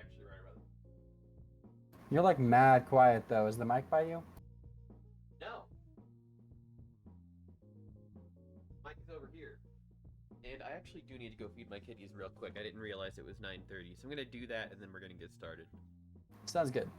actually right about. You're like mad quiet though. Is the mic by you? No, Mike is over here. And I actually do need to go feed my kitties real quick. I didn't realize it was 9:30, so I'm gonna do that, and then we're gonna get started. Sounds good.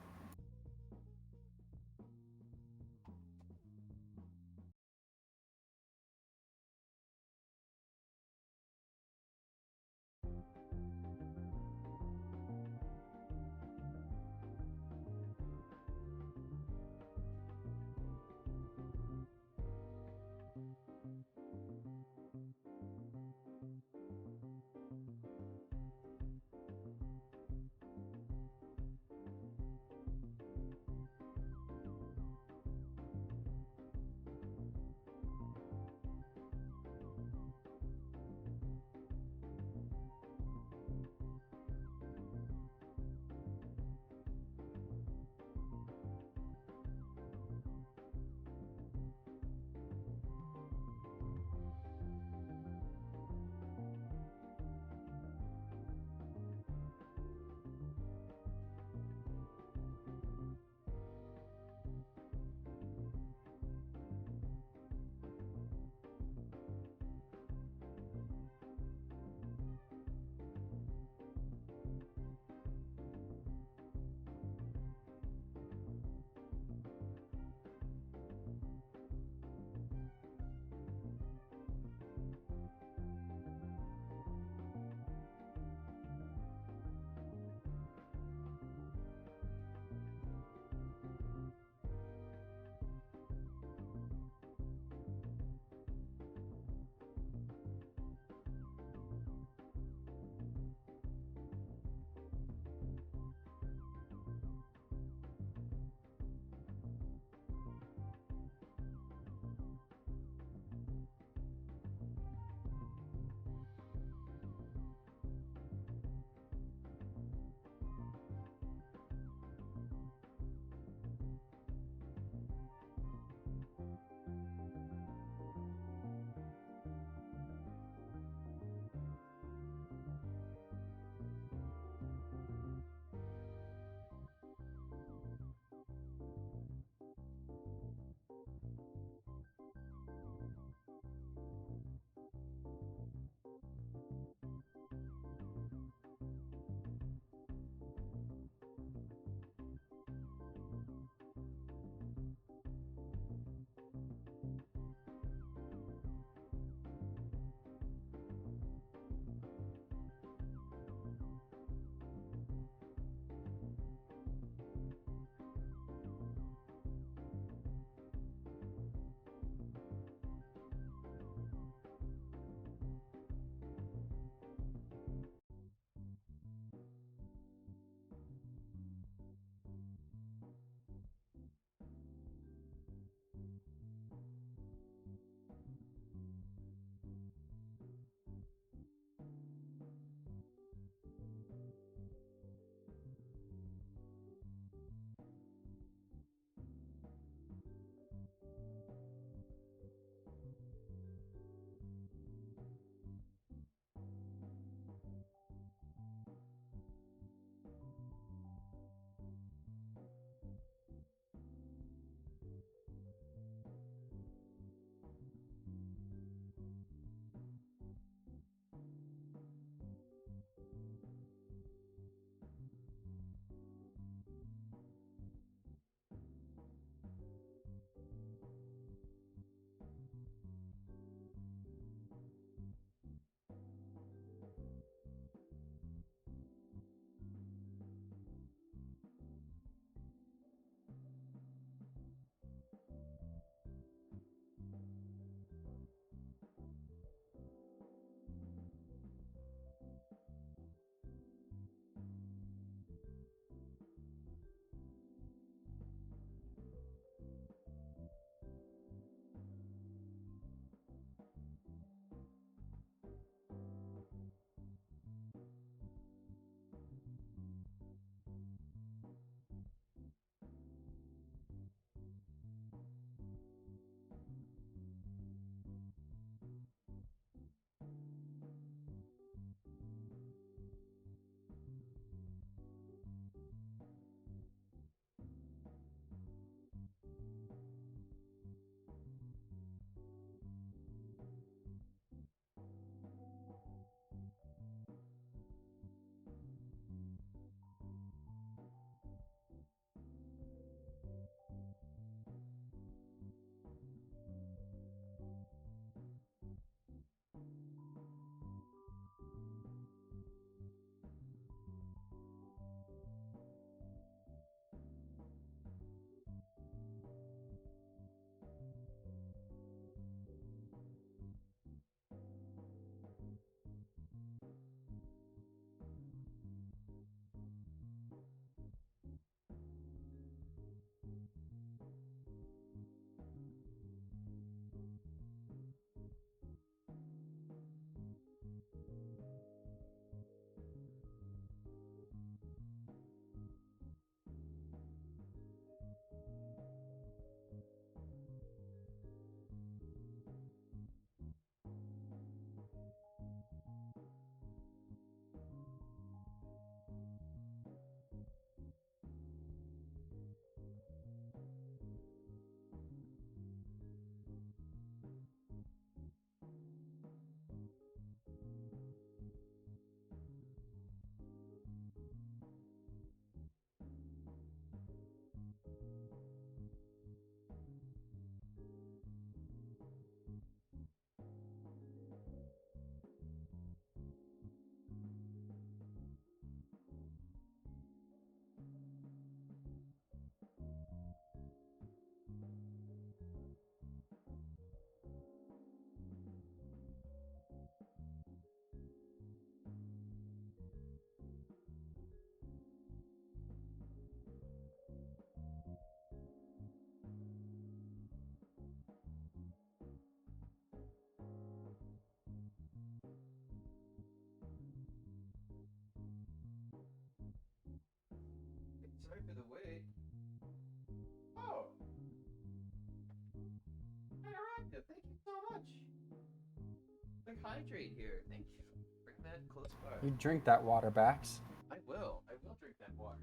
hydrate here. Thank you. Bring that close by. You drink that water, Bax. I will. I will drink that water.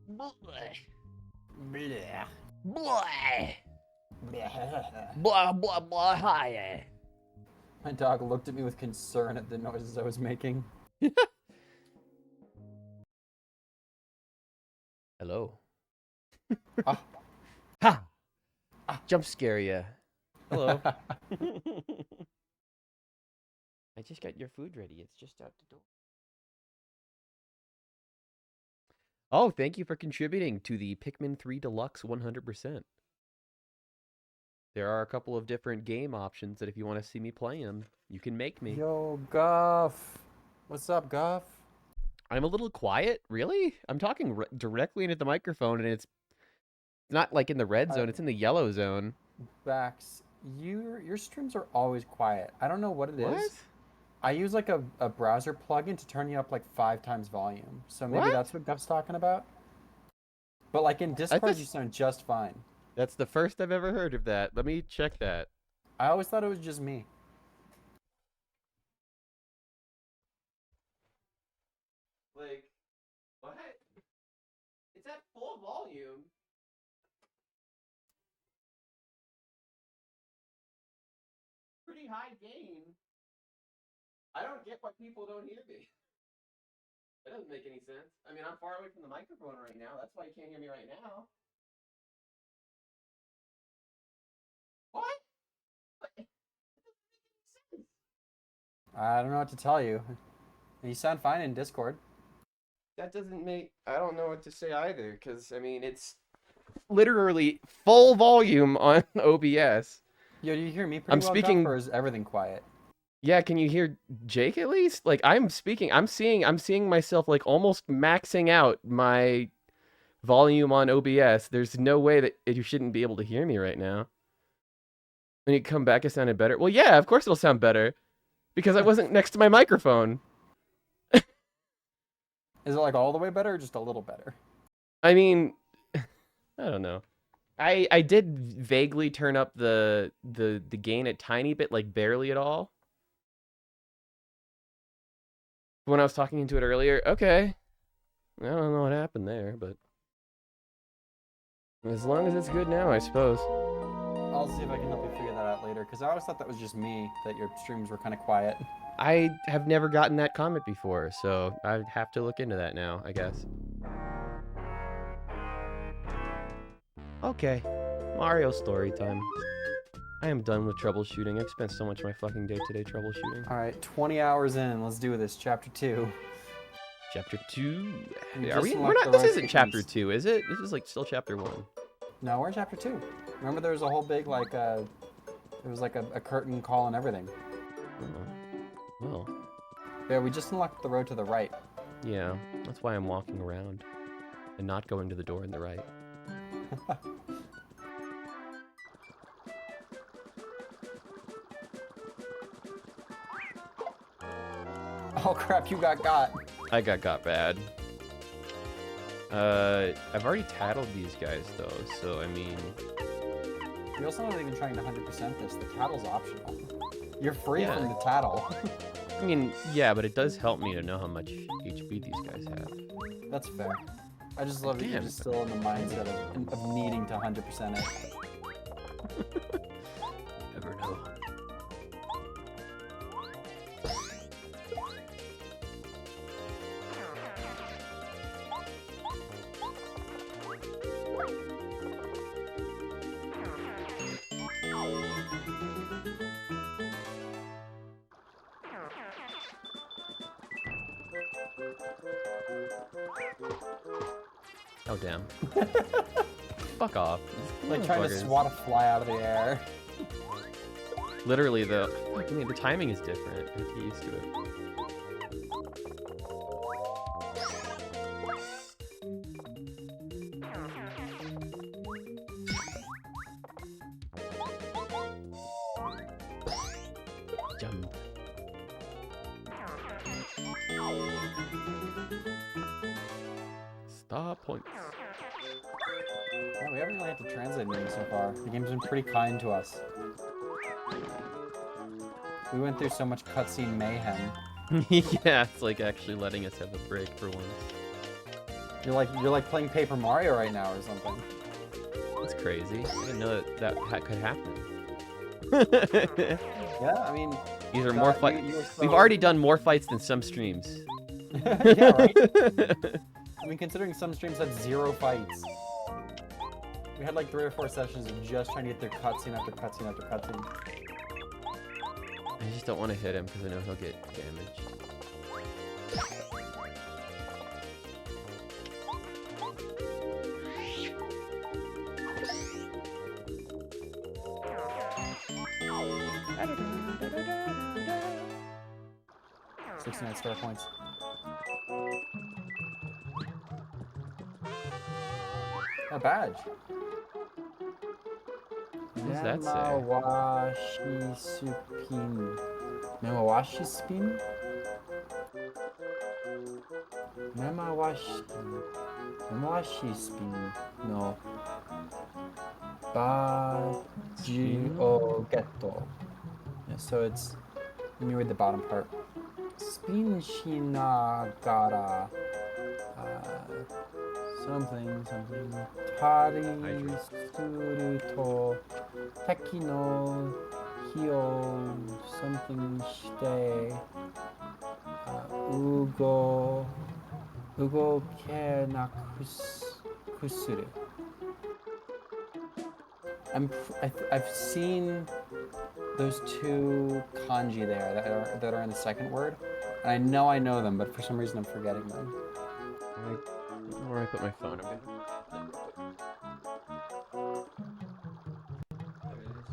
Bleh. Bleh. Bleh. Blah, blah, blah, hi. My dog looked at me with concern at the noises I was making. Hello. Ah. Ha! Ah. Jump scare ya. Hello. I just got your food ready. It's just out the door. Oh, thank you for contributing to the Pikmin 3 Deluxe 100%. There are a couple of different game options that if you want to see me play them, you can make me. Yo, Guff. What's up, Guff? I'm a little quiet, really? I'm talking directly into the microphone, and it's not like in the red zone, it's in the yellow zone. Bax, your streams are always quiet. I don't know what it is. What? I use like a browser plugin to turn you up like 5 times volume. So maybe What? that's what Guff's talking about. But like in Discord, you sound just fine. That's the first I've ever heard of that. Let me check that. I always thought it was just me. Like, what? It's at full volume. Pretty high gain. I don't get why people don't hear me. That doesn't make any sense. I mean, I'm far away from the microphone right now. That's why you can't hear me right now. What? That doesn't make any sense. I don't know what to tell you. You sound fine in Discord. That doesn't make... I don't know what to say either, because, I mean, it's... Literally full volume on OBS. Yo, do you hear me pretty I'm well, speaking- Guff, or is everything quiet? Yeah, can you hear Jake at least? Like I'm seeing myself like almost maxing out my volume on OBS. There's no way that you shouldn't be able to hear me right now. When you come back, it sounded better. Well, yeah, of course it'll sound better because I wasn't next to my microphone. Is it like all the way better or just a little better? I mean, I don't know. I did vaguely turn up the gain a tiny bit, like barely at all. When I was talking into it earlier, okay. I don't know what happened there, but as long as it's good now, I suppose. I'll see if I can help you figure that out later, because I always thought that was just me, that your streams were kind of quiet. I have never gotten that comment before, so I'd have to look into that now, I guess. Okay, Mario story time. I am done with troubleshooting. I've spent so much of my fucking day today troubleshooting. Alright, 20 hours in, let's do this. Chapter 2. Chapter 2? We Are just we? We're unlocked not. the This right isn't chapter sequence. 2, is it? This is like still chapter 1. No, we're in Chapter 2. Remember there was a whole big, like, it was like a curtain call and everything. Oh. Well, Yeah, we just unlocked the road to the right. yeah. That's why I'm walking around and not going to the door on the right. Oh crap, you got. I got bad. I've already tattled these guys though, so I mean, You're also not even trying to 100% this. The tattle's optional. You're free Yeah. from the tattle. I mean, yeah, but it does help me to know how much HP these guys have. That's fair. I just love that you're Damn. just still in the mindset of needing to 100% it. Never know. Oh damn. Fuck off. These Like trying to motherfuckers. swat a fly out of the air. Literally, I mean, the timing is different. I have to get used to it. Yeah, we haven't really had to translate anything so far. The game's been pretty kind to us. We went through so much cutscene mayhem. Yeah, it's like actually letting us have a break for once. You're like playing Paper Mario right now or something. That's crazy. I didn't know that could happen. Yeah, I mean, These are more fights. We've so... already done more fights than some streams. Yeah, right? I mean, considering some streams had 0 fights. We had like 3 or 4 sessions of just trying to get through cutscene after cutscene after cutscene. I just don't want to hit him because I know he'll get damaged. $69 star points. A badge. What does that say? Memawashi supin. Memawashi spin? Memawashi spin. No. Baji o getto. Yeah, so it's, let me read the bottom part. Spin shinagara. Something. Tari suru to teki no hi o something shite ugokenakusuru. I've seen those 2 kanji there that are in the second word, and I know them, but for some reason I'm forgetting them. Where I put my phone, I'm gonna... There it is.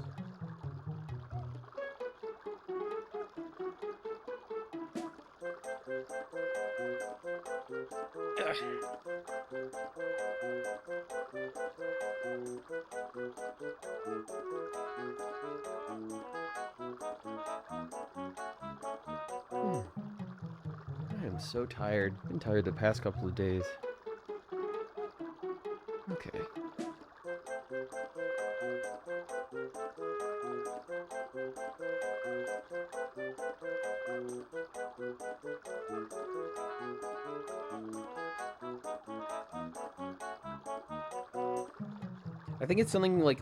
I am so tired. I've been tired the past couple of days. Okay. I think it's something like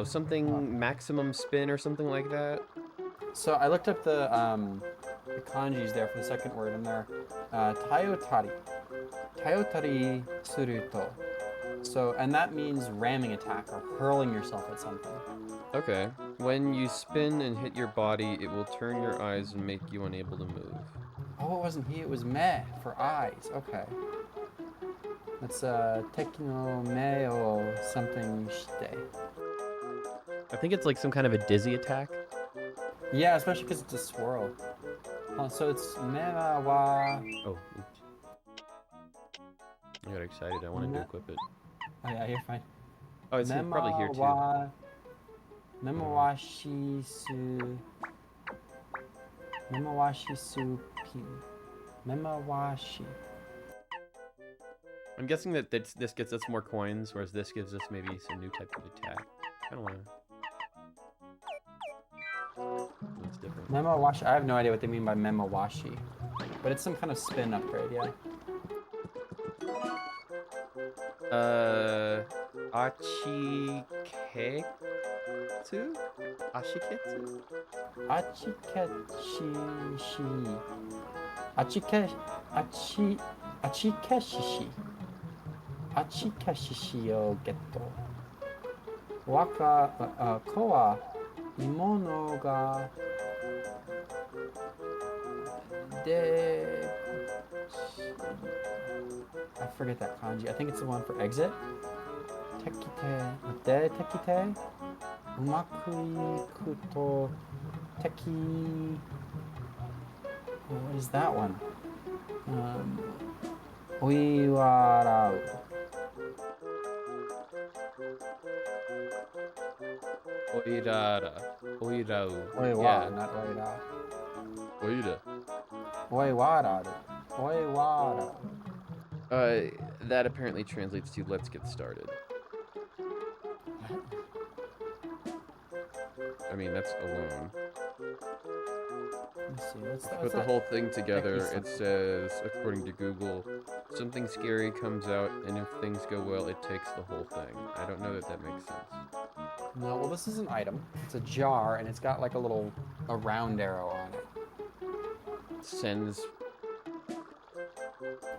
something maximum spin or something like that. So I looked up the kanjis there for the second word, and they're tayotari. Tayotari suruto. So, and that means ramming attack or hurling yourself at something. Okay. When you spin and hit your body, it will turn your eyes and make you unable to move. Oh, it wasn't he, it was me for eyes. Okay. That's teki no me o something shite. I think it's like some kind of a dizzy attack. Yeah, especially because it's a swirl. So it's mera wa... Oh, oops. I got excited. I wanted to equip it. Oh yeah, you're fine. Oh, it's probably here too. Memawashi su... Memawashi su pin. Memawashi. I'm guessing that this gets us more coins, whereas this gives us maybe some new type of attack. I don't want to... It's different. Memawashi. I have no idea what they mean by Memawashi. But it's some kind of spin upgrade, yeah. Achiketsu? Ashiketsu? Achikeshi. Achikeshishi. Achikeshishi o getto. Ko wa imono ga de... I forget that kanji. I think it's the one for exit. Tekite. De tekite. Umaku ikuto. Teki. What is that one? Oiwarau. Oirara. Oirau. Oiwa, Yeah. not oira. Oira. Oiwararu. Oiwarau. That apparently translates to "let's get started." I mean, that's alone. Let me see. What's Put what's the that? whole thing together, it something. says, according to Google, something scary comes out, and if things go well, it takes the whole thing. I don't know that that makes sense. No, well, this is an item. It's a jar, and it's got like a round arrow on it. Sends.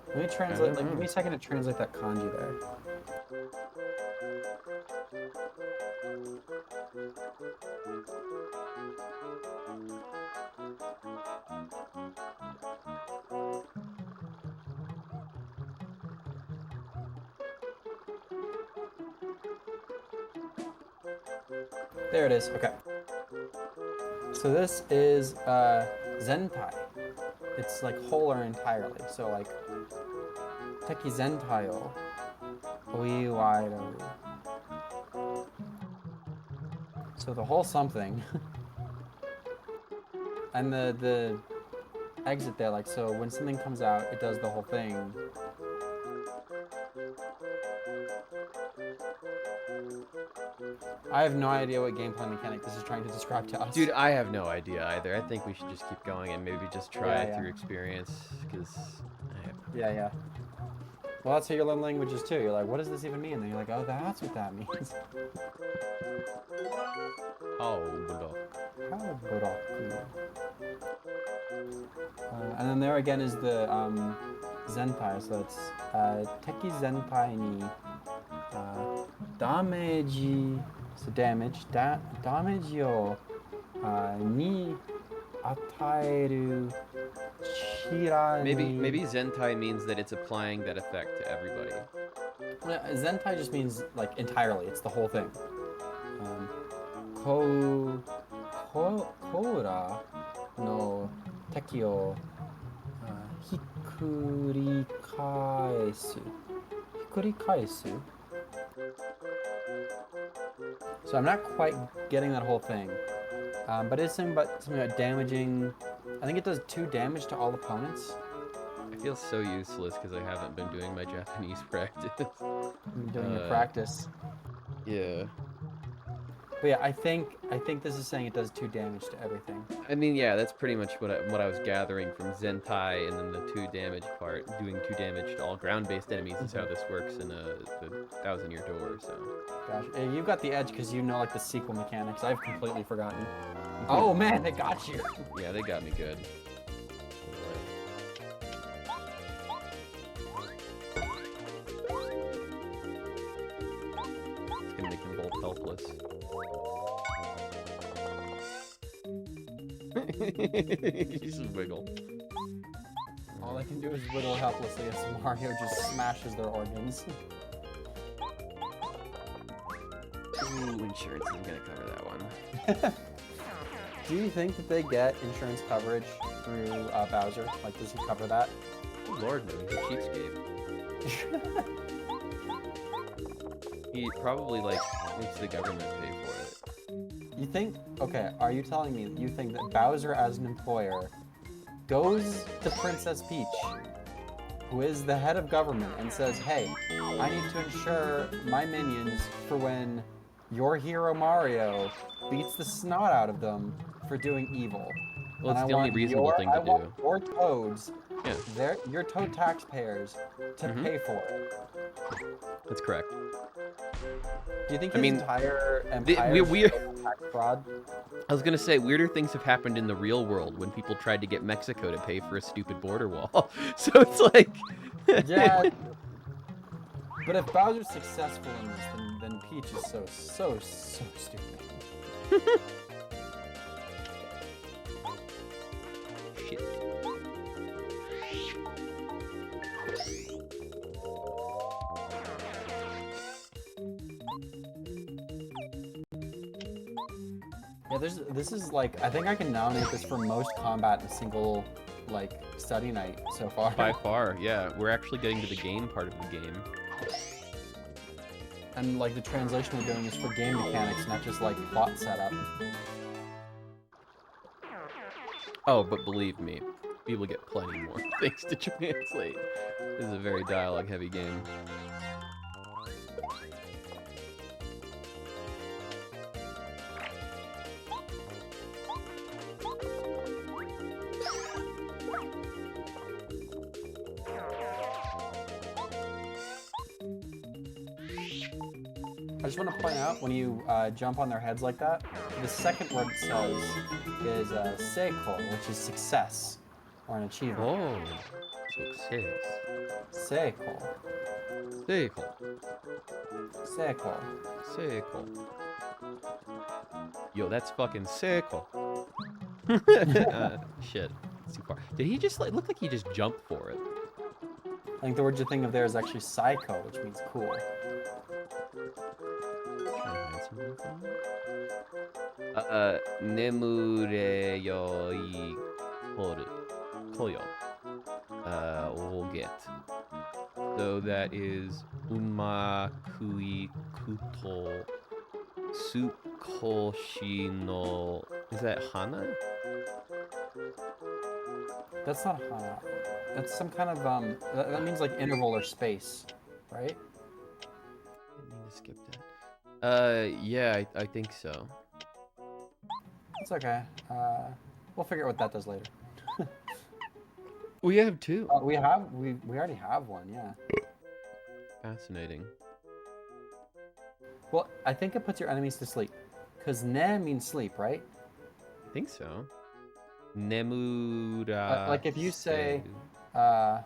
Let me translate. Like, give me a second to translate that kanji there. There it is. Okay. So this is zentai. It's like whole or entirely. So like teki zentai o oiwairu. So the whole something. And the exit there, like, so when something comes out, it does the whole thing. I have no idea what gameplay mechanic this is trying to describe to us. Dude, I have no idea either. I think we should just keep going and maybe just try it Yeah. through experience, because I have... Yeah. Well, that's how you learn languages too. You're like, what does this even mean? And you're like, oh, that's what that means. Oh, bulldog. And then there again is the zentai. So it's teki zentai ni damage. So damage. Damage yo ni ataeru shira ni. Maybe Zentai means that it's applying that effect to everybody. Zentai just means like entirely. It's the whole thing. Koura no teki o hikurikaesu. Hikurikaesu? So I'm not quite getting that whole thing. But it's something about damaging. I think it does 2 damage to all opponents. I feel so useless because I haven't been doing my Japanese practice. I'm doing your practice. Yeah. But yeah, I think this is saying it does 2 damage to everything. I mean, yeah, that's pretty much what I was gathering from Zentai, and then the 2 damage part, doing 2 damage to all ground-based enemies is how this works in the 1,000-Year Door. So. Gosh, you got the edge because you know like the sequel mechanics. I've completely forgotten. Oh man, they got you. Yeah, they got me good. It's gonna make them both helpless. Just wiggle. All they can do is wiggle helplessly as Mario just smashes their organs. Ooh, insurance isn't gonna cover that one. Do you think that they get insurance coverage through Bowser? Like, does he cover that? Oh, Lord, no, he's a cheapskate. He probably, like, makes the government pay for it. You think, okay, are you telling me that you think that Bowser as an employer goes to Princess Peach, who is the head of government, and says, hey, I need to insure my minions for when your hero Mario beats the snot out of them for doing evil. Well, it's the only reasonable thing to do. I want your toads, Yeah. your toad taxpayers, to pay for it. That's correct. Do you think his entire empire we is tax fraud? I was gonna say, weirder things have happened in the real world when people tried to get Mexico to pay for a stupid border wall. So it's like... Yeah. But if Bowser's successful in this, then Peach is so stupid. Shit. Yeah, this is like, I think I can nominate this for most combat in a single, like, study night so far. By far, yeah. We're actually getting to the game part of the game. And, like, the translation we're doing is for game mechanics, not just, like, plot setup. Oh, but believe me, we will get plenty more things to translate. This is a very dialogue-heavy game. I just want to point out when you jump on their heads like that, the second word it says is seiko, which is success or an achievement. Oh, success. Seiko. Seiko. Seiko. Seiko. Yo, that's fucking seiko. Shit. It's too far. Did he just look like he just jumped for it? I think the word you're thinking of there is actually psycho, which means cool. Nemure yo koru. Koyo. We'll get. So that is Umakui Kuto Tsukoshi no. Is that Hana? That's not hana. That's some kind of that means like interval or space, right? I need to skip that. Yeah, I think so. It's okay. We'll figure out what that does later. We have two. We already have one, yeah. Fascinating. Well, I think it puts your enemies to sleep, because ne means sleep, right? I think so. Nemura. Like if you say hachiji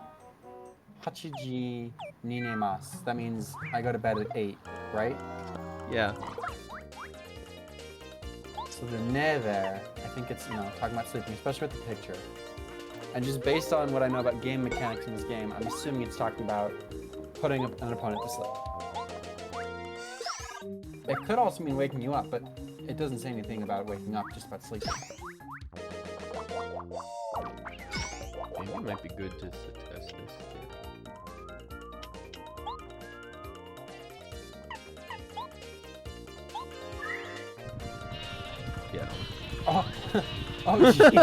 ni nemasu, that means I go to bed at 8, right? Yeah. So the ne there, I think it's, talking about sleeping, especially with the picture. And just based on what I know about game mechanics in this game, I'm assuming it's talking about putting an opponent to sleep. It could also mean waking you up, but it doesn't say anything about waking up, just about sleeping. Maybe it might be good to test this. Yeah. Oh, oh, geez.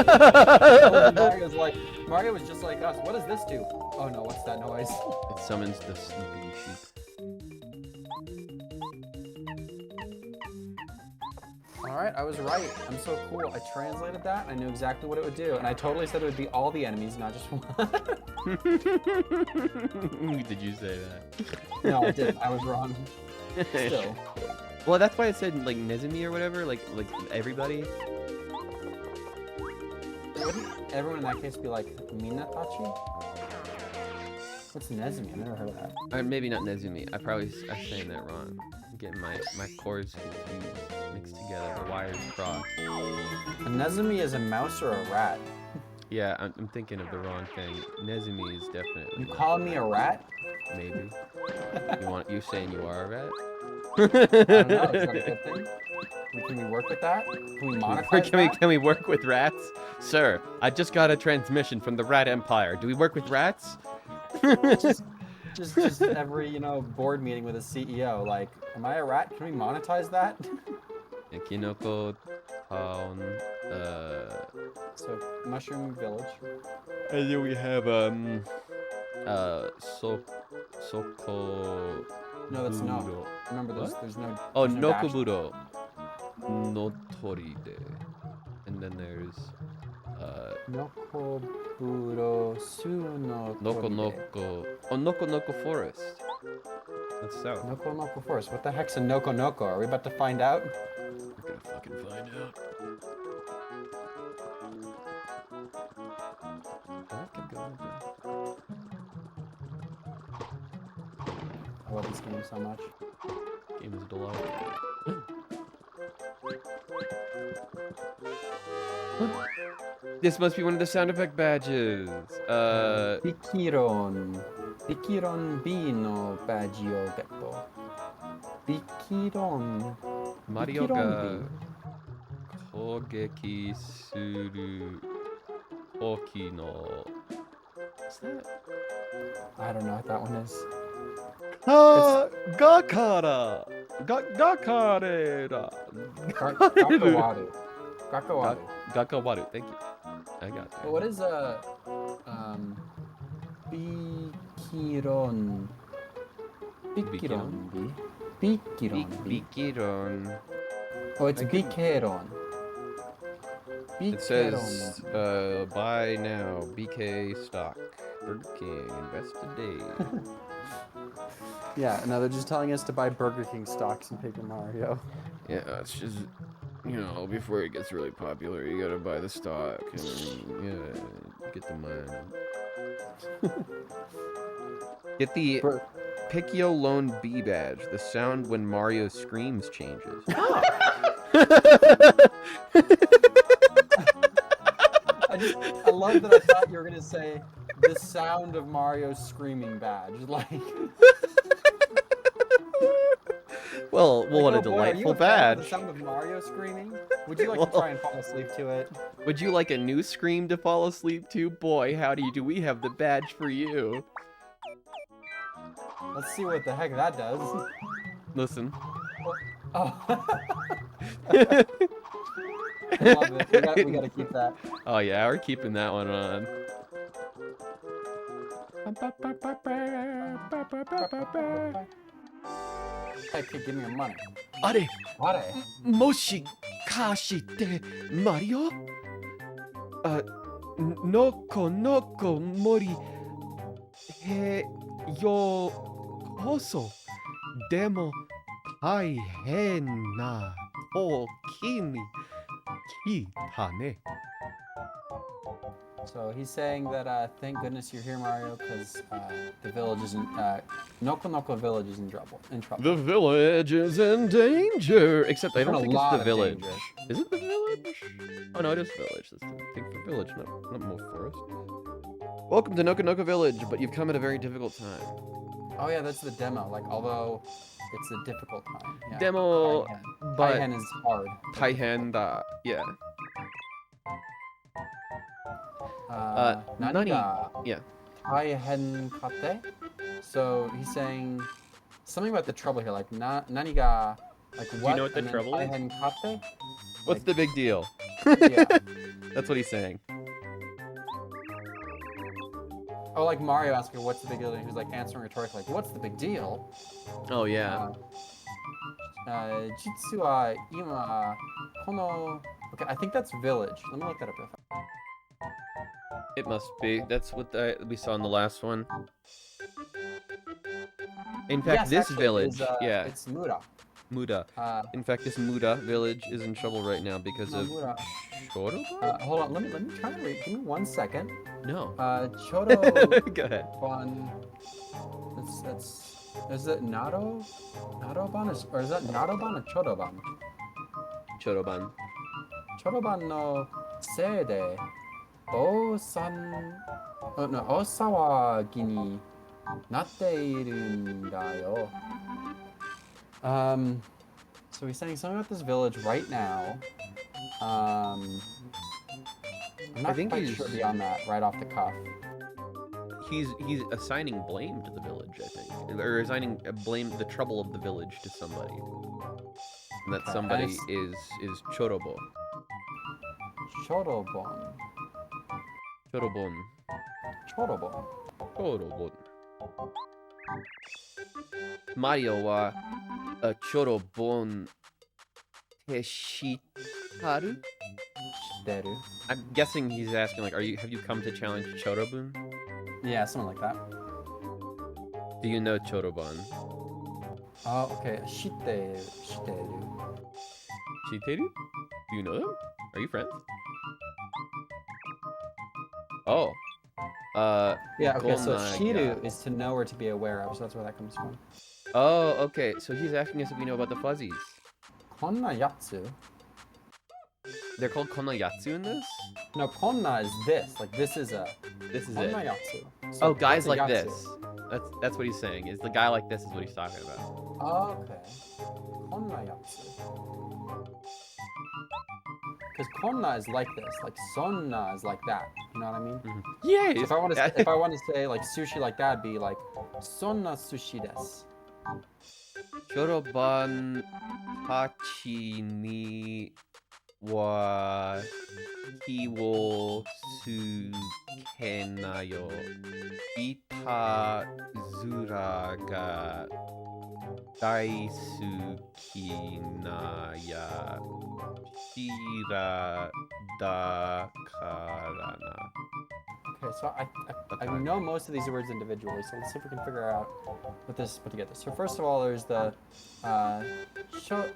Mario was just like us. What does this do? Oh no, what's that noise? It summons the sleeping sheep. Alright, I was right. I'm so cool. I translated that. I knew exactly what it would do. And I totally said it would be all the enemies, not just one. Did you say that? No, I didn't. I was wrong. Still. Well, that's why it said like Nezumi or whatever, like everybody. Wouldn't everyone in that case be like Minatachi? What's Nezumi? I've never heard of that. Or maybe not Nezumi. I'm saying that wrong. I'm getting my chords confused, mixed together, the wires crossed. A Nezumi is a mouse or a rat? Yeah, I'm thinking of the wrong thing. Nezumi is definitely. You calling me a rat? Maybe. You saying you are a rat? I don't know. Is that a good thing? Can we work with that? Can we monetize that? Can we work with rats? Sir, I just got a transmission from the Rat Empire. Do we work with rats? just every, board meeting with a CEO, like, am I a rat? Can we monetize that? Kinoko Town, So, Mushroom Village. and then we have, Soko... No, that's no. Buro. Remember, What? there's no... Oh, there's no dash. Nokoburo. Notoride. And then there's, Nokoburo Suno Noko Noko... Oh, Noko Noko Forest. That's south. Noko Noko Forest. What the heck's a Noko Noko? Are we about to find out? We're gonna fucking find out. I love this game so much. Game is a delight. This must be one of the sound effect badges. Bikiron. Bikiron Bino Baggio Getto. Bikiron. Mario ga kogeki suru oki no. What's that? I don't know what that one is. Gakara! Gakarera! Gakawaru. Gakawaru. Gakawaru, thank you. I got that. But what is Bikiron? Bikiron. Bikiron. Bikiron. Oh, it's Bikeron. It says, buy now, BK stock. Burger King, invest today. Yeah, no, they're just telling us to buy Burger King stocks in Paper Mario. Yeah, it's just, you know, before it gets really popular, you gotta buy the stock and yeah, get the money. Get the Bur- Picchio Lone B badge. The sound when Mario screams changes. I love that I thought you were gonna say the sound of Mario screaming badge. Like, Well, like, what a oh boy, are you delightful a fan of the badge. sound of Mario screaming? Would you like to Well, try and fall asleep to it? would you like a new scream to fall asleep to? Boy, howdy do we have the badge for you. Let's see what the heck that does. Listen. Oh. I love it. We gotta keep that. Oh yeah, we're keeping that one on. Hey, kid, give me your money. Are, What? moshi kashite Mario? Noko noko mori he yo koso. Demo taihen na toki ni kita ne. So he's saying that thank goodness you're here, Mario, because the village is in Noko Noko village is in trouble. The village is in danger. Except I We're in don't a think it's lot the of village. danger. Is it the village? Oh no, it is village. That's the thing for village, not more forest. Welcome to Noko Noko Village, but you've come at a very difficult time. Oh yeah, that's the demo. Like, although it's a difficult time. Yeah. Demo, Taihen. but Taihen is hard. Taihen da, yeah. Nani Nani, ga yeah. Taihen kate? So he's saying something about the trouble here, like nani ga, like what? Do you know what the and then trouble is? Taihen kate? What's the big deal? Yeah. That's what he's saying. Oh, like Mario asking, what's the big deal? And he was like answering rhetorically, like, what's the big deal? Oh yeah. Jitsu wa ima kono. Okay, I think that's village. Let me look that up real fast. It must be. That's what we saw in the last one. In fact, Yes, this actually, village, yeah, it's Mura. Muda. In fact, this Muda village is in trouble right now because of Mura. Choroban? Hold on, let me try and read. Give me 1 second. No. Choro. Go ahead. Is it Naroban? Or is that Naroban or Choroban? Choroban. Choroban no sei de osawagi ni natte iru nda yo. So he's saying something about this village right now. I'm not quite sure beyond that, right off the cuff. He's assigning blame to the village, I think, or assigning the trouble of the village to somebody, and that somebody is Chorobo. Chorobon. Chorobon. Chorobon. Chorobon. Mario wa Chorobon te shitaru? Shiteru. I'm guessing he's asking like, have you come to challenge Chorobun? Yeah, something like that. Do you know Chorobon? Oh, okay. Shiteru. Shiteru? Do you know them? Are you friends? Oh. Yeah, okay, so Gonnaga. Shiru is to know or to be aware of, so that's where that comes from. Oh, okay. So he's asking us if we know about the fuzzies. Konna yatsu? They're called Konnayatsu in this? No, konna is this. Like, this is it. Konna Yatsu. So Oh, guys like yatsu. this. That's what he's saying. Is the guy like this is what he's talking about. Oh, okay. Konna yatsu. Because konna is like this. Like, sonna is like that. You know what I mean? Yeah. So if I want to say like sushi like that, it'd be like sonna sushi desu. Choroban hachi ni wa hi wo sukenayo. Ita zura ga daisuki na ya shira da karana. Okay, so I know most of these words individually, so let's see if we can figure out what together. So first of all, there's the cho,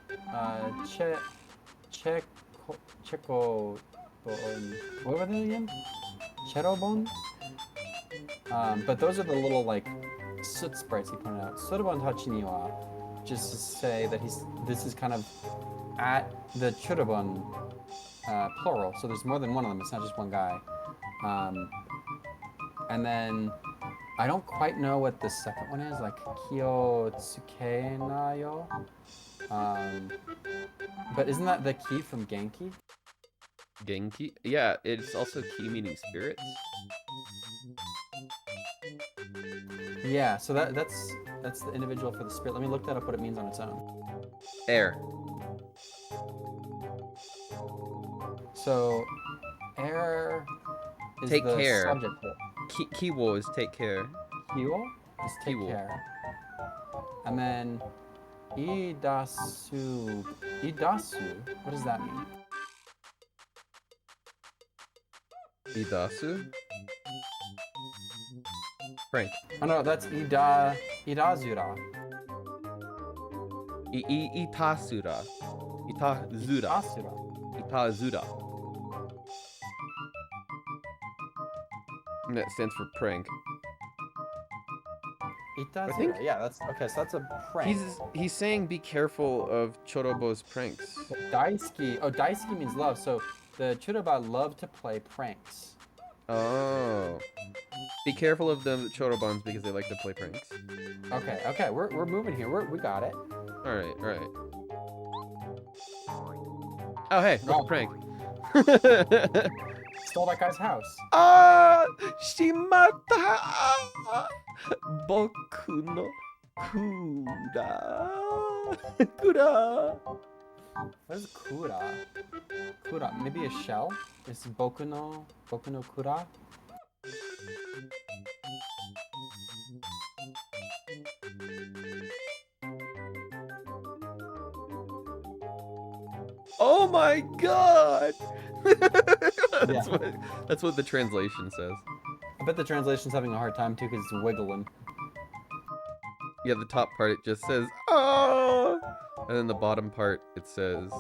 cheko, what were they again? Cherobon? But those are the little like soot sprites he pointed out. Sorobon Hachi wa, just to say that this is kind of at the Churobon plural, so there's more than one of them, it's not just one guy. And then I don't quite know what the second one is, like Kiyotsuke nayo. But isn't that the key from Genki? Genki? Yeah, it's also key meaning spirits. Yeah, so that's the individual for the spirit. Let me look that up what it means on its own. Air. So air is Take the care. subject. Kiwo is take care. Kiwo is take Kiwo. care. And then idasu. What does that mean? Idasu? Frank. Oh no, that's idazura. Itasura. Itazura. Asura. Itazura. And that stands for prank. Itazura. think- Yeah, that's okay. So that's a prank. He's saying be careful of Chorobo's pranks. Daisuki. Oh, daisuki means love. So the Churaba love to play pranks. Oh. Be careful of the Chorobons because they like to play pranks. Okay, we're moving here. We got it. Alright, alright. Oh hey, look, Oh. prank. Stole that guy's house. Ah, shimata. Boku no kura. Kura. What is kura? Kura, maybe a shell? Is boku no kura? Oh my god! Yeah. That's what the translation says. I bet the translation's having a hard time too because it's wiggling. Yeah, the top part it just says oh, and then the bottom part it says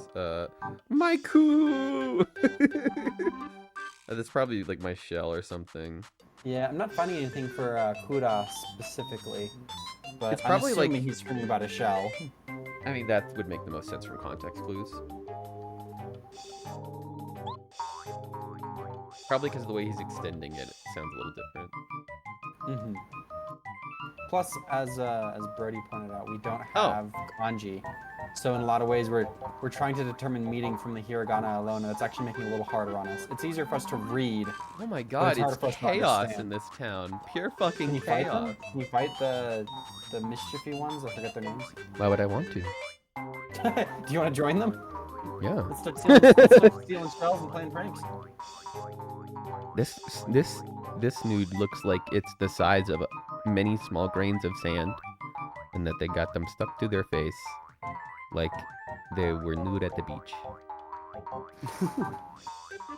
my coo. That's probably like my shell or something. Yeah, I'm not finding anything for kura specifically, but It's probably I'm like- assuming he's screaming about a shell. I mean that would make the most sense from context clues. Probably because of the way he's extending it, it sounds a little different. Mm-hmm. Plus, as Brody pointed out, we don't Oh. have kanji, so in a lot of ways we're trying to determine meaning from the hiragana alone, and it's actually making it a little harder on us. It's easier for us to read. Oh my god, hard it's for us to chaos understand. in this town. Pure Can fucking you fight chaos. them? Can you fight the mischiefy ones? I forget their names. Why would I want to? Do you want to join them? Yeah. Let's start stealing shells and playing pranks. This nude looks like it's the size of many small grains of sand, and that they got them stuck to their face, like they were nude at the beach.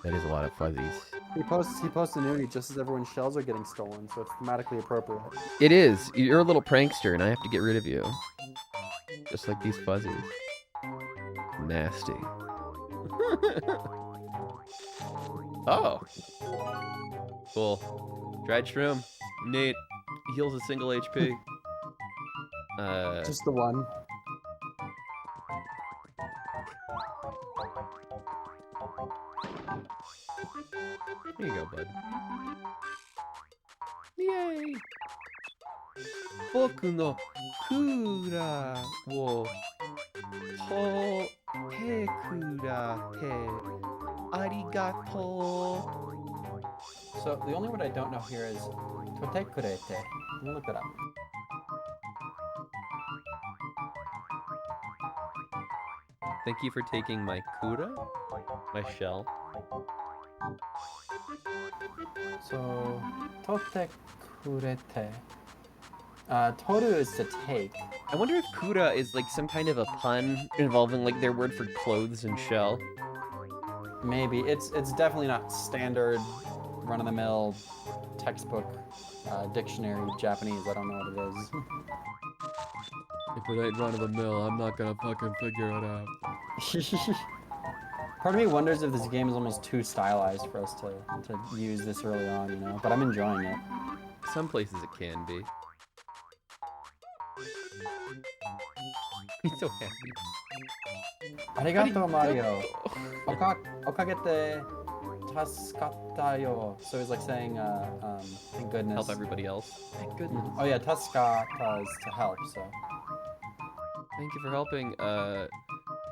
That is a lot of fuzzies. He posts a nudie just as everyone's shells are getting stolen, so it's thematically appropriate. It is. You're a little prankster, and I have to get rid of you. Just like these fuzzies. Nasty. Oh. Cool. Dried shroom. Neat. Heals a single HP. Just the one. Here you go, bud. Yay! Boku no kura wo tote kurate arigato. So the only word I don't know here is totekurete. Let me look it up. Thank you for taking my kura, my shell. So totekurete. Toru is to take. I wonder if kura is like some kind of a pun involving like their word for clothes and shell. Maybe it's definitely not standard, run-of-the-mill textbook dictionary Japanese. I don't know what it is. If it ain't run of the mill, I'm not gonna fucking figure it out. Part of me wonders if this game is almost too stylized for us to use this early on, you know? But I'm enjoying it. Some places it can be. He's so happy. Arigato, Mario. Okagete tasukata yo. So he's like saying, thank goodness. Help everybody else. Thank goodness. Oh yeah, tasukata is to help, so. Thank you for helping.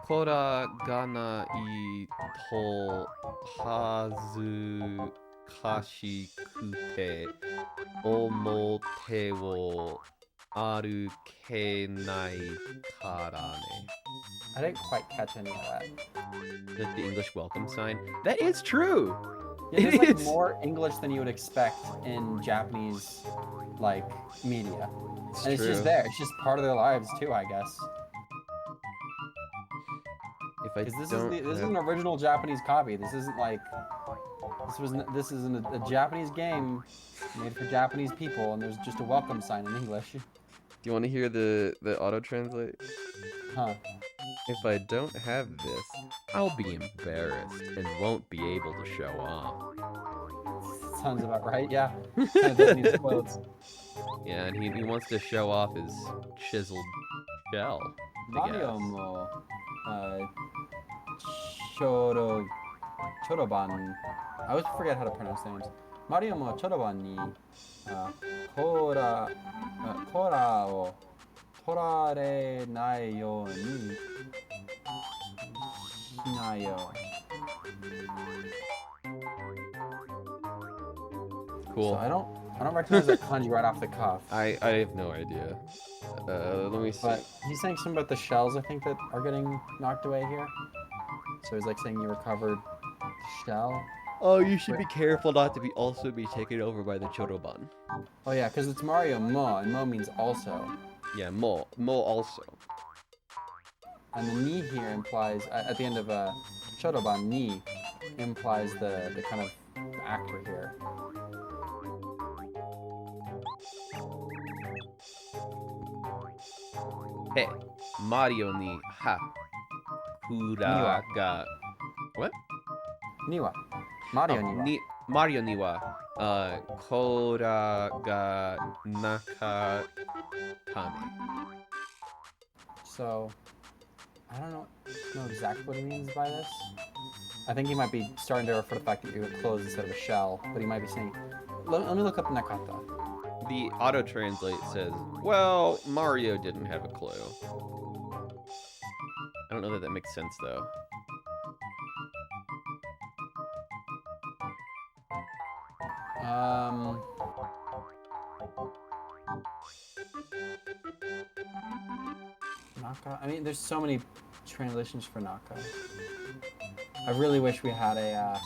Kora gana I to hazukashikute omote wo arukenai kara ne. I didn't quite catch any of that. Like the English welcome sign. That is true! Yeah, there's It like is. more English than you would expect in Japanese, like, media. And it's just there. It's just part of their lives too, I guess. If I Because don't this is have- an original Japanese copy. This isn't like this is a Japanese game made for Japanese people, and there's just a welcome sign in English. Do you want to hear the auto translate? Huh. If I don't have this, I'll be embarrassed and won't be able to show off. Sounds about right. Yeah. Kind of does need clothes. Yeah, and he wants to show off his chiseled shell. I Mario guess. mo choroban. I always forget how to pronounce names. Mario mo choroban ni kora o torare nai yo ni hinayo. Cool. So I don't recognize that kanji right off the cuff. I have no idea. Let me see. But he's saying something about the shells, I think, that are getting knocked away here. So he's like saying you recovered the shell. Oh, you should be careful not to also be taken over by the Choroban. Oh yeah, because it's Mario Mo, and Mo means also. Yeah, Mo also. And the ni here implies, at the end of Choroban, ni implies the kind of actor here. Hey, Mario ni ha kura ga. What? Niwa. Mario Oh, Niwa. Mario ni wa kora ga nakatame. So, I don't know exactly what he means by this. I think he might be starting to refer to the fact that you have clothes instead of a shell, but he might be saying, let me look up Nakata. The auto translate says, well, Mario didn't have a clue. I don't know that makes sense though. Naka? I mean, there's so many translations for Naka. I really wish we had a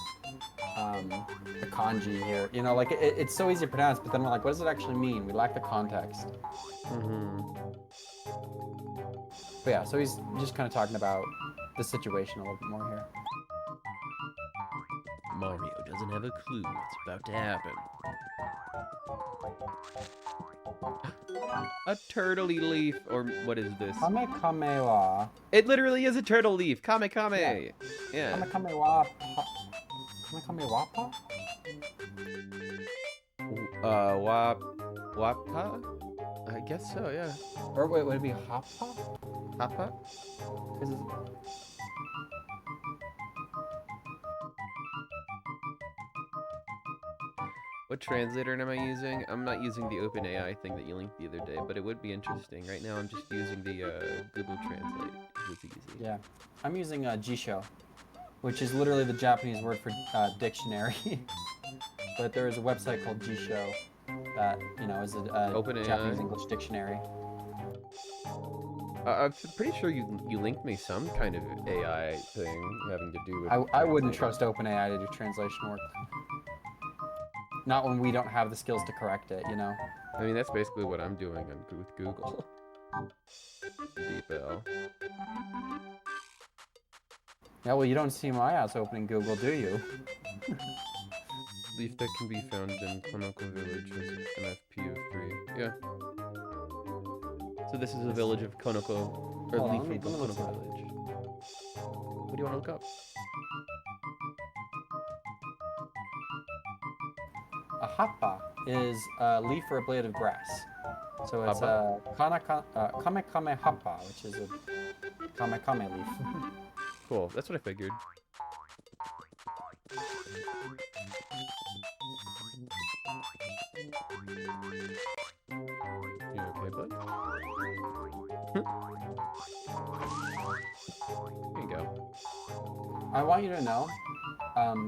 kanji here. You know, like, it's so easy to pronounce, but then we're like, what does it actually mean? We lack the context. But yeah, so he's just kind of talking about the situation a little bit more here. Mario doesn't have a clue what's about to happen. A turtley leaf, or what is this? Kame kame wa. It literally is a turtle leaf. Kame kame. Yeah. Kame kame wa. Kame kame wa pa? Wapa? I guess so, yeah. Or wait, would it be hapa? Hapa? What translator am I using? I'm not using the OpenAI thing that you linked the other day, but it would be interesting. Right now I'm just using the Google Translate, because it's easy. Yeah. I'm using Jisho, which is literally the Japanese word for dictionary. But there is a website called Jisho that, you know, is a OpenAI. Japanese English dictionary. I'm pretty sure you linked me some kind of AI thing having to do with... I wouldn't trust OpenAI to do translation work. Not when we don't have the skills to correct it, you know? I mean, that's basically what I'm doing with Google. Deep L. Yeah, well, you don't see my ass opening Google, do you? leaf that can be found in Konoko village has an FP of 3. Yeah. So this is a village of Konoko, or Hold on, leaf let from me look Konoko it up. village. What do you want to look up? A happa is a leaf or a blade of grass. So it's Happa? a kame kame happa, which is a kame kame leaf. Cool. That's what I figured. You okay, bud? There you go. I want you to know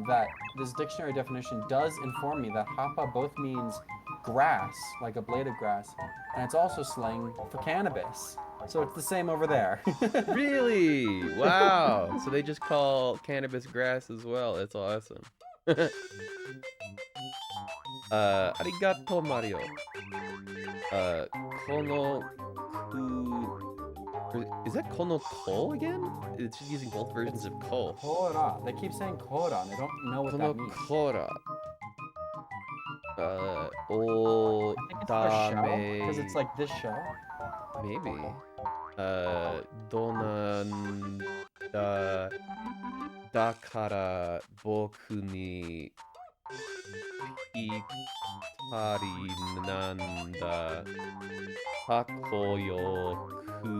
that this dictionary definition does inform me that hapa both means grass, like a blade of grass, and it's also slang for cannabis. So it's the same over there. Really? Wow. So they just call cannabis grass as well. That's awesome. Arigato, Mario. Kono is that kono ko again? It's just using both versions of ko. Kora. They keep saying kora, and I don't know what that Kono means. kora. I O think it's their shell, because dame. it's like this shell. Maybe. Donan da dakara boku ni pitari nanda takoyoku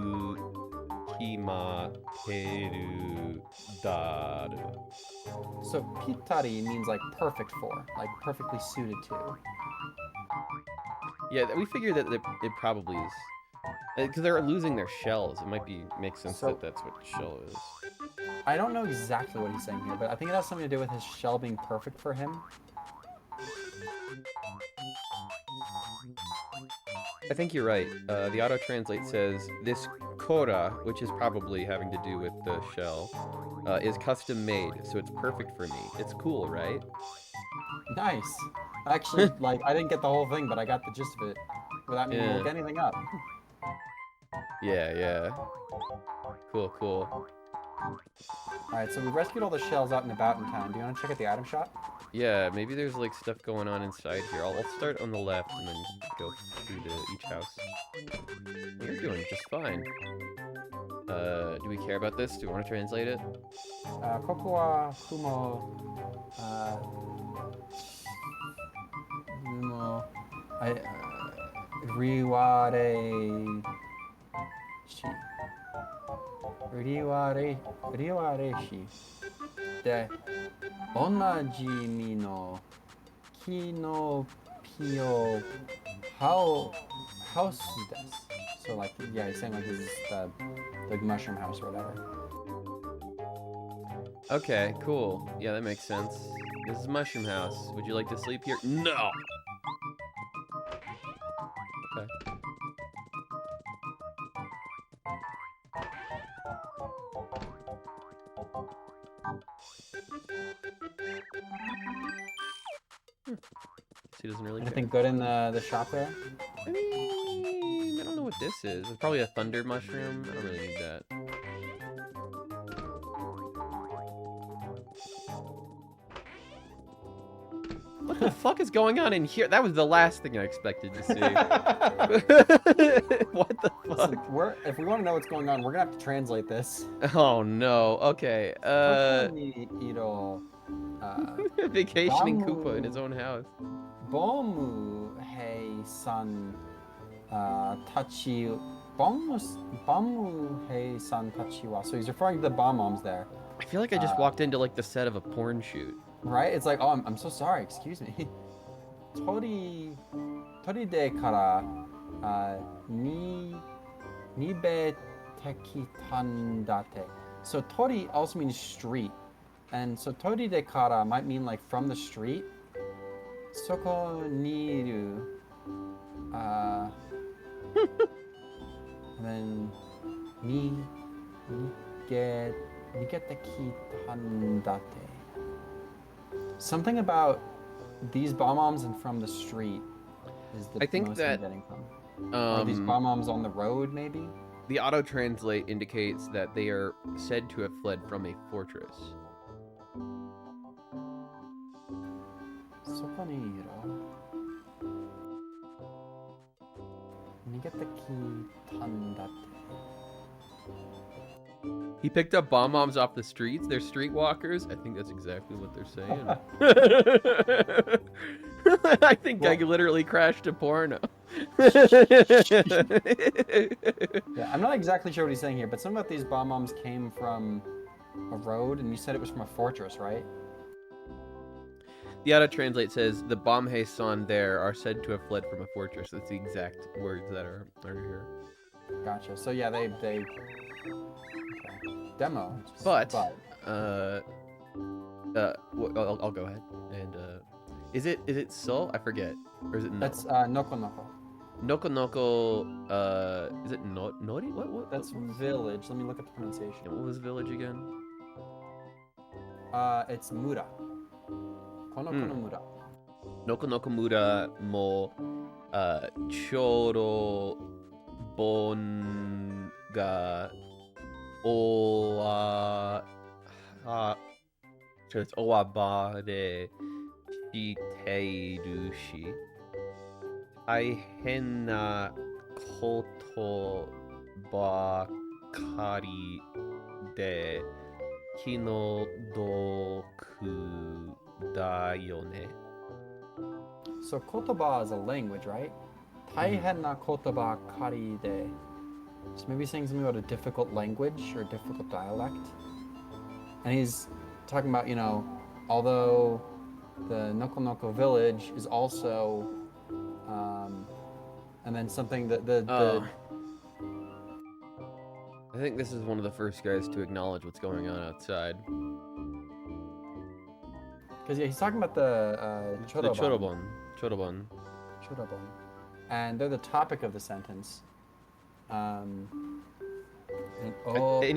kimateru daru. So pitari means like perfect for, like perfectly suited to. Yeah, we figured that it probably is. Because they're losing their shells. It might make sense So- that that's what the shell is. I don't know exactly what he's saying here, but I think it has something to do with his shell being perfect for him. I think you're right. The auto-translate says, this kora, which is probably having to do with the shell, is custom made, so it's perfect for me. It's cool, right? Nice. Actually, like, I didn't get the whole thing, but I got the gist of it without needing to Yeah. look anything up. Yeah. Cool. Alright, so we rescued all the shells out and about in town. Do you want to check out the item shop? Yeah, maybe there's like stuff going on inside here. I'll start on the left and then go through to each house. You're doing just fine. Do we care about this? Do we want to translate it? Koko wa kumo... riware... shi. Riware shi. De... Onajimi no... Ki no pio... House desu. So like, yeah, he's saying like this is the mushroom house or whatever. Okay, cool. Yeah, that makes sense. This is Mushroom House. Would you like to sleep here? No! Okay. He doesn't really care. Anything good in the shop there? I mean, I don't know what this is. It's probably a thunder mushroom. I don't really need that. What the fuck is going on in here? That was the last thing I expected to see. What the fuck? Listen, if we want to know what's going on, we're gonna have to translate this. Oh no. Okay. Iro, Vacationing Bamu. Koopa in his own house. Bomu hei san tachi. Bamu hei san tachi wa. So he's referring to the bomb moms there, I feel like I just walked into like the set of a porn shoot. right? It's like, oh, I'm so sorry. Excuse me. Tori de kara nibe teki tandate. So tori also means street, and so tori de kara might mean like from the street. Soko ni iru, and then nigeteki tandate. Something about these bomb-oms and from the street is the I think most that, I'm getting from. Are these bomb-oms on the road, maybe? The auto-translate indicates that they are said to have fled from a fortress. Sokoniro. Nigeteki tandate. He picked up bomb bombs off the streets. They're streetwalkers. I think that's exactly what they're saying. I think I literally crashed a porno. Yeah, I'm not exactly sure what he's saying here, but some about these bomb bombs came from a road, and you said it was from a fortress, right? The auto translate says the Bomhei-san there are said to have fled from a fortress. That's the exact words that are here. Gotcha. So yeah, they okay. Demo. But I'll go ahead and is it Seoul? I forget. Or is it no? That's Noko Noko. Noko Noko, is it Nori? What? That's village. Let me look at the pronunciation. What was village again? It's Mura. Kono Kono Mura. Noko Noko Mura mo choro bon ga owa so it's owaba de shiteiru shi. 大変なことばかりで気の毒だよね。So kotoba is a language, right? 大変な言葉かりで. So maybe saying something about a difficult language or a difficult dialect. And he's talking about, although the Noko Noko village is also and then something that I think this is one of the first guys to acknowledge what's going on outside. Because yeah, he's talking about the chorobon. Chorobon. And they're the topic of the sentence. And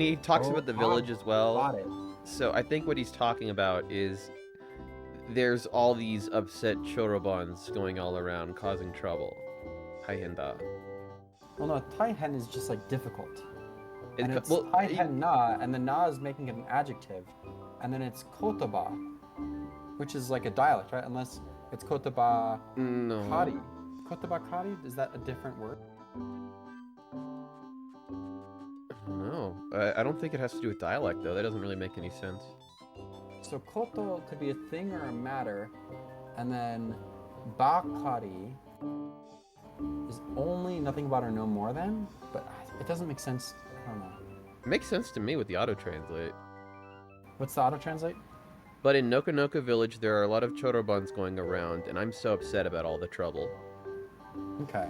he talks about the village as well. Got it. So I think what he's talking about is there's all these upset chorobons going all around causing trouble. Haihenda. Well, no, taihen is just like difficult. And it's well, taihen na, and the na is making it an adjective. And then it's kotoba, which is like a dialect, right? Unless it's kotoba kari. Kotoba kari, is that a different word? No, I don't think it has to do with dialect, though. That doesn't really make any sense. So koto could be a thing or a matter, and then bakari is only nothing about or no more than, but it doesn't make sense. I don't know. It makes sense to me with the auto-translate. What's the auto-translate? But in Noko Noko Village, there are a lot of chorobons going around, and I'm so upset about all the trouble. Okay.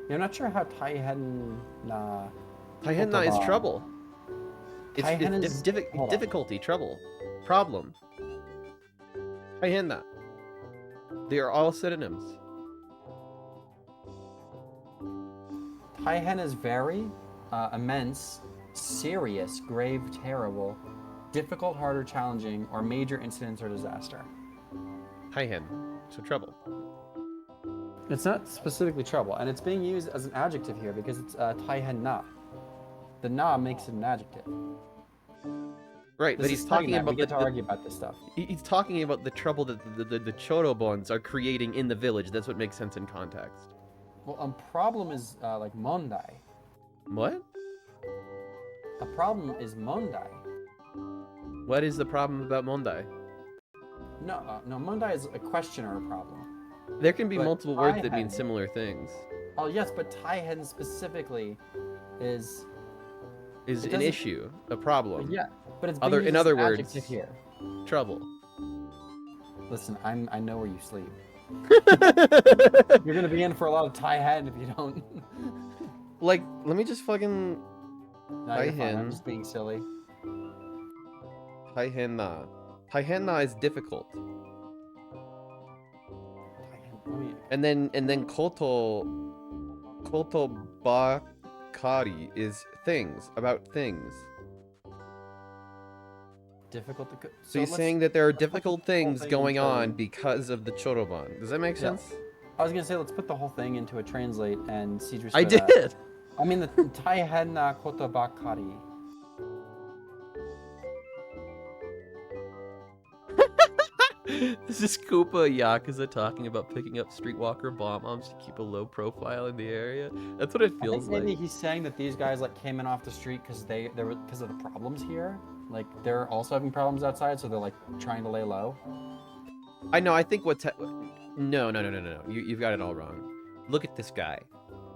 Yeah, I'm not sure how taihen na... Taihen na is trouble. It's difficulty, trouble, problem. Taihen na. They are all synonyms. Taihen is very, immense, serious, grave, terrible, difficult, hard, or challenging, or major incidents or disaster. Taihen, so trouble. It's not specifically trouble, and it's being used as an adjective here because it's taihen na. The na makes it an adjective. Right, but he's talking about we get to argue about this stuff. He's talking about the trouble that the chorobons are creating in the village. That's what makes sense in context. Well, problem is like mondai. What? A problem is mondai. What is the problem about mondai? No, mondai is a question or a problem. There can be But multiple words that taihen- mean similar things. Oh yes, but taihen specifically is Is It an doesn't- issue, a problem. yeah, but it's being Other- used in as other an words- adjective here. Trouble. Listen, I know where you sleep. You're gonna be in for a lot of taihen if you don't. Like, let me just fucking No, you're fine. Taihen. I'm just being silly. Taihen na. Taihen na is difficult. Taihen, And then koto bakari is things, about things. difficult to. So he's saying that there are difficult things going on because of the chorobon. Does that make sense? I was gonna say let's put the whole thing into a translate and see just. I did. I mean the taihen na koto bakari. This is Koopa Yakuza talking about picking up streetwalker bomb bombs to keep a low profile in the area. That's what it I feels think maybe like. he's saying that these guys like came in off the street because because of the problems here. Like they're also having problems outside, so they're like trying to lay low. I know. I think what's no. You've got it all wrong. Look at this guy.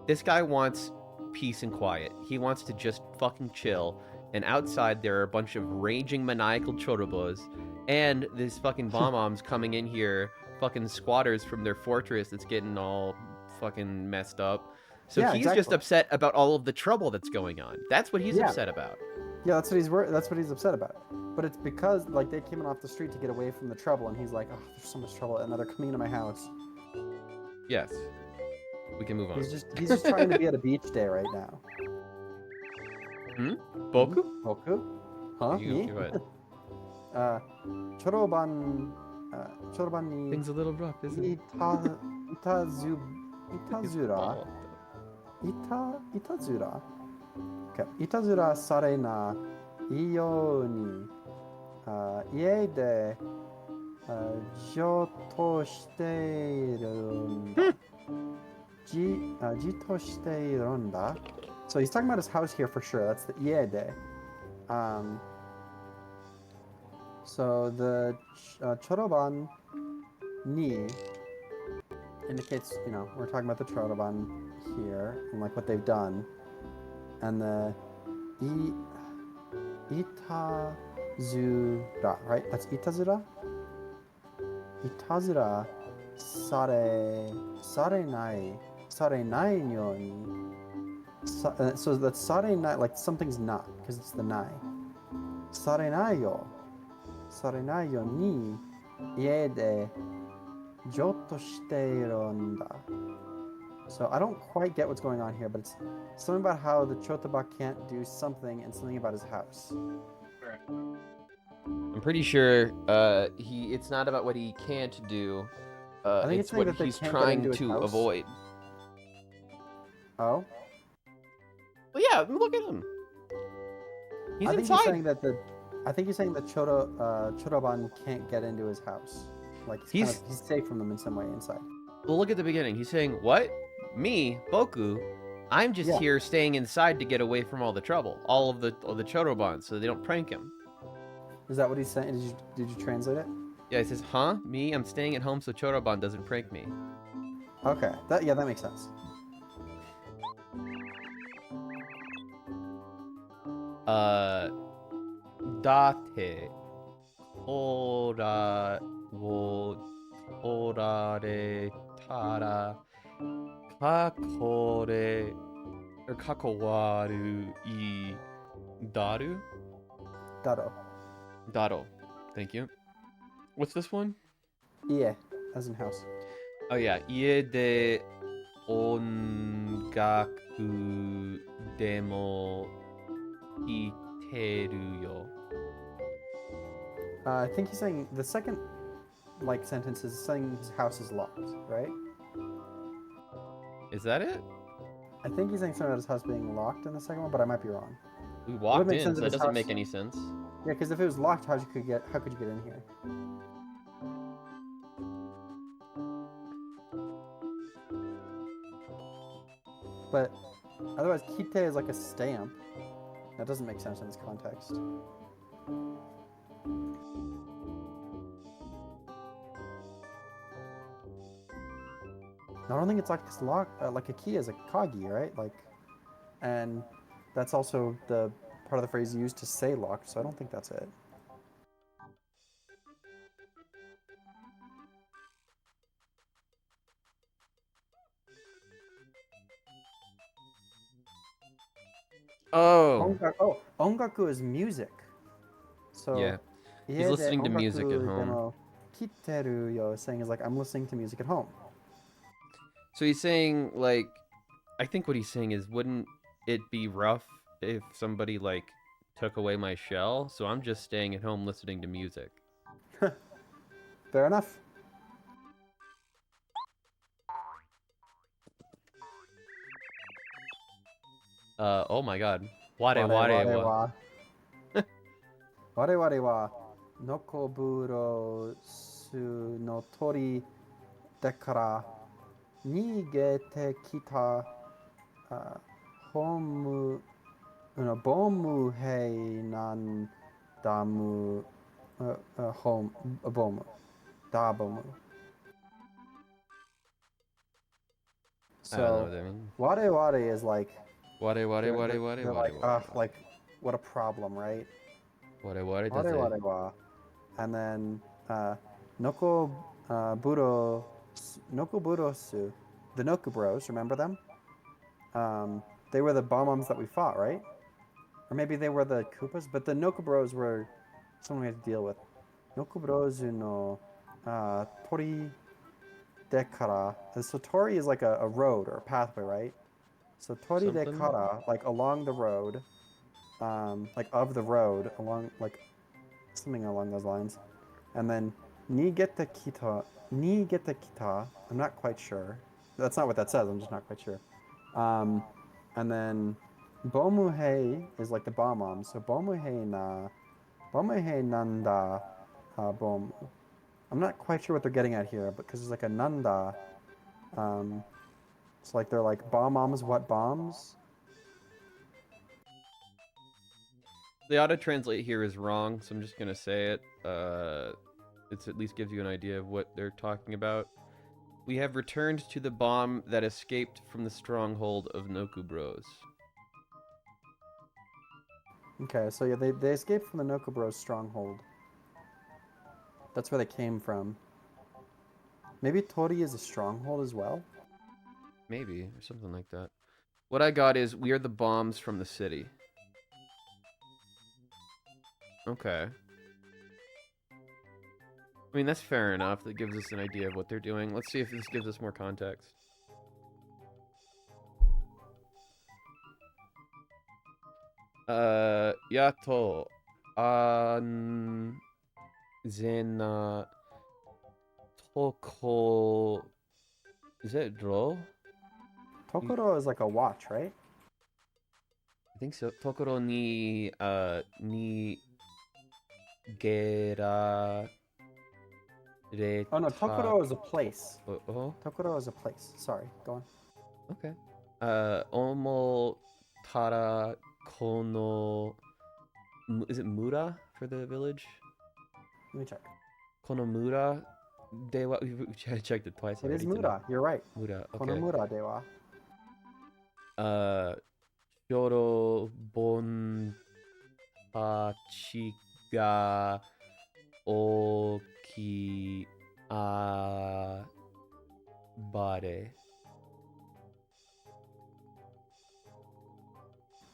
This guy wants peace and quiet. He wants to just fucking chill. And outside there are a bunch of raging maniacal chorobos, and these fucking bomb-bombs coming in here, fucking squatters from their fortress that's getting all fucking messed up. So Yeah, he's just exactly. upset about all of the trouble that's going on. That's what he's Yeah. upset about. Yeah, that's what he's upset about. But it's because like they came in off the street to get away from the trouble, and he's like, oh, there's so much trouble, and now they're coming into my house. Yes. We can move on. He's just trying to be at a beach day right now. Boku? Boku? Huh? Me? Go ahead. Choroban ni Things a little rough, isn't it? itazura. Itazura. Okay. Itazura sare na iyo ni ie de joto shite irunda. Jito shite irunda. So he's talking about his house here for sure. That's the iede. So the choroban ni indicates, you know, we're talking about the choroban here and like what they've done. And the itazura, right? That's itazura? Itazura sare nai nyo ni. So that's sare nai, like something's not, because it's the nai. Sare nai yo ni ie de joto shite irunda. So I don't quite get what's going on here, but it's something about how the Chotoba can't do something and something about his house. I'm pretty sure it's not about what he can't do. I think it's saying what that they he's can't get trying into his to house. avoid. Oh? Well, yeah, look at him. He's I think inside. he's saying that Choroban can't get into his house. Like he's safe from them in some way inside. Well, look at the beginning. He's saying, "What? Me, Boku? I'm just here staying inside to get away from all the trouble, all of the Chorobans, so they don't prank him." Is that what he's saying? Did you translate it? Yeah, he says, "Huh? Me? I'm staying at home so Choroban doesn't prank me." Okay. That makes sense. Date ora wo orare tara kakore or kakowaru I daru? Daro. Thank you. What's this one? Ie, as in house. Oh yeah, ie de ongaku demo iteru yo. I think he's saying the second like sentence is saying his house is locked, right? Is that it? I think he's saying something about his house being locked in the second one, but I might be wrong. We walked make in, sense so if that his doesn't house- make any sense. Yeah, because if it was locked, how could you get in here? But otherwise, kite is like a stamp. That doesn't make sense in this context. I don't think it's like it's locked. Like a key is a kagi, right? Like, and that's also the part of the phrase used to say locked. So I don't think that's it. Oh. Ongaku is music. So Yeah. He's listening to music at home. Kiteru yo is saying is like I'm listening to music at home. So he's saying, like, I think what he's saying is, wouldn't it be rough if somebody, like, took away my shell? So I'm just staying at home listening to music. Fair enough. Oh my god. Ware wa. Ware wa nokoburo no tori dekara nigete kita homu bomu hei nan damu home bomu dabomu. I don't know So what that means. ware ware is like Ware ware they're, ware they're, ware they're ware like ware. like what a problem, right? Ware ware does Ware it? ware wa. And then noko buro noko burosu, the Noku Bros, remember them? They were the Bob-ombs that we fought, right? Or maybe they were the Koopas, but the Noku Bros were someone we had to deal with. Noku Bros no tori dekara. So tori is like a road or a pathway, right? So tori Something? dekara, like along the road, like of the road, along like something along those lines. And then nigeta kita. I'm not quite sure. That's not what that says. I'm just not quite sure. And then bomuhei is like the bomb. So bomuhei nanda bomu. I'm not quite sure what they're getting at here, but because there's like a nanda. It's like they're like bombs. What bombs? The auto translate here is wrong, so I'm just gonna say it. It at least gives you an idea of what they're talking about. We have returned to the bomb that escaped from the stronghold of Noku Bros. Okay, so yeah, they escaped from the Noku Bros stronghold. That's where they came from. Maybe Tori is a stronghold as well? Maybe, or something like that. What I got is, we are the bombs from the city. Okay. I mean, that's fair enough. That gives us an idea of what they're doing. Let's see if this gives us more context. Yato. Zena. Toko. Is that Dro? Tokoro is like a watch, right? I think so. Tokoro ni gera reta. Oh no, Tokoro is a place. Oh, Tokoro is a place. Sorry, go on. okay. Omo tara kono. Is it Mura for the village? Let me check. Kono Mura dewa. We checked it twice It is already. Mura. You're right. Mura. Okay. Konomura dewa. Shoro bon ga oki bare.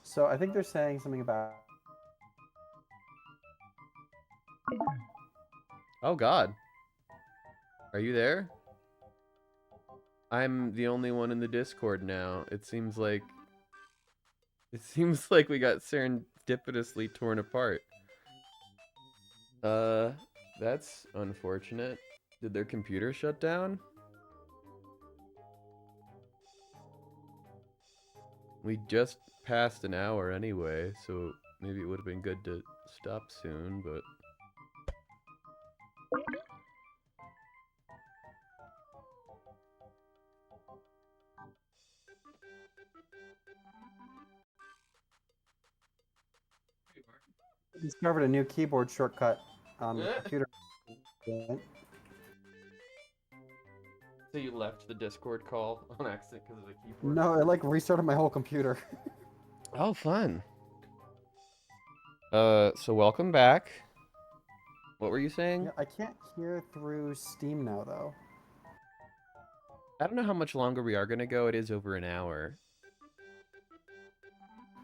So I think they're saying something about. Oh God. Are you there? I'm the only one in the Discord now. It seems like we got serendipitously torn apart. That's unfortunate. Did their computer shut down? We just passed an hour anyway, so maybe it would have been good to stop soon, but... Discovered a new keyboard shortcut on the computer. So you left the Discord call on accident because of the keyboard? No, it like restarted my whole computer. Oh, fun. So welcome back. What were you saying? Yeah, I can't hear through Steam now though. I don't know how much longer we are gonna go. It is over an hour.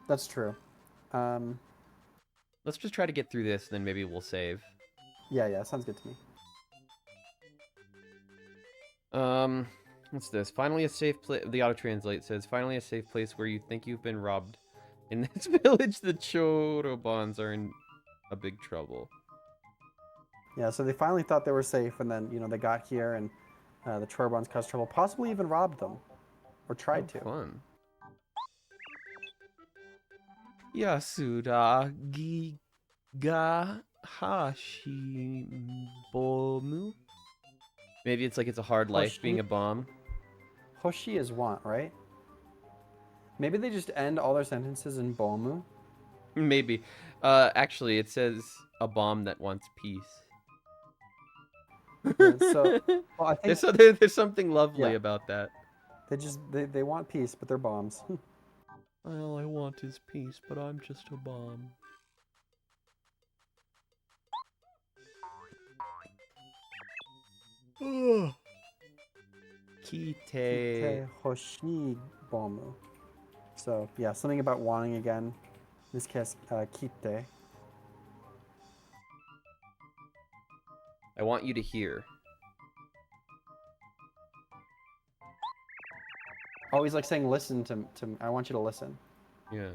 That's true. Let's just try to get through this, then maybe we'll save. Yeah, sounds good to me. What's this? Finally a safe place. The auto-translate says, finally a safe place where you think you've been robbed. In this village, the Chorobans are in a big trouble. Yeah, so they finally thought they were safe, and then, they got here, and the Chorobans caused trouble, possibly even robbed them. Or tried to. Fun. Yasuda Giga Hashibomu? Maybe it's like it's a hard life being a bomb. Hoshi is want, right? Maybe they just end all their sentences in bomu. Maybe. Actually, it says a bomb that wants peace. Yeah, so, well, I think there's something lovely Yeah. about that. they want peace, but they're bombs. All I want is peace, but I'm just a bomb. Kite. Kite hoshi bomu. So yeah, something about wanting again. In this case, kite. I want you to hear. Oh, he's like saying, listen to I want you to listen. Yeah.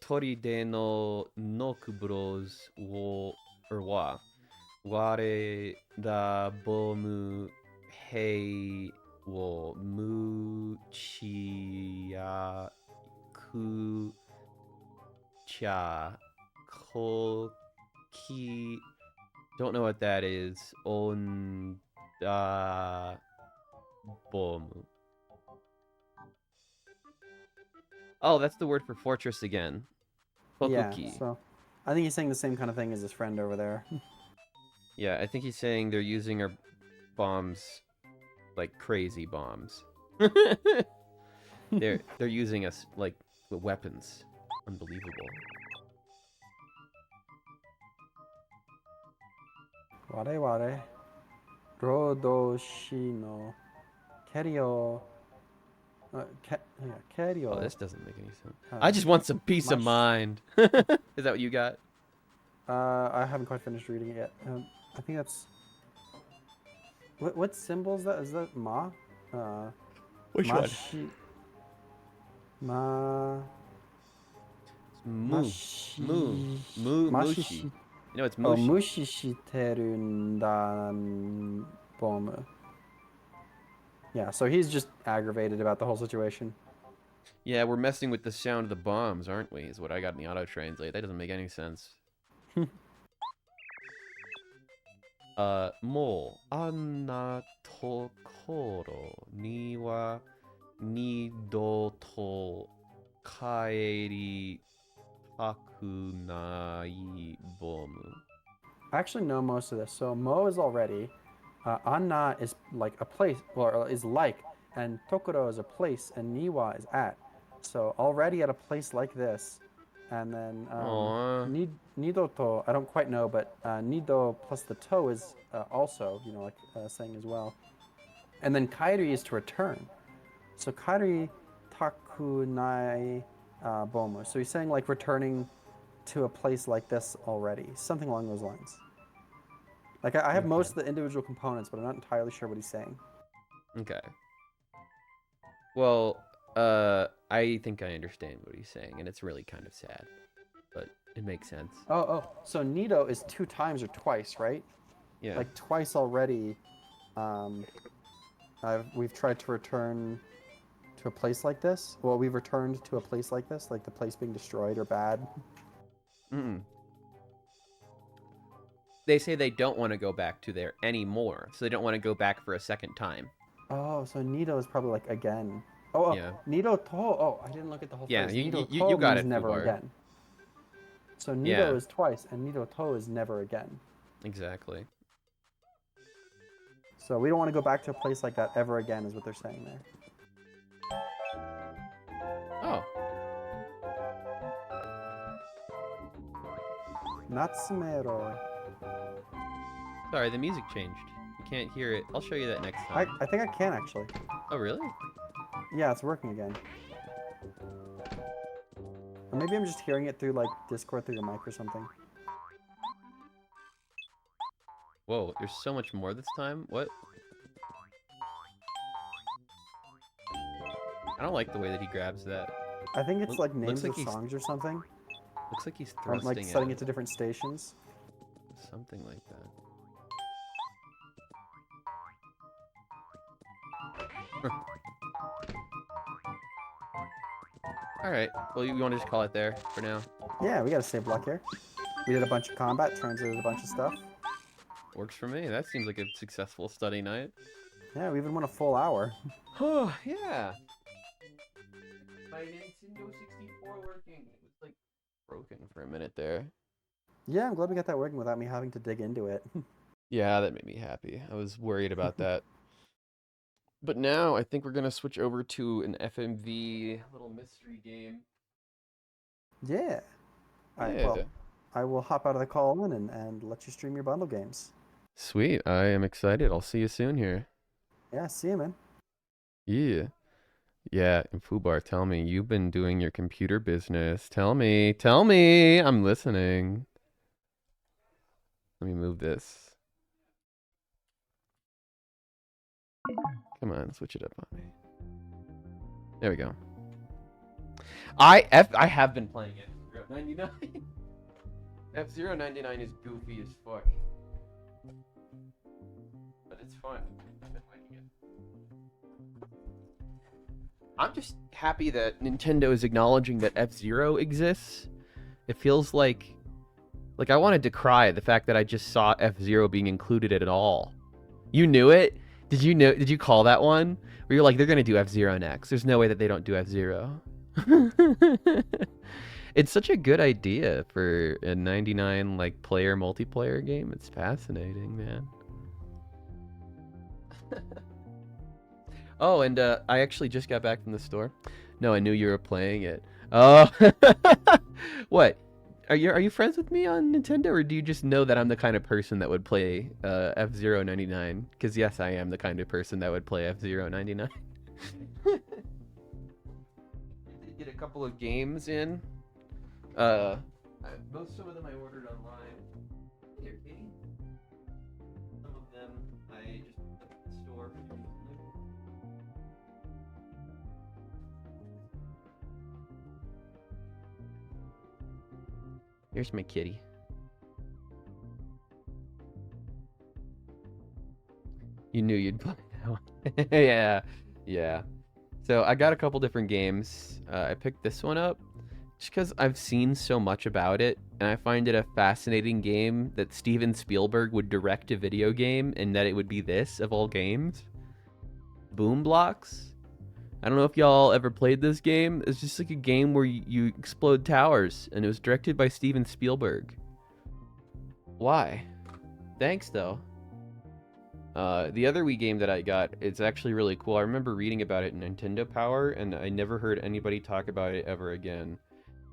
Toride no nokubros wo or wa ware da bomu hei wo mu chia ku cha koki. Don't know what that is. On da bomu. Oh, that's the word for fortress again. Kokuki. Yeah, so I think he's saying the same kind of thing as his friend over there. Yeah, I think he's saying they're using our bombs like crazy bombs. they're using us like weapons. Unbelievable. Ware rodoshi no kerio. Kerio. Oh, this doesn't make any sense. I just want some peace of mind. Is that what you got? I haven't quite finished reading it yet. I think that's. What symbol is that? Is that ma? Which one? Mashi. Ma. Mu. Mashi. Mushi. You know, it's Oh, mushi. mushishiteru ndan bomu. Yeah, so he's just aggravated about the whole situation. Yeah, we're messing with the sound of the bombs, aren't we? Is what I got in the auto translate. That doesn't make any sense. Mo anna tokoro ni wa nidoto kaeri takunai bomu. I actually know most of this. So Mo is already. Anna is like a place, or is like, and Tokoro is a place, and Niwa is at. So already at a place like this, and then Aww. Nido to, I don't quite know, but Nido plus the to is also, like saying as well. And then Kairi is to return. So Kairi takunai bomu. So he's saying like returning to a place like this already, something along those lines. Like I have most of the individual components, but I'm not entirely sure what he's saying. Okay. Well, I think I understand what he's saying, and it's really kind of sad, but it makes sense. Oh, so Nido is 2 times or twice, right? Yeah. Like twice already. We've tried to return to a place like this. Well, we've returned to a place like this, like the place being destroyed or bad. They say they don't want to go back to there anymore, so they don't want to go back for a second time. Oh, so Nido is probably like again. Oh, Yeah. Nido to. Oh, I didn't look at the whole Yeah, phrase. you Nido got to means it, never Fubar. again. So Nido Yeah. is twice, and Nido to is never again. Exactly. So we don't want to go back to a place like that ever again, is what they're saying there. Oh. Natsumero. Sorry, the music changed. You can't hear it. I'll show you that next time. I think I can actually. Oh, really? Yeah, it's working again. Or maybe I'm just hearing it through like Discord through your mic or something. Whoa, there's so much more this time? What? I don't like the way that he grabs that. I think it's like Looks names like of he's- songs or something. Looks like he's Or thrusting like setting at it to different stations. something like that. Alright, well, you want to just call it there for now? Yeah, we gotta save luck here. We did a bunch of combat, translated a bunch of stuff. Works for me. That seems like a successful study night. Yeah, we even went a full hour. Oh, yeah. My Nintendo 64 working. It was like broken for a minute there. Yeah, I'm glad we got that working without me having to dig into it. Yeah, that made me happy. I was worried about that. But now I think we're gonna switch over to an FMV little mystery game. Yeah. Yeah. I will hop out of the call in and let you stream your bundle games. Sweet. I am excited. I'll see you soon here. Yeah, see you, man. Yeah. Yeah, and Fubar, tell me, you've been doing your computer business. Tell me. I'm listening. Let me move this. Come on, switch it up on me. There we go. I have been playing F-099. F-099 is goofy as fuck. But it's fun. I've been liking it. I'm just happy that Nintendo is acknowledging that F-Zero exists. It feels like I wanted to cry the fact that I just saw F-Zero being included at all. You knew it? Did you call that one? Where you're like, they're gonna do F-Zero next. There's no way that they don't do F-Zero. It's such a good idea for a 99 like player multiplayer game. It's fascinating, man. Oh, and I actually just got back from the store. No, I knew you were playing it. Oh, what? Are you friends with me on Nintendo, or do you just know that I'm the kind of person that would play F-Zero 99? Because yes, I am the kind of person that would play F-Zero 99. Get a couple of games in. Some of them I ordered online. Here, Katie. Some of them I just put at the store. Here's my kitty. You knew you'd play that one. Yeah. So I got a couple different games. I picked this one up just because I've seen so much about it, and I find it a fascinating game that Steven Spielberg would direct a video game, and that it would be this of all games. Boom Blocks. I don't know if y'all ever played this game. It's just like a game where you explode towers, and it was directed by Steven Spielberg. Why? Thanks, though. The other Wii game that I got, it's actually really cool. I remember reading about it in Nintendo Power, and I never heard anybody talk about it ever again.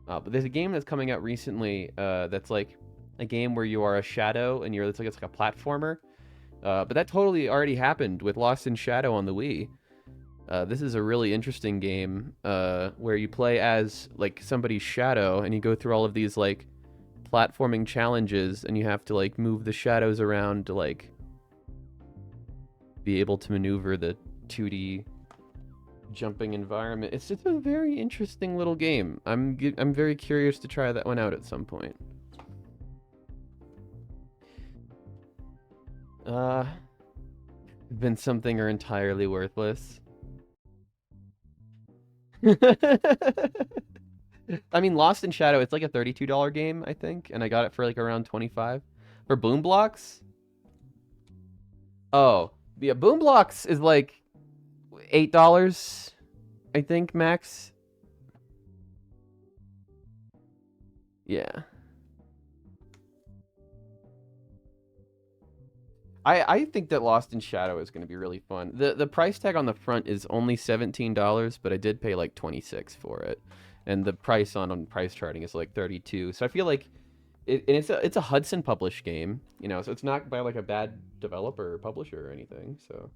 But there's a game that's coming out recently that's like a game where you are a shadow, and it's like a platformer. But that totally already happened with Lost in Shadow on the Wii. This is a really interesting game where you play as like somebody's shadow, and you go through all of these like platforming challenges, and you have to like move the shadows around to like be able to maneuver the 2D jumping environment. It's just a very interesting little game. I'm very curious to try that one out at some point. Been something or entirely worthless. I mean, Lost in Shadow, it's like a $32 game, I think, and I got it for like around 25. For Boom Blocks? Oh, yeah, Boom Blocks is like $8, I think, max. Yeah. I think that Lost in Shadow is going to be really fun. The price tag on the front is only $17, but I did pay like $26 for it. And the price on price charting is like $32. So I feel like it's a Hudson published game, you know, so it's not by like a bad developer or publisher or anything, so.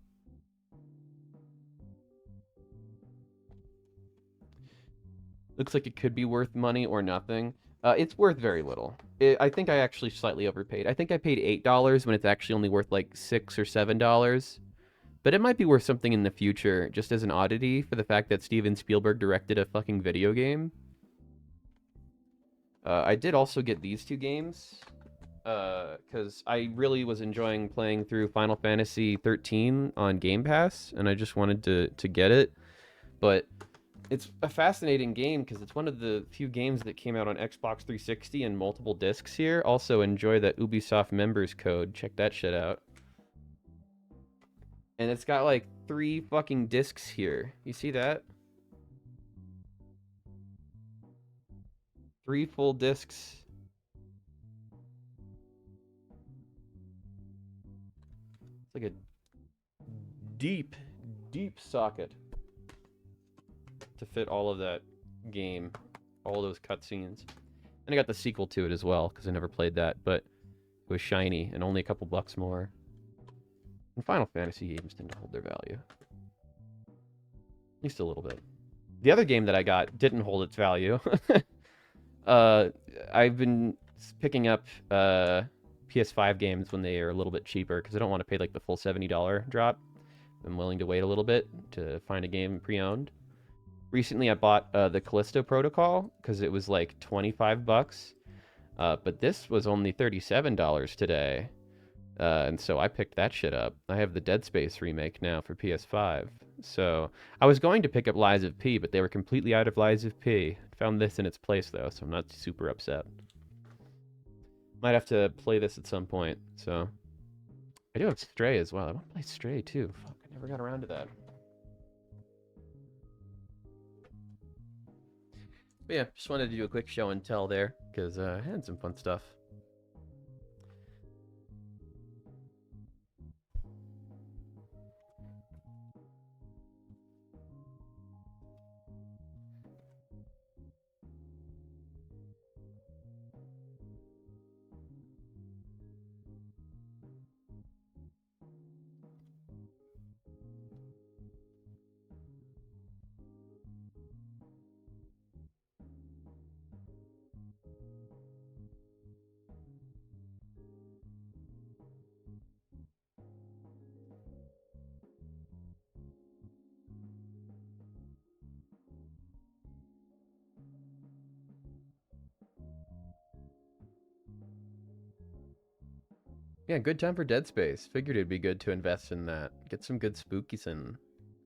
Looks like it could be worth money or nothing. It's worth very little. I think I actually slightly overpaid. I think I paid $8 when it's actually only worth like $6 or $7. But it might be worth something in the future, just as an oddity, for the fact that Steven Spielberg directed a fucking video game. I did also get these two games, because I really was enjoying playing through Final Fantasy 13 on Game Pass, and I just wanted to get it. But It's a fascinating game because it's one of the few games that came out on Xbox 360 and multiple discs here. Also, enjoy that Ubisoft members code. Check that shit out. And it's got like 3 fucking discs here. You see that? 3 full discs. It's like a deep, deep socket to fit all of that game, all those cutscenes. And I got the sequel to it as well because I never played that, but it was shiny and only a couple bucks more. And Final Fantasy games tend to hold their value, at least a little bit. The other game that I got didn't hold its value. I've been picking up PS5 games when they are a little bit cheaper because I don't want to pay like the full $70 drop. I'm willing to wait a little bit to find a game pre-owned. Recently, I bought the Callisto Protocol because it was like 25 bucks, but this was only $37 today, and so I picked that shit up. I have the Dead Space remake now for PS5. So I was going to pick up Lies of P, but they were completely out of Lies of P. Found this in its place though, so I'm not super upset. Might have to play this at some point. So I do have Stray as well. I want to play Stray too. Fuck, I never got around to that. But yeah, just wanted to do a quick show and tell there because I had some fun stuff. Yeah, good time for Dead Space. Figured it'd be good to invest in that. Get some good spookies in.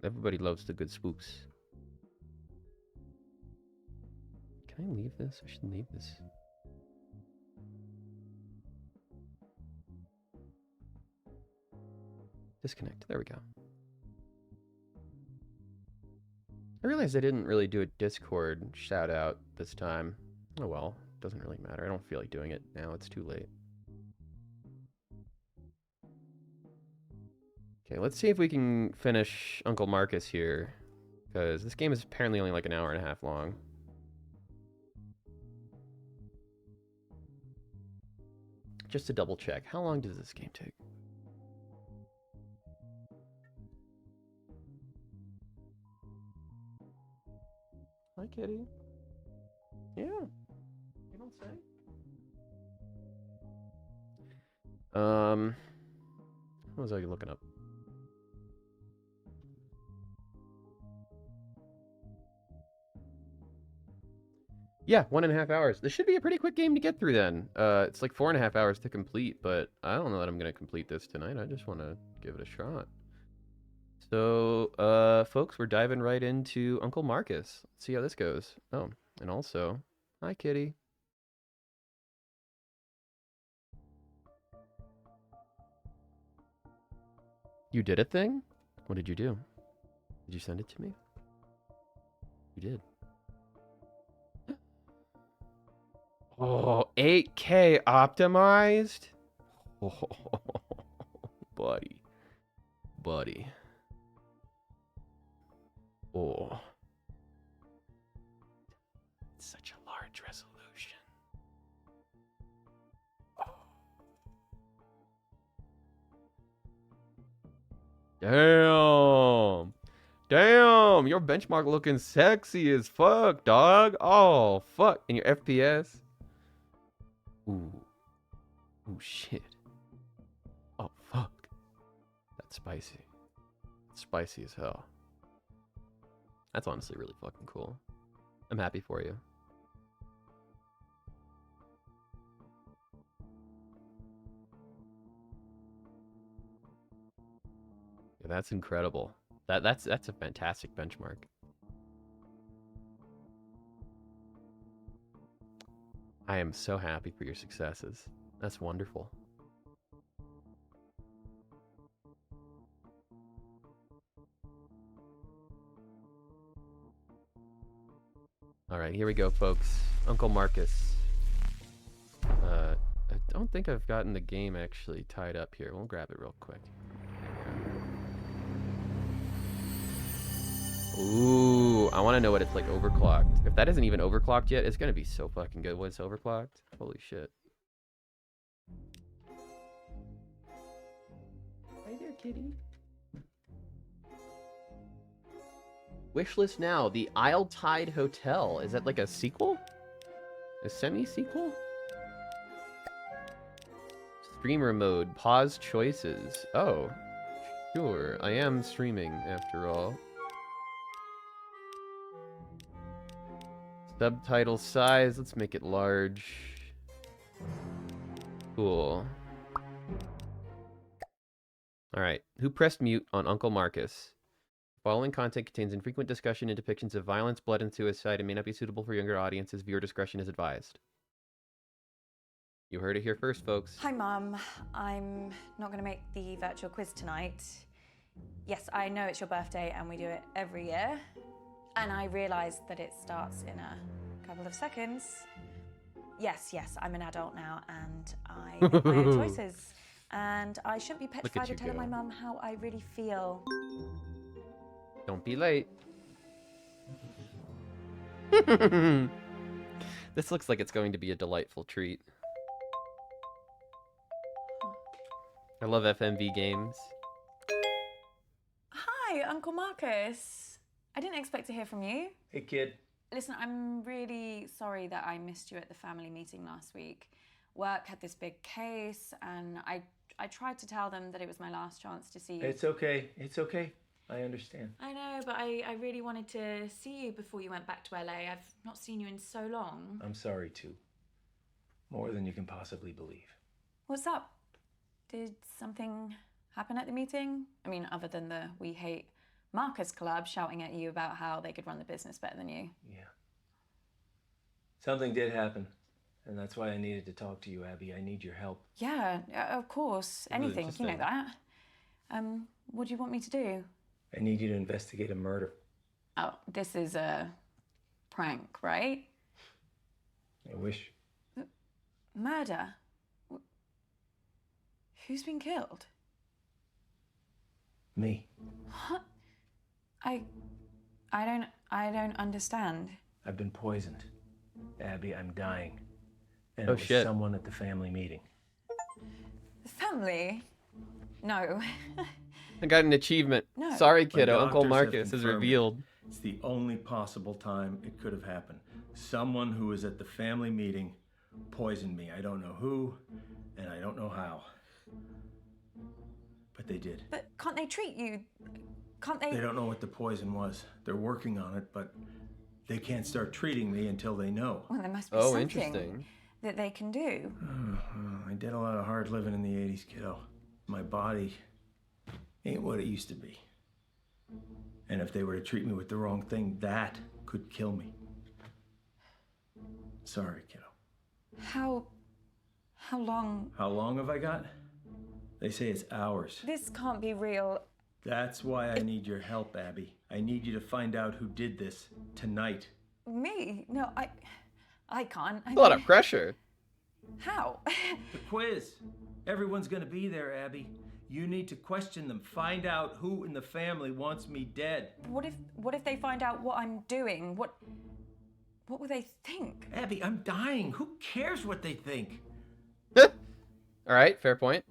Everybody loves the good spooks. Can I leave this? I should leave this. Disconnect. There we go. I realized I didn't really do a Discord shout out this time. Oh well, doesn't really matter. I don't feel like doing it now. It's too late. Okay, let's see if we can finish Uncle Marcus here. Because this game is apparently only like an hour and a half long. Just to double check, how long does this game take? Hi, kitty. Yeah. You don't say? What was I looking up? Yeah, 1.5 hours. This should be a pretty quick game to get through then. It's like 4.5 hours to complete, but I don't know that I'm going to complete this tonight. I just want to give it a shot. So, folks, we're diving right into Uncle Marcus. Let's see how this goes. Oh, and also, hi, kitty. You did a thing? What did you do? Did you send it to me? You did. Oh, 8K optimized? Oh, buddy. Buddy. Oh. It's such a large resolution. Oh. Damn. Damn, your benchmark looking sexy as fuck, dog. Oh, fuck. And your FPS? Ooh. Ooh, shit. Oh, fuck. That's spicy. That's spicy as hell. That's honestly really fucking cool. I'm happy for you. Yeah, that's incredible. That's a fantastic benchmark. I am so happy for your successes. That's wonderful. All right, here we go, folks. Uncle Marcus. I don't think I've gotten the game actually tied up here. We'll grab it real quick. Ooh, I want to know what it's like overclocked. If that isn't even overclocked yet, it's going to be so fucking good when it's overclocked. Holy shit. Hey there, kitty. Wishlist now. The Isle Tide Hotel. Is that like a sequel? A semi-sequel? Streamer mode. Pause choices. Oh. Sure. I am streaming, after all. Subtitle size. Let's make it large. Cool. Alright. Who pressed mute on Uncle Marcus? Following content contains infrequent discussion and depictions of violence, blood, and suicide and may not be suitable for younger audiences. Viewer discretion is advised. You heard it here first, folks. Hi, Mum. I'm not going to make the virtual quiz tonight. Yes, I know it's your birthday and we do it every year. And I realise that it starts in a couple of seconds. Yes, I'm an adult now and I make my own choices. And I shouldn't be petrified of telling my mum how I really feel. Don't be late. This looks like it's going to be a delightful treat. I love FMV games. Hi, Uncle Marcus. I didn't expect to hear from you. Hey, kid. Listen, I'm really sorry that I missed you at the family meeting last week. Work had this big case, and I tried to tell them that it was my last chance to see you. It's okay. It's okay. I understand. I know, but I really wanted to see you before you went back to LA. I've not seen you in so long. I'm sorry, too. More than you can possibly believe. What's up? Did something happen at the meeting? I mean, other than the We Hate Marcus collab shouting at you about how they could run the business better than you. Yeah. Something did happen. And that's why I needed to talk to you, Abby. I need your help. Yeah, of course. Anything, you know that. What do you want me to do? I need you to investigate a murder. Oh, this is a prank, right? I wish. Murder? Who's been killed? Me. What? I don't understand. I've been poisoned. Abby, I'm dying. And Oh, it was shit. someone at the family meeting. The family? No. I got an achievement. No. Sorry, kiddo. My Uncle doctors have Marcus is confirmed revealed. It's the only possible time it could have happened. Someone who was at the family meeting poisoned me. I don't know who, and I don't know how. But they did. But can't they treat you? Can't they? They don't know what the poison was. They're working on it, but they can't start treating me until they know. Well, there must be Oh, something interesting. that they can do. I did a lot of hard living in the 80s, kiddo. My body ain't what it used to be. And if they were to treat me with the wrong thing, that could kill me. Sorry, kiddo. How long? How long have I got? They say it's hours. This can't be real. That's why I need your help, Abby. I need you to find out who did this tonight. Me? No, I can't. A lot of pressure. How? The quiz. Everyone's gonna be there, Abby. You need to question them. Find out who in the family wants me dead. What if they find out what I'm doing? What will they think? Abby, I'm dying. Who cares what they think? All right, fair point.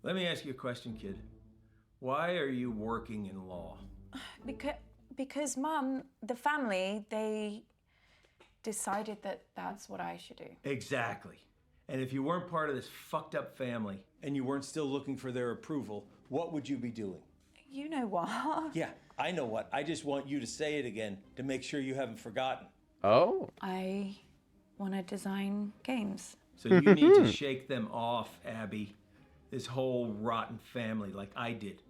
Let me ask you a question, kid. Why are you working in law? Because Mum, the family, they decided that that's what I should do. Exactly. And if you weren't part of this fucked up family and you weren't still looking for their approval, what would you be doing? You know what? Yeah, I know what. I just want you to say it again to make sure you haven't forgotten. Oh. I want to design games. So you need to shake them off, Abby. This whole rotten family like I did.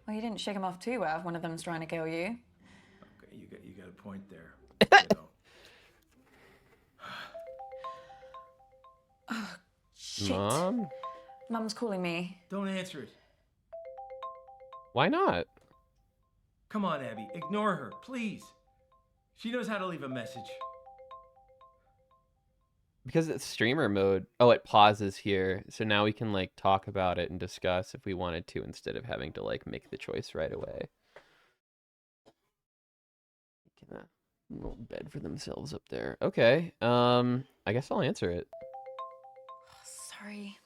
Well, you didn't shake them off too well if one of them's trying to kill you. Okay, you got a point there. You know. Shit. Mom? Mum's calling me. Don't answer it. Why not? Come on, Abby. Ignore her, please. She knows how to leave a message. Because it's streamer mode. Oh, it pauses here. So now we can like talk about it and discuss if we wanted to instead of having to like make the choice right away. Making a little bed for themselves up there. Okay. I guess I'll answer it. Sorry.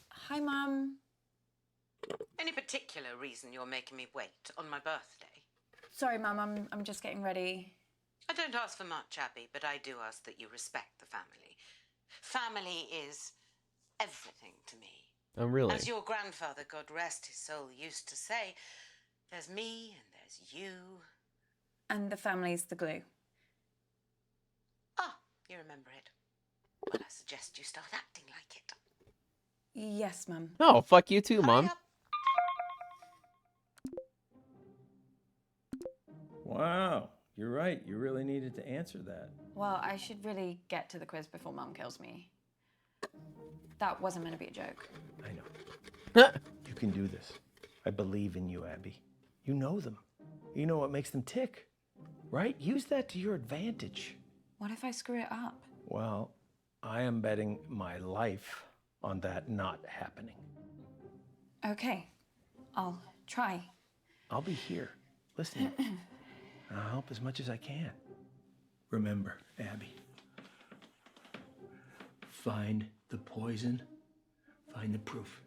Hi, Mum. Any particular reason you're making me wait on my birthday? Sorry, Mum. I'm just getting ready. I don't ask for much, Abby, but I do ask that you respect the family. Family is everything to me. Oh, really? As your grandfather, God rest his soul, used to say, there's me and there's you. And the family's the glue. Ah, you remember it. Well, I suggest you start acting like it. Yes, Mum. Oh, fuck you too, Hurry Mom. up. Wow, you're right. You really needed to answer that. Well, I should really get to the quiz before Mum kills me. That wasn't meant to be a joke. I know. You can do this. I believe in you, Abby. You know them. You know what makes them tick, right? Use that to your advantage. What if I screw it up? Well, I am betting my life on that not happening. Okay, I'll try. I'll be here. Listen, I'll help as much as I can. Remember, Abby, find the poison, find the proof,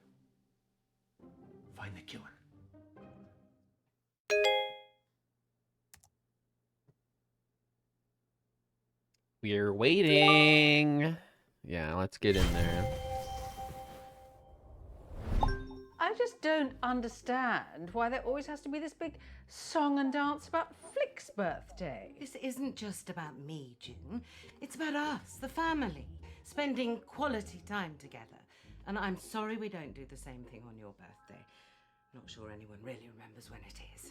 find the killer. We're waiting. Yeah, let's get in there. I just don't understand why there always has to be this big song and dance about Flick's birthday. This isn't just about me, June. It's about us, the family, spending quality time together. And I'm sorry we don't do the same thing on your birthday. Not sure anyone really remembers when it is.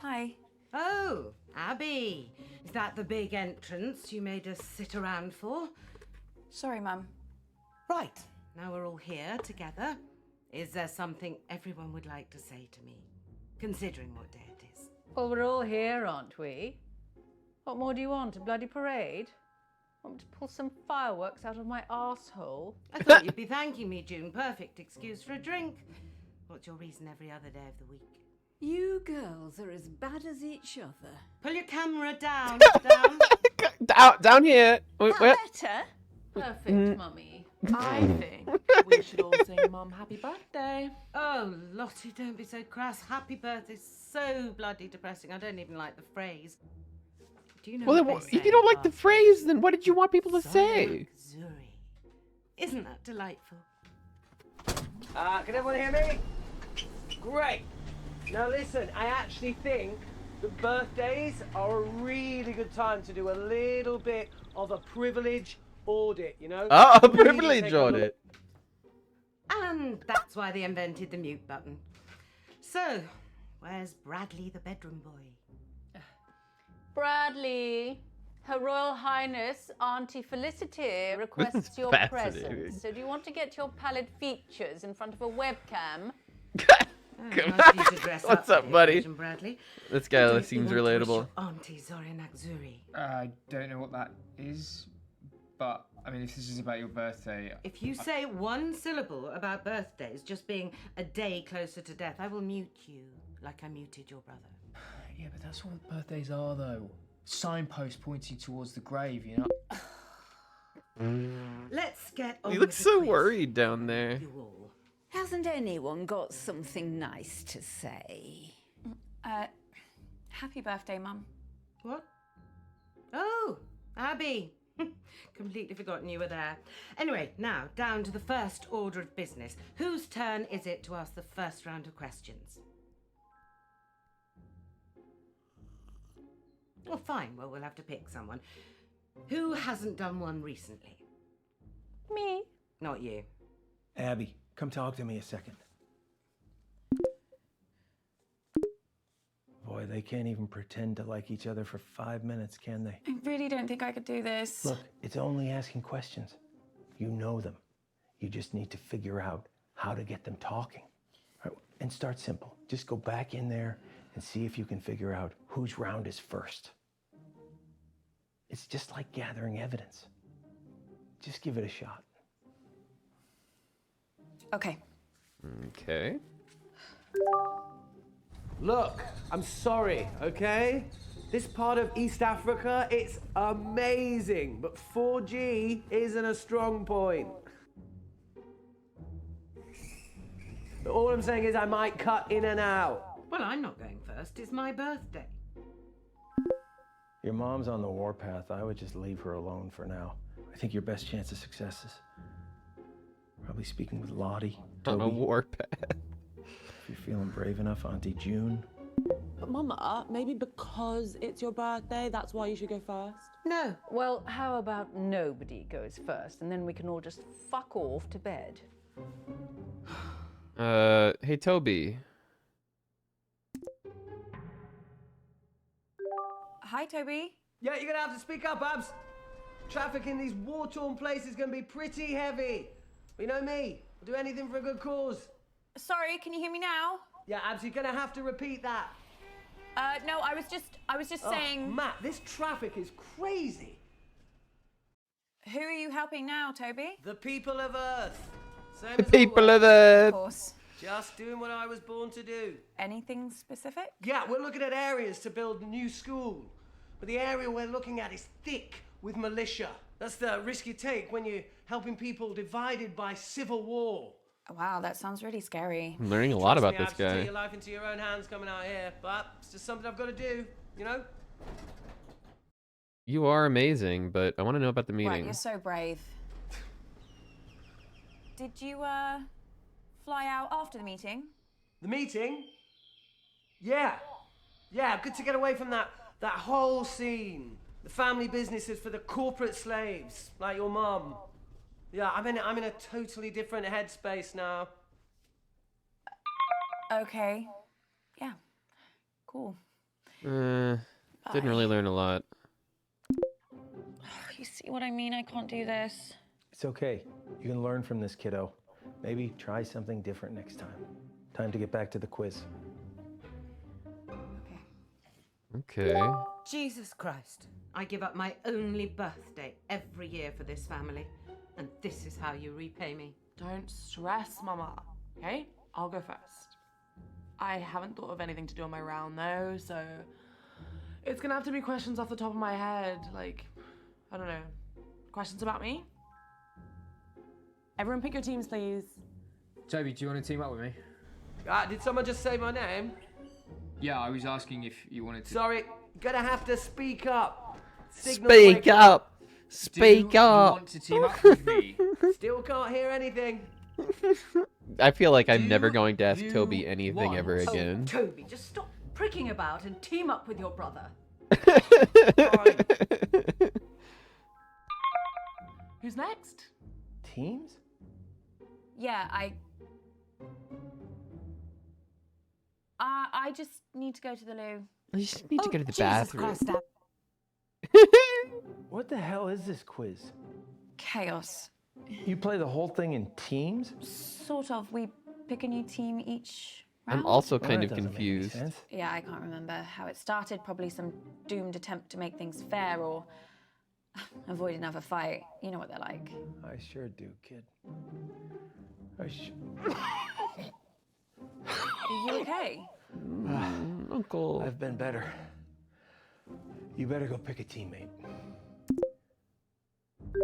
Hi. Oh, Abby. Is that the big entrance you made us sit around for? Sorry, Mum. Right. Now we're all here together. Is there something everyone would like to say to me, considering what day it is? Well, we're all here, aren't we? What more do you want? A bloody parade? Want me to pull some fireworks out of my arsehole? I thought you'd be thanking me, June. Perfect excuse for a drink. What's your reason every other day of the week? You girls are as bad as each other. Pull your camera down. Down here. Wait, wait. Better? Perfect, Mummy. I think we should all sing Mum happy birthday. Oh, Lottie, don't be so crass. Happy birthday. So bloody depressing. I don't even like the phrase. Do you know Well, what then, they if say you don't like the about phrase, then what did you want people to say? Zuri? Isn't that delightful? Can everyone hear me? Great. Now listen, I actually think that birthdays are a really good time to do a little bit of a privilege audit, you know? Oh, a Really privilege take a look. audit. And that's why they invented the mute button. So, where's Bradley the bedroom boy? Bradley, Her Royal Highness Auntie Felicity requests your fascinating. presence. So do you want to get your pallid features in front of a webcam? Nice of you to dress What's up up, for the buddy? occasion, Bradley. This What guy do you seems want to wish relatable. your Auntie Zoria Nagzuri. I don't know what that is, but I mean, if this is about your birthday, If you say one syllable about birthdays just being a day closer to death, I will mute you like I muted your brother. yeah, but that's what birthdays are, though. Signpost pointing towards the grave, you know. Let's get on He with looks the so quiz. worried down there. You all. Hasn't anyone got something nice to say? Happy birthday, Mum. What? Oh, Abby. Completely forgotten you were there. Anyway, now down to the first order of business. Whose turn is it to ask the first round of questions? Well, fine. Well, we'll have to pick someone. Who hasn't done one recently? Me. Not you. Abby, come talk to me a second. Boy, they can't even pretend to like each other for 5 minutes, can they? I really don't think I could do this. Look, It's only asking questions. You know them. You just need to figure out how to get them talking. Right? And start simple. Just go back in there and see if you can figure out whose round is first. It's just like gathering evidence. Just give it a shot. Okay. Okay. Look, I'm sorry, okay? This part of East Africa, it's amazing, but 4G isn't a strong point. All I'm saying is I might cut in and out. Well, I'm not going first. It's my birthday. Your mom's on the warpath. I would just leave her alone for now. I think your best chance of success is probably speaking with Lottie, On a Toby. warpath. If you're feeling brave enough, Auntie June. But Mama, maybe because it's your birthday, that's why you should go first. No. Well, how about nobody goes first, and then we can all just fuck off to bed. Hey Toby. Hi, Toby. Yeah, you're gonna have to speak up, Abs. Traffic in these war-torn places is gonna be pretty heavy. But you know me, I'll do anything for a good cause. Sorry, can you hear me now? Yeah, Abs, you're gonna have to repeat that. No, I was just saying. Matt, this traffic is crazy. Who are you helping now, Toby? The people of Earth. Same The as people always. of the. Of course. Just doing what I was born to do. Anything specific? Yeah, we're looking at areas to build a new school. But the area we're looking at is thick with militia. That's the risk you take when you're helping people divided by civil war. Wow, that sounds really scary. I'm learning a lot Trust about me, this I have to take guy. your life into your own hands coming out here, but it's just something I've got to do, you know? You are amazing, but I want to know about the Right, meeting. you're so brave. Did you fly out after the meeting? The meeting? Yeah. Yeah, good to get away from that whole scene. The family businesses for the corporate slaves, like your mum. Yeah, I'm in a totally different headspace now. Okay. Yeah. Cool. Didn't really learn a lot. You see what I mean? I can't do this. It's okay. You can learn from this, kiddo. Maybe try something different next time. Time to get back to the quiz. Okay. Jesus Christ. I give up my only birthday every year for this family. And this is how you repay me. Don't stress, Mama. Okay? I'll go first. I haven't thought of anything to do on my round though, so it's gonna have to be questions off the top of my head, like, I don't know, questions about me? Everyone pick your teams, please. Toby, do you want to team up with me? Did someone just say my name? Yeah, I was asking if you wanted to. Sorry, gonna have to speak up. Signal Speak break. up. Do Speak you up. want to team up with me? Still can't hear anything. I feel like I'm Do never going to ask you Toby anything want- ever again. Toby, just stop pricking about and team up with your brother. Who's next? Teams? Yeah, I just need to go to the loo. I just need to go to the Jesus bathroom. Christ, Ab. What the hell is this quiz? Chaos. You play the whole thing in teams? Sort of. We pick a new team each round. I'm also Well, kind that of doesn't make any confused. sense. Yeah, I can't remember how it started. Probably some doomed attempt to make things fair or avoid another fight. You know what they're like. I sure do, kid. Are you okay? Uncle. I've been better. You better go pick a teammate.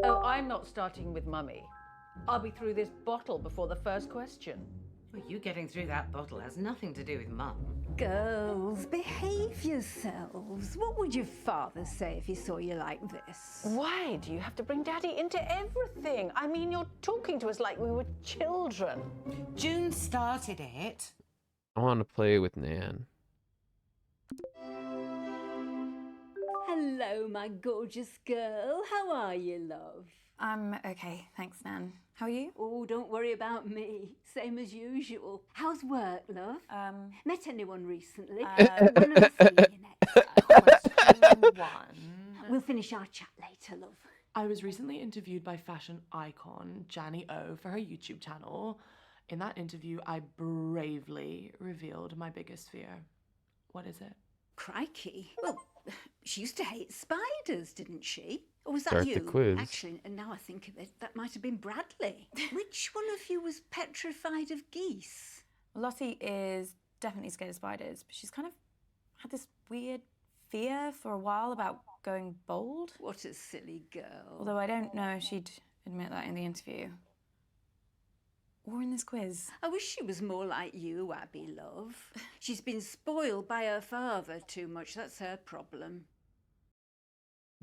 Oh, I'm not starting with Mummy. I'll be through this bottle before the first question. Well, you getting through that bottle has nothing to do with Mum. Girls, behave yourselves. What would your father say if he saw you like this? Why do you have to bring Daddy into everything? I mean, you're talking to us like we were children. June started it. I want to play with Nan. Hello, my gorgeous girl. How are you, love? I'm okay, thanks, Nan. How are you? Oh, don't worry about me. Same as usual. How's work, love? Met anyone recently? When am I seeing you next? Question one. We'll finish our chat later, love. I was recently interviewed by fashion icon Janny O for her YouTube channel. In that interview, I bravely revealed my biggest fear. What is it? Crikey. Well, she used to hate spiders, didn't she? Or was that Start you? the quiz. Actually, and now I think of it, that might have been Bradley. Which one of you was petrified of geese? Lottie is definitely scared of spiders, but she's kind of had this weird fear for a while about going bold. What a silly girl. Although I don't know if she'd admit that in the interview. Or in this quiz. I wish she was more like you, Abby, love. She's been spoiled by her father too much. That's her problem.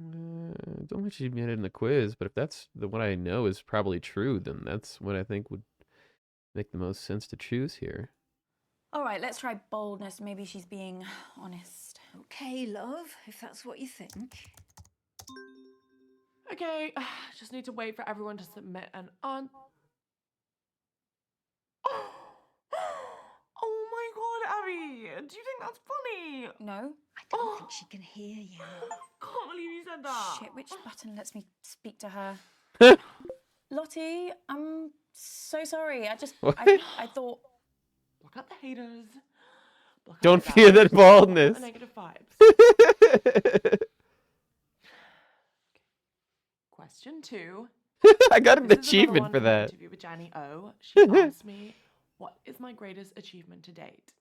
Don't think she admitted in the quiz, but if that's the one I know is probably true, then that's what I think would make the most sense to choose here. All right, let's try boldness. Maybe she's being honest. Okay, love, if that's what you think. Okay, just need to wait for everyone to submit an answer. Oh my god, Abby! Do you think that's funny? No. I don't think she can hear you. Can't believe you said that. Shit, which button lets me speak to her? Lottie, I'm so sorry. I thought... Block out the haters. Block out Don't the fear that doubters, baldness. the negative vibes. Question 2. I got an This is another achievement one for from my that. interview with Janny O. She asked me, what is my greatest achievement to date?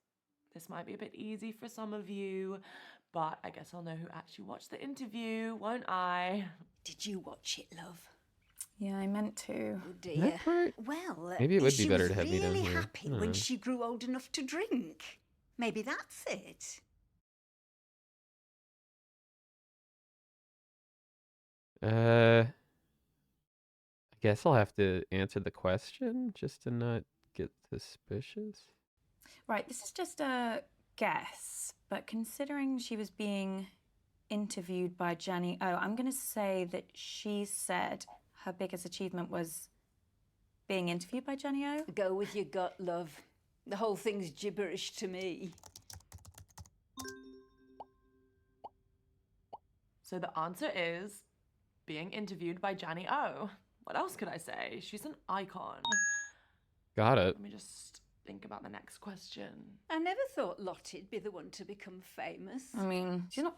This might be a bit easy for some of you, but I guess I'll know who actually watched the interview, won't I? Did you watch it, love? Yeah, I meant to. Oh dear. That part? Well, Maybe it would be she better was to have me down really here. happy I don't when know. she grew old enough to drink. Maybe that's it. I guess I'll have to answer the question just to not get suspicious. Right, this is just a guess, but considering she was being interviewed by Janny O, I'm going to say that she said her biggest achievement was being interviewed by Janny O. Go with your gut, love. The whole thing's gibberish to me. So the answer is being interviewed by Janny O. What else could I say? She's an icon. Got it. Let me just think about the next question. I never thought Lottie'd be the one to become famous. I mean, she's not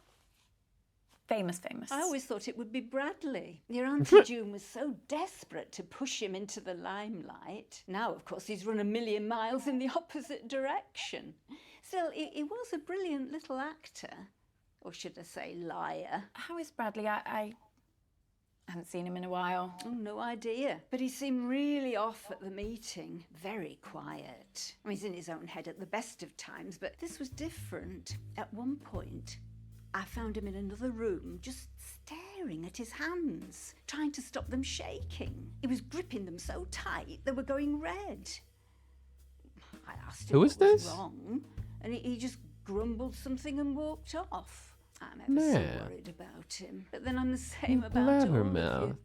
famous. I always thought it would be Bradley. Your Auntie June was so desperate to push him into the limelight. Now, of course, he's run a million miles in the opposite direction. Still, he was a brilliant little actor. Or should I say liar? How is Bradley? I haven't seen him in a while. Oh, no idea. But he seemed really off at the meeting. Very quiet. I mean, he's in his own head at the best of times, but this was different. At one point, I found him in another room, just staring at his hands, trying to stop them shaking. He was gripping them so tight they were going red. I asked him Who what is was this? wrong, and he just grumbled something and walked off. I'm ever so Man. worried about him. But then I'm the same about all of Blabbermouth. you.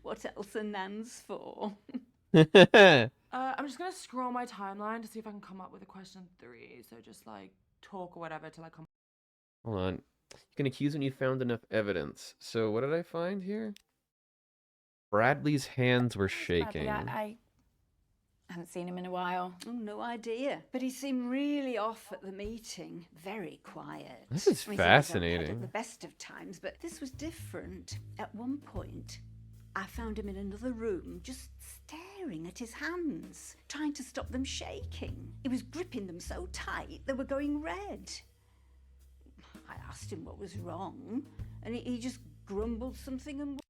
What else are Nans for? I'm just gonna scroll my timeline to see if I can come up with a question 3. So just like talk or whatever till I come. Hold on. You can accuse when you found enough evidence. So what did I find here? Bradley's hands were shaking. Bradley, I haven't seen him in a while. Oh, no idea. But he seemed really off at the meeting. Very quiet. This is I mean, he's in his own head fascinating. At the best of times, but this was different. At one point, I found him in another room, just staring at his hands, trying to stop them shaking. He was gripping them so tight they were going red. I asked him what was wrong, and he just grumbled something and...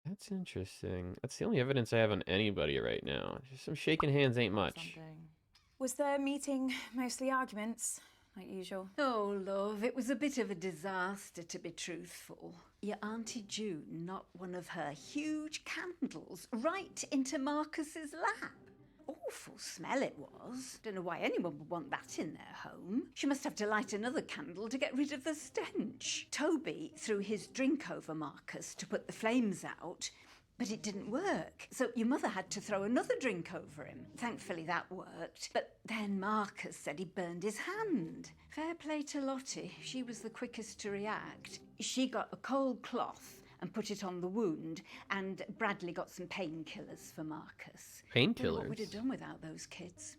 That's interesting. That's the only evidence I have on anybody right now. Just some shaking hands ain't much. Was the meeting mostly arguments, like usual? Oh, love, it was a bit of a disaster, to be truthful. Your Auntie June knocked one of her huge candles right into Marcus's lap. Awful smell it was. Don't know why anyone would want that in their home. She must have to light another candle to get rid of the stench. Toby threw his drink over Marcus to put the flames out, but it didn't work. So your mother had to throw another drink over him. Thankfully that worked. But then Marcus said he burned his hand. Fair play to Lottie. She was the quickest to react. She got a cold cloth and put it on the wound, and Bradley got some painkillers for Marcus. I don't know what we'd have Painkillers. done without those kids.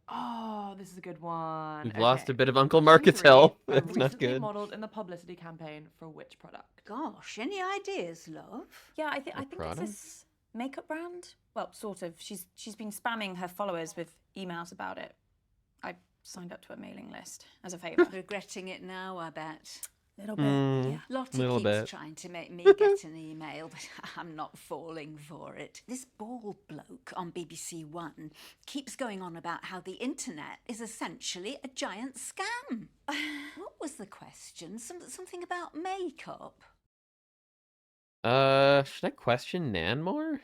Oh, this is a good one. We've lost a Okay. bit of Uncle Question Marcus' 3. health. I That's not recently good. modeled in the publicity campaign for which product? Gosh, any ideas, love? Yeah, I think it's Prada? this makeup brand. Well, sort of. She's been spamming her followers with emails about it. I signed up to a mailing list as a favour. Regretting it now, I bet. Little bit. Mm, Lottie little keeps bit. trying to make me get an email, but I'm not falling for it. This bald bloke on BBC One keeps going on about how the internet is essentially a giant scam. What was the question? Something about makeup? Should I question Nan more?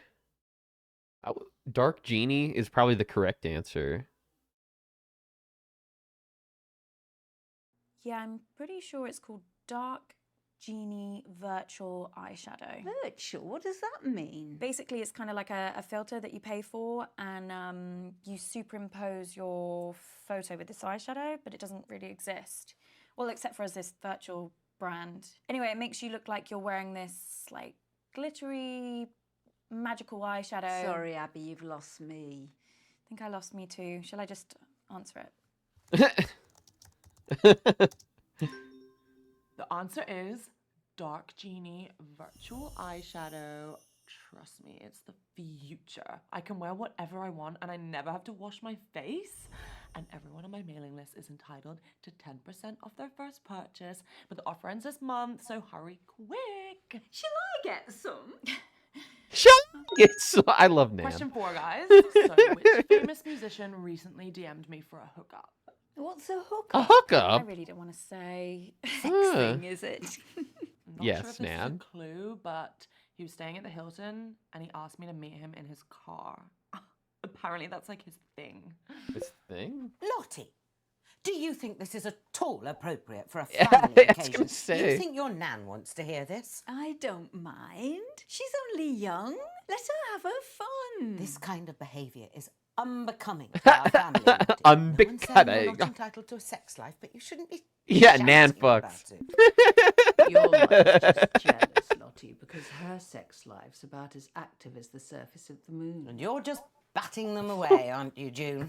Dark Genie is probably the correct answer. Yeah, I'm pretty sure it's called Dark Genie Virtual Eyeshadow. Virtual? What does that mean? Basically, it's kind of like a filter that you pay for, and you superimpose your photo with this eyeshadow, but it doesn't really exist. Well, except for as this virtual brand. Anyway, it makes you look like you're wearing this, like, glittery, magical eyeshadow. Sorry, Abby, you've lost me. I think I lost me too. Shall I just answer it? The answer is Dark Genie Virtual Eyeshadow. Trust me, it's the future. I can wear whatever I want and I never have to wash my face. And everyone on my mailing list is entitled to 10% off their first purchase. But the offer ends this month, so hurry quick. Shall I get some? I love Nan. Question 4, guys. So, which famous musician recently DM'd me for a hookup? What's a hookup? A hookup? I really don't want to say. Huh. Thing, is it? Not Yes, sure if this is Nan. a clue, but he was staying at the Hilton and he asked me to meet him in his car. Apparently that's like his thing. This thing? Lottie, do you think this is at all appropriate for a Yeah, family I was occasion? gonna say. You think your Nan wants to hear this? I don't mind. She's only young. Let her have her fun. This kind of behaviour is unbecoming to our family. Lottie. No one's saying you're not entitled to a sex life, but you shouldn't be Yeah, Nan shouting about fucks. it. Your wife's just jealous, Lottie, because her sex life's about as active as the surface of the moon. And you're just batting them away, aren't you, June?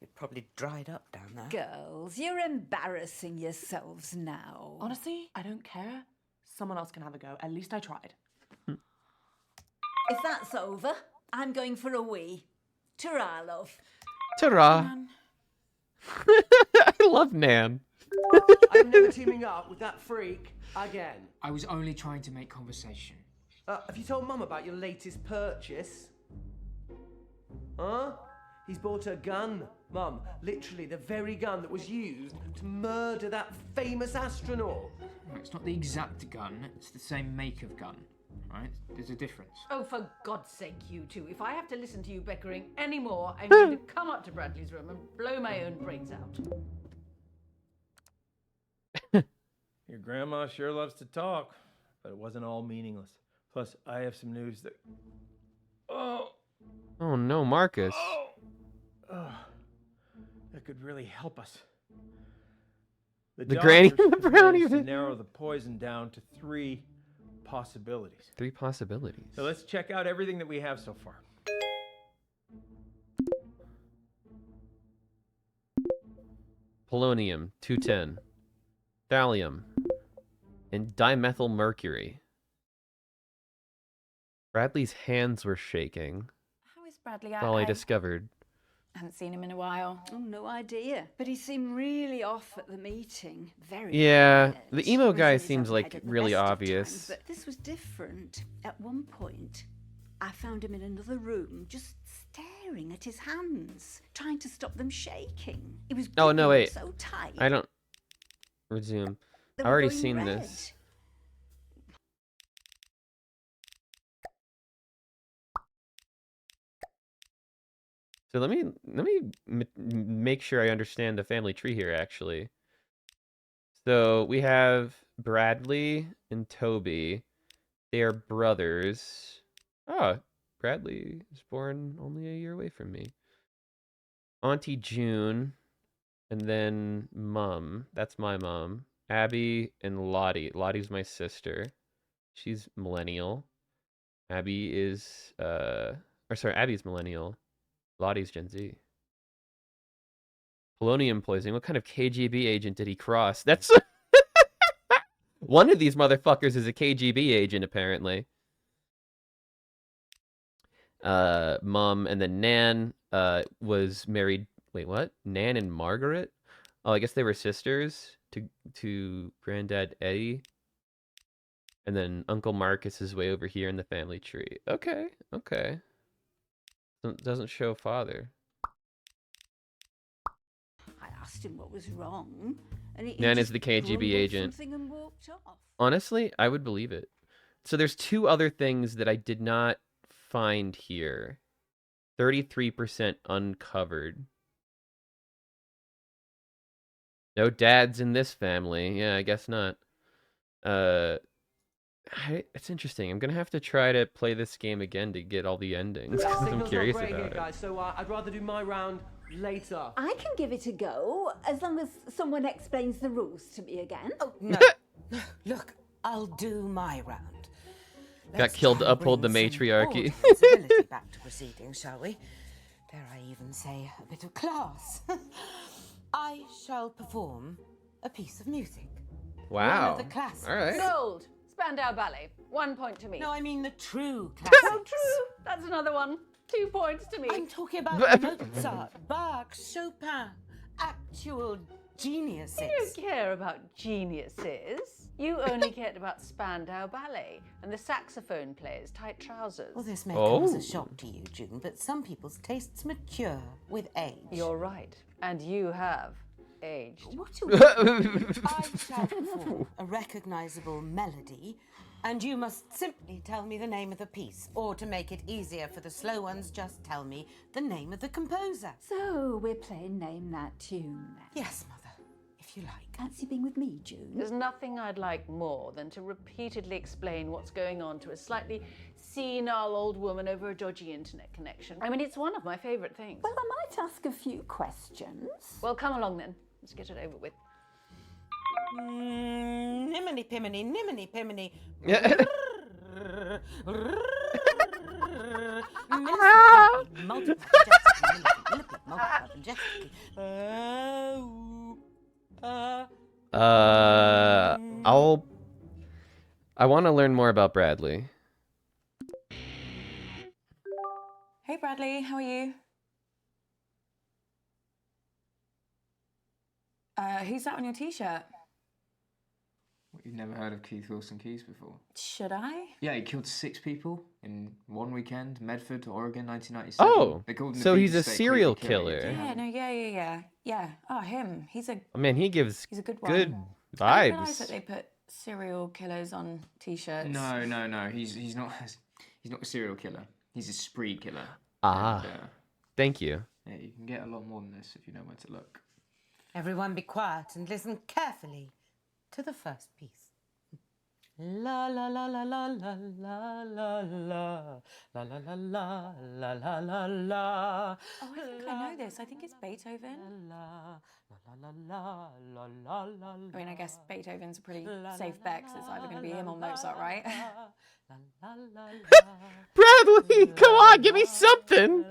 You've probably dried up down there. Girls, you're embarrassing yourselves now. Honestly, I don't care. Someone else can have a go. At least I tried. If that's over, I'm going for a wee. Ta-ra, love. Ta-ra. I love Nan. I'm never teaming up with that freak again. I was only trying to make conversation. Have you told Mum about your latest purchase? Huh? He's bought a gun, Mum. Literally the very gun that was used to murder that famous astronaut. No, it's not the exact gun, it's the same make of gun, right? There's a difference. Oh, for God's sake, you two. If I have to listen to you bickering anymore, I'm going to come up to Bradley's room and blow my own brains out. Your grandma sure loves to talk, but it wasn't all meaningless. Plus, I have some news that... Oh! Oh no, Marcus. Oh, that could really help us. The granny doctors and the have brownie managed to bit. narrow the poison down to 3 possibilities. 3 possibilities. So let's check out everything that we have so far. Polonium 210, thallium, and dimethylmercury. Bradley's hands were shaking. How is Bradley? That's all I discovered. Haven't seen him in a while. Oh, no idea. But he seemed really off at the meeting. Very Yeah, quiet. the emo guy Whereas he seems hasn't like had it the really best of obvious. times, but this was different. At one point, I found him in another room, just staring at his hands, trying to stop them shaking. He was Oh no, gripping wait. them so tight. I don't resume. they I've were already going seen red. this. So let me make sure I understand the family tree here actually. So we have Bradley and Toby. They are brothers. Oh, Bradley is born only a year away from me. Auntie June, and then Mum. That's my mom. Abby and Lottie. Lottie's my sister. She's millennial. Abby is Abby's millennial. Lottie's Gen Z. Polonium poisoning. What kind of KGB agent did he cross? That's one of these motherfuckers is a KGB agent, apparently. Mom and then Nan was married. Wait, what? Nan and Margaret? Oh, I guess they were sisters to Granddad Eddie. And then Uncle Marcus is way over here in the family tree. Okay, okay. Doesn't show father. I asked him what was wrong, and he Nan is just the KGB grumbled agent. something and walked off. Honestly, I would believe it. So there's two other things that I did not find here. 33% uncovered. No dads in this family. Yeah, I guess not. It's interesting. I'm gonna have to try to play this game again to get all the endings. 'Cause I'm Signal's curious not great about here, it. guys, so I'd rather do my round later. I can give it a go, as long as someone explains the rules to me again. Oh, no. Look, I'll do my round. Got killed to try and uphold the bring some matriarchy. order and civility back to proceedings, shall we? Dare I even say a bit of class? I shall perform a piece of music. Wow. One of the classics. All right. Gold. Spandau Ballet. 1 point to me. No, I mean the true classics. Oh, true. That's another one. 2 points to me. I'm talking about Mozart, Bach, Chopin, actual geniuses. You don't care about geniuses. You only cared about Spandau Ballet and the saxophone player's tight trousers. Well, this may come as a shock to you, June, but some people's tastes mature with age. You're right. And you have aged. What do I shall perform a recognizable melody, and you must simply tell me the name of the piece, or to make it easier for the slow ones, just tell me the name of the composer. So we're playing Name That Tune then? Yes, Mother, if you like. Fancy being with me, June? There's nothing I'd like more than to repeatedly explain what's going on to a slightly senile old woman over a dodgy internet connection. I mean, it's one of my favourite things. Well, I might ask a few questions. Well, come along then. Let's get it over with. Niminy piminy, niminy piminy. I want to learn more about Bradley. Hey Bradley, how are you? Who's that on your t-shirt? You've never heard of Keith Wilson Keys before? Should I? Yeah, he killed 6 people in one weekend, Medford, Oregon, 1997. Oh, They called him the so he's Beat a State serial Creepy Killer. killer. Yeah, no, yeah. Oh, him. He's a Oh, man, he gives he's a good one. good I didn't realise vibes. that they put serial killers on t-shirts. No. He's not a serial killer. He's a spree killer. Ah, And, thank you. yeah, you can get a lot more than this if you know where to look. Everyone be quiet and listen carefully to the first piece. La la la la la la la la la la la la la la la la la. Oh, I think I know this. I think it's Beethoven. I mean, I guess Beethoven's a pretty safe bet 'cause it's either going to be him or Mozart, right? Bradley, come on, give me something.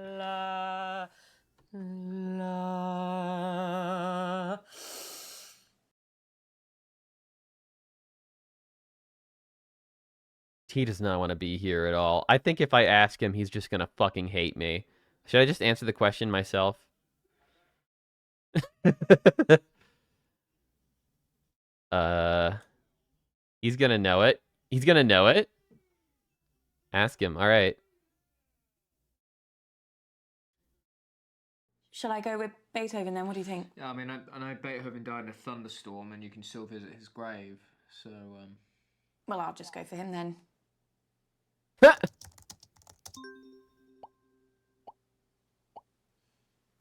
He does not want to be here at all. I think if I ask him, he's just gonna fucking hate me. Should I just answer the question myself? He's gonna know it. He's gonna know it. Ask him. All right. Shall I go with Beethoven then? What do you think? Yeah, I mean, I know Beethoven died in a thunderstorm, and you can still visit his grave. So, Well, I'll just go for him then.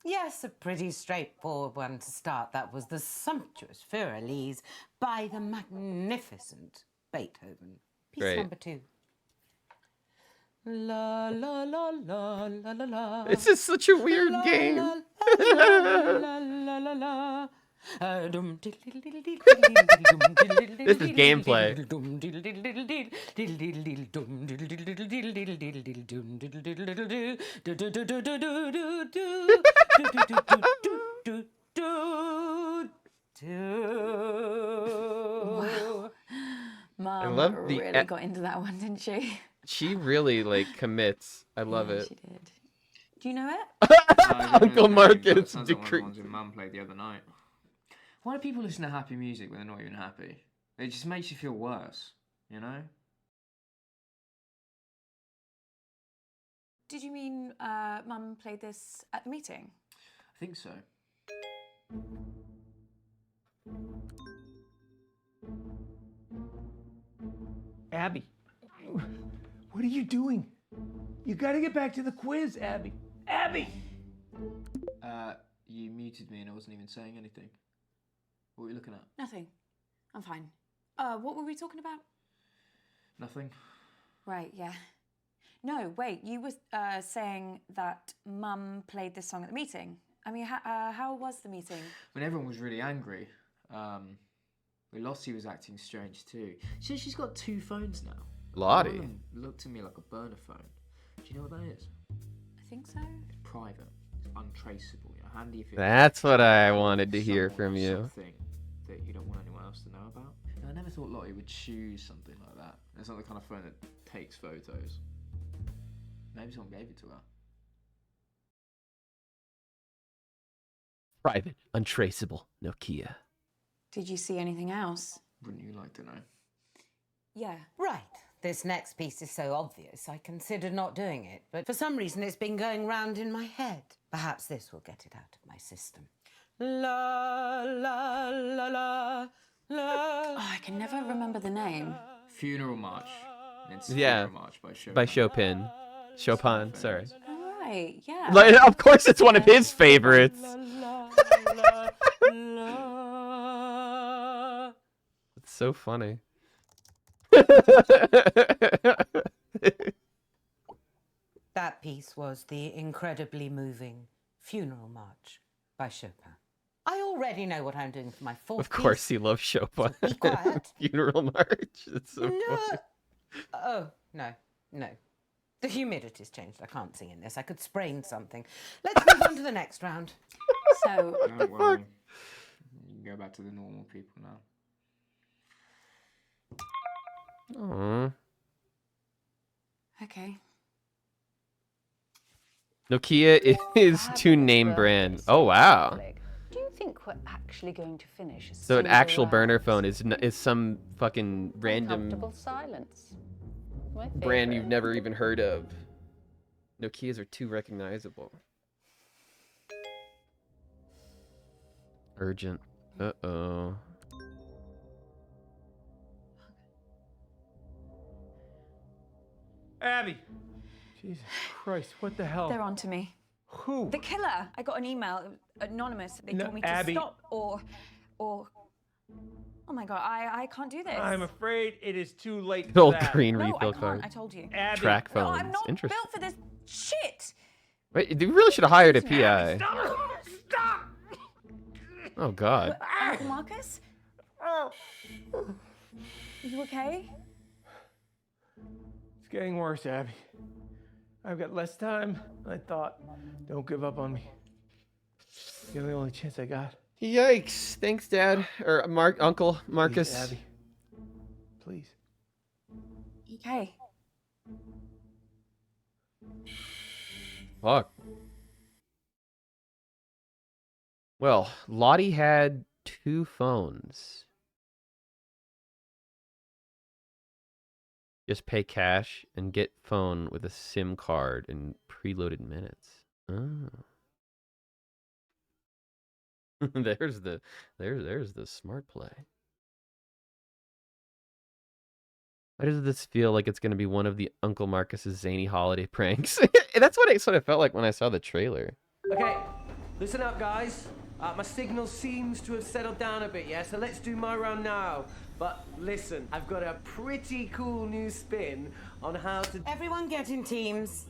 Yes, a pretty straightforward one to start. That was the sumptuous Für Elise by the magnificent Beethoven. Piece Great. number 2. La la la la la la la. This is such a weird game. La la la la la la. This is gameplay. Wow. Mum love the really got into that one, didn't she? She really like commits. I love Yeah, it. she did. Do you know it? Uncle Marcus. Sounds like one of the ones your mum played the other night. Why do people listen to happy music when they're not even happy? It just makes you feel worse, you know? Did you mean Mum played this at the meeting? I think so. Abby, what are you doing? You gotta get back to the quiz, Abby. Abby! You muted me and I wasn't even saying anything. What were you looking at? Nothing. I'm fine. What were we talking about? Nothing. Right, yeah. No, wait, you were saying that Mum played this song at the meeting. I mean, how was the meeting? When everyone was really angry, Lottie was acting strange too. She's got 2 phones now. Lottie? One of them looked to me like a burner phone. Do you know what that is? I think so. It's private. It's untraceable. You know, handy if That's what I wanted to hear from you. Something that you don't want anyone else to know about. I never thought Lottie would choose something like that. It's not the kind of phone that takes photos. Maybe someone gave it to her. Private, untraceable, Nokia. Did you see anything else? Wouldn't you like to know? Yeah. Right. This next piece is so obvious, I considered not doing it, but for some reason it's been going round in my head. Perhaps this will get it out of my system. La, la, la, la, la. Oh, I can never remember the name. Funeral March. It's Yeah. Funeral March by Chopin. By Chopin. Chopin, sorry. All right, yeah. Like, of course it's one of his favorites. It's so funny. That piece was the incredibly moving Funeral March by Chopin. I already know what I'm doing for my 4th Of course piece. he loves Chopin. So be quiet. Funeral March. It's so No. funny. Oh, no. The humidity's changed. I can't sing in this. I could sprain something. Let's move on to the next round. So, Don't worry. You can go back to the normal people now. Aww. okay. Nokia is too name brand. Oh wow. Do you think we're actually going to finish? So an actual burner phone is some fucking random Comfortable silence. My brand you've favorite. never even heard of. Nokias are too recognizable. Urgent. Uh-oh. Abby! Jesus Christ, what the hell? They're on to me. Who? The killer. I got an email, anonymous. They No, told me to Abby. stop or. Oh my god, I can't do this. I'm afraid it is too late Old for that. green No, I refill can't. card. I told you. Abby. Track No, phones. I'm not Interesting. built for this shit. Wait, you really should have hired a PI. Stop! Oh god. Uncle Marcus? Are you okay? It's getting worse, Abby. I've got less time than I thought. Don't give up on me. You're the only chance I got. Yikes. Thanks, Dad. Or Uncle Marcus. Please, Abby. Please. Okay. Fuck. Well, Lottie had 2 phones. Just pay cash and get phone with a SIM card and preloaded minutes. Oh. there's the smart play. Why does this feel like it's going to be one of the Uncle Marcus's zany holiday pranks? That's what it sort of felt like when I saw the trailer. Okay, listen up, guys. My signal seems to have settled down a bit, yeah? So let's do my round now. But listen, I've got a pretty cool new spin on how to... Everyone get in teams.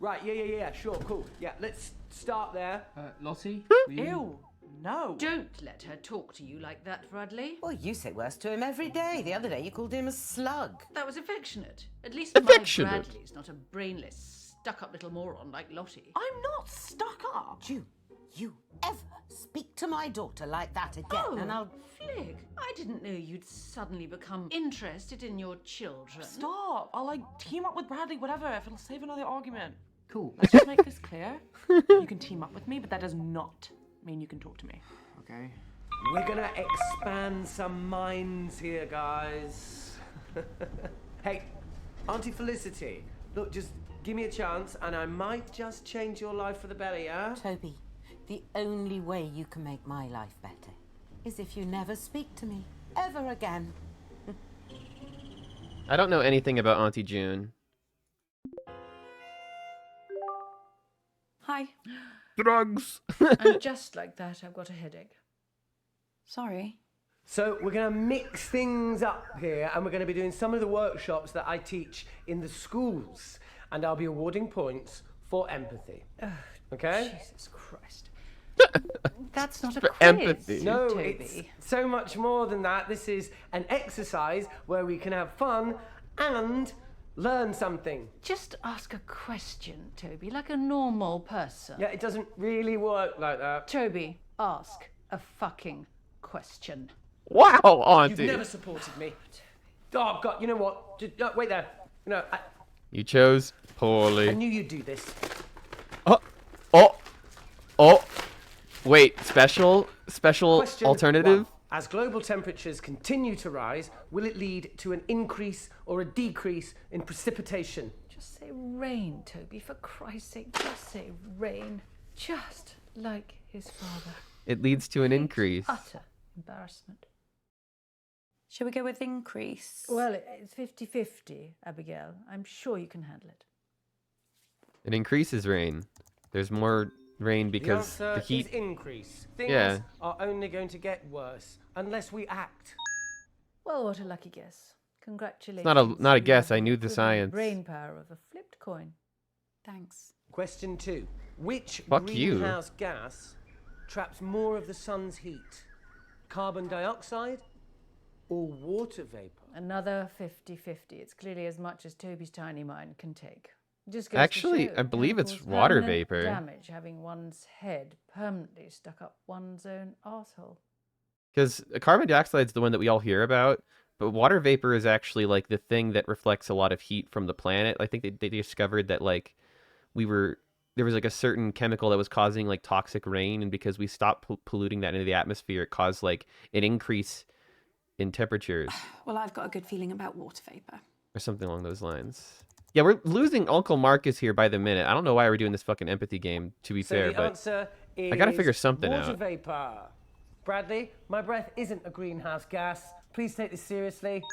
Right, yeah, sure, cool. Yeah, let's start there. Lottie? Ew, No. Don't let her talk to you like that, Bradley. Well, you say worse to him every day. The other day you called him a slug. That was affectionate. At least Affectionate. my Bradley's not a brainless, stuck-up little moron like Lottie. I'm not stuck up. June, you ever speak to my daughter like that again, and I'll... Flick, I didn't know you'd suddenly become interested in your children. Stop. I'll, like, team up with Bradley, whatever, if it'll save another argument. Cool. Let's just make this clear. You can team up with me, but that does not mean you can talk to me. Okay. We're gonna expand some minds here, guys. Hey, Auntie Felicity, look, just give me a chance and I might just change your life for the better, yeah? Toby, the only way you can make my life better is if you never speak to me ever again. I don't know anything about Auntie June. Hi. Drugs. And just like that, I've got a headache. Sorry. So we're gonna mix things up here and we're gonna be doing some of the workshops that I teach in the schools. And I'll be awarding points for empathy. Okay? Jesus Christ. That's not a For quiz, empathy. No, Toby. it's so much more than that. This is an exercise where we can have fun and learn something. Just ask a question, Toby, like a normal person. Yeah, it doesn't really work like that. Toby, ask a fucking question. Wow, Auntie. You've never supported me. Oh, God, you know what? Just, no, wait there. No, You chose poorly. I knew you'd do this. Oh. Wait, special Question alternative? one. As global temperatures continue to rise, will it lead to an increase or a decrease in precipitation? Just say rain, Toby, for Christ's sake. Just say rain. Just like his father. It leads to an increase. Utter embarrassment. Shall we go with increase? Well, it's 50-50, Abigail. I'm sure you can handle it. It increases rain. There's more rain because the answer the heat. is increase. Things Yeah. are only going to get worse unless we act. Well, what a lucky guess. Congratulations. It's not a You guess. have I knew the equivalent science. brain power of a flipped coin. Thanks. Question 2. Which Fuck you. greenhouse gas traps more of the sun's heat? Carbon dioxide or water vapor? Another 50-50. It's clearly as much as Toby's tiny mind can take. Just goes Actually, to show I believe how it's cause water permanent vapor. Damage having one's head permanently stuck up one's own arsehole. Because carbon dioxide is the one that we all hear about, but water vapor is actually like the thing that reflects a lot of heat from the planet. I think they discovered that like there was like a certain chemical that was causing like toxic rain, and because we stopped polluting that into the atmosphere, it caused like an increase in temperatures Well, I've got a good feeling about water vapor. or something along those lines. Yeah, we're losing Uncle Marcus here by the minute. I don't know why we're doing this fucking empathy game, to be So fair, the but answer is I gotta figure something water out. vapor. Bradley, my breath isn't a greenhouse gas. Please take this seriously.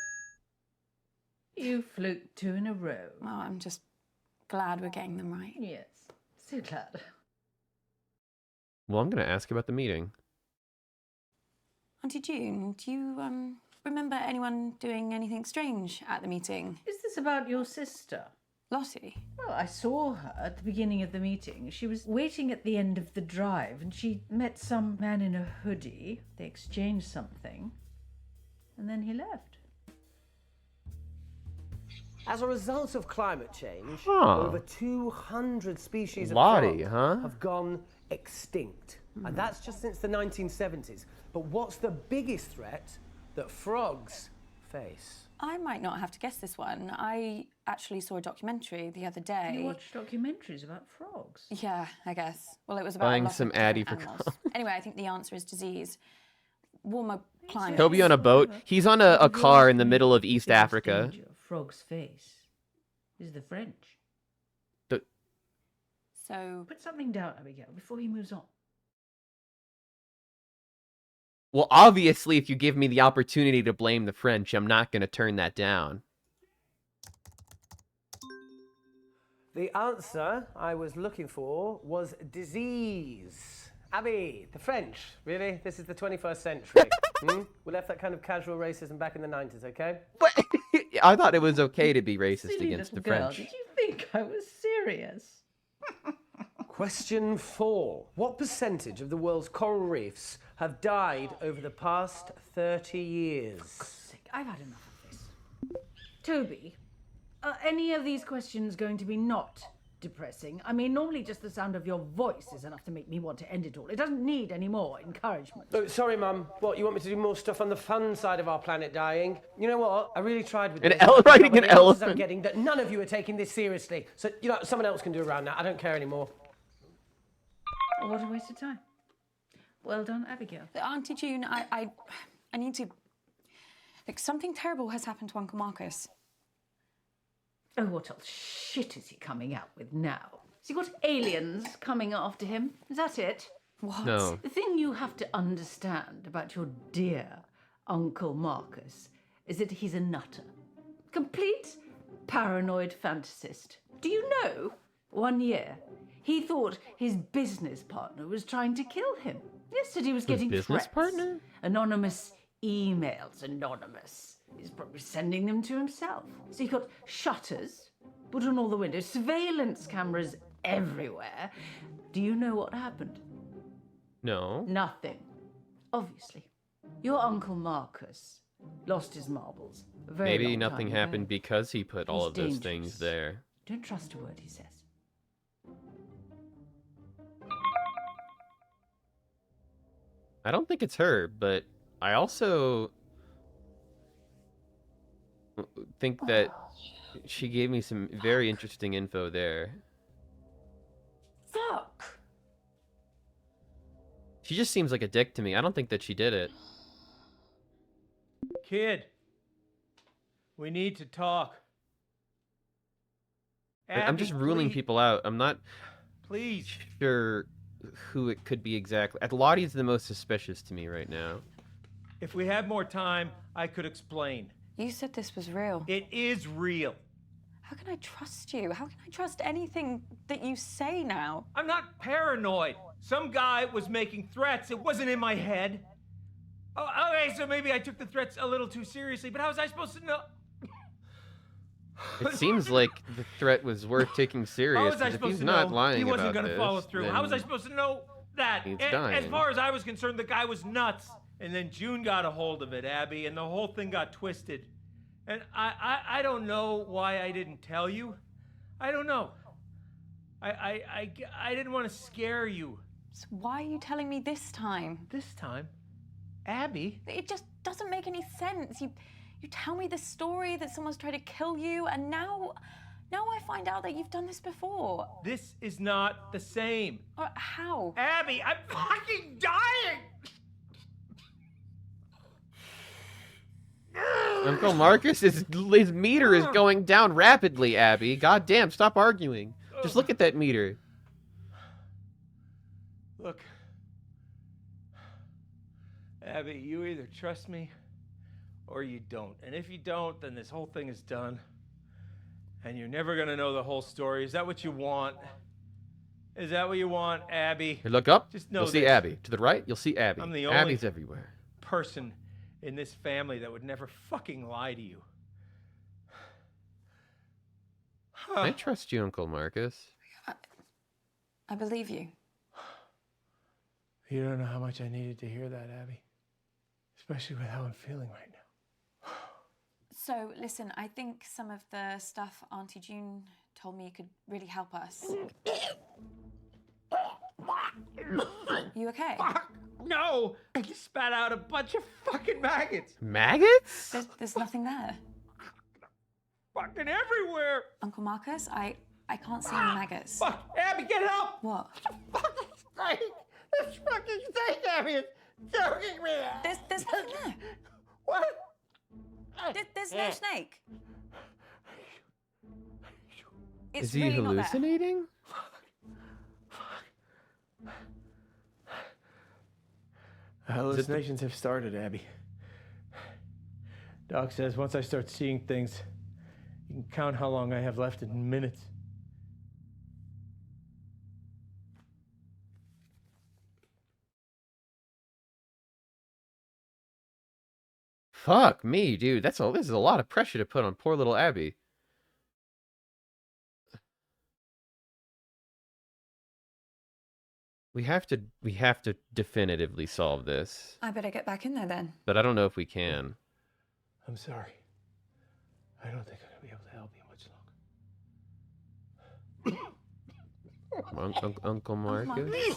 You fluked 2 in a row. Oh, I'm just glad we're getting them right. Yes, so glad. Well, I'm gonna ask about the meeting. Auntie June, do you remember anyone doing anything strange at the meeting? Is this about your sister? Lottie? Well, I saw her at the beginning of the meeting. She was waiting at the end of the drive and she met some man in a hoodie. They exchanged something and then he left. As a result of climate change, Huh. over 200 species of Lottie, frog huh? have gone extinct. And that's just since the 1970s. But what's the biggest threat that frogs face? I might not have to guess this one. I actually saw a documentary the other day. You watch documentaries about frogs? Yeah, I guess. Well, it was about Buying a lot some of different Addy for animals. Anyway, I think the answer is disease. Warmer climate. Toby on a boat. He's on a car in the middle of East Africa. Danger of frog's face is the French. So put something down, Abigail, before he moves on. Well, obviously, if you give me the opportunity to blame the French, I'm not going to turn that down. The answer I was looking for was disease. Abby, the French, really? This is the 21st century. We left that kind of casual racism back in the 90s, okay? I thought it was okay to be racist Silly against the little girl, French. did you think I was serious? Question 4. What percentage of the world's coral reefs have died over the past 30 years? I've had enough of this. Toby, are any of these questions going to be not depressing? I mean, normally just the sound of your voice is enough to make me want to end it all. It doesn't need any more encouragement. Oh, sorry, Mum. What, you want me to do more stuff on the fun side of our planet dying? You know what? I really tried with An this. elephant but riding the an answers elephant. I'm getting that none of you are taking this seriously. So, you know, someone else can do around that. I don't care anymore. What a waste of time. Well done, Abigail. Auntie June, I need to... Like, something terrible has happened to Uncle Marcus. Oh, what else shit is he coming out with now? Has he got aliens coming after him? Is that it? What? No. The thing you have to understand about your dear Uncle Marcus is that he's a nutter. Complete paranoid fantasist. Do you know, 1 year, he thought his business partner was trying to kill him. Yesterday he was getting business threats. partner? Anonymous emails, anonymous. He's probably sending them to himself. So he got shutters put on all the windows, surveillance cameras everywhere. Do you know what happened? No. Nothing. Obviously. Your Uncle Marcus lost his marbles. A very Maybe long nothing time happened ago. because he put all He's of those dangerous. things there. Don't trust a word he says. I don't think it's her, but I also think that she gave me some very interesting info there. Fuck! She just seems like a dick to me. I don't think that she did it. Kid, we need to talk. I'm just Abby, ruling please. people out. I'm not Please. sure who it could be exactly. Lottie's the most suspicious to me right now. If we had more time, I could explain. You said this was real. It is real. How can I trust you? How can I trust anything that you say now? I'm not paranoid. Some guy was making threats. It wasn't in my head. Oh, okay, so maybe I took the threats a little too seriously, but how was I supposed to know? It seems like the threat was worth taking How serious. was I 'Cause if supposed he's to not know lying he wasn't about gonna this, follow through? How was I then supposed to know that? he's As dying. far as I was concerned, the guy was nuts. And then June got a hold of it, Abby, and the whole thing got twisted. And I don't know why I didn't tell you. I don't know. I didn't want to scare you. So why are you telling me this time? This time? Abby? It just doesn't make any sense. You tell me this story that someone's tried to kill you, and now I find out that you've done this before. This is not the same. How? Abby, I'm fucking dying! Uncle Marcus, his meter is going down rapidly, Abby. God damn, stop arguing. Just look at that meter. Look, Abby, you either trust me or you don't. And if you don't, then this whole thing is done. And you're never gonna know the whole story. Is that what you want? Is that what you want, Abby? You look up, Just know you'll see this. Abby. To the right, you'll see Abby. I'm the only Abby's everywhere. person in this family that would never fucking lie to you. I trust you, Uncle Marcus. I believe you. You don't know how much I needed to hear that, Abby. Especially with how I'm feeling right now. So, listen, I think some of the stuff Auntie June told me could really help us. You okay? Fuck! No! I just spat out a bunch of fucking maggots! Maggots? There's nothing there. Fucking everywhere! Uncle Marcus, I can't see any maggots. Fuck! Abby, get help! What? Fucking snake! This fucking snake, Abby, is choking me! There's nothing there. What? There's no snake. It's Is he really not there. hallucinating? Hallucinations have started, Abby. Doc says once I start seeing things, you can count how long I have left in minutes. Fuck me, dude. This is a lot of pressure to put on poor little Abby. We have to definitively solve this. I better get back in there then. But I don't know if we can. I'm sorry. I don't think I'm gonna be able to help you much longer. Uncle Marcus?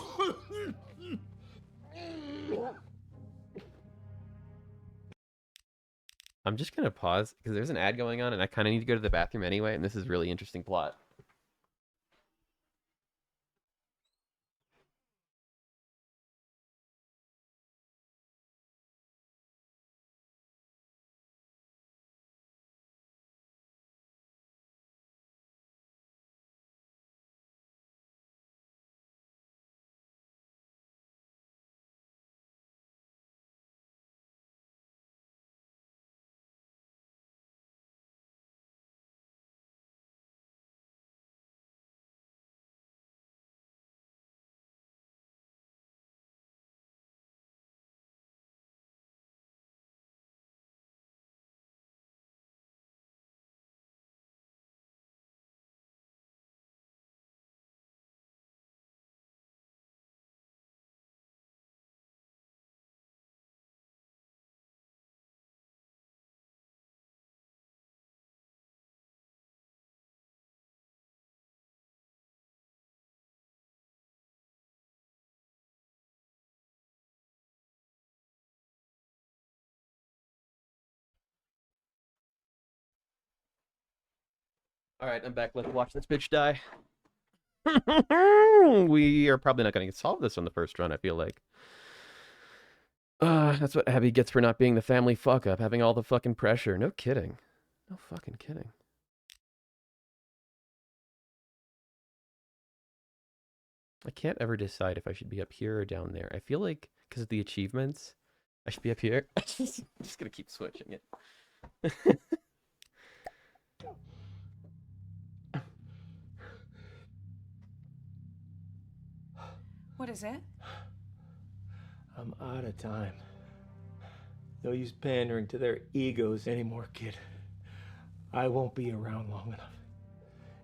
I'm just gonna pause because there's an ad going on and I kind of need to go to the bathroom anyway, and this is really interesting plot. All right, I'm back. Let's watch this bitch die. We are probably not going to solve this on the first run, I feel like. That's what Abby gets for not being the family fuck up, having all the fucking pressure. No kidding. No fucking kidding. I can't ever decide if I should be up here or down there. I feel like, because of the achievements, I should be up here. I'm just going to keep switching it. What is it? I'm out of time. No use pandering to their egos anymore, kid. I won't be around long enough.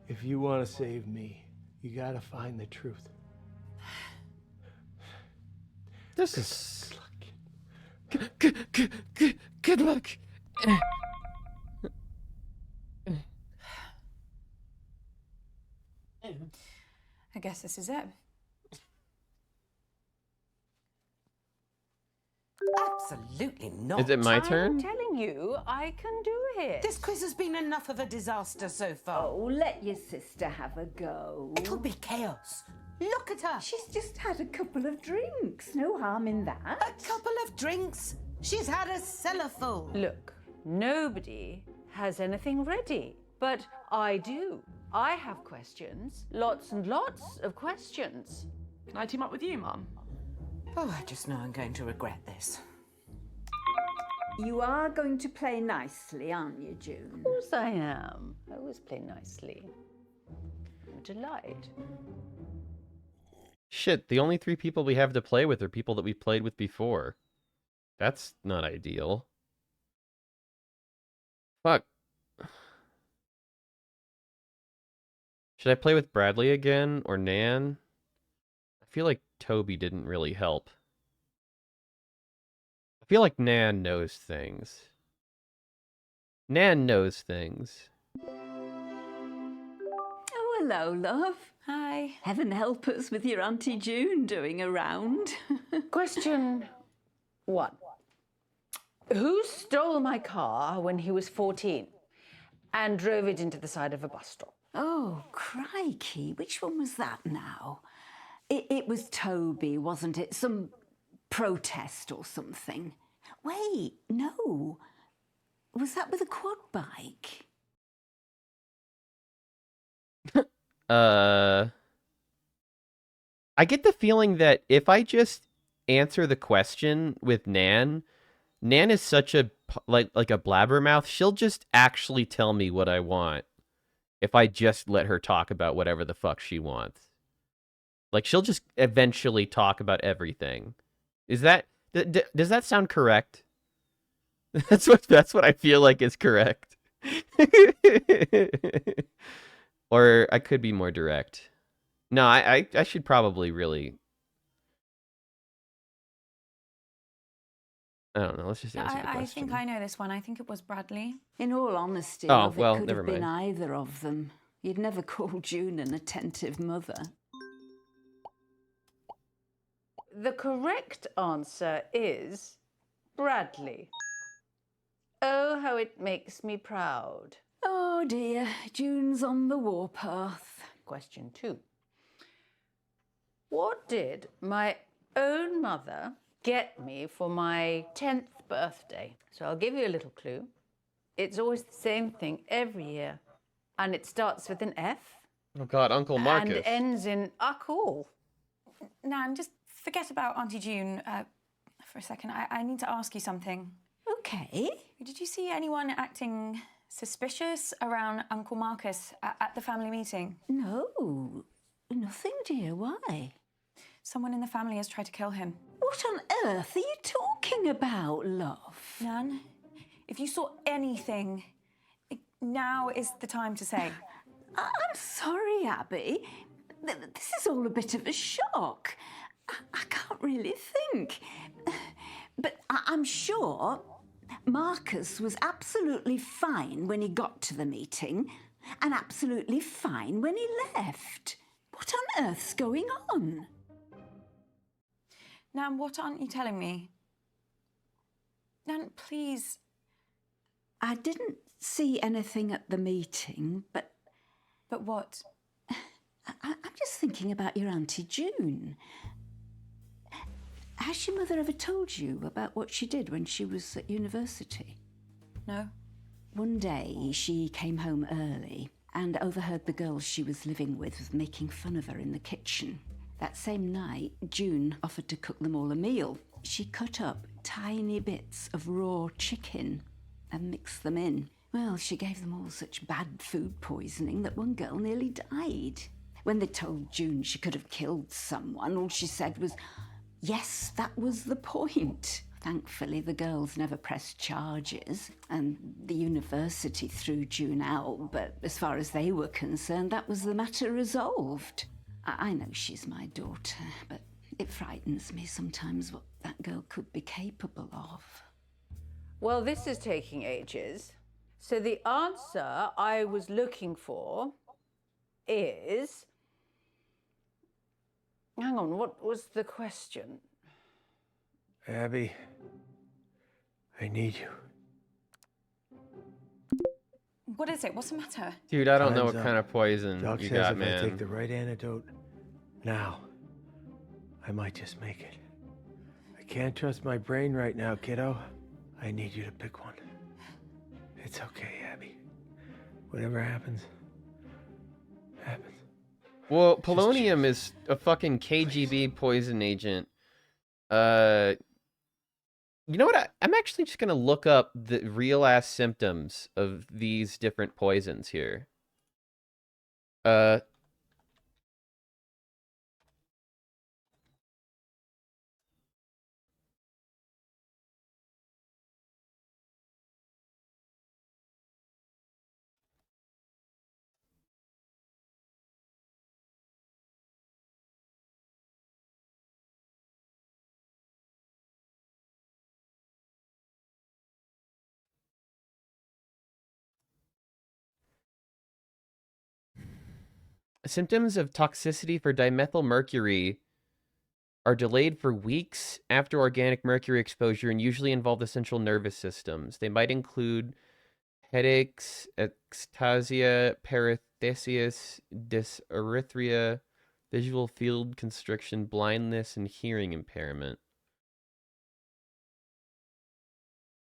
If you want to save me, you gotta find the truth. This is... Good luck. I guess this is it. Absolutely not. Is it my turn? I'm telling you, I can do it. This quiz has been enough of a disaster so far. Oh, let your sister have a go. It'll be chaos. Look at her. She's just had a couple of drinks. No harm in that. A couple of drinks? She's had a cellar full. Look, nobody has anything ready, but I do. I have questions. Lots and lots of questions. Can I team up with you, Mum? Oh, I just know I'm going to regret this. You are going to play nicely, aren't you, June? Of course I am. I always play nicely. I'm a delight. Shit, the only 3 people we have to play with are people that we've played with before. That's not ideal. Fuck. Should I play with Bradley again, or Nan? I feel like Toby didn't really help. I feel like Nan knows things. Nan knows things. Oh, hello, love. Hi. Heaven help us with your Auntie June doing around. Question 1. Who stole my car when he was 14 and drove it into the side of a bus stop? Oh, crikey. Which one was that now? It was Toby, wasn't it? Some protest or something. Wait, no. Was that with a quad bike? I get the feeling that if I just answer the question with Nan, Nan is such a like a blabbermouth. She'll just actually tell me what I want if I just let her talk about whatever the fuck she wants. Like, she'll just eventually talk about everything. Is that does that sound correct? That's what I feel like is correct. Or I could be more direct. No, I should probably really I don't know. Let's just answer the question. I think I know this one. I think it was Bradley. In all honesty, Oh, love, well, it could never have been mind. either of them. You'd never call June an attentive mother. The correct answer is Bradley. Oh, how it makes me proud. Oh dear, June's on the warpath. Question 2. What did my own mother get me for my 10th birthday? So I'll give you a little clue. It's always the same thing every year. And it starts with an F. Oh God, Uncle Marcus. And ends in Uncle. Nan, just forget about Auntie June for a second. I need to ask you something. Okay. Did you see anyone acting suspicious around Uncle Marcus at the family meeting? No, nothing, dear. Why? Someone in the family has tried to kill him. What on earth are you talking about, love? Nan, if you saw anything, now is the time to say. I'm sorry, Abby. This is all a bit of a shock. I can't really think. But I'm sure Marcus was absolutely fine when he got to the meeting and absolutely fine when he left. What on earth's going on? Nan, what aren't you telling me? Nan, please. I didn't see anything at the meeting, but... But what? I'm just thinking about your Auntie June. Has your mother ever told you about what she did when she was at university? No. One day she came home early and overheard the girls she was living with making fun of her in the kitchen. That same night, June offered to cook them all a meal. She cut up tiny bits of raw chicken and mixed them in. Well, she gave them all such bad food poisoning that one girl nearly died. When they told June she could have killed someone, all she said was, yes, that was the point. Thankfully, the girls never pressed charges, and the university threw June out, but as far as they were concerned, that was the matter resolved. I know she's my daughter, but it frightens me sometimes what that girl could be capable of. Well, this is taking ages. So the answer I was looking for is... Hang on, what was the question? Abby, I need you. What is it? What's the matter? Dude, I don't know Time's what up. kind of poison Doc you says got, if man. I take the right antidote now, I might just make it. I can't trust my brain right now, kiddo. I need you to pick one. It's okay, Abby. Whatever happens, happens. Well, polonium is a fucking KGB poison agent. You know what? I'm actually just gonna look up the real ass symptoms of these different poisons here. Symptoms of toxicity for dimethylmercury are delayed for weeks after organic mercury exposure and usually involve the central nervous systems. They might include headaches, ectasia, paresthesias, dysarthria, visual field constriction, blindness, and hearing impairment.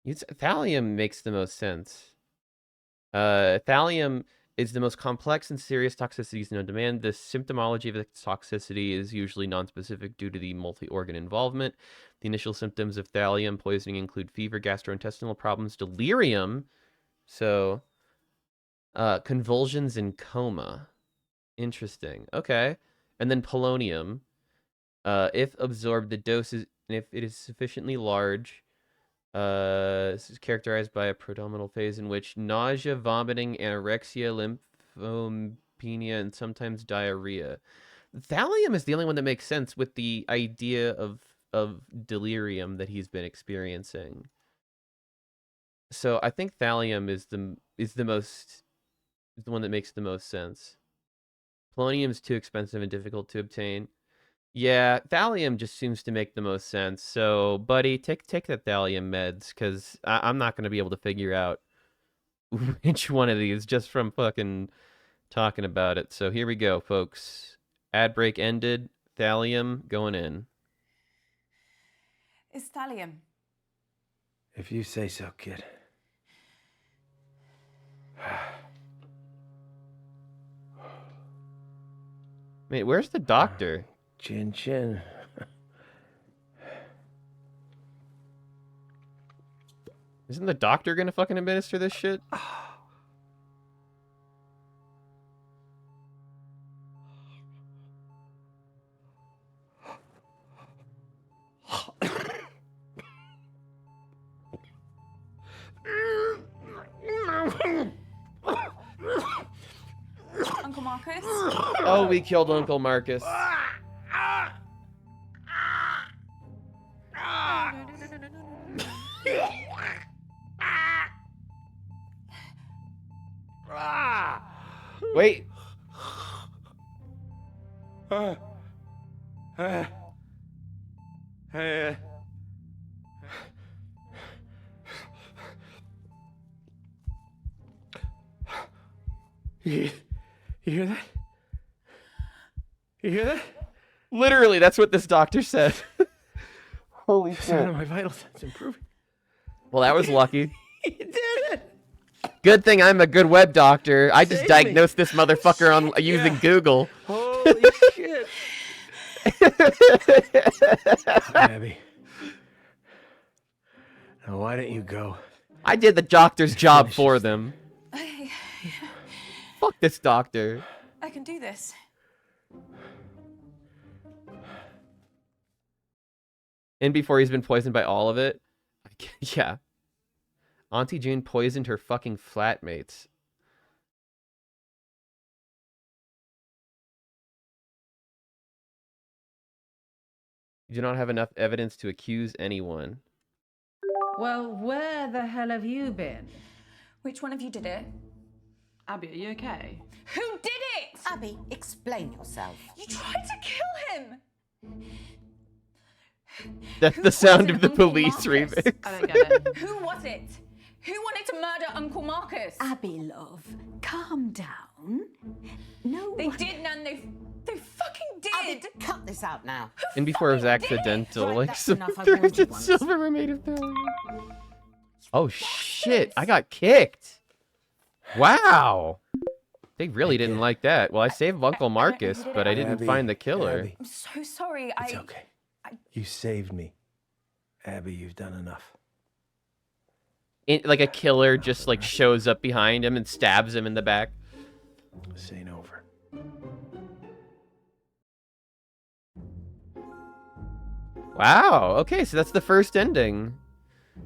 Thallium makes the most sense. Thallium is the most complex and serious toxicities known to man. The symptomology of its toxicity is usually nonspecific due to the multi-organ involvement. The initial symptoms of thallium poisoning include fever, gastrointestinal problems, delirium, convulsions, and coma. Interesting. Okay. And then polonium. If absorbed, the dose is, if it is sufficiently large, this is characterized by a predominant phase in which nausea, vomiting, anorexia, lymphopenia, and sometimes diarrhea. Thallium is the only one that makes sense with the idea of of delirium that he's been experiencing. So I think thallium is the one that makes the most sense. Polonium's too expensive and difficult to obtain. Yeah, thallium just seems to make the most sense. So, buddy, take the thallium meds, because I'm not going to be able to figure out which one of these just from fucking talking about it. So here we go, folks. Ad break ended. Thallium going in. It's thallium. If you say so, kid. Wait, where's the doctor? Chin chin. Isn't the doctor gonna fucking administer this shit? Uncle Marcus? Oh, we killed Uncle Marcus. Wait. You hear that? You hear that? Literally, that's what this doctor said. Holy Sound shit. of my vital signs improving. Well, that was lucky. You did it! Good thing I'm a good web doctor. I just Save diagnosed this motherfucker on using Yeah. Google. Holy shit! Abby. Now why don't you go? I did the doctor's job for them. Fuck this doctor. I can do this. And before he's been poisoned by all of it. Yeah. Auntie June poisoned her fucking flatmates. You do not have enough evidence to accuse anyone. Well, where the hell have you been? Which one of you did it? Abby, are you okay? Who did it? Abby, explain yourself. You tried to kill him! That's the sound of the police remix. I don't get it. Who was it? Who wanted to murder Uncle Marcus? Abby, love, calm down. No They one... did, Nan. They fucking did. Abby, cut this out now. And before it was accidental, Right, like that's some enough, I've warned you once. silver were made of thallium. Oh shit! I got kicked. Wow. They really didn't like that. Well, I saved Uncle Marcus, but I didn't Abby, find the killer. Abby, I'm so sorry. it's okay. You saved me. Abby, you've done enough. Like a killer just like shows up behind him and stabs him in the back. This ain't over. Wow. Okay, so that's the first ending.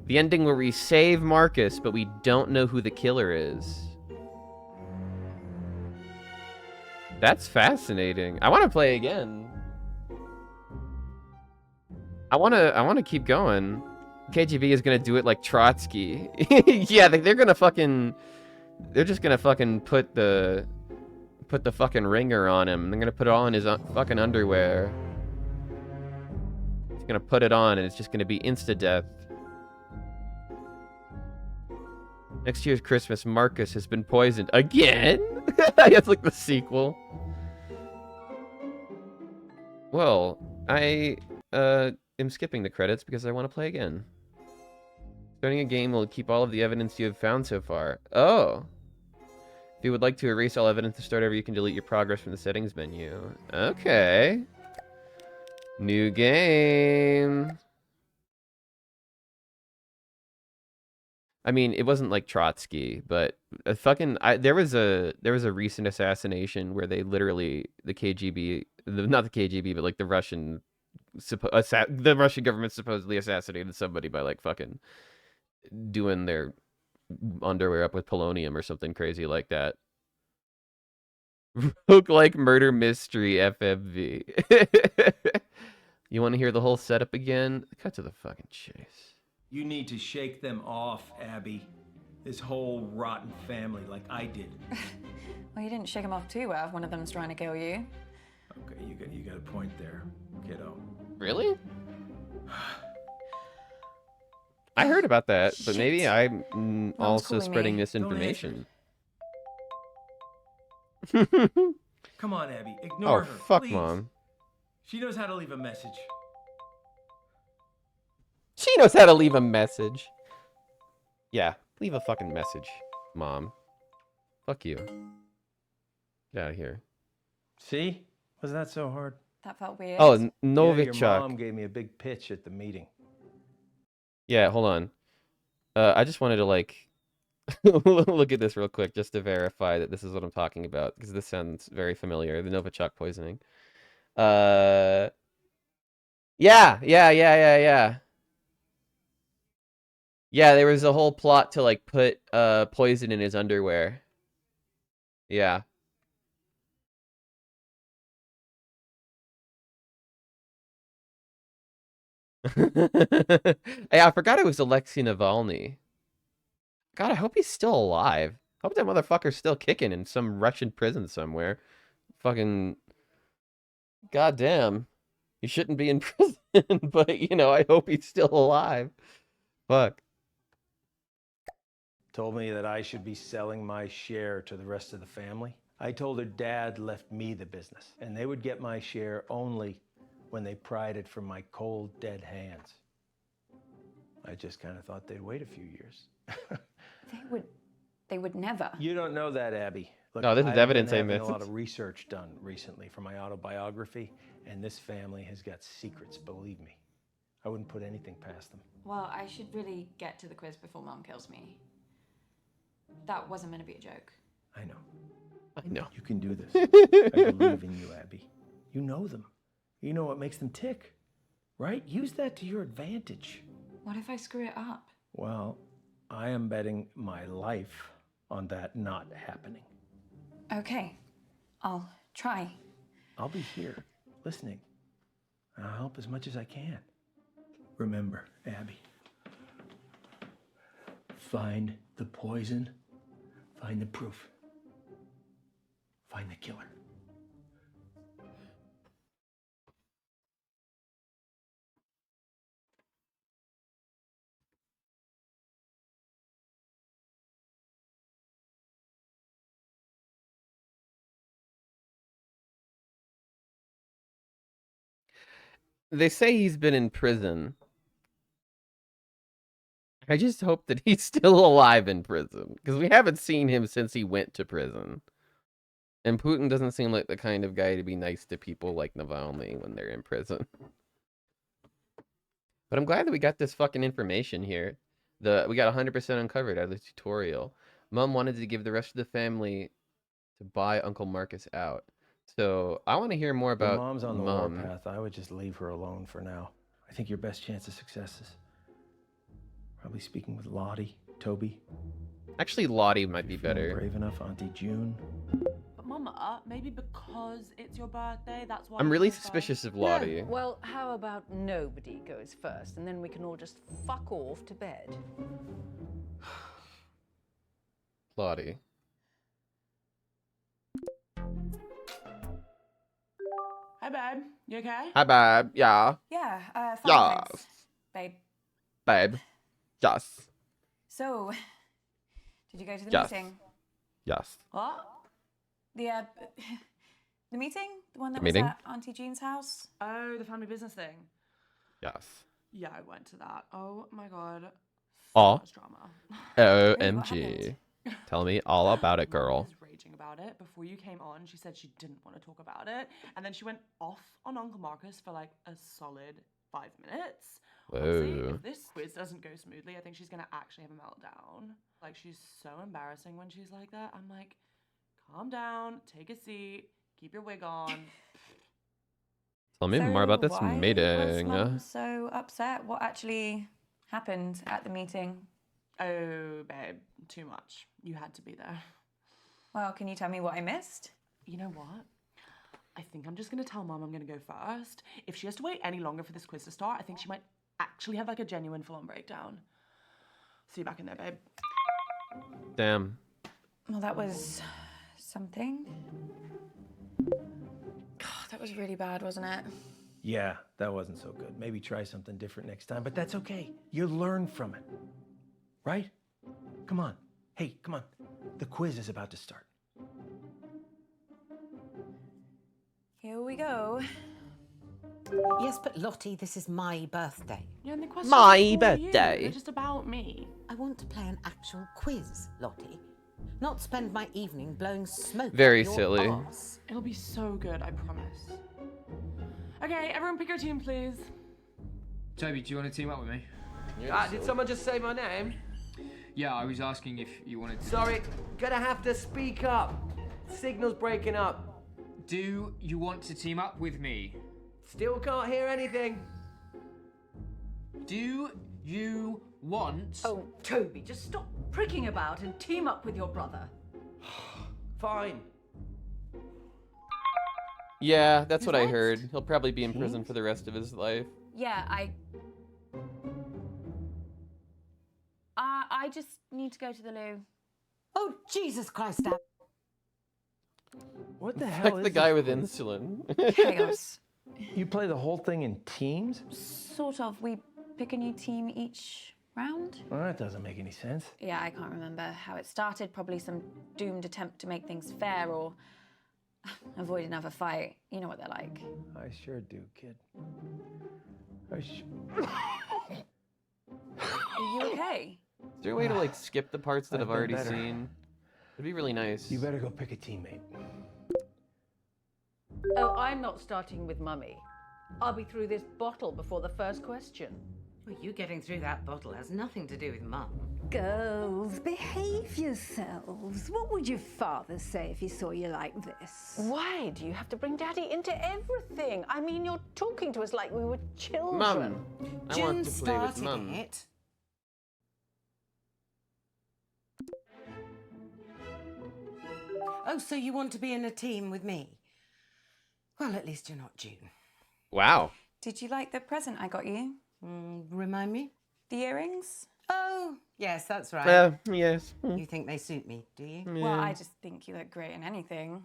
The ending where we save Marcus, but we don't know who the killer is. That's fascinating. I want to play again. I want to keep going. KGB is going to do it like Trotsky. Yeah, they're going to fucking... They're just going to fucking put the fucking ringer on him. They're going to put it all in his fucking underwear. He's going to put it on and it's just going to be insta-death. Next year's Christmas, Marcus has been poisoned again? It's like the sequel. Well, I am skipping the credits because I want to play again. Starting a game will keep all of the evidence you have found so far. Oh. If you would like to erase all evidence to start over, you can delete your progress from the settings menu. Okay. New game. I mean, it wasn't like Trotsky, but there was a recent assassination where they literally the KGB, not the KGB, but like the Russian government supposedly assassinated somebody by like fucking doing their underwear up with polonium or something crazy like that. Roguelike murder mystery FMV. You want to hear the whole setup again? Cut to the fucking chase. You need to shake them off, Abby. This whole rotten family, like I did. Well, you didn't shake them off too well if one of them's trying to kill you. Okay, you got a point there, kiddo. Really? I heard about that, but maybe I'm also calling spreading me. misinformation. Come on, Abby, ignore Oh, her, fuck, please. Mom. She knows how to leave a message. She knows how to leave a message. Yeah, leave a fucking message, Mom. Fuck you. Get out of here. See? Was that so hard? That felt weird. Oh, Yeah, your Novichok. mom gave me a big pitch at the meeting. Yeah, hold on. I just wanted to, like, look at this real quick just to verify that this is what I'm talking about, because this sounds very familiar. The Novichok poisoning. Yeah. Yeah, there was a whole plot to, like, put poison in his underwear. Yeah. Hey, I forgot it was Alexei Navalny. God, I hope he's still alive. I hope that motherfucker's still kicking in some Russian prison somewhere. Fucking goddamn. He shouldn't be in prison, but you know, I hope he's still alive. Fuck. Told me that I should be selling my share to the rest of the family. I told her Dad left me the business, and they would get my share only when they pried it from my cold, dead hands. I just kind of thought they'd wait a few years. They would never. You don't know that, Abby. Look, No, this is I've evidence I been having missed. a lot of research done recently for my autobiography, and this family has got secrets, believe me. I wouldn't put anything past them. Well, I should really get to the quiz before Mom kills me. That wasn't meant to be a joke. I know. I know. You can do this. I believe in you, Abby. You know them. You know what makes them tick, right? Use that to your advantage. What if I screw it up? Well, I am betting my life on that not happening. Okay, I'll try. I'll be here, listening. And I'll help as much as I can. Remember, Abby, find the poison, find the proof, find the killer. They say he's been in prison. I just hope that he's still alive in prison, because we haven't seen him since he went to prison. And Putin doesn't seem like the kind of guy to be nice to people like Navalny when they're in prison. But I'm glad that we got this fucking information here. We got 100% uncovered out of the tutorial. Mom wanted to give the rest of the family to buy Uncle Marcus out. So I want to hear more about When Mom's on the Mom. warpath, I would just leave her alone for now. I think your best chance of success is probably speaking with Lottie, Toby. Actually, Lottie might be better. Brave enough, Auntie June. But Mama, maybe because it's your birthday, that's why. I'm really suspicious of Lottie. Yeah, well, how about nobody goes first, and then we can all just fuck off to bed? Lottie. Hi, babe. You okay? Hi, babe. Yeah. Yeah, fine, Yes. thanks, babe. Babe. Yes. So, did you go to the Yes. meeting? Yes. What? The meeting? The one that The was meeting? at Auntie Jean's house? Oh, the family business thing. Yes. Yeah, I went to that. Oh my god. So Aw. much drama. OMG. Tell me all about it, girl. Mom was raging about it. Before you came on, she said she didn't want to talk about it. And then she went off on Uncle Marcus for like a solid 5 minutes. Honestly, Whoa. if this quiz doesn't go smoothly, I think she's going to actually have a meltdown. Like, she's so embarrassing when she's like that. I'm like, calm down, take a seat, keep your wig on. Tell me more about this why meeting. was Mum so upset? What actually happened at the meeting? Oh, babe, too much. You had to be there. Well, can you tell me what I missed? You know what? I think I'm just gonna tell Mum I'm gonna go first. If she has to wait any longer for this quiz to start, I think she might actually have like a genuine full-on breakdown. See you back in there, babe. Damn. Well, that was something. God, that was really bad, wasn't it? Yeah, that wasn't so good. Maybe try something different next time, but that's okay. You learn from it, right? Come on. Hey, come on. The quiz is about to start. Here we go. Yes, but Lottie, this is my birthday. Yeah, and the questions My are for you. birthday. They're just about me. I want to play an actual quiz, Lottie. Not spend my evening blowing smoke Very up your silly. arse. It'll be so good, I promise. Okay, everyone pick your team, please. Toby, do you want to team up with me? Did someone just say my name? Yeah, I was asking if you wanted to. Sorry, gonna have to speak up. Signal's breaking up. Do you want to team up with me? Still can't hear anything. Do you want... Oh, Toby, just stop pricking about and team up with your brother. Fine. Yeah, that's what I What? heard. He'll probably be in prison for the rest of his life. Yeah, I just need to go to the loo. Oh, Jesus Christ, Dad. What the hell Like is the guy this with quiz? insulin. Chaos. You play the whole thing in teams? Sort of. We pick a new team each round. Well, that doesn't make any sense. Yeah, I can't remember how it started. Probably some doomed attempt to make things fair or avoid another fight. You know what they're like. I sure do, kid. Are you okay? Is there a way to like skip the parts that I've I've already been better. seen? It'd be really nice. You better go pick a teammate. Oh, I'm not starting with Mummy. I'll be through this bottle before the first question. Well, you getting through that bottle has nothing to do with Mum. Girls, behave yourselves. What would your father say if he saw you like this? Why do you have to bring Daddy into everything? I mean, you're talking to us like we were children. Mum, I want June to play with started Mum. it. Oh, so you want to be in a team with me? Well, at least you're not June. Wow. Did you like the present I got you? Remind me? The earrings? Oh, yes, that's right. Yes. You think they suit me, do you? Well, I just think you look great in anything.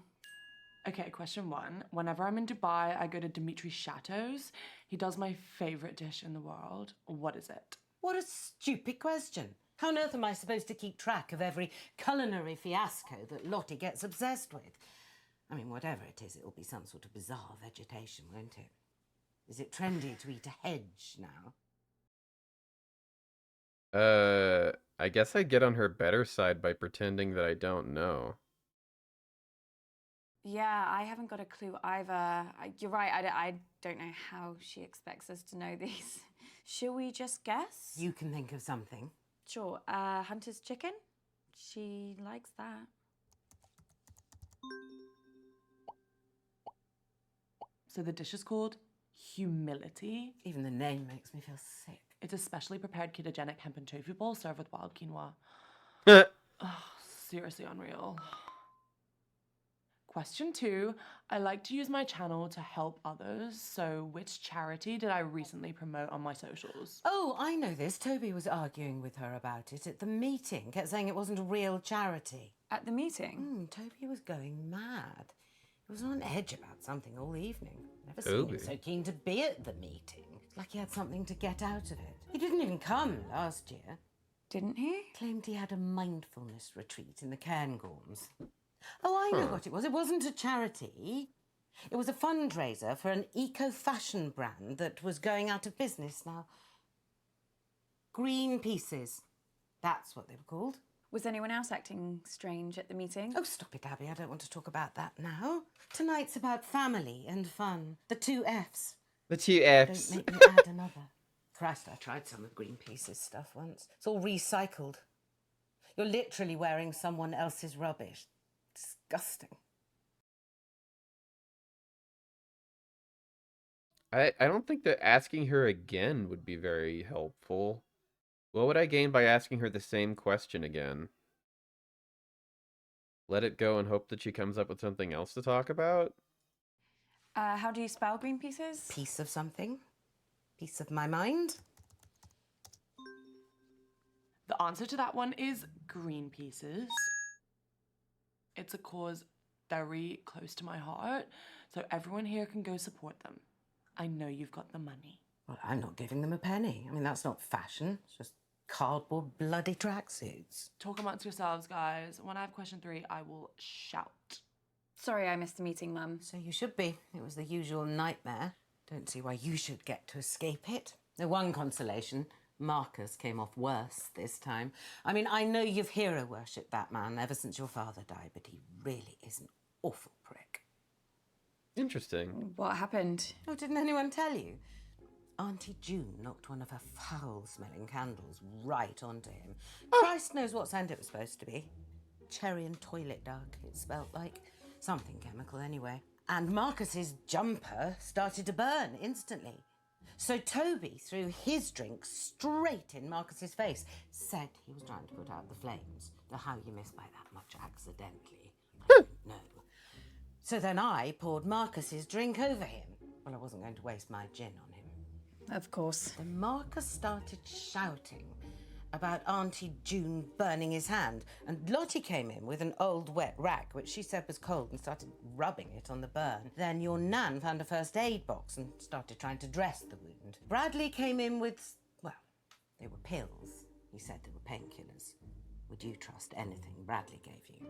Okay, question one. Whenever I'm in Dubai, I go to Dimitri's chateaus. He does my favorite dish in the world. What is it? What a stupid question. How on earth am I supposed to keep track of every culinary fiasco that Lottie gets obsessed with? I mean, whatever it is, it'll be some sort of bizarre vegetation, won't it? Is it trendy to eat a hedge now? I guess I get on her better side by pretending that I don't know. Yeah, I haven't got a clue either. You're right, I don't know how she expects us to know these. Shall we just guess? You can think of something. Sure. Hunter's chicken? She likes that. So the dish is called humility. Even the name makes me feel sick. It's a specially prepared ketogenic hemp and tofu bowl served with wild quinoa. Oh, seriously unreal. Question 2. I like to use my channel to help others. So which charity did I recently promote on my socials? Oh, I know this. Toby was arguing with her about it at the meeting. Kept saying it wasn't a real charity. At the meeting? Toby was going mad. He was on edge about something all evening. Never Toby. seen him so keen to be at the meeting. Like he had something to get out of it. He didn't even come last year. Didn't he? Claimed he had a mindfulness retreat in the Cairngorms. Oh, I know what it was. It wasn't a charity. It was a fundraiser for an eco-fashion brand that was going out of business now. Green Pieces. That's what they were called. Was anyone else acting strange at the meeting? Oh, stop it, Abby. I don't want to talk about that now. Tonight's about family and fun. The 2 Fs. The 2 Fs. Don't make me add another. Christ, I tried some of Greenpeace's stuff once. It's all recycled. You're literally wearing someone else's rubbish. Disgusting. I don't think that asking her again would be very helpful. What would I gain by asking her the same question again? Let it go and hope that she comes up with something else to talk about? How do you spell green pieces? Piece of something. Piece of my mind. The answer to that one is green pieces. It's a cause very close to my heart, so everyone here can go support them. I know you've got the money. Well, I'm not giving them a penny. I mean, that's not fashion. It's just cardboard bloody tracksuits. Talk amongst yourselves, guys. When I have question 3, I will shout. Sorry I missed the meeting, Mum. So you should be. It was the usual nightmare. Don't see why you should get to escape it. The one consolation, Marcus came off worse this time. I mean, I know you've hero worshipped that man ever since your father died, but he really is an awful prick. Interesting. What happened? Oh, didn't anyone tell you? Auntie June knocked one of her foul-smelling candles right onto him. Christ knows what scent it was supposed to be. Cherry and toilet duck, it smelled like. Something chemical, anyway. And Marcus's jumper started to burn instantly. So Toby threw his drink straight in Marcus's face. Said he was trying to put out the flames. Now, how you miss by that much accidentally, I don't know. So then I poured Marcus's drink over him. Well, I wasn't going to waste my gin on him. Of course. Then Marcus started shouting about Auntie June burning his hand, and Lottie came in with an old wet rag, which she said was cold, and started rubbing it on the burn. Then your Nan found a first aid box and started trying to dress the wound. Bradley came in with, well, they were pills. He said they were painkillers. Would you trust anything Bradley gave you?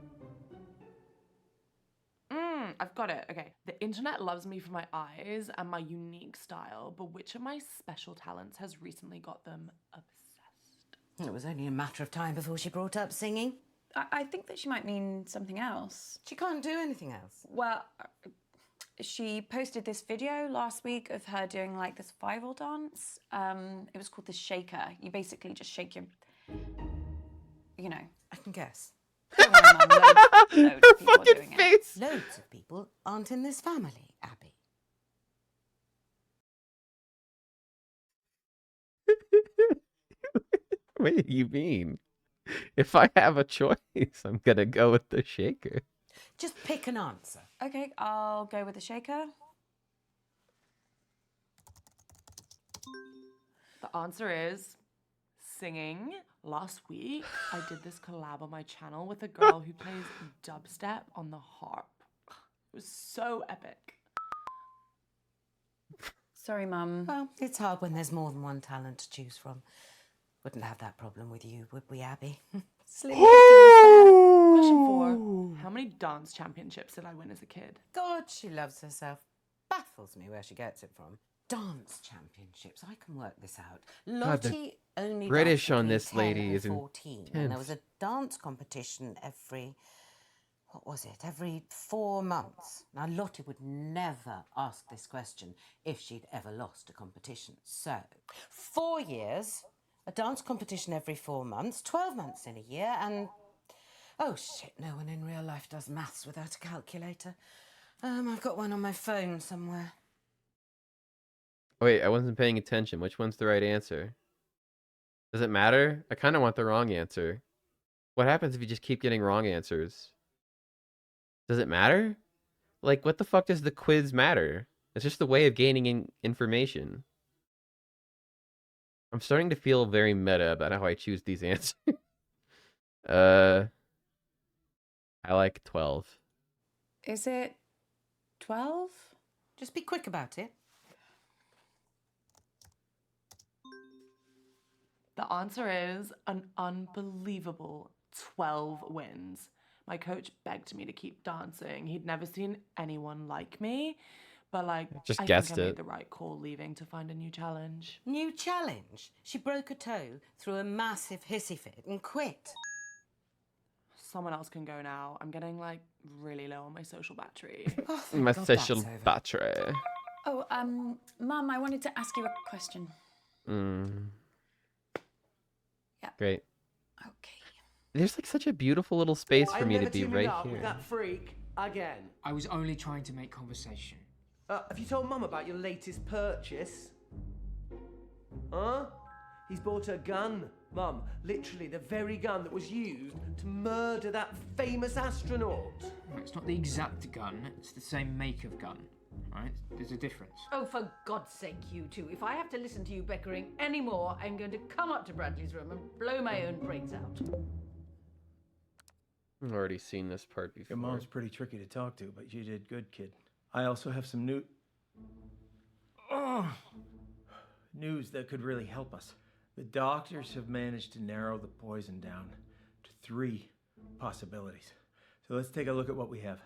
I've got it. Okay. The internet loves me for my eyes and my unique style, but which of my special talents has recently got them obsessed? It was only a matter of time before she brought up singing. I think that she might mean something else. She can't do anything else. Well, she posted this video last week of her doing like this viral dance. It was called the shaker. You basically just shake your, you know. I can guess. Don't worry, Mum, loads of people are doing it. Loads of people aren't in this family, Abby. What do you mean? If I have a choice, I'm gonna go with the shaker. Just pick an answer. Okay, I'll go with the shaker. The answer is singing. Last week, I did this collab on my channel with a girl who plays dubstep on the harp. It was so epic. Sorry, Mum. Well, it's hard when there's more than one talent to choose from. Wouldn't have that problem with you, would we, Abby? Slim Question 4. How many dance championships did I win as a kid? God, she loves herself. Baffles me where she gets it from. Dance championships. I can work this out. Lottie only British danced on between this 10 lady and is 14, and there was a dance competition every, what was it, every 4 months. Now, Lottie would never ask this question if she'd ever lost a competition. So, 4 years, a dance competition every 4 months, 12 months in a year, and... Oh, shit, no one in real life does maths without a calculator. I've got one on my phone somewhere. Wait, I wasn't paying attention. Which one's the right answer? Does it matter? I kind of want the wrong answer. What happens if you just keep getting wrong answers? Does it matter? Like, what the fuck does the quiz matter? It's just a way of gaining information. I'm starting to feel very meta about how I choose these answers. I like 12. Is it 12? Just be quick about it. The answer is an unbelievable 12 wins. My coach begged me to keep dancing. He'd never seen anyone like me, but like, Just I guessed think I it. made the right call leaving to find a new challenge. New challenge? She broke a toe, threw a massive hissy fit, and quit. Someone else can go now. I'm getting like really low on my social battery. My social battery. Oh, Mum, I wanted to ask you a question. Yeah. Great. Okay. There's like such a beautiful little space for I'm me never to be teaming right up here. with that freak again. I was only trying to make conversation. Have you told Mum about your latest purchase? Huh? He's bought a gun, Mum. Literally the very gun that was used to murder that famous astronaut. It's not the exact gun, it's the same make of gun. right? There's a difference. Oh, for God's sake, you two. If I have to listen to you bickering anymore, I'm going to come up to Bradley's room and blow my own brains out. I've already seen this part before. Your mom's pretty tricky to talk to, but you did good, kid. I also have some news that could really help us. The doctors have managed to narrow the poison down to 3 possibilities. So let's take a look at what we have.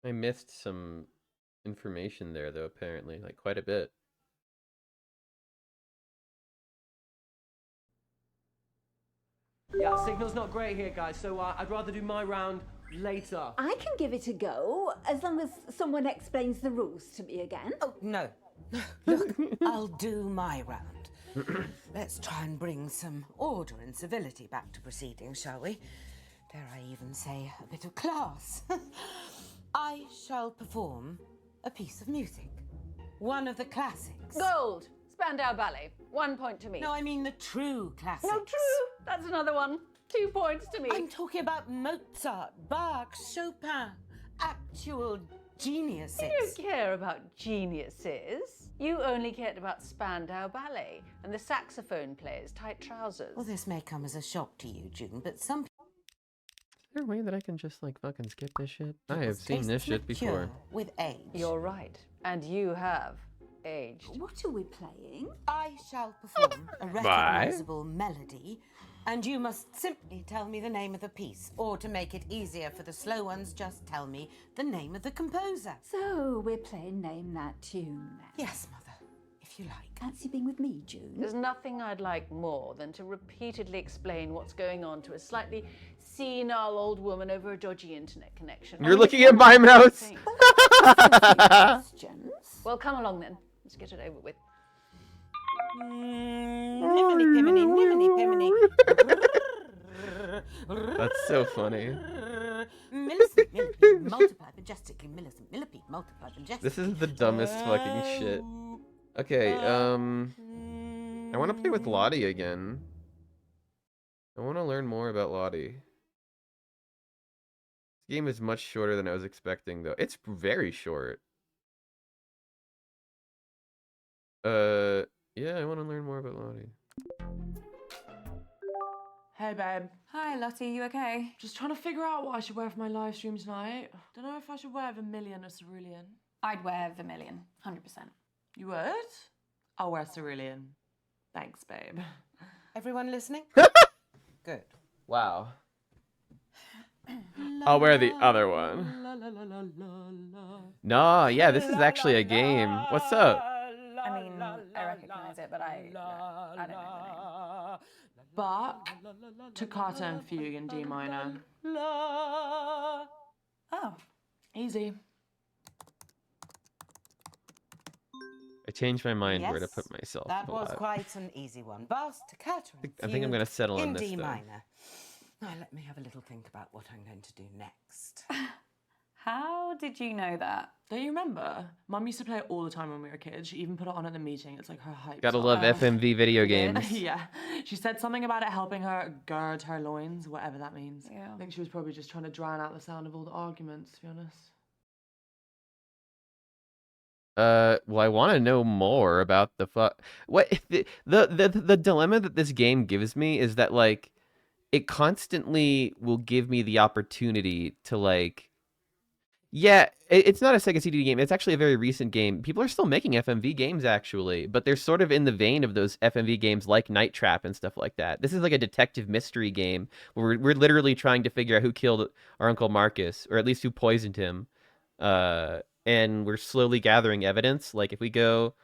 I missed some information there, though, apparently. Like, quite a bit. Yeah, signal's not great here, guys, so I'd rather do my round later. I can give it a go, as long as someone explains the rules to me again. Oh, no. Look, I'll do my round. Let's try and bring some order and civility back to proceedings, shall we? Dare I even say a bit of class? I shall perform a piece of music. One of the classics. Gold! Spandau Ballet. 1 point to me. No, I mean the true classics. No, true. That's another one. 2 points to me. I'm talking about Mozart, Bach, Chopin. Actual geniuses. You don't care about geniuses. You only cared about Spandau Ballet and the saxophone player's tight trousers. Well, this may come as a shock to you, June, but some Is there a way that I can just, like, fucking skip this shit? I have seen this shit before. With age. You're right. And you have aged. What are we playing? I shall perform a recognizable melody, and you must simply tell me the name of the piece. Or to make it easier for the slow ones, just tell me the name of the composer. So we're playing Name That Tune then? Yes, Mother, if you like. Fancy being with me, June? There's nothing I'd like more than to repeatedly explain what's going on to a slightly senile old woman over a dodgy internet connection. You're looking at my notes. Well, come along then. Let's get it over with. Niminy piminy, niminy piminy. That's so funny. Millicent, millipede, multiply majestically, Millicent, millipede, multiply majestically. This is the dumbest fucking shit. Okay, I want to play with Lottie again. I want to learn more about Lottie. This game is much shorter than I was expecting, though. It's very short. Yeah, I want to learn more about Lottie. Hey, babe. Hi, Lottie, you okay? Just trying to figure out what I should wear for my live stream tonight. Don't know if I should wear vermilion or cerulean. I'd wear vermilion, 100%. You would? I'll wear cerulean. Thanks, babe. Everyone listening? Good. Wow. I'll wear the other one. No, yeah, this is actually a game. What's up? I mean, I recognize it, but I don't know the name. Bach, Toccata and Fugue in D minor. Oh. Easy. I changed my mind Yes, where to put myself. That a was lot. quite an easy one. Vast Toccata and I think I'm gonna settle on in this, D though. minor. Now let me have a little think about what I'm going to do next. How did you know that? Don't you remember? Mum used to play it all the time when we were kids. She even put it on at the meeting. It's like her hype Gotta song. love FMV video games. Yeah. She said something about it helping her gird her loins, whatever that means. Yeah. I think she was probably just trying to drown out the sound of all the arguments, to be honest. Well, I want to know more about the what the dilemma that this game gives me is that, like, it constantly will give me the opportunity to, like, yeah, it's not a Sega CD game. It's actually a very recent game. People are still making FMV games, actually, but they're sort of in the vein of those FMV games like Night Trap and stuff like that. This is like a detective mystery game where we're literally trying to figure out who killed our Uncle Marcus, or at least who poisoned him. And we're slowly gathering evidence. Like, if we go...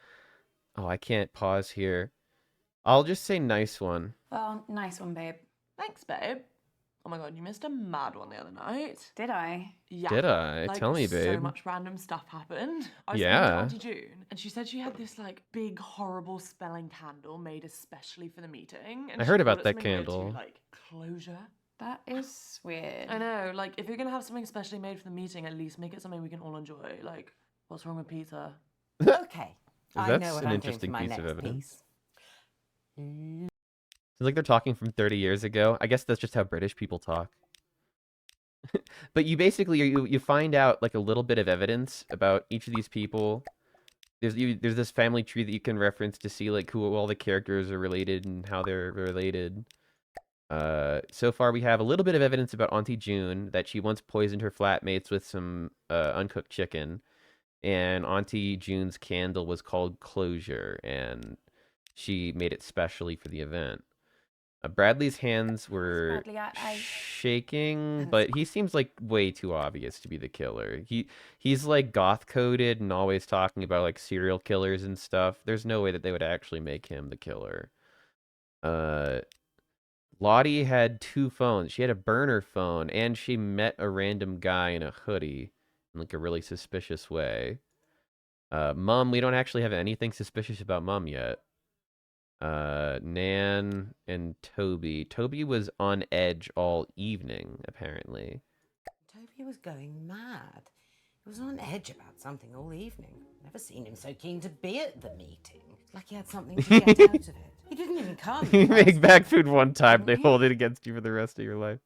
Oh, I can't pause here. I'll just say nice one. Well, nice one, babe. Thanks, babe. Oh my god, you missed a mad one the other night. Did I? Yeah. Did I? Like, Tell me, babe. So much random stuff happened. I was Yeah. speaking to Auntie June, and she said she had this, like, big, horrible smelling candle made especially for the meeting. And I she heard thought about it that something weird to, candle. like, closure. That is weird. I know, like, if you're gonna have something specially made for the meeting, at least make it something we can all enjoy. Like, what's wrong with pizza? Okay, I That's know what an I'm doing for interesting my piece of next evidence. piece. It's like they're talking from 30 years ago. I guess that's just how British people talk. But you basically you find out like a little bit of evidence about each of these people. There's this family tree that you can reference to see like who all the characters are related and how they're related. So far we have a little bit of evidence about Auntie June, that she once poisoned her flatmates with some uncooked chicken, and Auntie June's candle was called Closure, and she made it specially for the event. Bradley's hands were Bradley, I shaking, but he seems like way too obvious to be the killer. He's like goth coded and always talking about like serial killers and stuff. There's no way that they would actually make him the killer. Lottie had 2 phones. She had a burner phone, and she met a random guy in a hoodie in like a really suspicious way. Mum, we don't actually have anything suspicious about Mum yet. Nan and Toby. Toby was on edge all evening, apparently. Toby was going mad. He was on edge about something all evening. Never seen him so keen to be at the meeting. Like he had something to get out of it. He didn't even come. You make back food one time, they hold it against you for the rest of your life.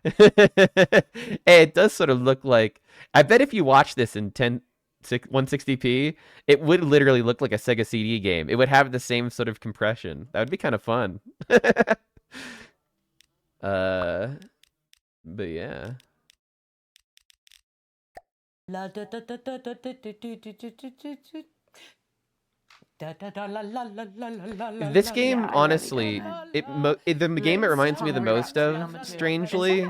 Hey, it does sort of look like... I bet if you watch this in 160p, it would literally look like a Sega CD game. It would have the same sort of compression. That would be kind of fun. But yeah. This game, honestly, the game it reminds me the most of, strangely,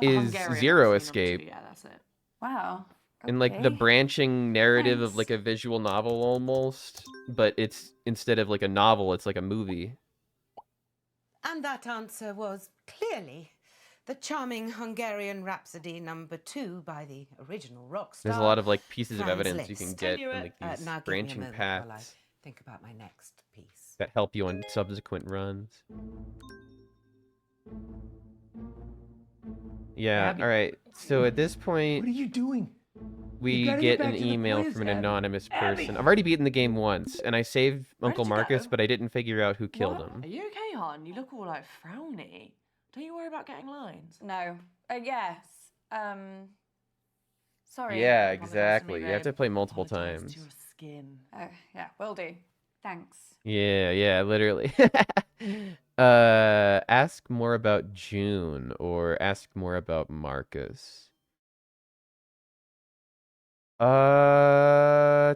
is Zero Escape. Yeah, that's it. Wow. And like the branching narrative of like a visual novel almost, but it's instead of like a novel, it's like a movie. And that answer was clearly the charming Hungarian Rhapsody #2 by the original rock star. There's a lot of like pieces of Franz evidence you can Liszt. get from like these Now give me a branching moment while I paths think about my next piece. that help you on subsequent runs. Yeah, Abby, all right. So at this point, What are you doing? we gotta get get an back to the email quiz, from an Abby. anonymous Abby! person. I've already beaten the game once, and I saved Uncle did you Marcus, go? but I didn't figure out who killed What? him. Are you okay, hon? You look all like frowny. Don't you worry about getting lines. No. Yes. Sorry. Yeah, Apologize to me, exactly. You have to babe. play multiple Apologize times. to your skin. Oh, yeah, will do. Thanks. Yeah, literally. Ask more about June or ask more about Marcus. Tell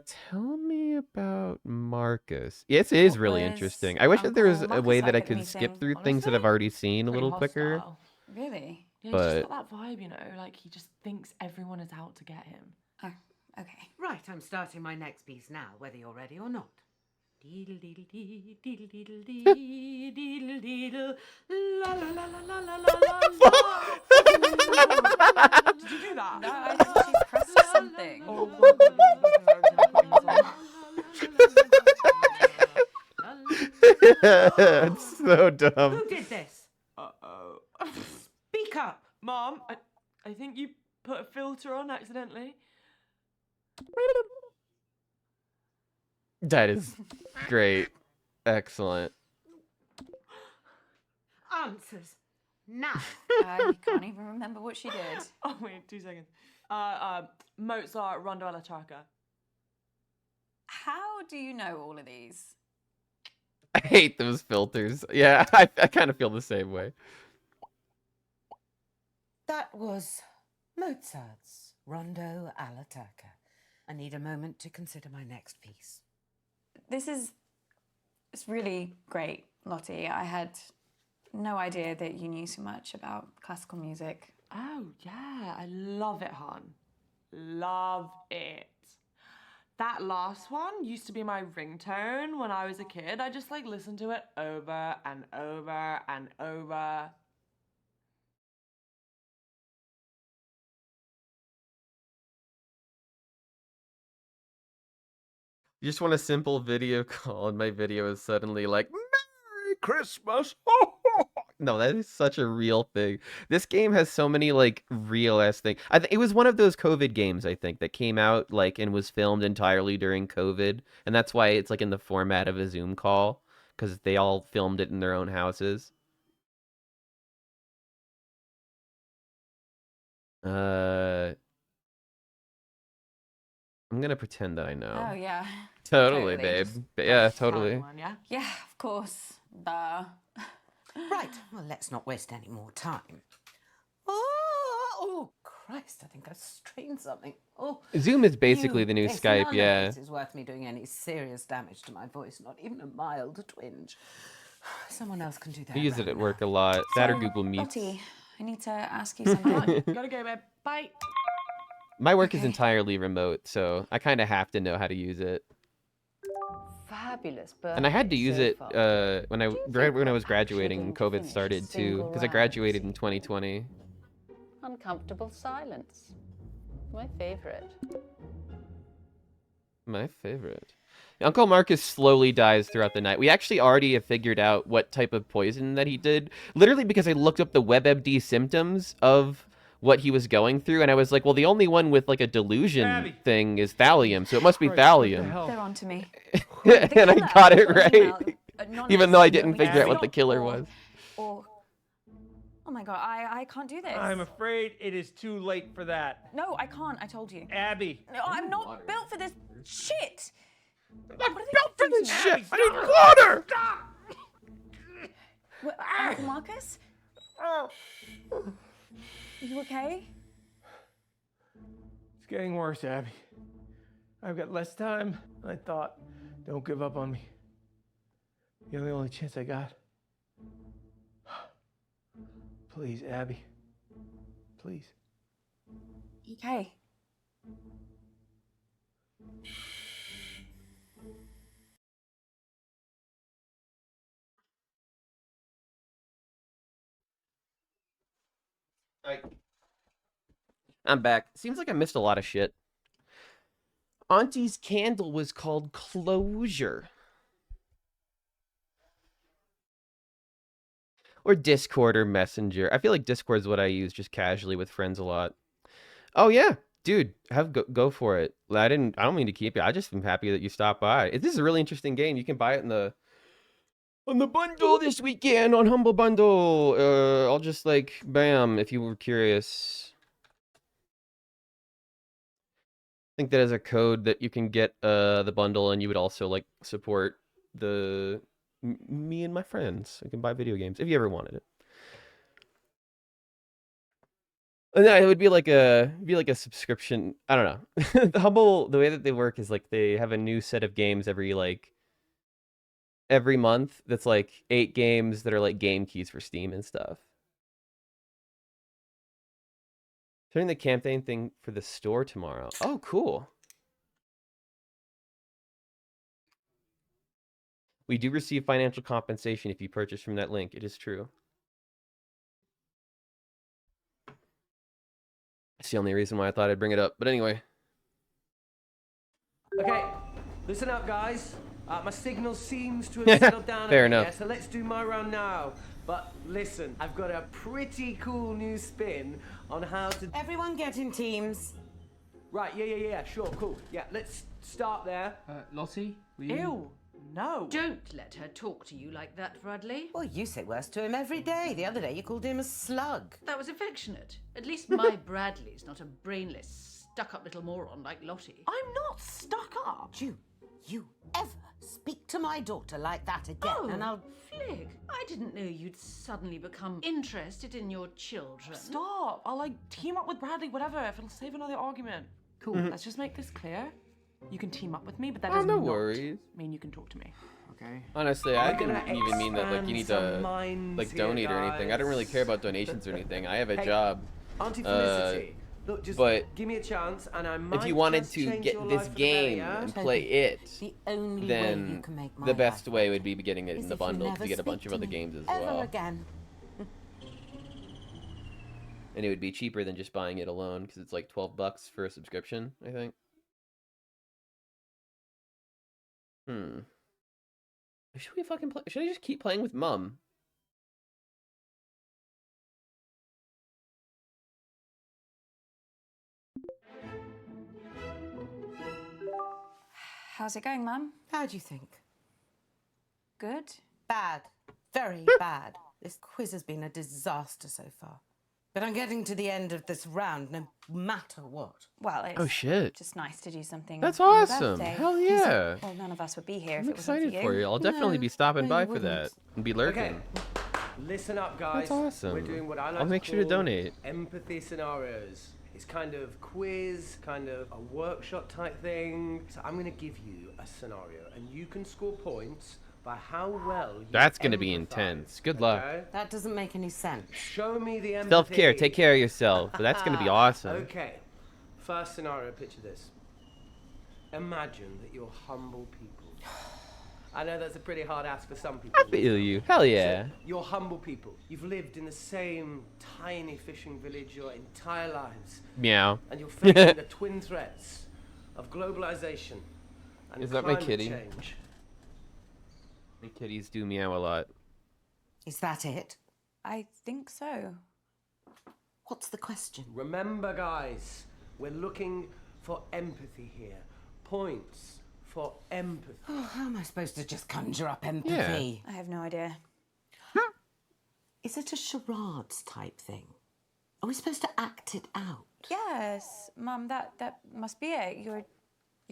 me about Marcus. Yes, it is What really was interesting. I wish that there was Uncle a way Marcus that I like at the could skip meeting? through things that I've already seen a Pretty little quicker. hostile. Really? Yeah, he's But- just got that vibe, you know, like he just thinks everyone is out to get him. Oh, okay. Right, I'm starting my next piece now, whether you're ready or not. Deedle deedle dee, deedle deedle dee, deedle deedle, la la la la la la la la. Did you do that? No, I think she's pressing something. It's so dumb. Who did this? Uh-oh. Speak up. Mom, I think you put a filter on accidentally. That is great. Excellent. Answers now. I can't even remember what she did. Oh, wait, 2 seconds. Mozart, Rondo alla Turca. How do you know all of these? I hate those filters. Yeah, I kind of feel the same way. That was Mozart's Rondo alla Turca. I need a moment to consider my next piece. It's really great, Lottie. I had no idea that you knew so much about classical music. Oh, yeah, I love it, hon. Love it. That last one used to be my ringtone when I was a kid. I just like listened to it over and over and over. You just want a simple video call, and my video is suddenly like, Merry Christmas! No, that is such a real thing. This game has so many like real ass things. It was one of those COVID games, I think, that came out like and was filmed entirely during COVID, and that's why it's like in the format of a Zoom call because they all filmed it in their own houses. I'm gonna pretend that I know. Oh, yeah. Totally, babe. Just Yeah, the fun totally. one, yeah? Yeah, of course. Duh. Right, well, let's not waste any more time. Oh, Christ, I think I've strained something. Oh, Zoom is basically the new Yes, Skype, none yeah. of this is worth me doing any serious damage to my voice, not even a mild twinge. Someone else can do that. I use it right at now. work a lot. That or So, Google Meets. Lottie, I need to ask you something. Gotta go, babe. Bye. My work is Okay. entirely remote, so I kind of have to know how to use it. Fabulous birthday And I had to use so it far. when I was graduating and COVID started too, because I graduated in 2020. Uncomfortable silence. My favorite. My favorite. Uncle Marcus slowly dies throughout the night. We actually already have figured out what type of poison that he did, literally because I looked up the WebMD symptoms of what he was going through, and I was like, well, the only one with like a delusion thing is thallium, so it must be thallium. They're on to me. And I got it right, Not even though I necessarily, didn't but we figure out can what the stop killer or- was. Or, oh my god, I can't do this. I'm afraid it is too late for that. No, I can't. I told you. Abby. No, I'm not built for this shit. I'm not built for this shit. I need water. Uncle Marcus? Are you okay? It's getting worse, Abby. I've got less time than I thought. Don't give up on me. You're the only chance I got. Please, Abby. Please. Okay. I'm back. Seems like I missed a lot of shit. Auntie's candle was called Closure. Or Discord or Messenger. I feel like Discord is what I use just casually with friends a lot. Oh yeah, dude, go for it. I don't mean to keep it. I just am happy that you stopped by. This is a really interesting game. You can buy it on the bundle this weekend on Humble Bundle. I'll just like bam if you were curious. I think that is a code that you can get the bundle, and you would also like support me and my friends. I can buy video games if you ever wanted it. And then it would be like a subscription. I don't know. The Humble, the way that they work is like they have a new set of games every month. That's like 8 games that are like game keys for Steam and stuff. Turning the campaign thing for the store tomorrow. Oh, cool. We do receive financial compensation if you purchase from that link. It is true. That's the only reason why I thought I'd bring it up. But anyway. Okay, listen up, guys. My signal seems to have settled down. Fair a bit, enough. yeah, so let's do my round now. But listen, I've got a pretty cool new spin on how to. Everyone get in teams. Right, yeah, sure, cool. Yeah, let's start there. Lottie, were you? Ew. No. Don't let her talk to you like that, Bradley. Well, you say worse to him every day. The other day you called him a slug. That was affectionate. At least my Bradley's not a brainless, stuck-up little moron like Lottie. I'm not stuck up. June, you ever speak to my daughter like that again, Oh, and I'll... Flig, I didn't know you'd suddenly become interested in your children. Stop. I'll like team up with Bradley, whatever, if it'll save another argument. Cool. Let's just make this clear. You can team up with me, but that does no not worries. mean you can talk to me. Okay. Honestly, I We're didn't gonna even mean that like you need expand to some minds like here, donate or anything. I don't really guys. care about donations or anything. I have a Hey, job. Auntie Felicity, look, just but give me a chance, and I might If you wanted just to change get your this life for the game better, yeah? and play it, The only way you then can make my the best life way would be getting it is in the if you bundle never to get a bunch speak of to other me games as ever well. again. And it would be cheaper than just buying it alone because it's like $12 for a subscription, I think. Should we fucking play? Should I just keep playing with Mum? How's it going, Mum? How do you think? Good. Bad. Very bad. This quiz has been a disaster so far. But I'm getting to the end of this round no matter what. Well, it's Oh shit. just nice to do something. That's on your awesome. birthday. Hell yeah. Well, none of us would be here I'm if it wasn't excited for you. I'll definitely be stopping no, by you for wouldn't. that and be lurking. Okay, listen up, guys. That's awesome. We're doing what I like I'll make to sure to call donate. empathy scenarios. It's kind of quiz, kind of a workshop type thing. So I'm going to give you a scenario, and you can score points by how well you That's gonna be empathize, intense. Good luck. okay? That doesn't make any sense. Show me the empathy. Self-care. Take care of yourself. But that's gonna be awesome. Okay. First scenario, picture this. Imagine that you're humble people. I know that's a pretty hard ask for some people. I feel you. Hell yeah. So, you're humble people. You've lived in the same tiny fishing village your entire lives. Meow. And you're facing the twin threats of globalization and Is that my climate kitty? change. The kitties do meow a lot. Is that it? I think so. What's the question? Remember, guys, we're looking for empathy here. Points for empathy. Oh, how am I supposed to just conjure up empathy? I have no idea. Is it a charades type thing? Are we supposed to act it out? Yes, Mum, that must be it. You're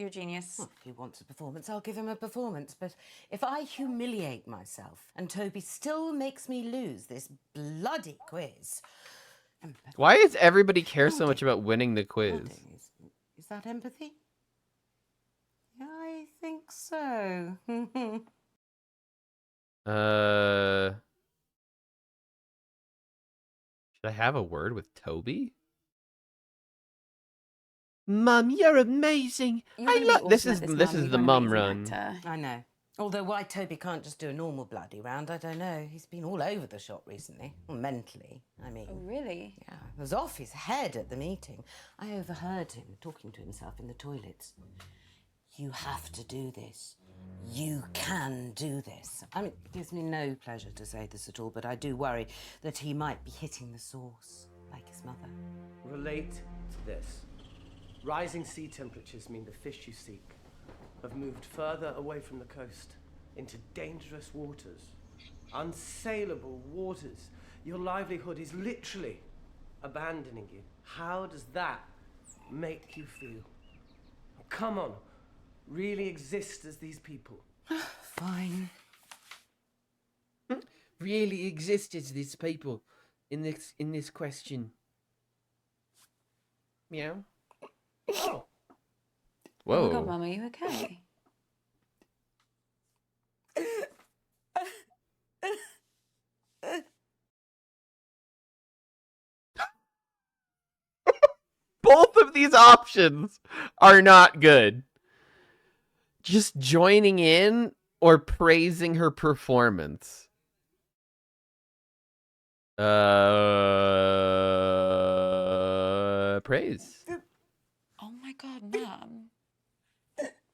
a genius. Well, if he wants a performance, I'll give him a performance. But if I humiliate myself and Toby still makes me lose this bloody quiz... Why does everybody care so much about winning the quiz? Is that empathy? Yeah, I think so. Should I have a word with Toby? Mum, you're amazing. You're I gonna be love this. awesome Is at this, this Mum. is You're the an mum amazing run? actor. I know. Although why Toby can't just do a normal bloody round, I don't know. He's been all over the shop recently. Well, mentally, I mean. Oh, really? Yeah, he was off his head at the meeting. I overheard him talking to himself in the toilets. You have to do this. You can do this. I mean, it gives me no pleasure to say this at all, but I do worry that he might be hitting the source, like his mother. Relate to this. Rising sea temperatures mean the fish you seek have moved further away from the coast into dangerous waters, unsaleable waters. Your livelihood is literally abandoning you. How does that make you feel? Come on, really exist as these people. Fine. Really exist as these people in this question. Meow. Oh. Whoa. Oh my God, Mum, are you okay? Both of these options are not good. Just joining in or praising her performance. Praise. Oh my God, Mum.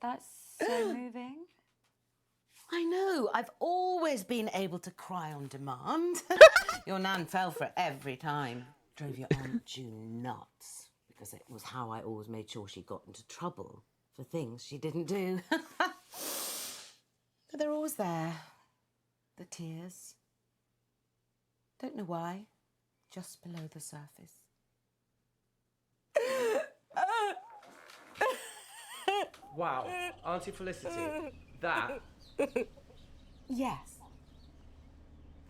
That's so moving. I know. I've always been able to cry on demand. Your nan fell for it every time. Drove your Aunt June nuts. Because it was how I always made sure she got into trouble for things she didn't do. But they're always there. The tears. Don't know why. Just below the surface. Wow, Auntie Felicity, that... Yes.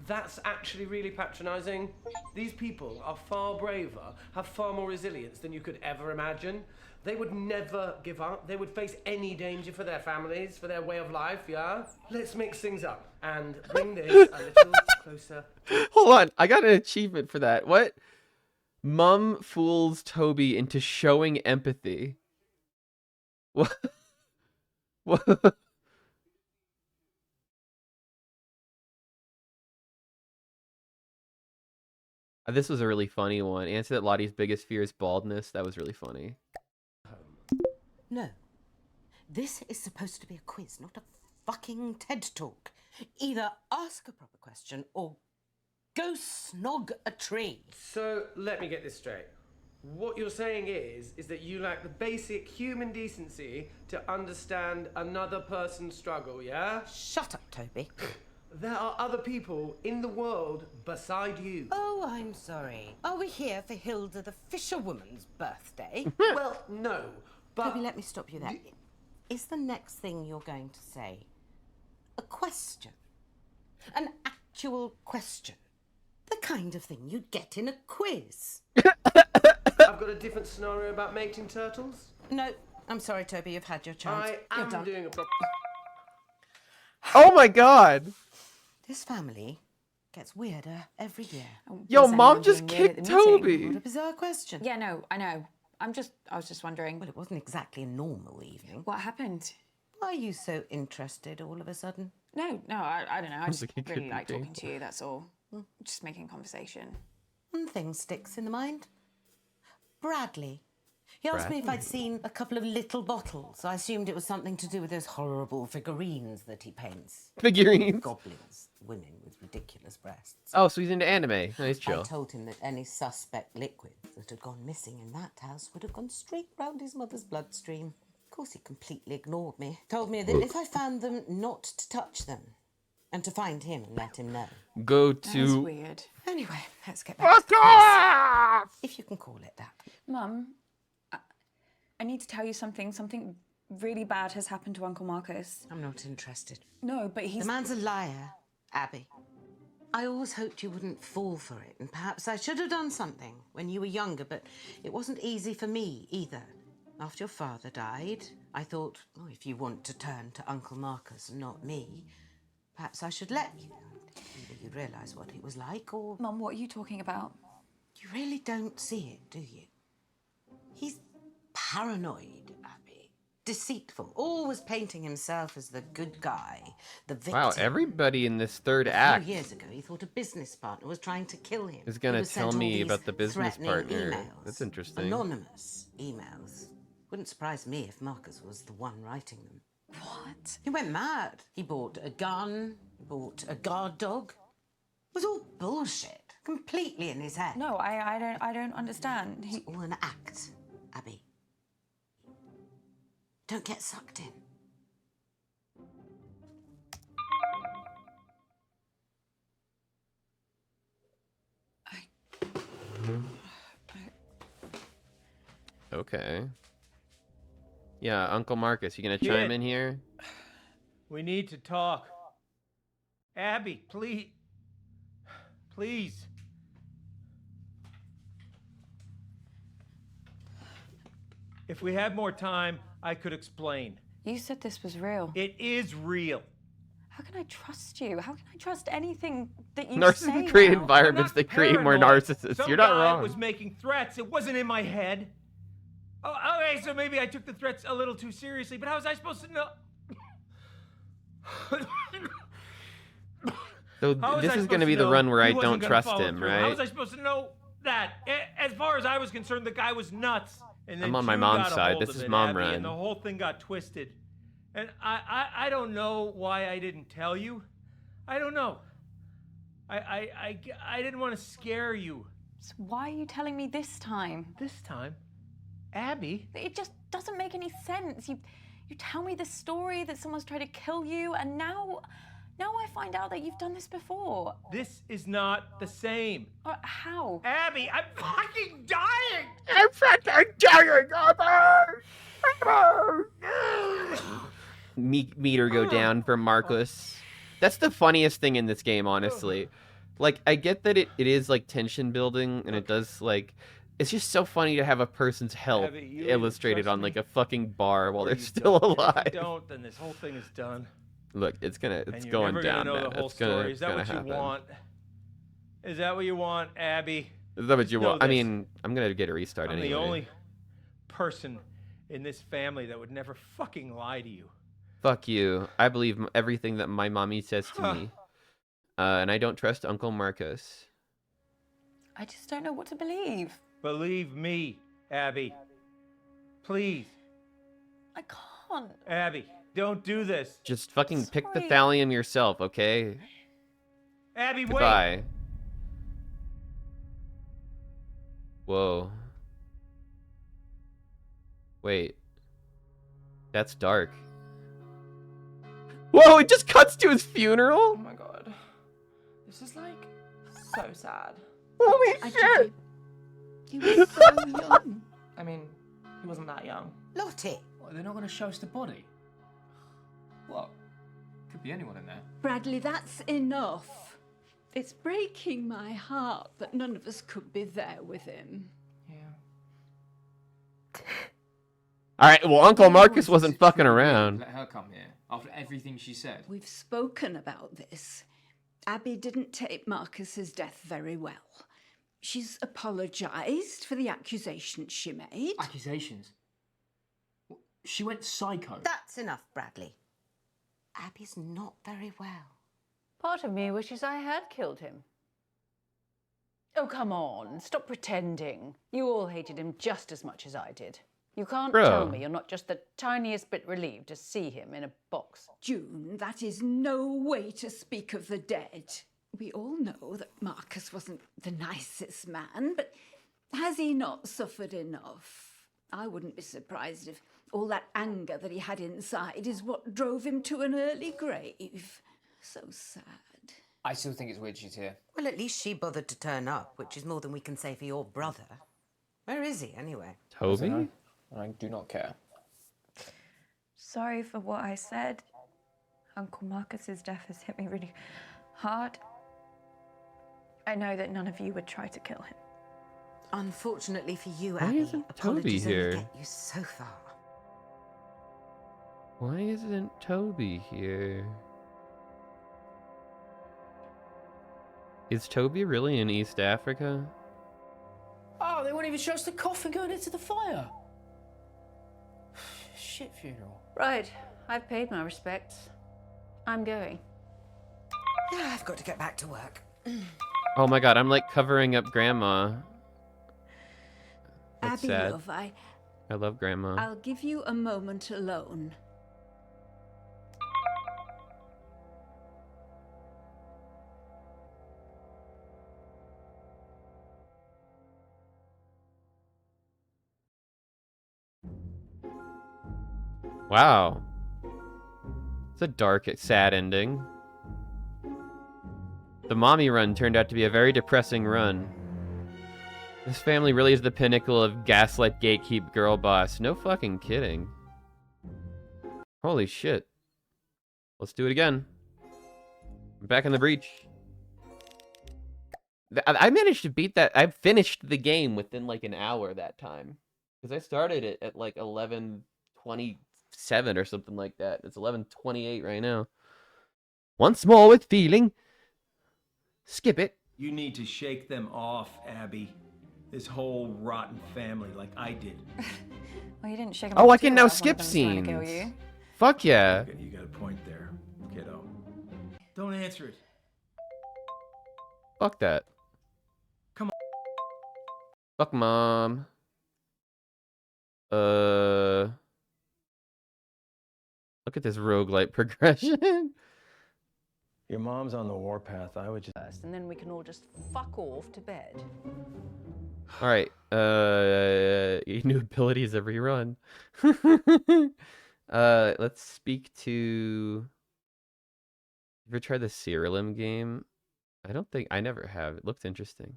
That's actually really patronising. These people are far braver, have far more resilience than you could ever imagine. They would never give up. They would face any danger for their families, for their way of life, yeah? Let's mix things up and bring this a little closer. Hold on, I got an achievement for that. What? Mum fools Toby into showing empathy. What? What? This was a really funny one. Answer that Lottie's biggest fear is baldness. That was really funny. No. This is supposed to be a quiz, not a fucking TED Talk. Either ask a proper question or go snog a tree. So, let me get this straight. What you're saying is that you lack the basic human decency to understand another person's struggle, yeah? Shut up, Toby. There are other people in the world beside you. Oh, I'm sorry. Are we here for Hilda the fisherwoman's birthday? Well, no, but... Toby, let me stop you there. Is the next thing you're going to say a question? An actual question? The kind of thing you'd get in a quiz. I've got a different scenario about mating turtles. No, I'm sorry, Toby, you've had your chance. I You're am done. doing a... Oh my god! This family gets weirder every year. Yo, Was mom anyone just being weird kicked at the meeting? Toby. What a bizarre question. Yeah, no, I know. I was just wondering. Well, it wasn't exactly a normal evening. What happened? Why are you so interested all of a sudden? No, I don't know. I just like it really could like be. talking to you, that's all. Just making conversation. One thing sticks in the mind. Bradley. He asked me if I'd seen a couple of little bottles. I assumed it was something to do with those horrible figurines that he paints. Figurines? Goblins, women with ridiculous breasts. Oh, so he's into anime. Nice I chill. told him that any suspect liquid that had gone missing in that house would have gone straight round his mother's bloodstream. Of course, he completely ignored me. Told me that if I found them, not to touch them. And to find him and let him know. Go That's to... weird. Anyway, let's get back to the quiz. If you can call it that. Mum, I need to tell you something. Something really bad has happened to Uncle Marcus. I'm not interested. No, but he's... The man's a liar, Abby. I always hoped you wouldn't fall for it, and perhaps I should have done something when you were younger, but it wasn't easy for me either. After your father died, I thought, oh, if you want to turn to Uncle Marcus and not me, perhaps I should let you. Either you realise what it was like, or... Mum, what are you talking about? You really don't see it, do you? He's paranoid, Abby. Deceitful. Always painting himself as the good guy, the victim. Wow, everybody in this third A act few years ago, he thought a business partner was trying to kill him. is gonna He was sent tell all me these about the business threatening partner. emails. That's interesting. Anonymous emails. Wouldn't surprise me if Marcus was the one writing them. What? He went mad. He bought a gun, he bought a guard dog. It was all bullshit. Completely in his head. No, I don't understand. It's all an act, Abby. Don't get sucked in. Okay. Yeah, Uncle Marcus, you gonna chime in here? We need to talk. Abby, please. Please. If we had more time, I could explain. You said this was real. It is real. How can I trust you? How can I trust anything that you say Narcissists create now? environments that create more Paranoid. narcissists. Some You're not guy wrong. was making threats. It wasn't in my head. Oh, okay, so maybe I took the threats a little too seriously, but how was I supposed to know? So How was this I is supposed gonna be to the know run where he I wasn't don't gonna trust follow him, through? How right? was I supposed to know that? As far as I was concerned, the guy was nuts. And then I'm on my June mom's got a side. hold This of is it, mom Abby, run. And the whole thing got twisted. And I don't know why I didn't tell you. I don't know. I didn't want to scare you. So why are you telling me this time? This time? Abby? It just doesn't make any sense. You tell me the story that someone's tried to kill you, and now I find out that you've done this before. This is not the same. How? Abby, I'm fucking dying! I'm fucking dying, Meter go down from Marcus. That's the funniest thing in this game, honestly. Like, I get that it is like tension building, and it does like. It's just so funny to have a person's health Abby, you illustrated trust on me? like a fucking bar while Or they're you still don't. If alive. you don't, then this whole thing is done. Look, it's And you're going never down, gonna know man. the whole It's gonna, story. Is that what happen. you want? Is that what you want, Abby? Is that what you Know want? I this. mean, I'm gonna get a restart I'm anyway. the only person in this family that would never fucking lie to you. Fuck you. I believe everything that my mommy says to Huh. me. And I don't trust Uncle Marcus. I just don't know what to believe. Believe me, Abby. Please. I can't. Abby, don't do this. Just fucking pick the Sorry. thallium yourself, okay? Abby, wait. Goodbye. Whoa. Wait. That's dark. Whoa, it just cuts to his funeral? Oh my god. This is like so sad. Holy shit! He was so young. I mean, he wasn't that young. Lottie! What, they're not going to show us the body? What? Could be anyone in there. Bradley, that's enough. It's breaking my heart that none of us could be there with him. Alright, well, Uncle Marcus wasn't fucking around. Let her come here after everything she said. We've spoken about this. Abby didn't take Marcus's death very well. She's apologised for the accusations she made. Accusations? She went psycho. That's enough, Bradley. Abby's not very well. Part of me wishes I had killed him. Oh, come on. Stop pretending. You all hated him just as much as I did. You can't tell me you're not just the tiniest bit relieved to see him in a box. June, that is no way to speak of the dead. We all know that Marcus wasn't the nicest man, but has he not suffered enough? I wouldn't be surprised if all that anger that he had inside is what drove him to an early grave. So sad. I still think it's weird she's here. Well, at least she bothered to turn up, which is more than we can say for your brother. Where is he, anyway? Toby? I do not care. Sorry for what I said. Uncle Marcus's death has hit me really hard. I know that none of you would try to kill him. Unfortunately for you, Why Abby, isn't Toby apologies only here? get you so far. Why isn't Toby here? Is Toby really in East Africa? Oh, they won't even show us the coffin going into the fire. Shit funeral. Right, I've paid my respects. I'm going. Yeah, I've got to get back to work. Oh my god, I'm like covering up Grandma. That's Abby, sad. love, I love Grandma. I'll give you a moment alone. Wow. It's a dark, sad ending. The mommy run turned out to be a very depressing run. This family really is the pinnacle of gaslight gatekeep girl boss. No fucking kidding. Holy shit. Let's do it again. I'm back in the breach. I managed to beat that. I finished the game within like an hour that time. Because I started it at like 11:27 or something like that. It's 11:28 right now. Once more with feeling. Skip it. You need to shake them off, Abby. This whole rotten family, like I did. Well, you didn't shake him Oh, off I can too now well if one skip of them's trying scenes. to kill you. Fuck yeah. You got a point there, kiddo. Don't answer it. Fuck that. Come on. Fuck mom. Look at this roguelite progression. Your mom's on the warpath. I would just. And then we can all just fuck off to bed. All right. New abilities every run. Let's speak to. Ever try the Serialim game? I don't think I never have. It looked interesting.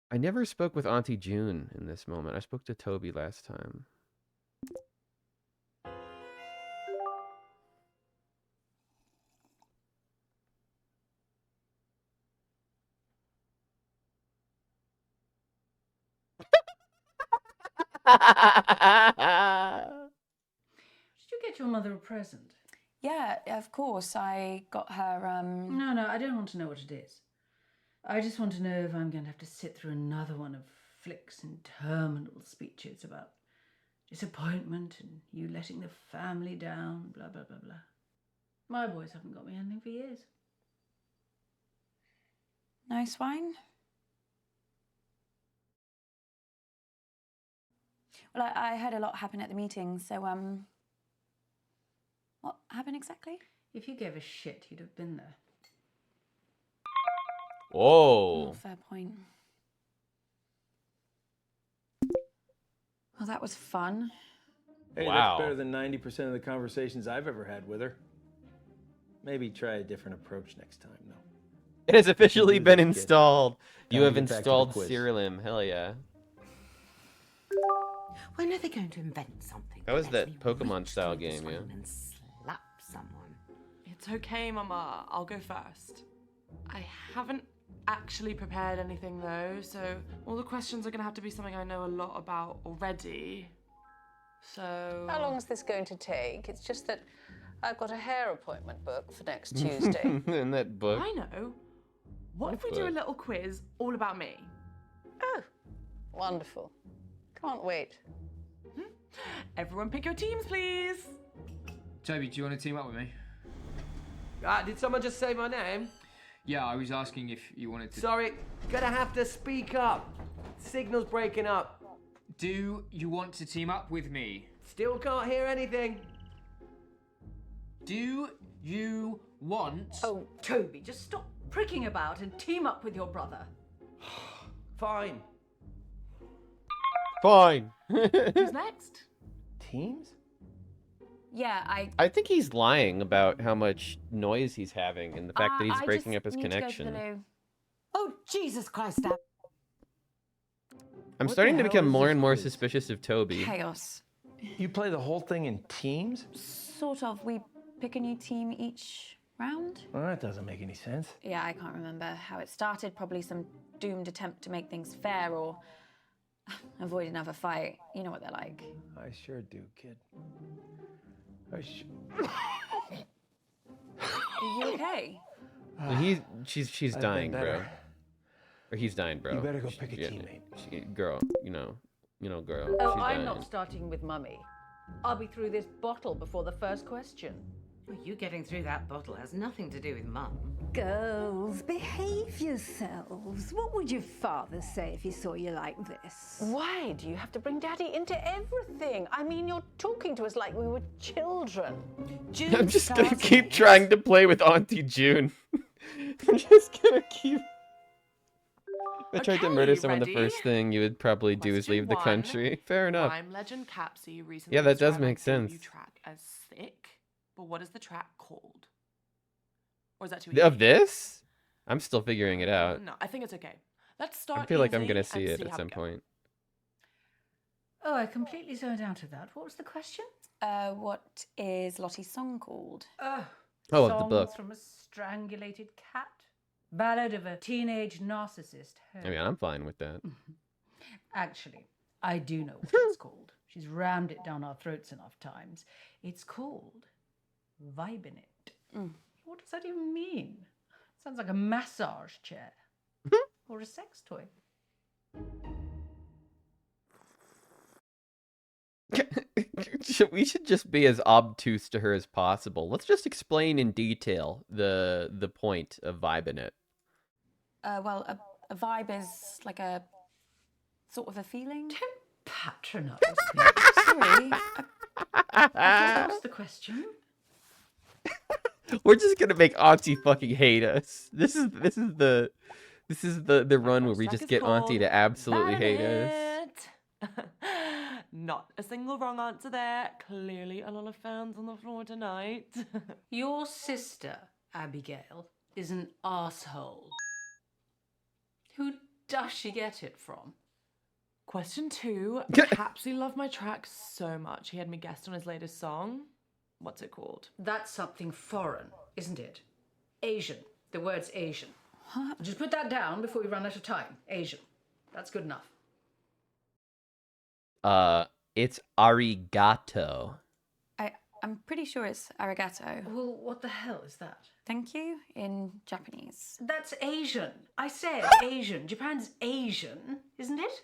I never spoke with Auntie June in this moment. I spoke to Toby last time. Did you get your mother a present? Yeah, of course. I got her, No, I don't want to know what it is. I just want to know if I'm going to have to sit through another one of Flick's interminable speeches about disappointment and you letting the family down, blah, blah, blah, blah. My boys haven't got me anything for years. Nice wine? Well, I heard a lot happen at the meeting, so, what happened exactly? If you gave a shit, you'd have been there. Whoa. Oh, fair point. Well, that was fun. Hey, Wow. that's better than 90% of the conversations I've ever had with her. Maybe try a different approach next time, though. It has officially do been this, kid. installed. You Time to have get back to the installed quiz. Serialim. Hell yeah. When are they going to invent something? That was lets that me Pokemon reach style through the game, yeah. screen and slap someone? It's okay, Mama. I'll go first. I haven't actually prepared anything though, so all the questions are gonna have to be something I know a lot about already. So. How long is this going to take? It's just that I've got a hair appointment booked for next Tuesday. In that book. I know. What if we do a little quiz all about me? Oh, wonderful. Can't wait. Everyone pick your teams, please. Toby, do you want to team up with me? Did someone just say my name? Yeah, I was asking if you wanted to. Sorry, gonna have to speak up. Signal's breaking up. Do you want to team up with me? Still can't hear anything. Do you want... Oh, Toby, just stop pricking about and team up with your brother. Fine. Fine. Who's next? Teams? Yeah, I think he's lying about how much noise he's having and the fact that he's breaking up his connection. Oh, Jesus Christ, Dad. I'm What starting the to hell become is more this and more quiz? suspicious of Toby. Chaos. You play the whole thing in teams? Sort of. We pick a new team each round. Well, that doesn't make any sense. Yeah, I can't remember how it started. Probably some doomed attempt to make things fair or avoid another fight. You know what they're like. I sure do, kid. Are you okay? She's I've dying, been bro. better. Or he's dying, bro. You better go pick a teammate. Girl, you know, girl. Oh, she's I'm dying. not starting with Mummy. I'll be through this bottle before the first question. Well, you getting through that bottle has nothing to do with Mum. Girls, behave yourselves. What would your father say if he saw you like this? Why do you have to bring Daddy into everything? I mean, you're talking to us like we were children. I'm just gonna keep trying to play with Auntie June. I'm just gonna keep. If I tried to murder someone, the ready? first thing you would probably do is leave the Question country. Fair enough. Rhyme legend Capsy recently Yeah, that does described make my sense. debut track as thick, but what is the track called? Or is that too Of easy? this? I'm still figuring it out. No, I think it's okay. Let's start. I feel like I'm easy gonna see and it at how some we go. point. Oh, I completely zoned out of that. What was the question? What is Lottie's song called? Oh, of the Songs book. from a strangulated cat. Ballad of a teenage narcissist. I mean, I'm fine with that. Actually, I do know what it's called. She's rammed it down our throats enough times. It's called vibing it. What does that even mean? Sounds like a massage chair or a sex toy. We should just be as obtuse to her as possible. Let's just explain in detail the point of vibing it. Well, a vibe is like a sort of a feeling. Don't patronise me. Sorry. I just asked the question. We're just gonna make Auntie fucking hate us. This is the run where we Track just is get Auntie called to absolutely Bad hate us. It. Not a single wrong answer there. Clearly a lot of fans on the floor tonight. Your sister, Abigail, is an asshole. Who does she get it from? Question 2. Capsy loved my track so much he had me guest on his latest song. What's it called? That's something foreign, isn't it? Asian. The word's Asian. Just put that down before we run out of time. Asian. That's good enough. It's arigato. I'm pretty sure it's arigato. Well, what the hell is that? Thank you in Japanese. That's Asian. I said Asian. Japan's Asian, isn't it?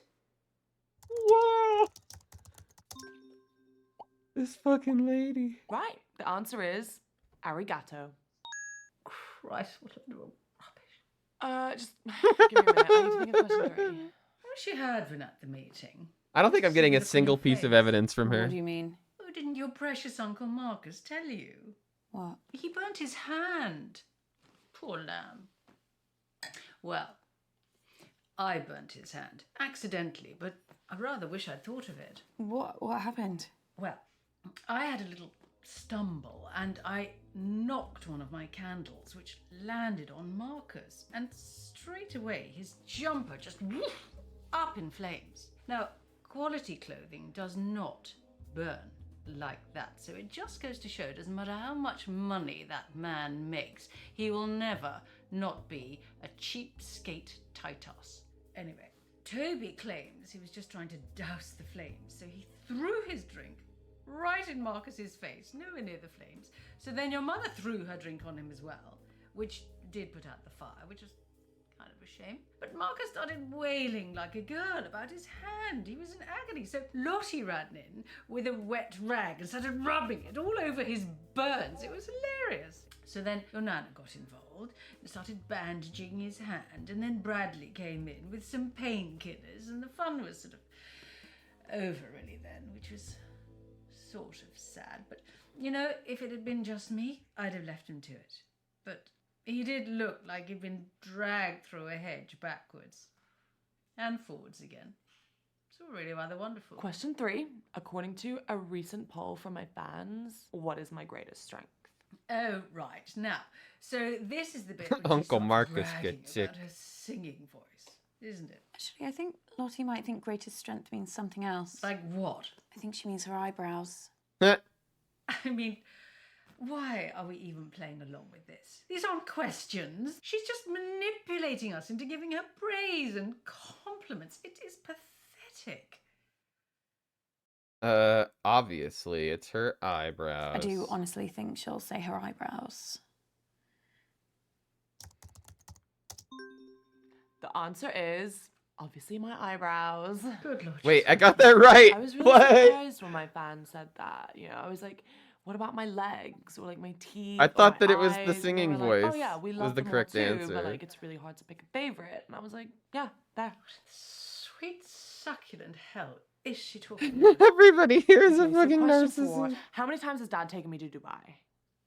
Whoa! This fucking lady. Right. The answer is arigato. Christ, what a load of rubbish. Just give me a minute. I need to think of question 3. I wish you had been at the meeting. I don't think I'm getting a See the look on single your piece of face. evidence from her. What do you mean? Oh, didn't your precious Uncle Marcus tell you? What? He burnt his hand. Poor lamb. Well, I burnt his hand. Accidentally, but I rather wish I'd thought of it. What happened? Well, I had a little stumble and I knocked one of my candles, which landed on Marcus, and straight away his jumper just woof, up in flames. Now, quality clothing does not burn like that, so it just goes to show, doesn't matter how much money that man makes, he will never not be a cheapskate Titus. Anyway, Toby claims he was just trying to douse the flames, so he threw his drink right in Marcus's face, nowhere near the flames. So then your mother threw her drink on him as well, which did put out the fire, which was kind of a shame. But Marcus started wailing like a girl about his hand. He was in agony. So Lottie ran in with a wet rag and started rubbing it all over his burns. It was hilarious. So then your Nana got involved and started bandaging his hand, and then Bradley came in with some painkillers, and the fun was sort of over really then, which was sort of sad. But, you know, if it had been just me, I'd have left him to it. But he did look like he'd been dragged through a hedge backwards and forwards again. It's all really rather wonderful. Question 3. According to a recent poll from my fans, what is my greatest strength? Oh, right. Now, so this is the bit where Uncle she starts Marcus bragging gets sick. about her singing voice, isn't it? Actually, I think Lottie might think greatest strength means something else. Like what? I think she means her eyebrows. I mean, why are we even playing along with this? These aren't questions. She's just manipulating us into giving her praise and compliments. It is pathetic. Obviously, it's her eyebrows. I do honestly think she'll say her eyebrows. The answer is obviously my eyebrows. Good Lord. Wait, I got that right. I was really What? surprised when my fans said that. You know, I was like, what about my legs or like my teeth? I or thought my that it was the eyes? And they singing were like, voice oh yeah, we was love the them all correct too, answer. but like it's really hard to pick a favorite. And I was like, yeah, there. Sweet succulent hell is she talking about? Everybody here is a Okay, so fucking question 4. narcissist. How many times has Dad taken me to Dubai?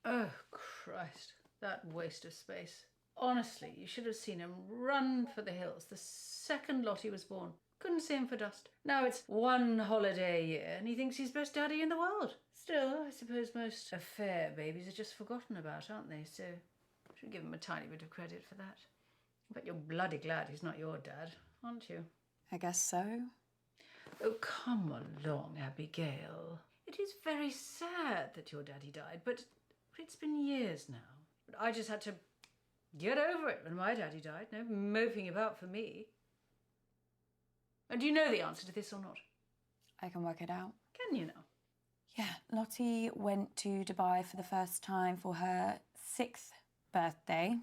Oh, Christ. That waste of space. Honestly, you should have seen him run for the hills the second Lottie was born. Couldn't see him for dust. Now it's one holiday a year and he thinks he's best daddy in the world. Still, I suppose most affair babies are just forgotten about, aren't they? So I should give him a tiny bit of credit for that. But you're bloody glad he's not your dad, aren't you? I guess so. Oh, come along, Abigail. It is very sad that your daddy died, but it's been years now. But I just had to get over it when my daddy died. No moping about for me. And do you know the answer to this or not? I can work it out. Can you now? Yeah, Lottie went to Dubai for the first time for her 6th birthday.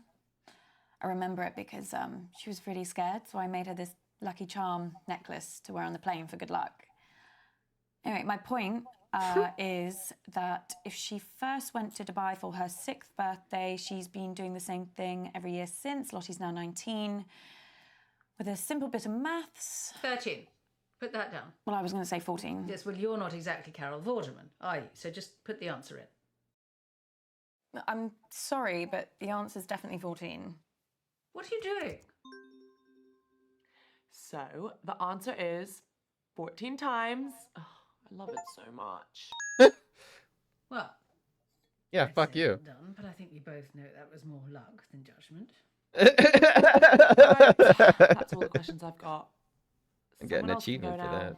I remember it because she was really scared, so I made her this Lucky Charm necklace to wear on the plane for good luck. Anyway, my point is that if she first went to Dubai for her 6th birthday, she's been doing the same thing every year since. Lottie's now 19. With a simple bit of maths... 13. Put that down. Well, I was going to say 14. Yes, well, you're not exactly Carol Vorderman, are you? So just put the answer in. I'm sorry, but the answer's definitely 14. What are you doing? So the answer is 14 times. Oh, I love it so much. Well, Yeah, fuck said you. and done, but I think we both know that was more luck than judgment. Alright, that's all the questions I've got. I'm getting Someone an else can achievement go for now. that.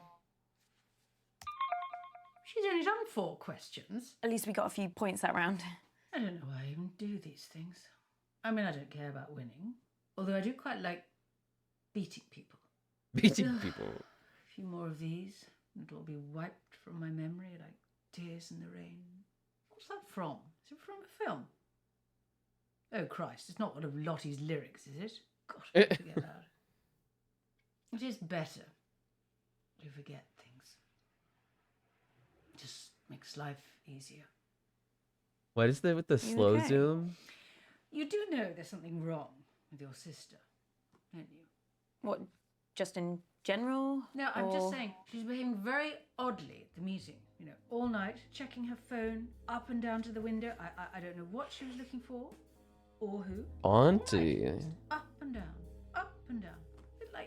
She's only done 4 questions. At least we got a few points that round. I don't know why I even do these things. I mean, I don't care about winning, although I do quite like beating people. Beating Ugh. people. A few more of these, and it'll be wiped from my memory like tears in the rain. What's that from? Is it from a film? Oh, Christ, it's not one of Lottie's lyrics, is it? God, I forget that. It is better to forget things. It just makes life easier. What is that with the You slow okay? zoom? You do know there's something wrong with your sister, don't you? What, just in general? No, I'm just or- saying, she's behaving very oddly at the meeting. You know, all night, checking her phone, up and down to the window. I don't know what she was looking for, or who. Auntie. Up and down, up and down. A bit like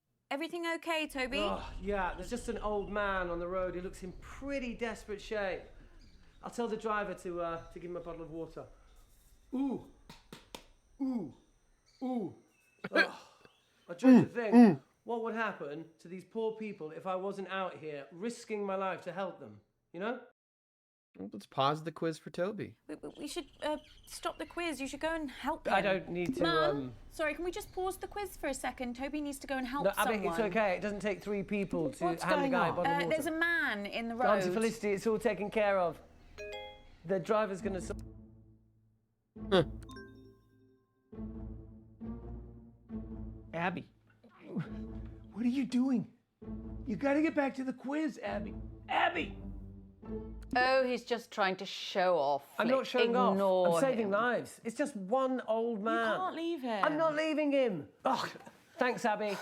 Everything okay, Toby? Oh, yeah, there's just an old man on the road who looks in pretty desperate shape. I'll tell the driver to give him a bottle of water. Ooh. Ooh. Ooh. Oh, I dread to think what would happen to these poor people if I wasn't out here risking my life to help them, you know? Well, let's pause the quiz for Toby. We should stop the quiz. You should go and help him. I don't need to, Mum, sorry, can we just pause the quiz for a second? Toby needs to go and help I someone. mean, it's okay. It doesn't take 3 people to What's hand a going guy a on? bottle of water. There's a man in the road. Auntie Felicity, it's all taken care of. The driver's gonna... Abby, what are you doing? You gotta get back to the quiz, Abby. Abby! Oh, he's just trying to show off. I'm not showing Ignore off. I'm saving him. lives. It's just one old man. You can't leave him. I'm not leaving him. Oh, thanks, Abby.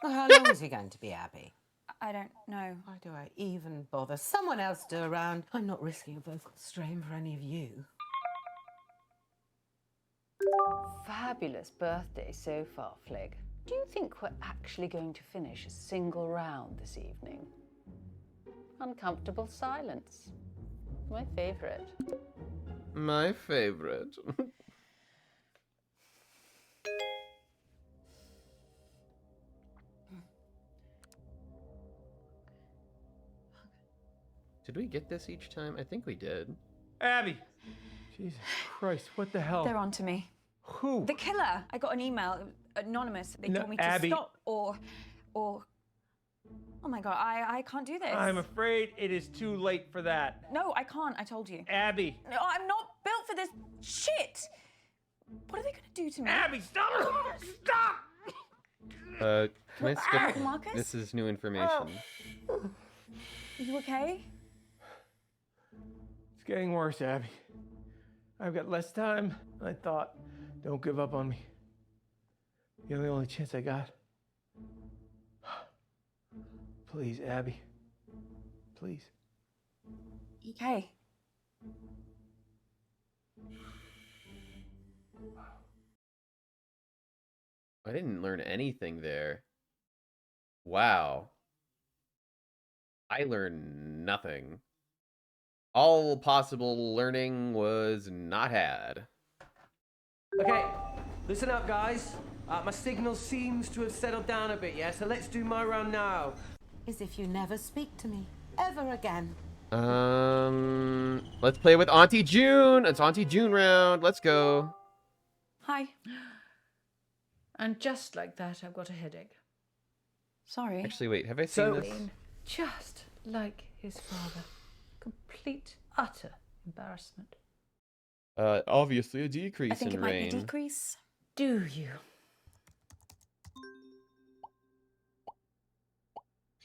Well, how long is he going to be, Abby? I don't know. Why do I even bother? Someone else do around. I'm not risking a vocal strain for any of you. Fabulous birthday so far, Flig. Do you think we're actually going to finish a single round this evening? Uncomfortable silence. My favourite. My favorite. Did we get this each time? I think we did. Abby! Jesus Christ, what the hell? They're on to me. Who? The killer. I got an email, anonymous. They No, told me to Abby. stop or... Oh my God, I can't do this. I'm afraid it is too late for that. No, I can't. I told you. Abby! No, I'm not built for this shit. What are they gonna do to me? Abby, stop! Stop! Can I skip? Marcus? This is new information. Are you okay? It's getting worse, Abby. I've got less time than I thought. Don't give up on me. You're the only chance I got. Please, Abby. Please. Okay. I didn't learn anything there. Wow. I learned nothing. All possible learning was not had. Okay, listen up, guys. My signal seems to have settled down a bit, yeah? So let's do my round now. As if you never speak to me ever again. Let's play with Auntie June. It's Auntie June round. Let's go. Hi. And just like that, I've got a headache. Sorry. Actually, wait. Have I seen this? Just like his father. Complete, utter embarrassment. Obviously a decrease I think in it might rain. be decrease. Do you?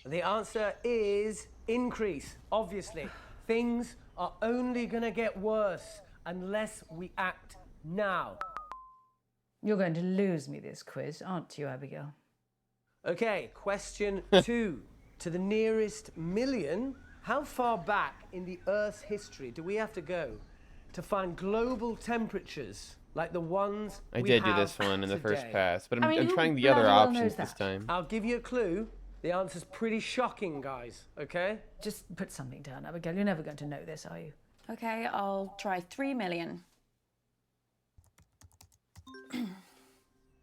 The answer is increase, obviously. Things are only gonna get worse unless we act now. You're going to lose me this quiz, aren't you, Abigail? Okay, question 2. To the nearest million, how far back in the Earth's history do we have to go to find global temperatures like the ones I we did do have this one in the first today? pass, but I mean, I'm who trying the other bloody well options knows this that? time. I'll give you a clue. The answer's pretty shocking, guys, okay? Just put something down, Abigail. You're never going to know this, are you? Okay, I'll try 3 million.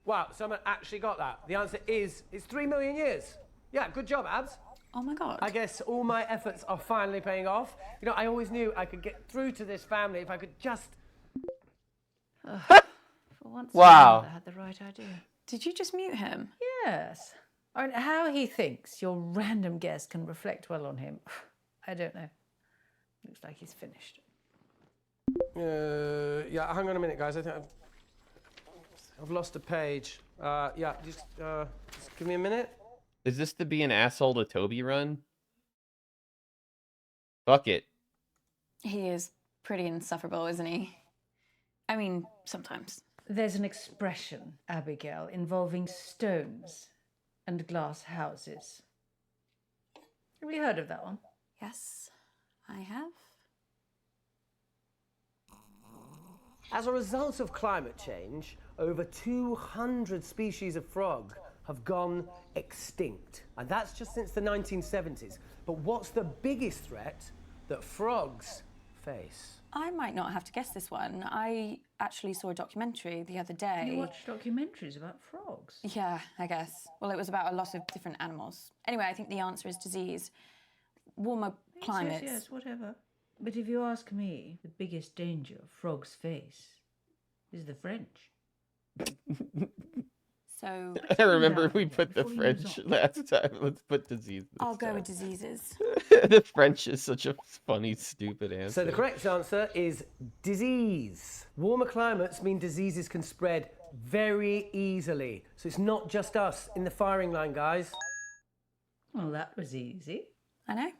Wow, someone actually got that. The answer is, it's 3 million years. Yeah, good job, Abs. Oh my God. I guess all my efforts are finally paying off. You know, I always knew I could get through to this family if I could just... For once, Wow. I had the right idea. Did you just mute him? Yes. I mean, how he thinks your random guess can reflect well on him, I don't know. Looks like he's finished. Yeah, hang on a minute, guys. I think I've lost a page. Yeah, just give me a minute. Is this to be an asshole to Toby run? Fuck it. He is pretty insufferable, isn't he? I mean, sometimes. There's an expression, Abigail, involving stones and glass houses. Have you heard of that one? Yes, I have. As a result of climate change, over 200 species of frog have gone extinct. And that's just since the 1970s. But what's the biggest threat that frogs face? I might not have to guess this one. I actually saw a documentary the other day. You watch documentaries about frogs? Yeah, I guess. Well, it was about a lot of different animals. Anyway, I think the answer is disease. Warmer climates. Yes, whatever. But if you ask me, the biggest danger frogs face is the French. So I remember we put the French last time. Let's put disease. I'll go with diseases. The French is such a funny, stupid answer. So the correct answer is disease. Warmer climates mean diseases can spread very easily. So it's not just us in the firing line, guys. Well, that was easy. I know.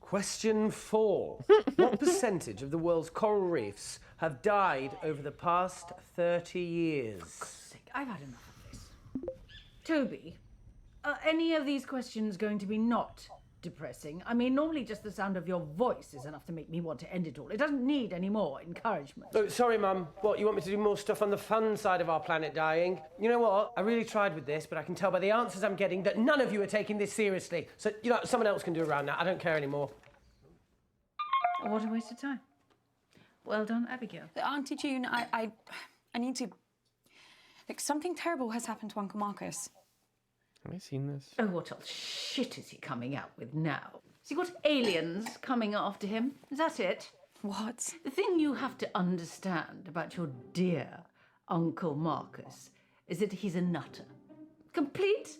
Question 4. What percentage of the world's coral reefs have died over the past 30 years? For God's sake, I've had enough of this. Toby, are any of these questions going to be not depressing? I mean, normally just the sound of your voice is enough to make me want to end it all. It doesn't need any more encouragement. Oh, sorry, Mum. What, you want me to do more stuff on the fun side of our planet dying? You know what? I really tried with this, but I can tell by the answers I'm getting that none of you are taking this seriously. So, someone else can do around that. I don't care anymore. What a waste of time. Well done, Abigail. Auntie June, I need to... Look, something terrible has happened to Uncle Marcus. Have I seen this? Oh, what else shit is he coming out with now? Has he got aliens coming after him? Is that it? What? The thing you have to understand about your dear Uncle Marcus is that he's a nutter. Complete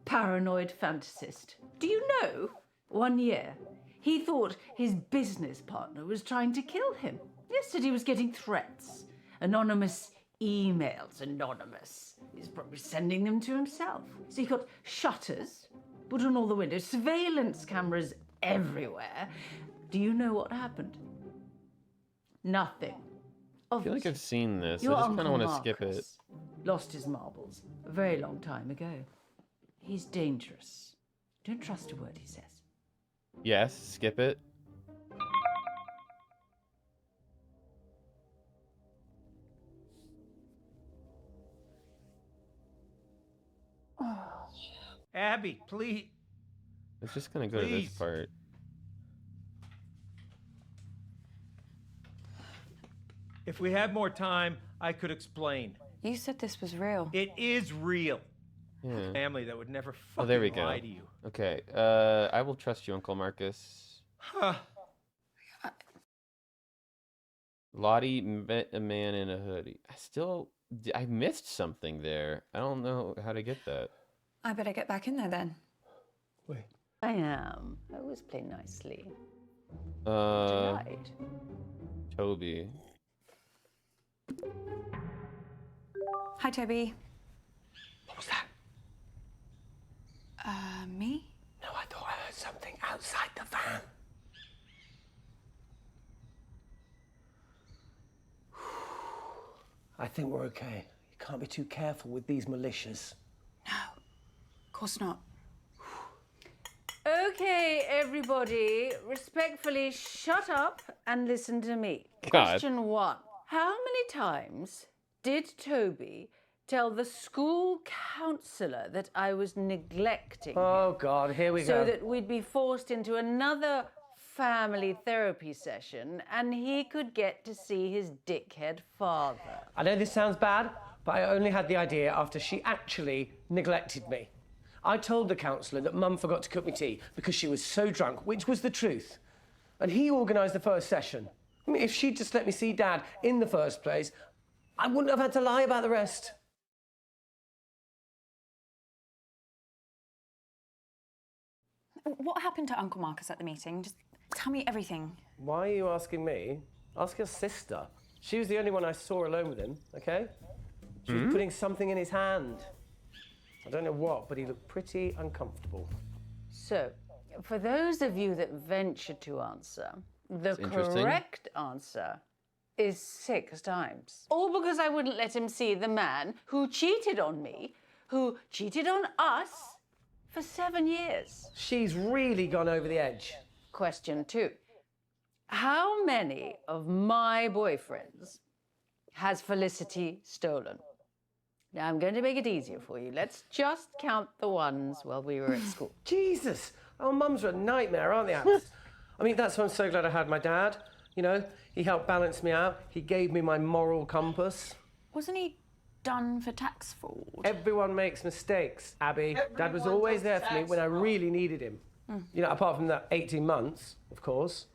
paranoid fantasist. Do you know, 1 year, he thought his business partner was trying to kill him. Yesterday he was getting threats. Anonymous emails, anonymous. He's probably sending them to himself. So he got shutters put on all the windows, surveillance cameras everywhere. Do you know what happened? Nothing. I feel like I've seen this. Your I just kind of Uncle want to skip it. Marcus lost his marbles a very long time ago. He's dangerous. Don't trust a word he says. Yes, skip it. Abby, please. It's just gonna go to this Please. part. If we had more time, I could explain. You said this was real. It is real. Yeah. Family that would never fucking Oh, there we go. lie to you. Okay. I will trust you, Uncle Marcus. Huh. Lottie met a man in a hoodie. I missed something there. I don't know how to get that. I better get back in there then. Wait. I am. I always play nicely. Uh, Tonight. Toby. Hi, Toby. What was that? Me? No, I thought I heard something outside the van. I think we're okay. You can't be too careful with these militias. Of course not. Okay, everybody, respectfully shut up and listen to me. God. Question 1. How many times did Toby tell the school counsellor that I was neglecting him? Oh, God, here we go. So that we'd be forced into another family therapy session and he could get to see his dickhead father. I know this sounds bad, but I only had the idea after she actually neglected me. I told the counsellor that Mum forgot to cook me tea because she was so drunk, which was the truth. And he organised the first session. I mean, if she'd just let me see Dad in the first place, I wouldn't have had to lie about the rest. What happened to Uncle Marcus at the meeting? Just tell me everything. Why are you asking me? Ask your sister. She was the only one I saw alone with him, okay? She was putting something in his hand. I don't know what, but he looked pretty uncomfortable. So, for those of you that venture to answer, the interesting. correct answer is 6 times. All because I wouldn't let him see the man who cheated on me, who cheated on us for 7 years. She's really gone over the edge. Question 2. How many of my boyfriends has Felicity stolen? Now I'm going to make it easier for you. Let's just count the ones while we were at school. Jesus! Our mums are a nightmare, aren't they, Abs? I mean, that's why I'm so glad I had my dad. You know, he helped balance me out. He gave me my moral compass. Wasn't he done for tax fraud? Everyone makes mistakes, Abby. Dad was always there for me when I really needed him. You know, apart from that 18 months, of course.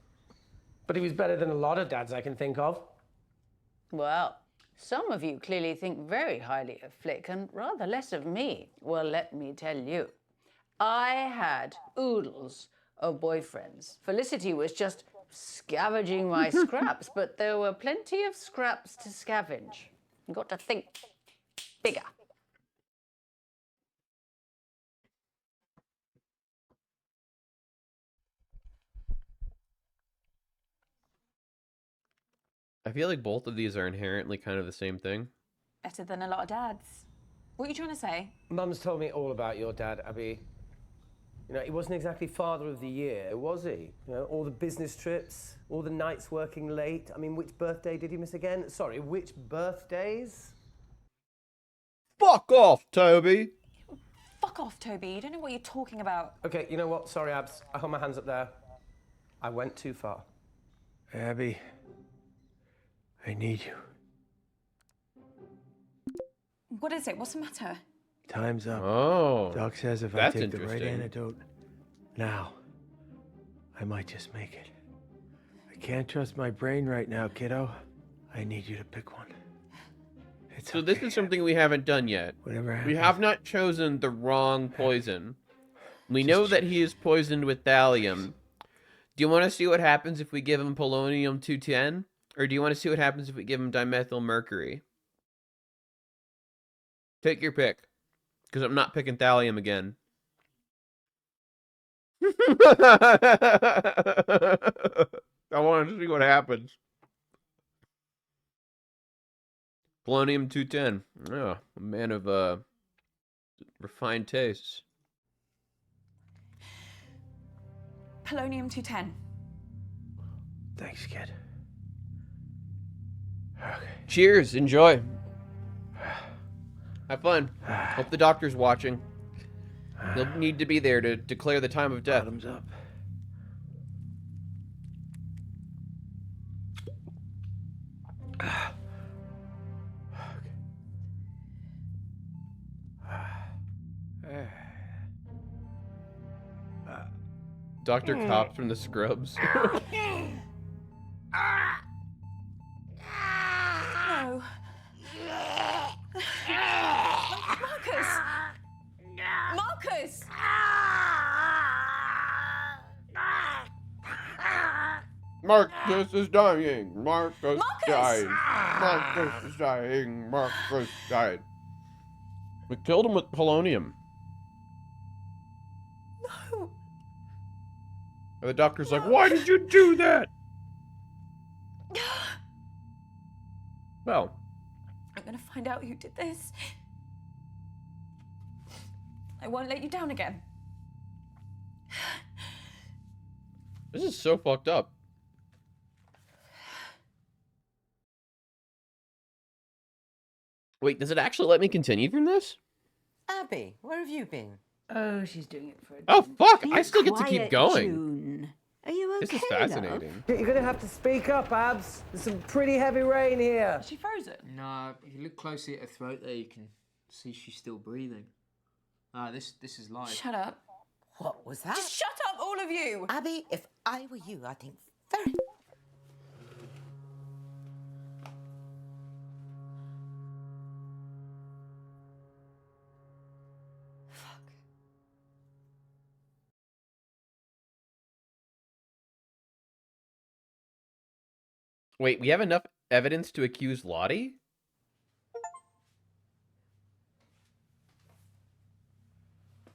But he was better than a lot of dads I can think of. Well, some of you clearly think very highly of Flick and rather less of me. Well, let me tell you, I had oodles of boyfriends. Felicity was just scavenging my scraps, but there were plenty of scraps to scavenge. You've got to think bigger. I feel like both of these are inherently kind of the same thing. Better than a lot of dads. What are you trying to say? Mum's told me all about your dad, Abby. You know, he wasn't exactly father of the year, was he? You know, all the business trips, all the nights working late. I mean, which birthday did he miss again? Sorry, which birthdays? Fuck off, Toby! Fuck off, Toby. You don't know what you're talking about. Okay, you know what? Sorry, Abs. I hold my hands up there. I went too far. Abby, I need you. What is it? What's the matter? Time's up. Oh. Doc says if I that's take the right interesting. antidote now, I might just make it. I can't trust my brain right now, kiddo. I need you to pick one. It's So this is something we haven't done yet. Whatever We happens. have not chosen the wrong poison. We know that he is poisoned with thallium. Do you want to see what happens if we give him polonium-210? Or do you want to see what happens if we give him dimethyl mercury? Take your pick. Because I'm not picking thallium again. I want to see what happens. Polonium-210. Oh, a man of refined tastes. Polonium-210. Thanks, kid. Cheers. Enjoy. Have fun. Hope the doctor's watching. He'll need to be there to declare the time of death. Bottoms up. Dr. Cops from the Scrubs. No. Marcus! Marcus! Marcus is dying. Marcus Marcus! died. Marcus is dying. Marcus died. We killed him with polonium. No. And the doctor's like, why did you do that? Well, I'm gonna find out who did this. I won't let you down again. this is so fucked up. Wait, does it actually let me continue from this? Abby, where have you been? Oh, she's doing it for a Oh, fuck! Be I still get to keep quiet, going. June. Are you okay, This is love? fascinating. You're gonna have to speak up, Abs. There's some pretty heavy rain here. Is she frozen? No, if you look closely at her throat there, you can see she's still breathing. This is live. Shut up. What was that? Just shut up, all of you! Abby, if I were you, I'd think very... Wait, we have enough evidence to accuse Lottie?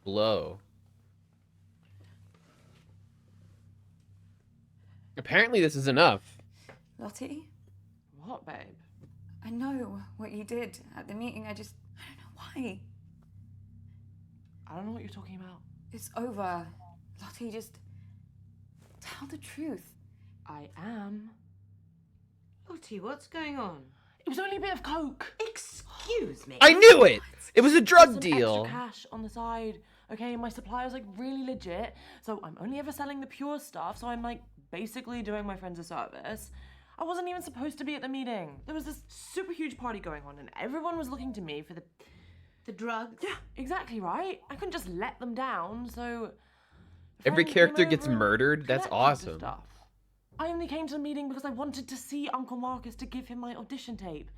Blow. Apparently this is enough. Lottie, What, babe? I know what you did at the meeting. I don't know why. I don't know what you're talking about. It's over. Lottie, just tell the truth. I am. Lottie, what's going on? It was only a bit of coke. Excuse me. I knew it! It was a Some drug extra deal. cash on the side. Okay, my supplier's like really legit, so I'm only ever selling the pure stuff, so I'm like basically doing my friends a service. I wasn't even supposed to be at the meeting. There was this super huge party going on, and everyone was looking to me for the drugs. Yeah, exactly right. I couldn't just let them down, so Every friend came character gets over and murdered? That's collected the awesome. stuff. I only came to the meeting because I wanted to see Uncle Marcus to give him my audition tape.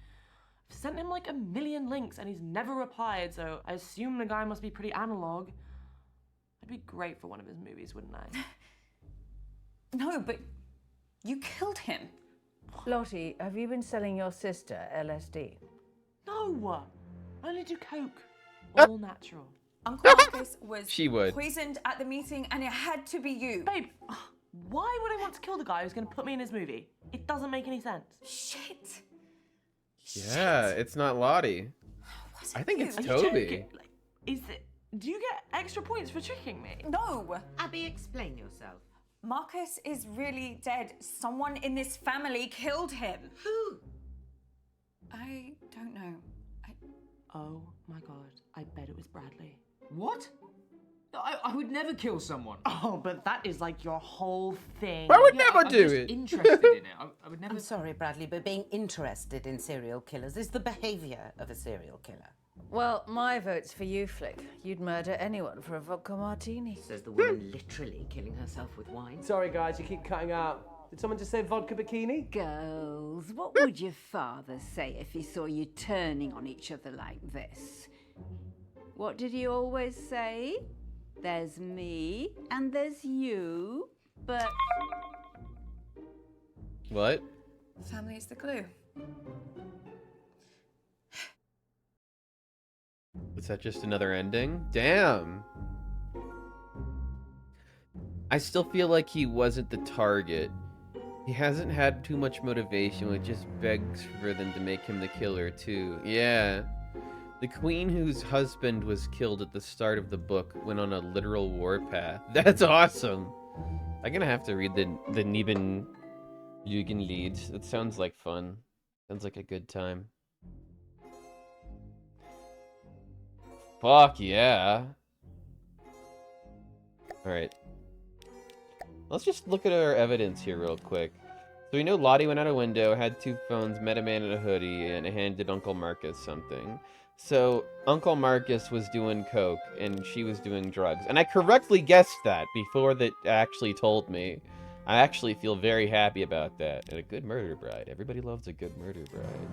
I've sent him like 1 million links and he's never replied, so I assume the guy must be pretty analog. I'd be great for one of his movies, wouldn't I? No, but you killed him. Lottie, have you been selling your sister LSD? No! I only do coke. All natural. Uncle Marcus was She would. poisoned at the meeting and it had to be you. Babe, why would I want to kill the guy who's going to put me in his movie? It doesn't make any sense. Shit. Yeah, it's not Lottie. I think it's Toby. Like, do you get extra points for tricking me? No. Abby, explain yourself. Marcus is really dead. Someone in this family killed him. Who? I don't know. Oh my god, I bet it was Bradley. What? I would never kill someone. Oh, but that is like your whole thing. I would Yeah, never I'm do just it. interested in it. I would never. I'm sorry, Bradley, but being interested in serial killers is the behaviour of a serial killer. Well, my vote's for you, Flick. You'd murder anyone for a vodka martini. Says the woman literally killing herself with wine. Sorry, guys, you keep cutting out. Did someone just say vodka bikini? Girls, what would your father say if he saw you turning on each other like this? What did he always say? There's me and there's you, but... What? Family is the clue. Was that just another ending? Damn. I still feel like he wasn't the target. He hasn't had too much motivation, which just begs for them to make him the killer too. Yeah. The queen whose husband was killed at the start of the book went on a literal warpath. That's awesome. I'm gonna have to read the Neben Lügen leads. It sounds like fun. Sounds like a good time. Fuck yeah. Alright. Let's just look at our evidence here real quick. So we know Lottie went out a window, had 2 phones, met a man in a hoodie, and handed Uncle Marcus something. So Uncle Marcus was doing coke, and she was doing drugs. And I correctly guessed that before that actually told me. I actually feel very happy about that. And a good murder bride. Everybody loves a good murder bride.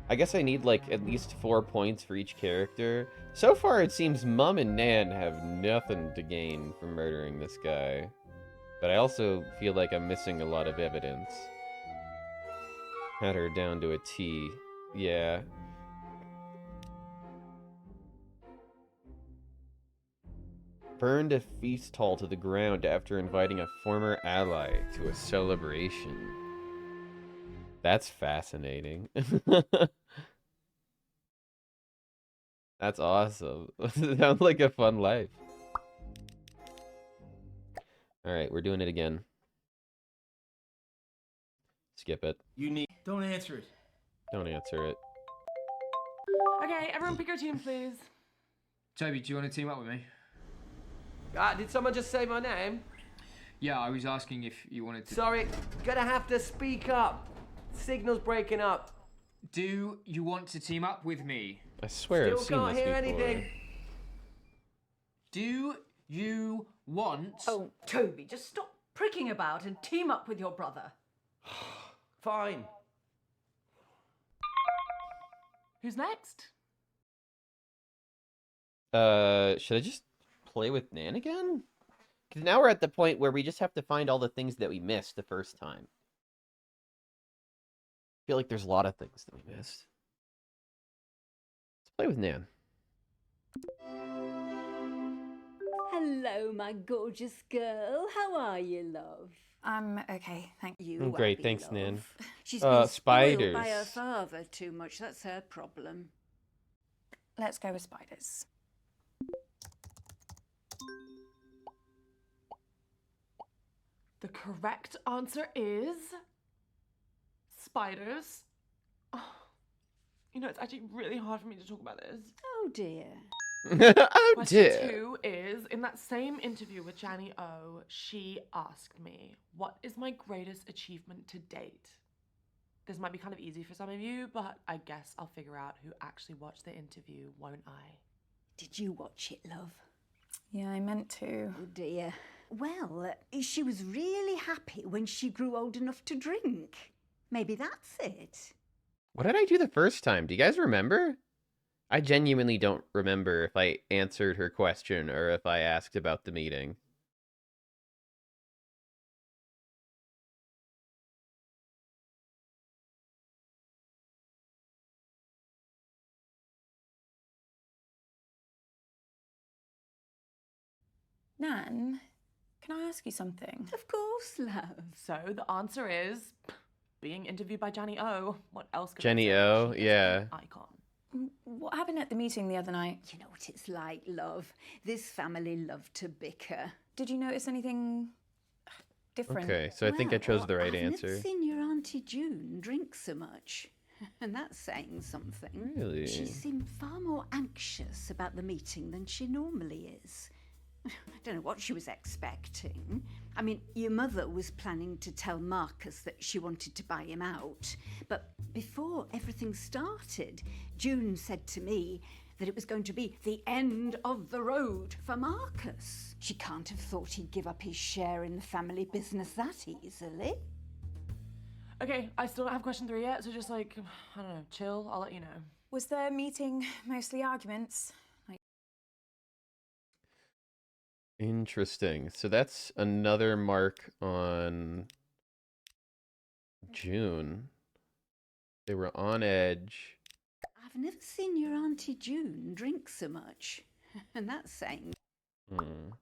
I guess I need like at least 4 points for each character. So far it seems Mum and Nan have nothing to gain from murdering this guy. But I also feel like I'm missing a lot of evidence. Had her down to a T. Yeah. Burned a feast hall to the ground after inviting a former ally to a celebration. That's fascinating. That's awesome. Sounds like a fun life. Alright, we're doing it again. Skip it. Don't answer it. Don't answer it. Okay, everyone pick your team, please. Toby, do you want to team up with me? Did someone just say my name? Yeah, I was asking if you wanted to. Sorry, gonna have to speak up. Signal's breaking up. Do you want to team up with me? I swear I've Still seen can't this hear before. anything. Do you want... Oh, Toby, just stop pricking about and team up with your brother. Fine. Who's next? Should I just play with Nan again? Because now we're at the point where we just have to find all the things that we missed the first time. I feel like there's a lot of things that we missed. Let's play with Nan. Hello, my gorgeous girl. How are you, love? I'm okay, thank you. I'm great, Abby, thanks, love. Nan. She's been spiders. spoiled by her father too much. That's her problem. Let's go with spiders. The correct answer is... spiders. You know, it's actually really hard for me to talk about this. Oh dear. Oh Question dear. 2 is, in that same interview with Janny O, she asked me, what is my greatest achievement to date? This might be kind of easy for some of you, but I guess I'll figure out who actually watched the interview, won't I? Did you watch it, love? Yeah, I meant to. Oh dear. Well, she was really happy when she grew old enough to drink. Maybe that's it. What did I do the first time? Do you guys remember? I genuinely don't remember if I answered her question or if I asked about the meeting. Nan, can I ask you something? Of course, love. So the answer is being interviewed by Janny O. What else could Jenny I say? O, She is yeah. an icon. What happened at the meeting the other night? You know what it's like, love. This family love to bicker. Did you notice anything different? Okay, so I think I chose the right I've answer. never seen your Auntie June drink so much. And that's saying something. Really? She seemed far more anxious about the meeting than she normally is. I don't know what she was expecting. I mean, your mother was planning to tell Marcus that she wanted to buy him out. But before everything started, June said to me that it was going to be the end of the road for Marcus. She can't have thought he'd give up his share in the family business that easily. Okay, I still don't have question 3 yet, so just like, I don't know, chill, I'll let you know. Was the meeting mostly arguments? Interesting. So that's another mark on June. They were on edge. I've never seen your Auntie June drink so much. And that's saying...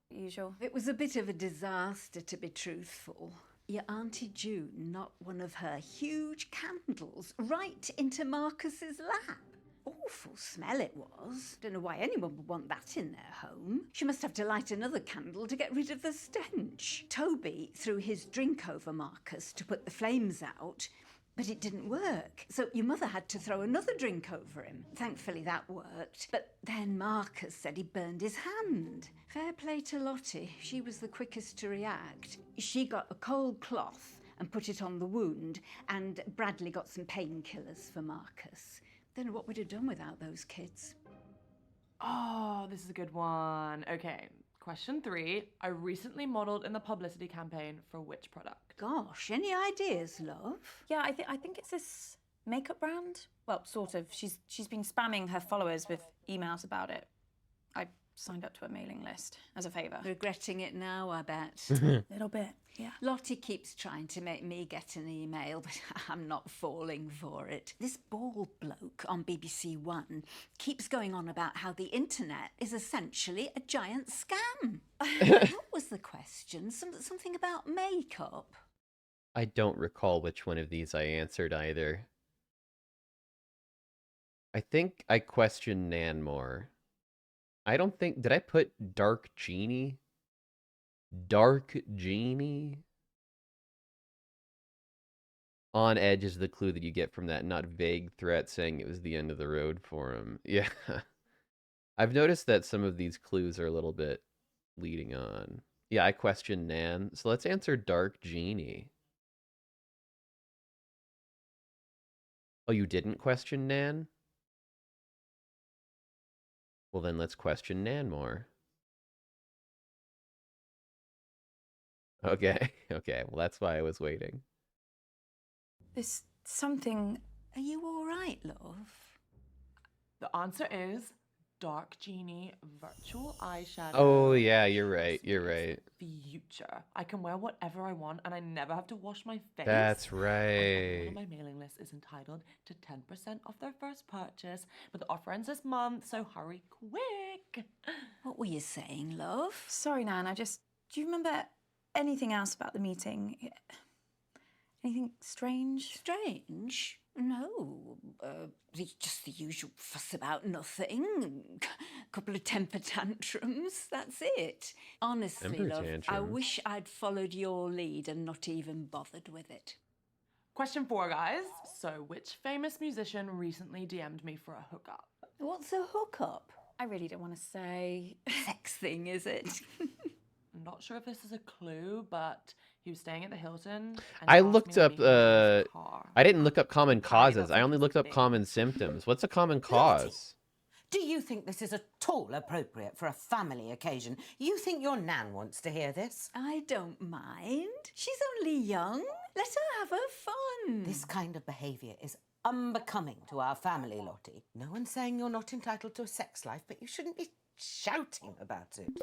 Usual. It was a bit of a disaster, to be truthful. Your Auntie June knocked one of her huge candles right into Marcus's lap. Awful smell it was. Don't know why anyone would want that in their home. She must have to light another candle to get rid of the stench. Toby threw his drink over Marcus to put the flames out, but it didn't work. So your mother had to throw another drink over him. Thankfully that worked. But then Marcus said he burned his hand. Fair play to Lottie. She was the quickest to react. She got a cold cloth and put it on the wound, and Bradley got some painkillers for Marcus. Don't know what we'd have done without those kids. Oh, this is a good one. Okay, question 3. I recently modeled in the publicity campaign for which product? Gosh, any ideas, love? Yeah, I think it's this makeup brand. Well, sort of. She's been spamming her followers with emails about it. I signed up to a mailing list as a favour. Regretting it now, I bet. A little bit, yeah. Lottie keeps trying to make me get an email, but I'm not falling for it. This bald bloke on BBC One keeps going on about how the internet is essentially a giant scam. What was the question? Something about makeup? I don't recall which one of these I answered either. I think I questioned Nan more. I don't think... Did I put Dark Genie? Dark Genie? On edge is the clue that you get from that, not vague threat saying it was the end of the road for him. Yeah. I've noticed that some of these clues are a little bit leading on. Yeah, I questioned Nan. So let's answer Dark Genie. Oh, you didn't question Nan? Well, then let's question Nan more. Okay, okay. Well, that's why I was waiting. There's something... Are you all right, love? The answer is Dark Genie Virtual Eyeshadow. Oh, yeah, you're right. You're right. Future. I can wear whatever I want and I never have to wash my face. That's And right. everyone on my mailing list is entitled to 10% off their first purchase, but the offer ends this month, so hurry quick. What were you saying, love? Sorry, Nan, do you remember anything else about the meeting? Anything strange? Strange? No. Just the usual fuss about nothing. A couple of temper tantrums. That's it. Honestly, Temper love, I tantrums. wish I'd followed your lead and not even bothered with it. Question 4, guys. So, which famous musician recently DM'd me for a hookup? What's a hookup? I really don't want to say. Sex thing, is it? I'm not sure if this is a clue, but he was staying at the Hilton. And I asked me looked to up. meet him in his car. I didn't look up common causes. that's I only looked up interesting. common symptoms. What's a common cause? Do you think this is at all appropriate for a family occasion? You think your nan wants to hear this? I don't mind. She's only young. Let her have her fun. This kind of behaviour is unbecoming to our family, Lottie. No one's saying you're not entitled to a sex life, but you shouldn't be shouting about it.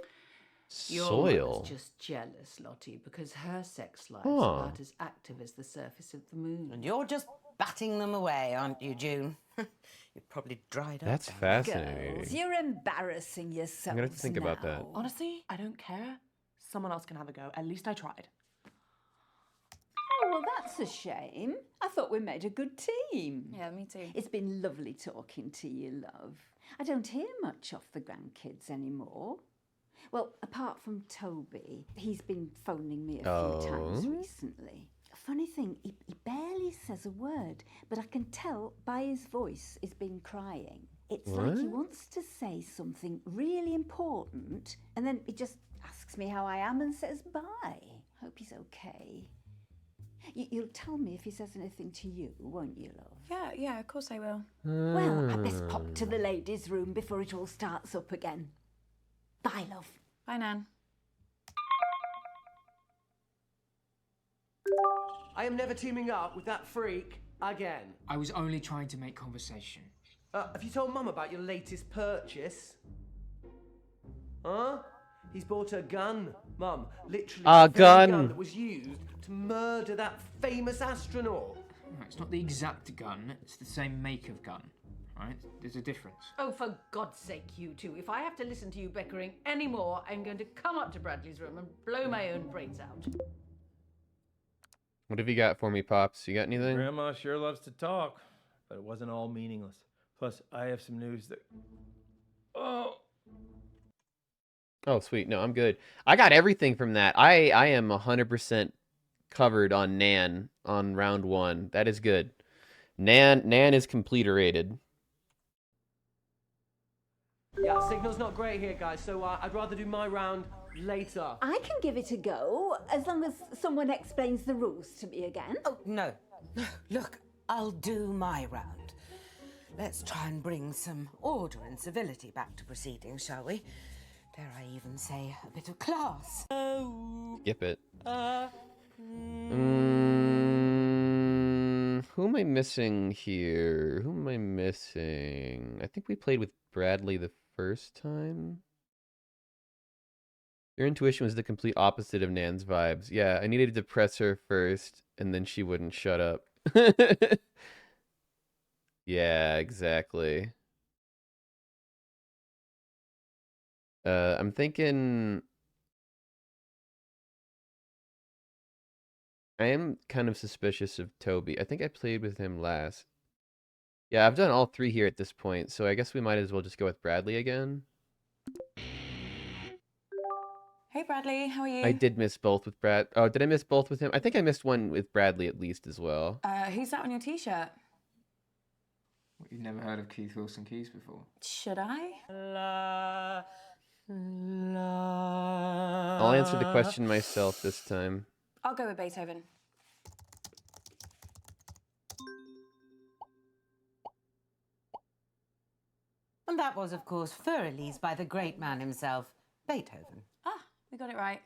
Your Soil. mother's just jealous, Lottie, because her sex life's Huh. about as active as the surface of the moon. And you're just batting them away, aren't you, June? You're probably dried up. That's down there. fascinating. Girls, you're embarrassing yourselves. I'm gonna have to think about that. now. Honestly, I don't care. Someone else can have a go. At least I tried. Oh, well, that's a shame. I thought we made a good team. Yeah, me too. It's been lovely talking to you, love. I don't hear much off the grandkids anymore. Well, apart from Toby, he's been phoning me a few times recently. Funny thing, he barely says a word, but I can tell by his voice he's been crying. It's like he What? wants to say something really important, and then he just asks me how I am and says bye. Hope he's okay. You'll tell me if he says anything to you, won't you, love? Yeah, of course I will. Well, I best pop to the ladies' room before it all starts up again. Bye, love. Bye, Nan. I am never teaming up with that freak again. I was only trying to make conversation. Have you told Mum about your latest purchase? Huh? He's bought a gun, Mum. Literally A the very gun. that was used to murder that famous astronaut. No, it's not the exact gun, it's the same make of gun. Right? There's a difference. Oh, for God's sake, you two. If I have to listen to you bickering anymore, I'm going to come up to Bradley's room and blow my own brains out. What have you got for me, Pops? You got anything? Grandma sure loves to talk, but it wasn't all meaningless. Plus, I have some news that. Oh! Oh, sweet. No, I'm good. I got everything from that. I am 100% covered on Nan on round 1. That is good. Nan is completerated. Yeah, signal's not great here, guys, so I'd rather do my round later. I can give it a go, as long as someone explains the rules to me again. Oh, no. No, look, I'll do my round. Let's try and bring some order and civility back to proceedings, shall we? Dare I even say a bit of class? Skip it. Who am I missing here? Who am I missing? I think we played with Bradley the first time. Your intuition was the complete opposite of Nan's vibes. Yeah, I needed to depress her first, and then she wouldn't shut up. Yeah, exactly. I'm thinking... I am kind of suspicious of Toby. I think I played with him last. Yeah, I've done all 3 here at this point, so I guess we might as well just go with Bradley again. Hey, Bradley, how are you? I did miss both with Brad. Oh, did I miss both with him? I think I missed one with Bradley at least as well. Who's that on your t-shirt? What, you've never heard of Keith Wilson Keys before? Should I? I'll answer the question myself this time. I'll go with Beethoven. And that was, of course, Für Elise by the great man himself, Beethoven. Ah, we got it right.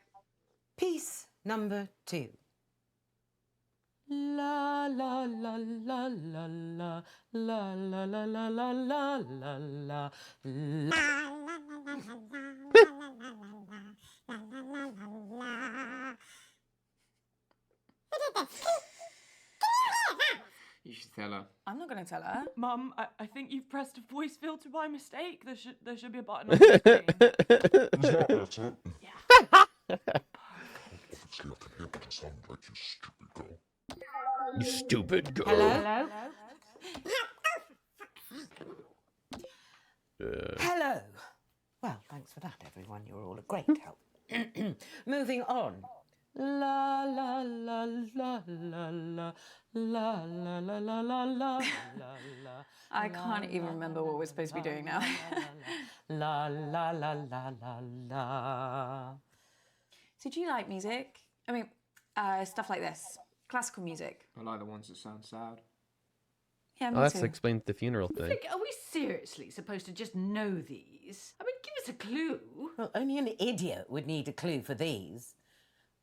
Piece number 2. La la la la la la la la la la la la la You should tell her. I'm not going to tell her. Mum, I think you've pressed a voice filter by mistake. There should be a button on the screen. You stupid girl. Hello? Hello? Hello. Well, thanks for that, everyone. You're all a great help. Moving on. La la la la la la la la la la la la la. I can't even remember what we're supposed to be doing now. La la la la la la. So do you like music? I mean, stuff like this. Classical music. I like the ones that sound sad. Yeah, me Oh, that's too. explains the funeral thing. Flick, are we seriously supposed to just know these? I mean, give us a clue. Well, only an idiot would need a clue for these.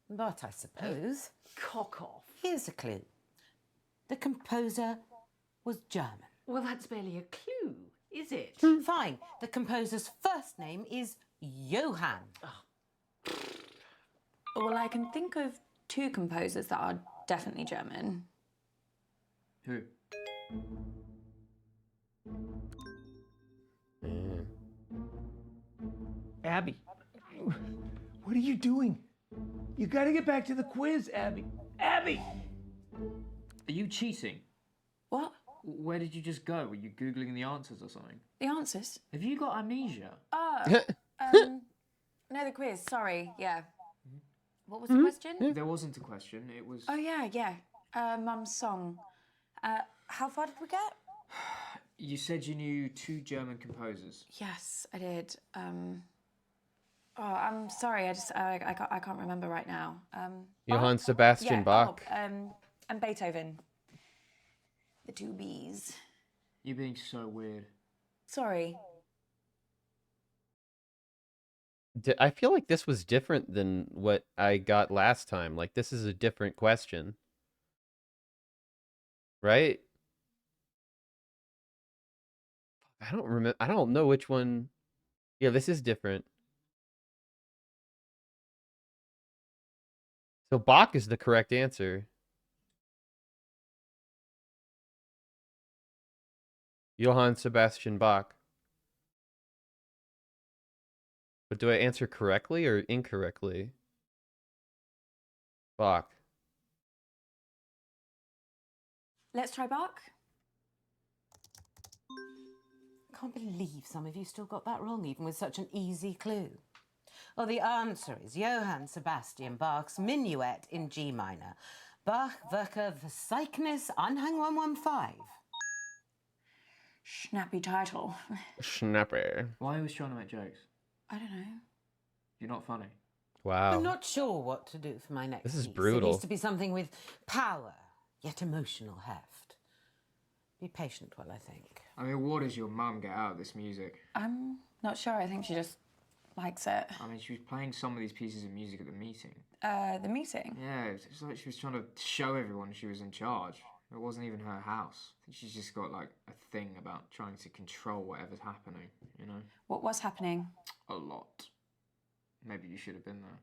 But I suppose. Cock off. Here's a clue. The composer was German. Well, that's barely a clue, is it? Fine. The composer's first name is Johann. Well, I can think of 2 composers that are definitely German. Who? Abby, what are you doing? You gotta get back to the quiz, Abby. Abby! Are you cheating? What? Where did you just go? Were you Googling the answers or something? The answers? Have you got amnesia? Oh, no, the quiz. Sorry, yeah. What was the question? There wasn't a question, it was... Oh, yeah. Mum's song. How far did we get? You said you knew 2 German composers. Yes, I did. I'm sorry. I can't remember right now. Johann Sebastian Bach. And Beethoven. The 2 Bs. You're being so weird. Sorry. I feel like this was different than what I got last time. Like, this is a different question. Right? I don't remember. I don't know which one. Yeah, this is different. So Bach is the correct answer. Johann Sebastian Bach. But do I answer correctly or incorrectly? Bach. Let's try Bach. I can't believe some of you still got that wrong, even with such an easy clue. Well, the answer is Johann Sebastian Bach's Minuet in G minor. Bach, Werke, Verzeichnis, Anhang 115. Snappy title. Snappy. Why are you always trying to make jokes? I don't know. You're not funny. Wow. I'm not sure what to do for my next This is piece. brutal. It needs to be something with power, yet emotional heft. Be patient while I think. I mean, what does your mum get out of this music? I'm not sure. I think she just likes it. I mean, she was playing some of these pieces of music at the meeting. The meeting? Yeah, it's like she was trying to show everyone she was in charge. It wasn't even her house. I think she's just got, like, a thing about trying to control whatever's happening, you know? What was happening? A lot. Maybe you should have been there.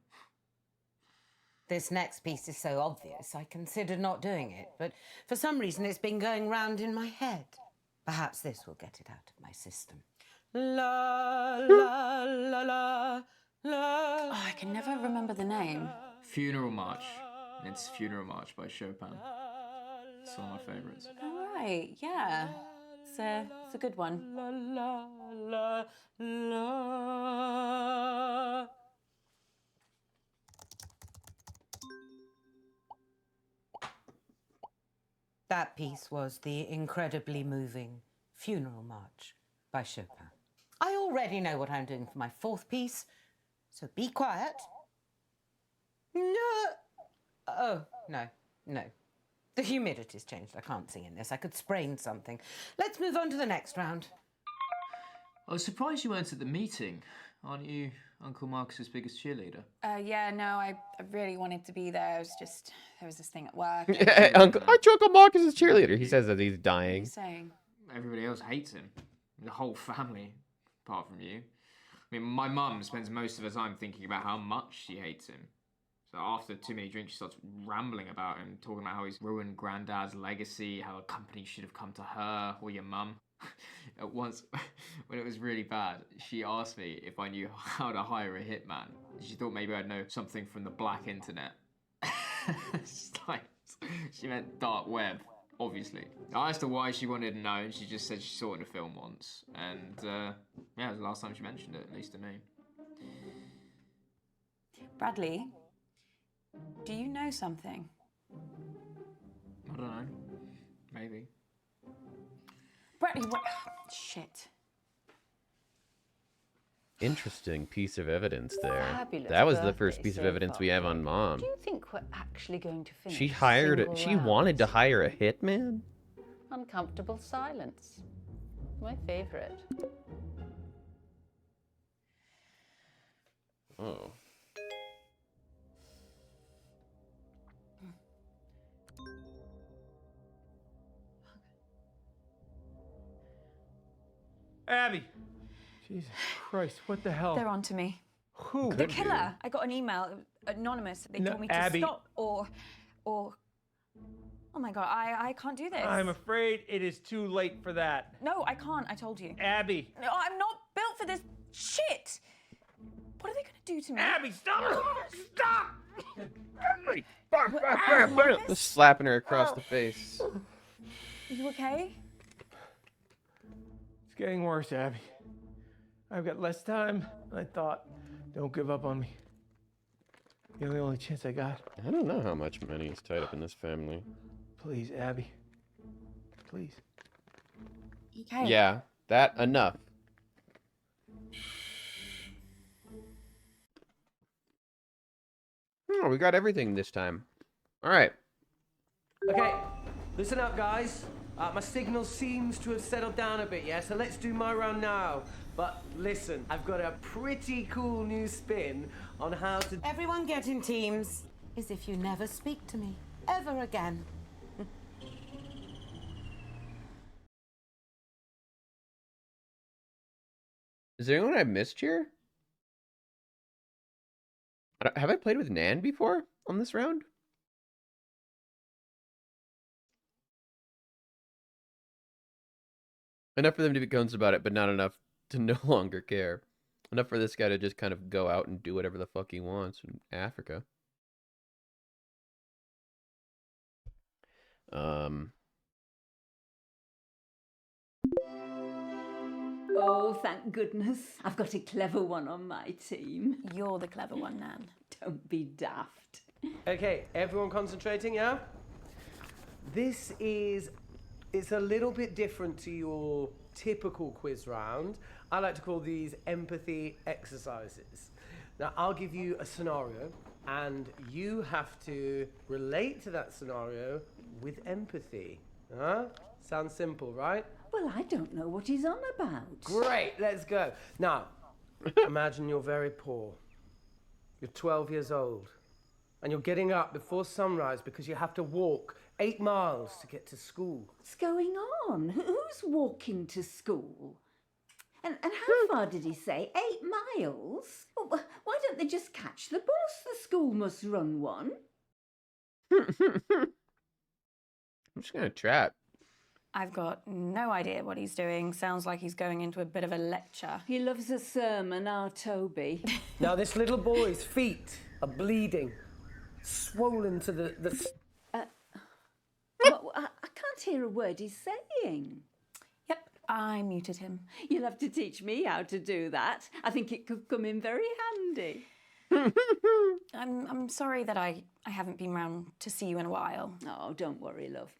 This next piece is so obvious, I considered not doing it, but for some reason it's been going round in my head. Perhaps this will get it out of my system. La, la, la, la, la. Oh, I can never remember the name. Funeral March. It's Funeral March by Chopin. It's one of my favourites. All right, yeah. It's a good one. La, la, la, la. That piece was the incredibly moving Funeral March by Chopin. I already know what I'm doing for my 4th piece, so be quiet. No. Oh, no. The humidity's changed. I can't sing in this. I could sprain something. Let's move on to the next round. I was surprised you weren't at the meeting. Aren't you Uncle Marcus's biggest cheerleader? Yeah, no, I really wanted to be there. It was just, there was this thing at work. Uncle Marcus is cheerleader. He says that he's dying. What are you saying? Everybody else hates him. The whole family, apart from you. I mean, my mum spends most of her time thinking about how much she hates him. So after too many drinks, she starts rambling about him, talking about how he's ruined Granddad's legacy, how a company should have come to her or your mum. At once, when it was really bad, she asked me if I knew how to hire a hitman. She thought maybe I'd know something from the black internet. She meant dark web, obviously. I asked her why she wanted to know, and she just said she saw it in a film once. And yeah, it was the last time she mentioned it, at least to me. Bradley, Do you know something? I don't know. Maybe. Bradley, what? Shit. Interesting piece of evidence there. Fabulous That was the birthday first piece of so evidence far, we have Flick. on Mom. Do you think we're actually going to finish? She hired. single She wanted to hire a hitman. Uncomfortable silence. My favorite. Oh. Abby! Jesus Christ, what the hell? They're on to me. Who? The killer. I got an email, anonymous. They No, told me to Abby. stop or. Oh my god, I can't do this. I'm afraid it is too late for that. No, I can't. I told you. Abby! No, I'm not built for this shit. What are they gonna do to me? Abby, stop! Stop! Abby! Just slapping her across the face. Are you okay? It's getting worse, Abby. I've got less time than I thought. Don't give up on me. You're the only chance I got. I don't know how much money is tied up in this family. Please, Abby. Please. Okay. Yeah, that enough. Oh, we got everything this time. All right. Okay, listen up, guys. My signal seems to have settled down a bit, yeah? So let's do my round now. But listen, I've got a pretty cool new spin on how to... Everyone get in teams, as if you never speak to me ever again. Is there anyone I missed here? Have I played with Nan before on this round? Enough for them to be cones about it, but not enough to no longer care. Enough for this guy to just kind of go out and do whatever the fuck he wants in Africa. Oh, thank goodness. I've got a clever one on my team. You're the clever one, Nan. Don't be daft. Okay, everyone concentrating, yeah? This is... It's a little bit different to your typical quiz round. I like to call these empathy exercises. Now, I'll give you a scenario, and you have to relate to that scenario with empathy. Huh? Sounds simple, right? Well, I don't know what he's on about. Great, let's go. Now, imagine you're very poor. You're 12 years old, and you're getting up before sunrise because you have to walk 8 miles to get to school. What's going on? Who's walking to school? And how far did he say? 8 miles? Well, why don't they just catch the bus? The school must run one. I'm just gonna trap. I've got no idea what he's doing. Sounds like he's going into a bit of a lecture. He loves a sermon, our Toby. Now, this little boy's feet are bleeding, swollen to the Well, I can't hear a word he's saying. Yep, I muted him. You'll have to teach me how to do that. I think it could come in very handy. I'm sorry that I haven't been round to see you in a while. Oh, don't worry, love.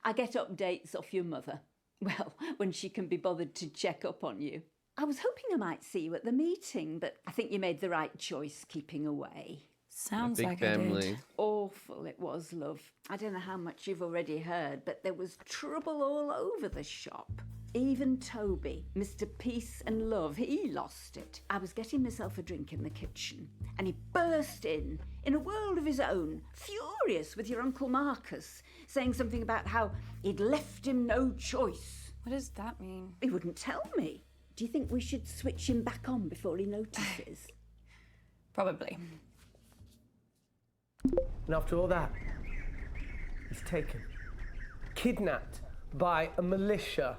I get updates off your mother. Well, when she can be bothered to check up on you. I was hoping I might see you at the meeting, but I think you made the right choice keeping away. Sounds Big like family. I did. Awful it was, love. I don't know how much you've already heard, but there was trouble all over the shop. Even Toby, Mr. Peace and Love, he lost it. I was getting myself a drink in the kitchen, and he burst in a world of his own, furious with your Uncle Marcus, saying something about how he'd left him no choice. What does that mean? He wouldn't tell me. Do you think we should switch him back on before he notices? Probably. And after all that, he's taken, kidnapped by a militia.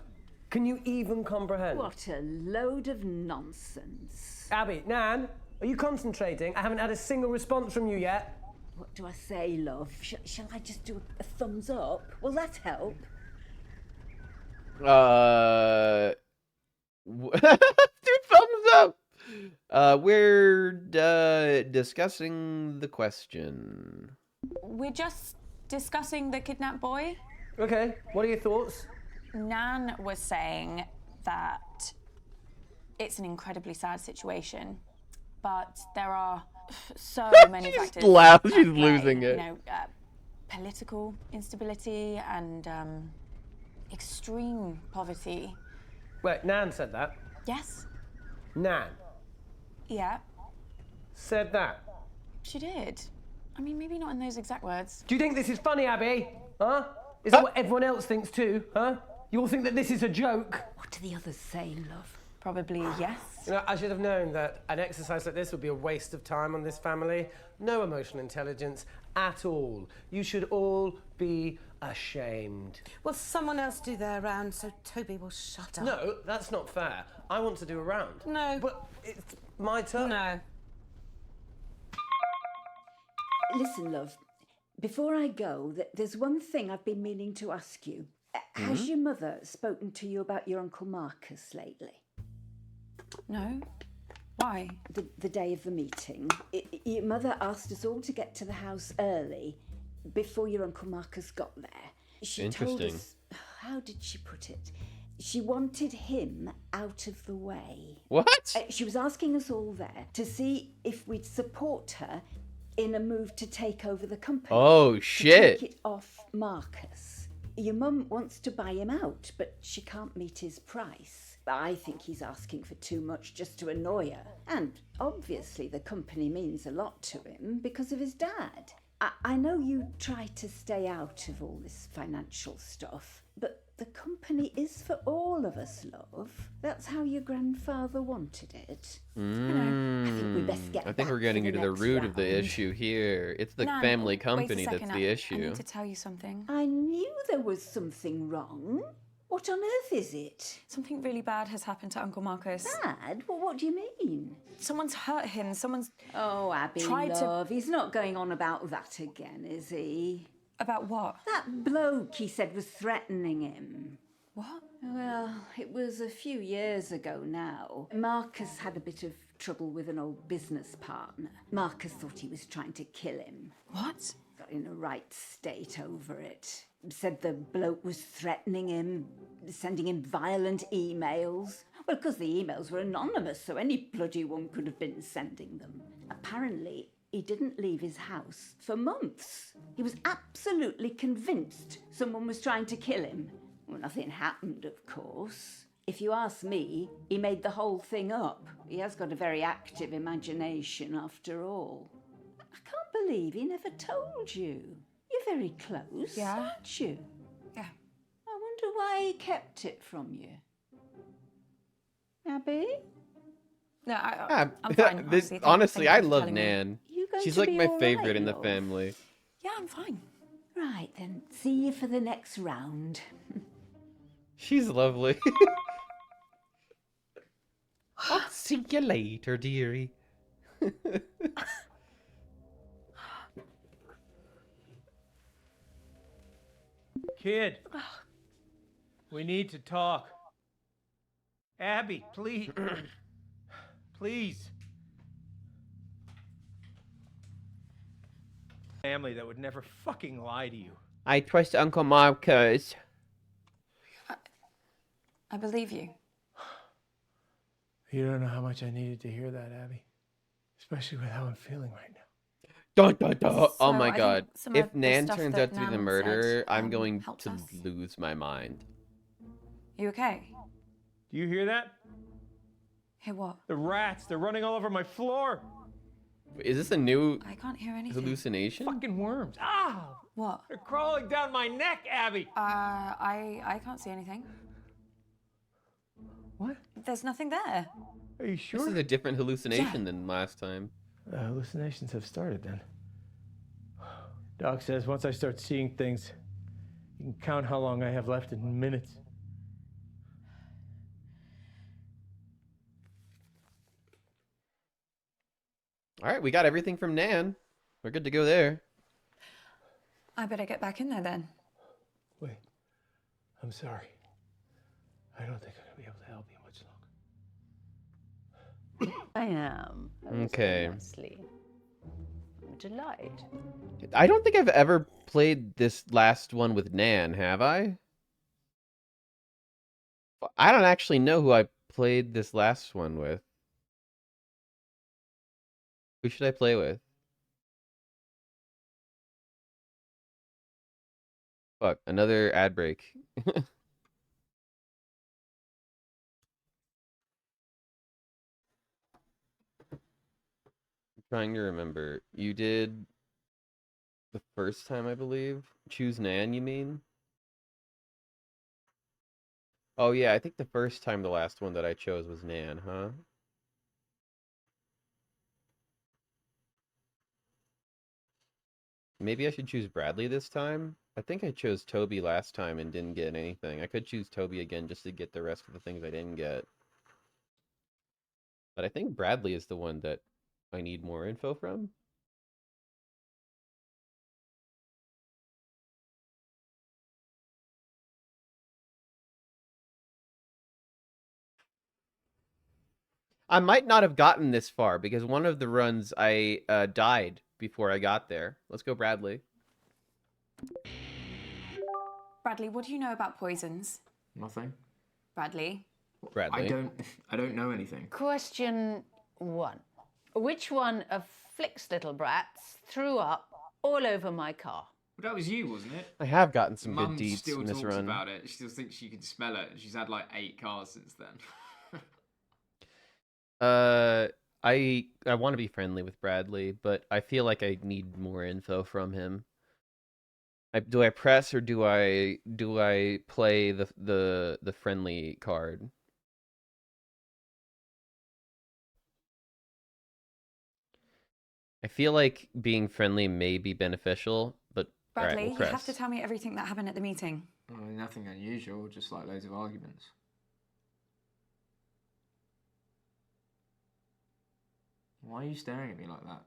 Can you even comprehend? What a load of nonsense. Abby, Nan, are you concentrating? I haven't had a single response from you yet. What do I say, love? Shall I just do a thumbs up? Will that help? Dude, thumbs up. We're discussing the question. We're just discussing the kidnapped boy. Okay, what are your thoughts? Nan was saying that it's an incredibly sad situation, but there are so many factors. Laugh. at She's play. losing it. You know, political instability and extreme poverty. Wait, Nan said that? Yes. Nan Yeah. said that? She did. I mean, maybe not in those exact words. Do you think this is funny, Abby? Huh? Is that what everyone else thinks too, huh? You all think that this is a joke? What do the others say, love? Probably yes. You know, I should have known that an exercise like this would be a waste of time on this family. No emotional intelligence at all. You should all be ashamed. Will someone else do their round so Toby will shut up? No, that's not fair. I want to do a round. No. But it's my turn. No. Listen, love, before I go, there's one thing I've been meaning to ask you. Has your mother spoken to you about your Uncle Marcus lately? No. Why? The day of the meeting. Your mother asked us all to get to the house early before your Uncle Marcus got there. She told Interesting. us, how did she put it? She wanted him out of the way. What? She was asking us all there to see if we'd support her in a move to take over the company. Oh, to shit. take it off Marcus. Your mum wants to buy him out, but she can't meet his price. I think he's asking for too much just to annoy her. And obviously the company means a lot to him because of his dad. I know you try to stay out of all this financial stuff, but the company is for all of us, love. That's how your grandfather wanted it. I think we best get I think back we're getting for the into the next root of the round. issue here. It's the Nan, family wait a company second, that's I the issue. need to tell you something. I knew there was something wrong. What on earth is it? Something really bad has happened to Uncle Marcus. Bad? Well, what do you mean? Someone's hurt him. Someone's Oh, Abby, tried love, he's not going on about that again, is he? About what? That bloke he said was threatening him. What? Well, it was a few years ago now. Marcus had a bit of trouble with an old business partner. Marcus thought he was trying to kill him. What? Got in a right state over it. Said the bloke was threatening him, sending him violent emails. Well, because the emails were anonymous, so any bloody one could have been sending them. Apparently, he didn't leave his house for months. He was absolutely convinced someone was trying to kill him. Well, nothing happened, of course. If you ask me, he made the whole thing up. He has got a very active imagination, after all. I can't believe he never told you. You're very close, Yeah. aren't you? Yeah. I wonder why he kept it from you. Abby? No, Ah, I'm fine. honestly, I thank you for love telling me. Nan. You going She's to like be my all favorite right, in the love? family. Yeah, I'm fine. Right then, see you for the next round. She's lovely. I'll see you later, dearie. Kid, we need to talk. Abby, please. Please. Family that would never fucking lie to you. I trust Uncle Marcus. I believe you. You don't know how much I needed to hear that, Abby. Especially with how I'm feeling right now. Dun, dun, dun. Oh So, my I think god. some If of the Nan stuff turns that out to be the Nan murderer, said, I'm going helped to us. lose my mind. You okay? Do you hear that? Hey, what? The rats, they're running all over my floor. Is this a new I can't hear anything. hallucination? Fucking worms. Ah! What? They're crawling down my neck, Abby. I can't see anything. What? There's nothing there. Are you sure? This is a different hallucination than last time. Hallucinations have started then. Doc says once I start seeing things, you can count how long I have left in minutes. All right, we got everything from Nan. We're good to go there. I better get back in there then. Wait, I'm sorry. I don't think I'm gonna be able to help you much longer. I am. Oh, so Okay. nicely. I'm a delight. I don't think I've ever played this last one with Nan, have I? I don't actually know who I played this last one with. Who should I play with? Fuck, another ad break. I'm trying to remember. You did the first time, I believe. Choose Nan, you mean? Oh yeah, I think the first time the last one that I chose was Nan, huh? Maybe I should choose Bradley this time? I think I chose Toby last time and didn't get anything. I could choose Toby again just to get the rest of the things I didn't get. But I think Bradley is the one that I need more info from. I might not have gotten this far because one of the runs I died before I got there. Let's go, Bradley. Bradley, what do you know about poisons? Nothing. Bradley? Bradley. I don't know anything. Question 1. Which one of Flick's little brats threw up all over my car? Well, that was you, wasn't it? I have gotten some Mum good deeds still in this talks run. about it. She still thinks you can smell it. She's had like 8 cars since then. I want to be friendly with Bradley, but I feel like I need more info from him. Do I press or do I play the friendly card? I feel like being friendly may be beneficial, but Bradley, all right, we'll you press. have to tell me everything that happened at the meeting. Well, nothing unusual, just like loads of arguments. Why are you staring at me like that?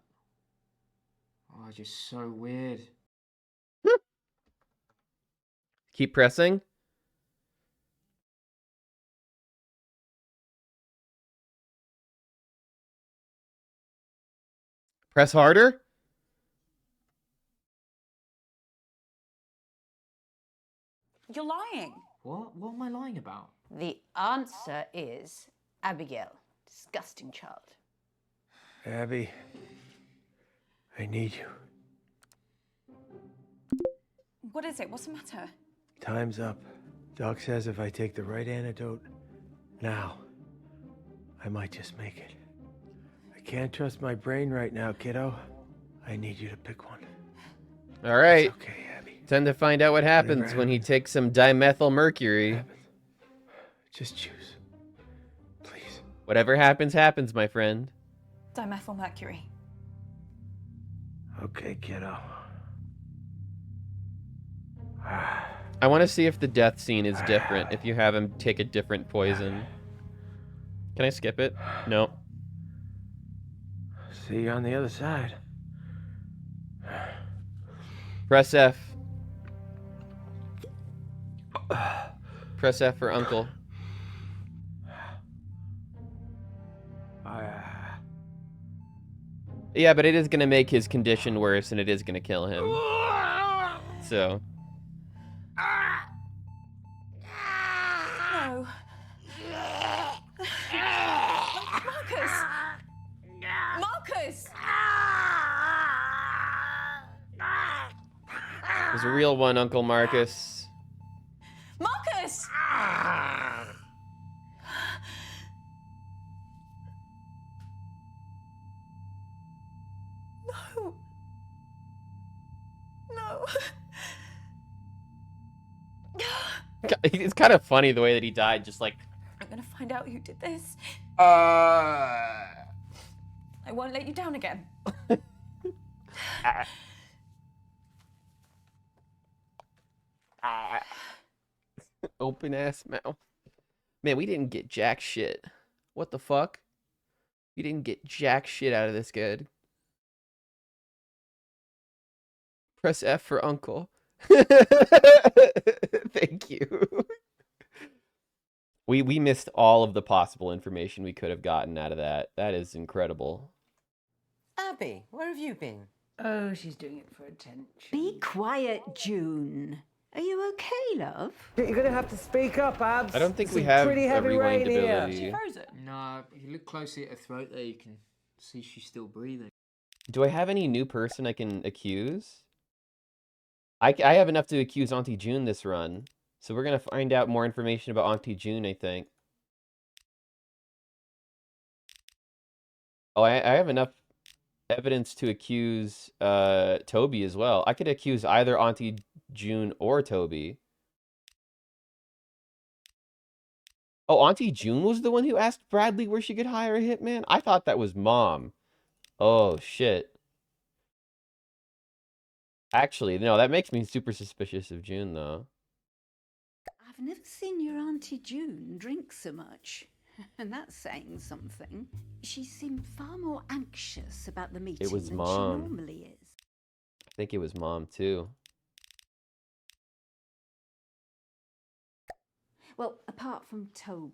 Oh, it's just so weird. Keep pressing. Press harder. You're lying. What? What am I lying about? The answer is Abigail. Disgusting child. Abby, I need you. What is it? What's the matter? Time's up. Doc says if I take the right antidote now, I might just make it. I can't trust my brain right now, kiddo. I need you to pick one. All right. It's okay, Abby. Time to find out what happens when he takes some dimethyl mercury. Just choose. Please. Whatever happens, happens, my friend. Dimethyl mercury. Okay, kiddo. I want to see if the death scene is different, if you have him take a different poison. Can I skip it? No. See you on the other side. Press F. Press F for uncle. Yeah, but it is going to make his condition worse, and it is going to kill him. So... No. Marcus! Marcus! There's a real one, Uncle Marcus. Marcus! No. No. It's kind of funny the way that he died, just like... I'm gonna find out who did this. I won't let you down again. Open ass mouth. Man, we didn't get jack shit. What the fuck? We didn't get jack shit out of this good. Press F for uncle. Thank you. We missed all of the possible information we could have gotten out of that. That is incredible. Abby, where have you been? Oh, she's doing it for attention. Be quiet, June. Are you okay, love? You're gonna have to speak up, Abs. I don't think It's we some have pretty a heavy rewind rain here. ability. She froze it. No, if you look closely at her throat there, you can see she's still breathing. Do I have any new person I can accuse? I have enough to accuse Auntie June this run. So we're going to find out more information about Auntie June, I think. Oh, I have enough evidence to accuse Toby as well. I could accuse either Auntie June or Toby. Oh, Auntie June was the one who asked Bradley where she could hire a hitman? I thought that was Mom. Oh, shit. Actually, no, that makes me super suspicious of June, though. I've never seen your Auntie June drink so much. And that's saying something. She seemed far more anxious about the meeting was than Mom. she normally is. I think it was Mom, too. Well, apart from Toby.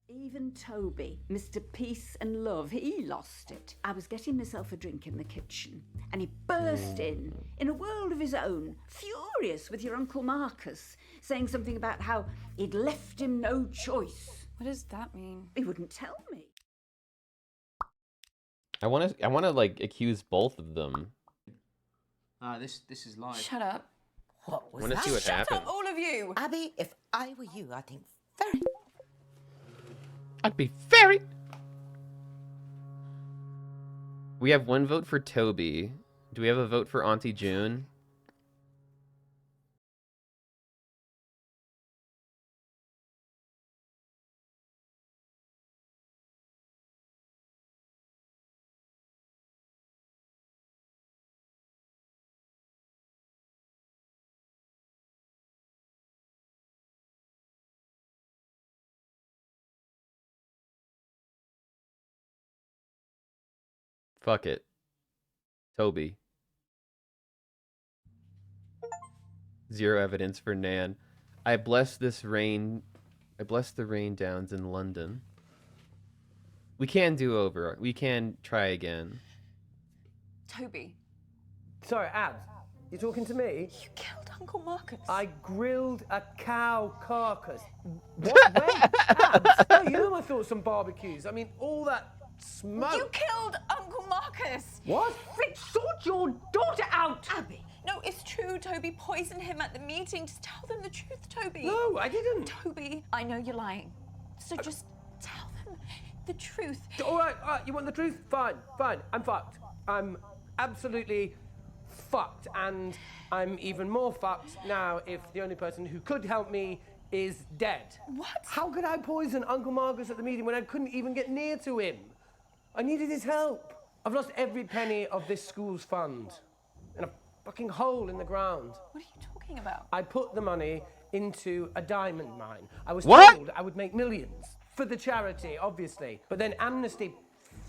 Even Toby, Mr. Peace and Love, he lost it. I was getting myself a drink in the kitchen, and he burst in a world of his own, furious with your Uncle Marcus, saying something about how he'd left him no choice. What does that mean? He wouldn't tell me. I want to like accuse both of them. This is live. Shut up. What I was want to that? see what Shut happens. up, all of you! Abby, if I were you, I'd think very... I'd be very... We have one vote for Toby. Do we have a vote for Auntie June? Fuck it. Toby. Zero evidence for Nan. I bless this rain. I bless the rain downs in London. We can do over. We can try again. Toby, Sorry, Abs, you talking to me? you killed Uncle Marcus. I grilled a cow carcass. What? Wait, Abs, no, you know my thoughts on barbecues. I mean, all that smoke. You killed Uncle Marcus! What? Flick, sort your daughter out! Abby, no, it's true. Toby poisoned him at the meeting. Just tell them the truth, Toby. No, I didn't. Toby, I know you're lying. So just tell them the truth. All right, you want the truth? Fine, fine. I'm fucked. I'm absolutely fucked. And I'm even more fucked now if the only person who could help me is dead. What? How could I poison Uncle Marcus at the meeting when I couldn't even get near to him? I needed his help. I've lost every penny of this school's fund in a fucking hole in the ground. What are you talking about? I put the money into a diamond mine. I was What? told I would make millions for the charity, obviously. But then Amnesty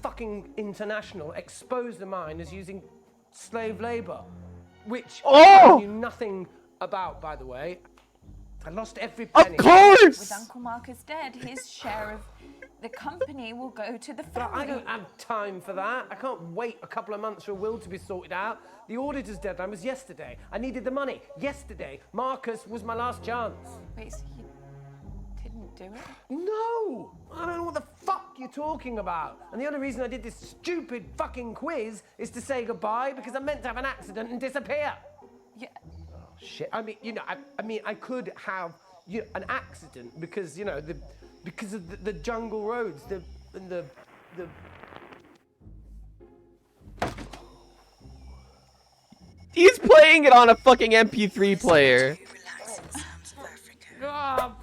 fucking International exposed the mine as using slave labor, which I knew nothing about, by the way. I lost every penny. Of course! With Uncle Marcus dead, his share of the company will go to the But family. I don't have time for that. I can't wait a couple of months for a will to be sorted out. The auditor's deadline was yesterday. I needed the money yesterday. Marcus was my last chance. Wait, so you didn't do it? No! I don't know what the fuck you're talking about. And the only reason I did this stupid fucking quiz is to say goodbye because I meant to have an accident and disappear. Yeah. Shit. I mean, you know, I could have an accident because, you know, because of the jungle roads, the He's playing it on a fucking MP3 player. Oh,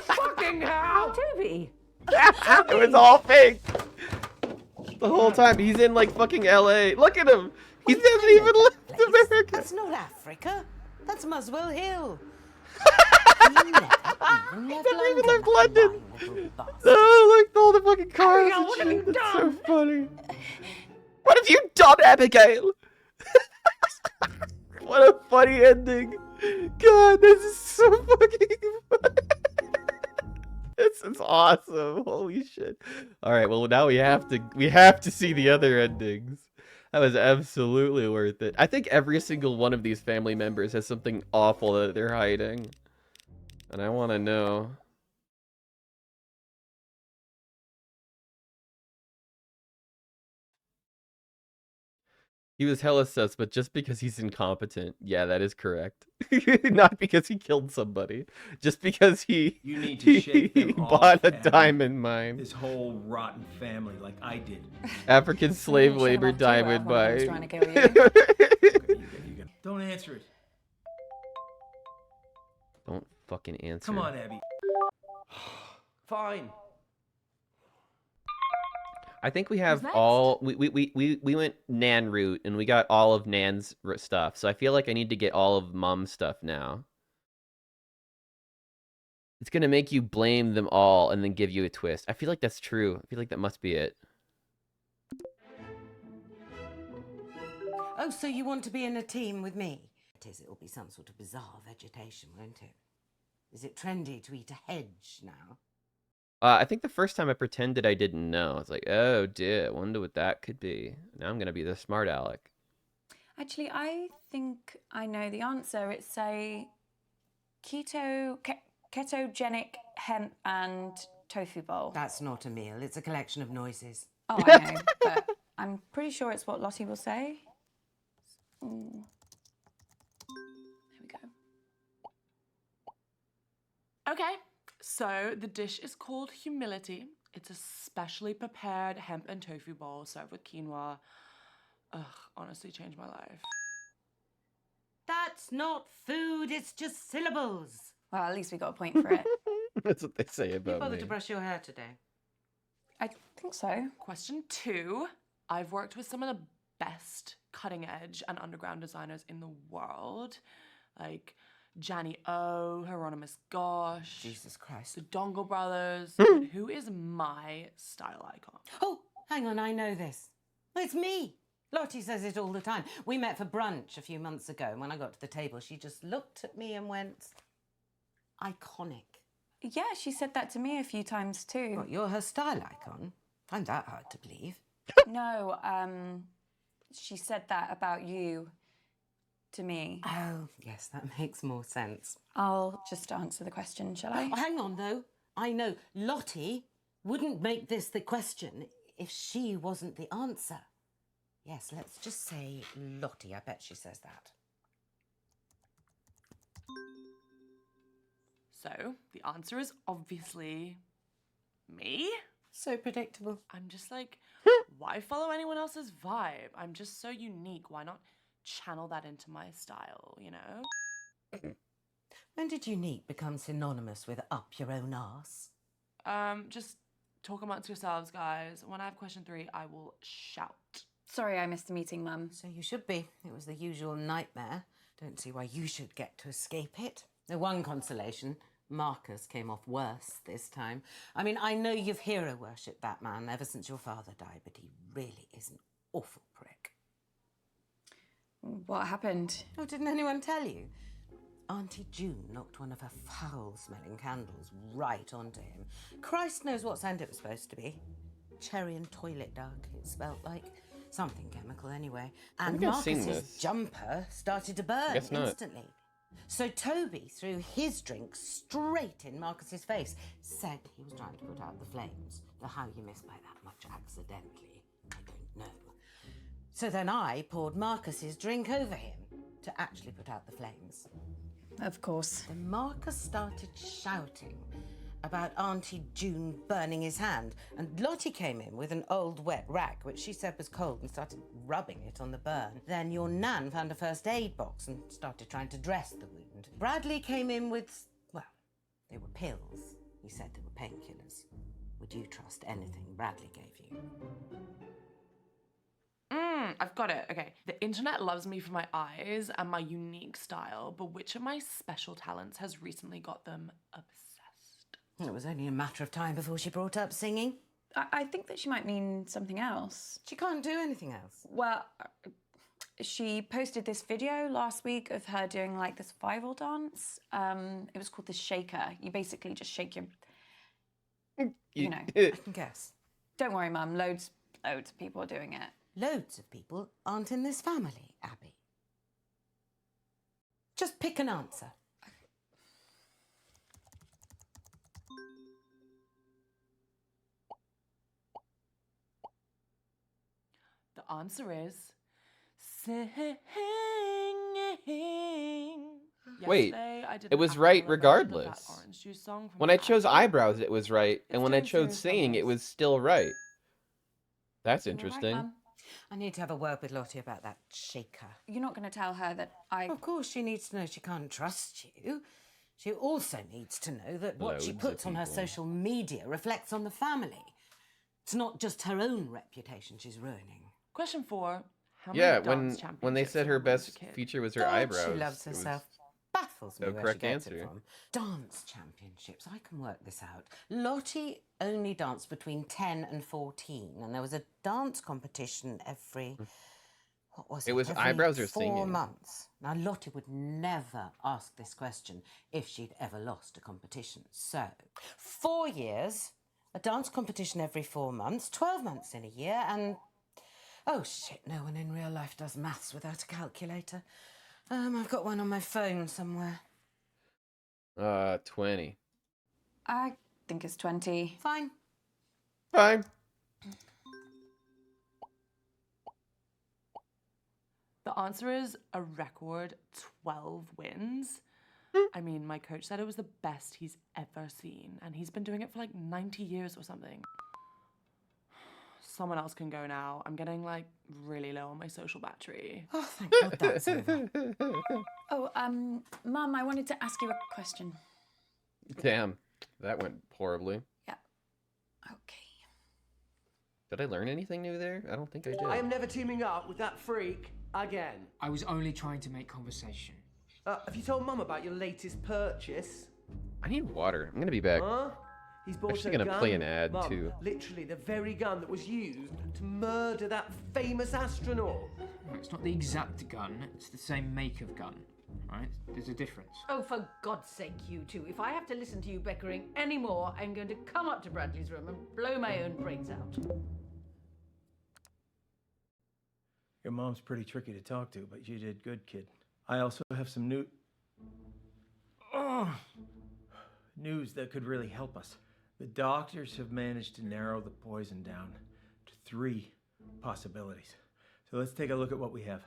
fucking hell! Toby! It was all fake. The whole time. He's in like fucking LA. Look at him. He doesn't even left America. That's not Africa. That's Muswell Hill. He never even left London. Oh, like all the fucking cars and what have you shit. That's so done? funny. What have you done, Abigail? What a funny ending. God, this is so fucking fun. This is awesome. Holy shit. All right, well now we have to see the other endings. That was absolutely worth it. I think every single one of these family members has something awful that they're hiding. And I want to know. He was hella sus, but just because he's incompetent. Yeah, that is correct. Not because he killed somebody. Just because he You need to shake them bought off, a Abby. diamond mine. This whole rotten family, like I did. African slave You should have labor off too, if diamond one of them was mine. trying to kill you. Don't answer it. Don't fucking answer. Come on, Abby. Fine. I think we have next? all we went Nan route and we got all of Nan's stuff. So I feel like I need to get all of Mom's stuff now. It's gonna make you blame them all and then give you a twist. I feel like that's true. I feel like that must be it. Oh, so you want to be in a team with me? It is, it'll be some sort of bizarre vegetation, won't it? Is it trendy to eat a hedge now? I think the first time I pretended I didn't know. I was like, oh dear, I wonder what that could be. Now I'm gonna be the smart aleck. Actually, I think I know the answer. It's a ketogenic hemp and tofu bowl. That's not a meal. It's a collection of noises. Oh, I know, but I'm pretty sure it's what Lottie will say. Ooh. There we go. Okay, so the dish is called Humility. It's a specially prepared hemp and tofu bowl served with quinoa. Ugh, honestly changed my life. That's not food, it's just syllables. Well, at least we got a point for it. That's what they say You about bothered me. to brush your hair today? I think so. Question 2. I've worked with some of the best cutting edge and underground designers in the world. Like Janny O, Hieronymus Gosh. Jesus Christ. The Dongle Brothers. But who is my style icon? Oh, hang on, I know this. It's me. Lottie says it all the time. We met for brunch a few months ago, and when I got to the table, she just looked at me and went, iconic. Yeah, she said that to me a few times too. What, you're her style icon? Find that hard to believe. No, she said that about you to me. Oh, yes, that makes more sense. I'll just answer the question, shall I? Oh, hang on, though. I know Lottie wouldn't make this the question if she wasn't the answer. Yes, let's just say Lottie. I bet she says that. So, the answer is obviously me. So predictable. I'm just like, why follow anyone else's vibe? I'm just so unique. Why not channel that into my style, you know? When did unique become synonymous with up your own arse? Just talk amongst yourselves, guys. When I have question 3, I will shout. Sorry I missed the meeting, Mum. So you should be. It was the usual nightmare. Don't see why you should get to escape it. The one consolation, Marcus came off worse this time. I mean, I know you've hero worshipped that man ever since your father died, but he really is an awful prick. What happened? Oh, didn't anyone tell you? Auntie June knocked one of her foul-smelling candles right onto him. Christ knows what scent it was supposed to be. Cherry and toilet duck, it smelled like. Something chemical, anyway. And think I've seen Marcus's this. jumper started to burn Guess not. instantly. So Toby threw his drink straight in Marcus's face, said he was trying to put out the flames. Now, how you missed by that much accidentally, I don't know. So then I poured Marcus's drink over him to actually put out the flames. Of course. Then Marcus started shouting about Auntie June burning his hand, and Lottie came in with an old wet rag, which she said was cold, and started rubbing it on the burn. Then your nan found a first aid box and started trying to dress the wound. Bradley came in with, well, they were pills. He said they were painkillers. Would you trust anything Bradley gave you? I've got it. Okay. The internet loves me for my eyes and my unique style, but which of my special talents has recently got them obsessed? It was only a matter of time before she brought up singing. I think that she might mean something else. She can't do anything else. Well, She posted this video last week of her doing like this survival dance. It was called the shaker. You basically just shake your, you know. I can guess. Don't worry, Mum. Loads of people are doing it. Loads of people aren't in this family, Abby. Just pick an answer. The answer is singing. Wait, Yesterday, I did it an was a right cappella version of that regardless. Orange Juice song from When I the chose album. eyebrows, it was right, and when I doing chose serious singing, it progress. was still right. That's You're right, interesting. Mum. I need to have a word with Lottie about that shaker. You're not going to tell her that I... Of course, she needs to know she can't trust you. She also needs to know that what she Loads of puts on her people. social media reflects on the family. It's not just her own reputation she's ruining. Question 4. How many Yeah, dance when they championships said did her I win as a best kid? feature was her God, eyebrows. she loves it was herself. Baffles me no where she correct gets answer. it from. Dance championships. I can work this out. Lottie only danced between 10 and 14, and there was a dance competition every... What was it? It was Every eyebrows or 4 singing? months. Now, Lottie would never ask this question if she'd ever lost a competition. So, 4 years, a dance competition every 4 months, 12 months in a year, and... Oh, shit, no one in real life does maths without a calculator. I've got one on my phone somewhere. 20. I think it's 20. Fine. Fine. The answer is a record 12 wins. I mean, my coach said it was the best he's ever seen, and he's been doing it for like 90 years or something. Someone else can go now. I'm getting like really low on my social battery. Oh, thank God that's over. Oh, Mum, I wanted to ask you a question. Damn, that went horribly. Yeah. Okay. Did I learn anything new there? I don't think I did. I am never teaming up with that freak again. I was only trying to make conversation. Have you told Mum about your latest purchase? I need water. I'm gonna be back. Huh? He's bought Actually a gonna gun. play an ad, Mum, too. Literally the very gun that was used to murder that famous astronaut. No, it's not the exact gun, it's the same make of gun, right? There's a difference. Oh, for God's sake, you two. If I have to listen to you bickering anymore, I'm going to come up to Bradley's room and blow my own brains out. Your mom's pretty tricky to talk to, but you did good, kid. I also have some news that could really help us. The doctors have managed to narrow the poison down to 3 possibilities. So let's take a look at what we have.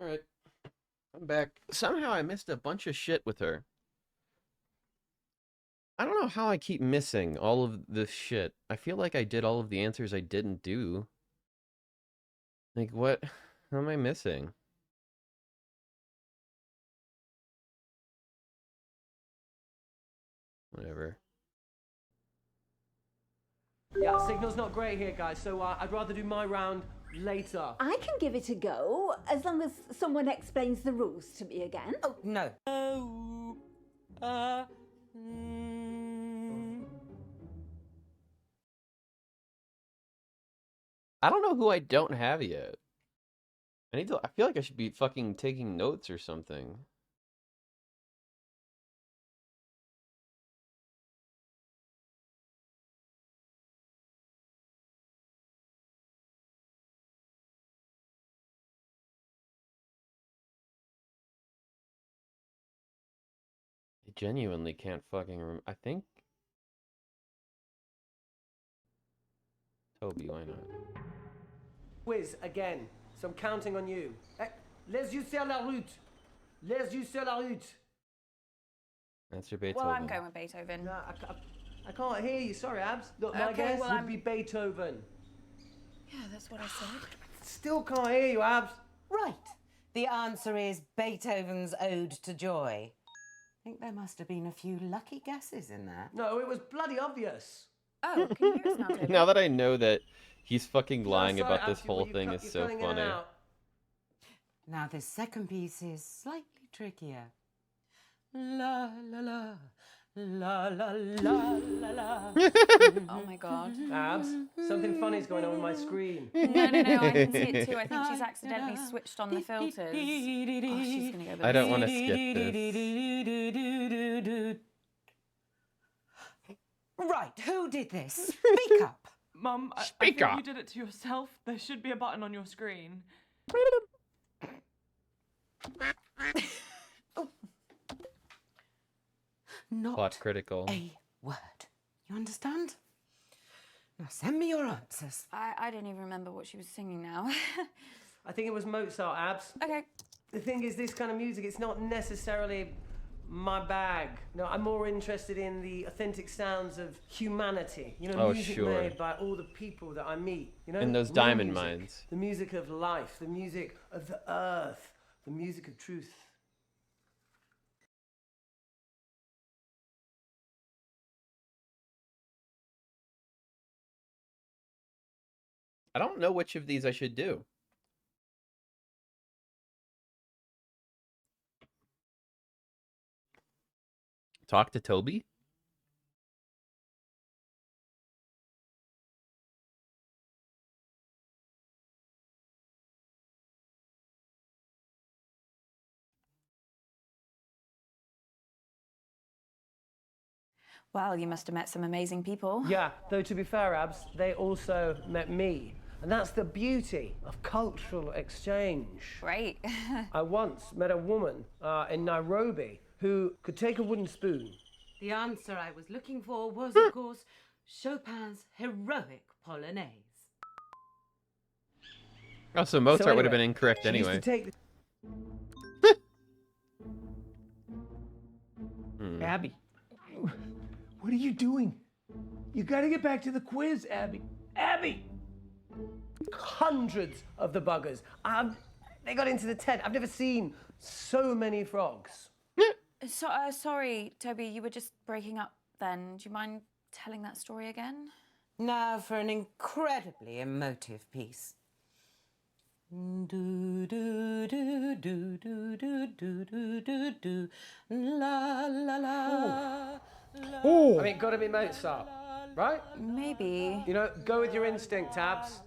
Alright. I'm back. Somehow I missed a bunch of shit with her. I don't know how I keep missing all of this shit. I feel like I did all of the answers I didn't do. Like, what? How am I missing? Whatever. Yeah, signal's not great here, guys, so I'd rather do my round later. I can give it a go, as long as someone explains the rules to me again. Oh, no. I don't know who I don't have yet. I feel like I should be fucking taking notes or something. I genuinely can't fucking I think Toby, why not? Quiz again. So I'm counting on you. Les yeux sur la route. Les yeux sur la route. That's your Beethoven. Well, I'm going with Beethoven. No, I can't hear you. Sorry, Abs. Look, my Okay, guess well, would be Beethoven. Yeah, that's what I said. Still can't hear you, Abs. Right. The answer is Beethoven's Ode to Joy. I think there must have been a few lucky guesses in there. No, it was bloody obvious. Oh, can you hear us now, Toby? Now that I know that he's fucking lying sorry, about this Abs, whole you thing cut- is you're so cutting in and funny. out. Now, this second piece is slightly trickier. La la la, la la la la la. Oh my god. Abs, something funny's going on with my screen. No, I can see it too. I think she's accidentally switched on the filters. Oh, she's gonna go I don't want to skip this. Right, who did this? Speak up. Mum, I Speak think up. you did it to yourself. There should be a button on your screen. Not Plot critical. a word. You understand? Now send me your answers. I don't even remember what she was singing now. I think it was Mozart, Abs. Okay. The thing is, this kind of music, it's not necessarily my bag. No, I'm more interested in the authentic sounds of humanity. You know, Oh, music sure. made by all the people that I meet. You know, In those real diamond music. mines. The music of life, the music of the earth, the music of truth. I don't know which of these I should do. Talk to Toby? Well, you must have met some amazing people. Yeah, though to be fair, Abs, they also met me. And that's the beauty of cultural exchange. Great. I once met a woman in Nairobi who could take a wooden spoon. The answer I was looking for was, of course, Chopin's heroic Polonaise. Oh, so Mozart would have anyway, been incorrect she used anyway. to take Abby, what are you doing? You gotta get back to the quiz, Abby. Abby! hundreds of the buggers. They got into the tent. I've never seen so many frogs. So, sorry, Toby, you were just breaking up then. Do you mind telling that story again? Now for an incredibly emotive piece. Do do do do do do do do do do la la la. I mean, gotta be Mozart, right? Maybe. You know, go with your instinct, Tabs.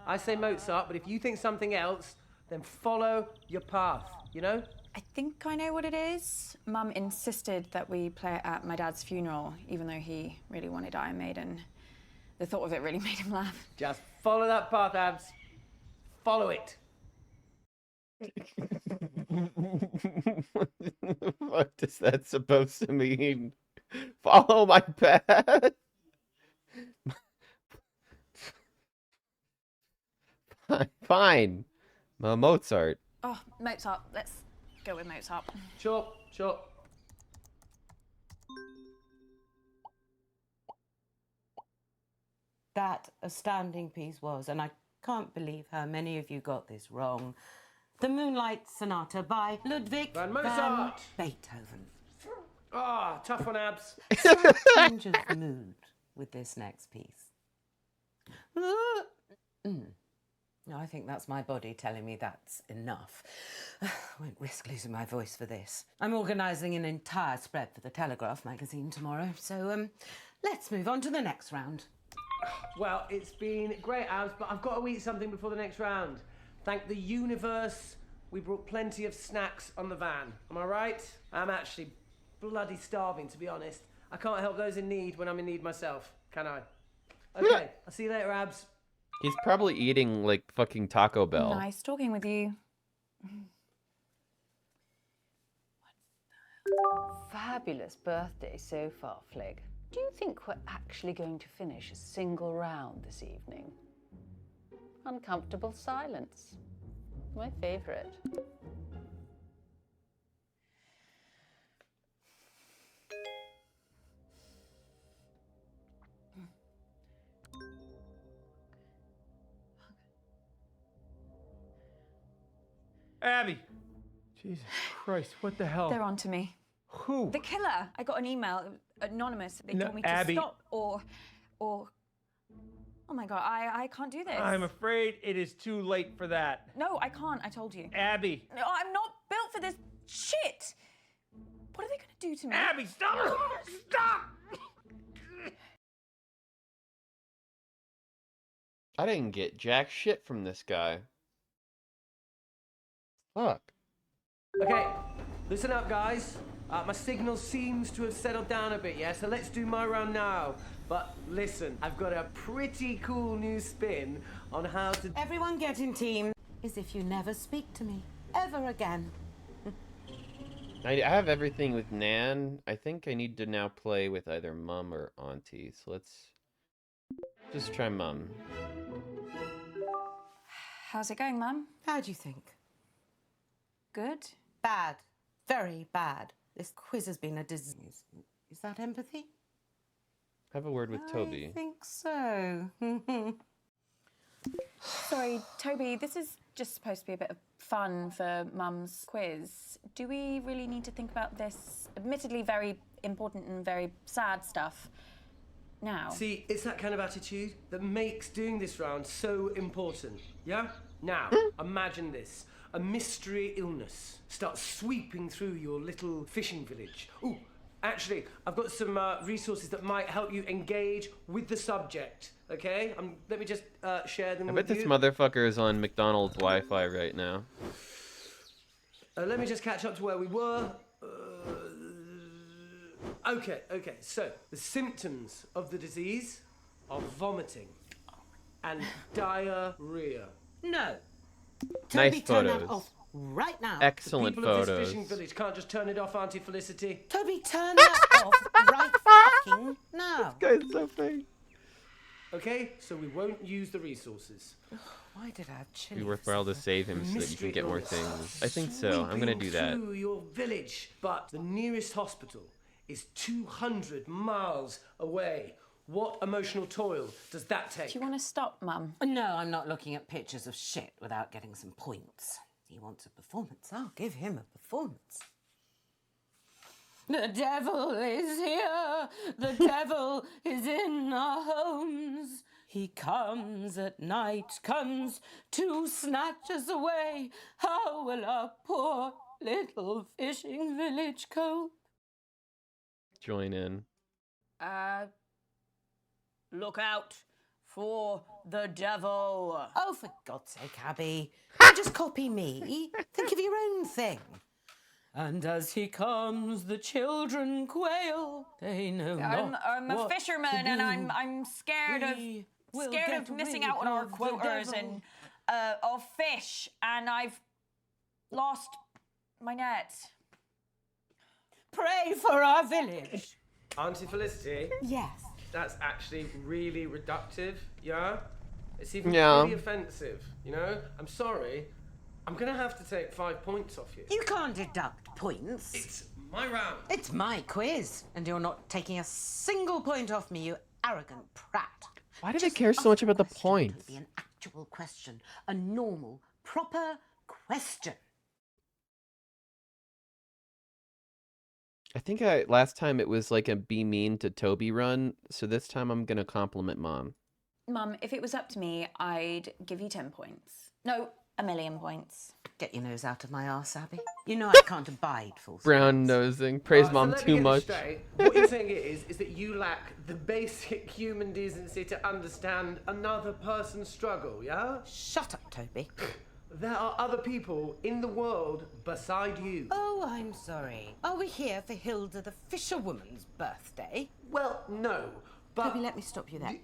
I say Mozart, but if you think something else, then follow your path, you know? I think I know what it is. Mum insisted that we play it at my dad's funeral, even though he really wanted Iron Maiden. The thought of it really made him laugh. Just follow that path, Abs. Follow it. What the fuck is that supposed to mean? Follow my path? Fine. Mozart. Oh, Mozart. Let's go with Mozart. Sure, sure. That astounding piece was, and I can't believe how many of you got this wrong. The Moonlight Sonata by Ludwig Van van Mozart. Beethoven. Ah, tough one, Abs. Slight change of mood with this next piece. No, I think that's my body telling me that's enough. I won't risk losing my voice for this. I'm organising an entire spread for the Telegraph magazine tomorrow, so let's move on to the next round. Well, it's been great, Abs, but I've got to eat something before the next round. Thank the universe, we brought plenty of snacks on the van. Am I right? I'm actually bloody starving, to be honest. I can't help those in need when I'm in need myself, can I? Okay, I'll see you later, Abs. He's probably eating like fucking Taco Bell. Nice talking with you. Fabulous birthday so far, Flig. Do you think we're actually going to finish a single round this evening? Uncomfortable silence. My favorite. Abby! Jesus Christ, what the hell? They're on to me. Who? The killer. I got an email, anonymous. They No, told me to Abby. stop or. Oh my God, I can't do this. I'm afraid it is too late for that. No, I can't. I told you. Abby! No, I'm not built for this shit. What are they gonna do to me? Abby, stop! Stop! I didn't get jack shit from this guy. Fuck. Okay, listen up, guys. My signal seems to have settled down a bit, yeah? So let's do my round now. But listen, I've got a pretty cool new spin on how to... Everyone get in team. As if you never speak to me. Ever again. I have everything with Nan. I think I need to now play with either Mum or Auntie. So let's just try Mum. How's it going, Mum? How do you think? Good. Bad. Very bad. This quiz has been a disease. Is that empathy? Have a word with Toby. I think so. Sorry, Toby, this is just supposed to be a bit of fun for Mum's quiz. Do we really need to think about this admittedly very important and very sad stuff now? See, it's that kind of attitude that makes doing this round so important, yeah? Now, imagine this. A mystery illness starts sweeping through your little fishing village. Ooh, actually, I've got some resources that might help you engage with the subject, okay? Let me just share them I with bet you. this motherfucker is on McDonald's Wi-Fi right now. Let me just catch up to where we were. Okay, so the symptoms of the disease are vomiting and diarrhea. No. Nice Toby, turn that photos. off right now. Excellent The people of this photos. fishing village can't just turn it off, Auntie Felicity. Toby, turn that off right fucking now. This guy's so funny. Okay, so we won't use the resources. Why did I have chili? It'd be worthwhile to save him so that you can get more things. I think so. I'm gonna do that. Through your village, but the nearest hospital is 200 miles away. What emotional toil does that take? Do you want to stop, Mum? No, I'm not looking at pictures of shit without getting some points. He wants a performance. I'll give him a performance. The devil is here. The devil is in our homes. He comes at night, comes to snatch us away. How will our poor little fishing village cope? Join in. Look out for the devil. Oh, for God's sake, Abby. Don't just copy me. Think of your own thing. And as he comes, the children quail. They know not I'm a what fisherman, to and do. I'm scared We will of get missing rid out on our of the quotas devil. and of fish, and I've lost my net. Pray for our village. Auntie Felicity? Yes. That's actually really reductive, yeah? It's even Yeah. pretty offensive, you know? I'm sorry. I'm gonna have to take 5 points off you. You can't deduct points. It's my round. It's my quiz, and you're not taking a single point off me, you arrogant prat. Why do they care so much about the points? It'll be an actual question, a normal, proper question. I think last time it was like a be mean to Toby run, so this time I'm gonna compliment Mom. Mum, if it was up to me, I'd give you 10 points. No, 1,000,000 points. Get your nose out of my arse, Abby. You know I can't abide full Brown nosing. Praise So Mom let me too get much. this straight. What you're saying is that you lack the basic human decency to understand another person's struggle, yeah? Shut up, Toby. There are other people in the world beside you. Oh, I'm sorry. Are we here for Hilda the fisherwoman's birthday? Well, no, but... Toby, let me stop you there.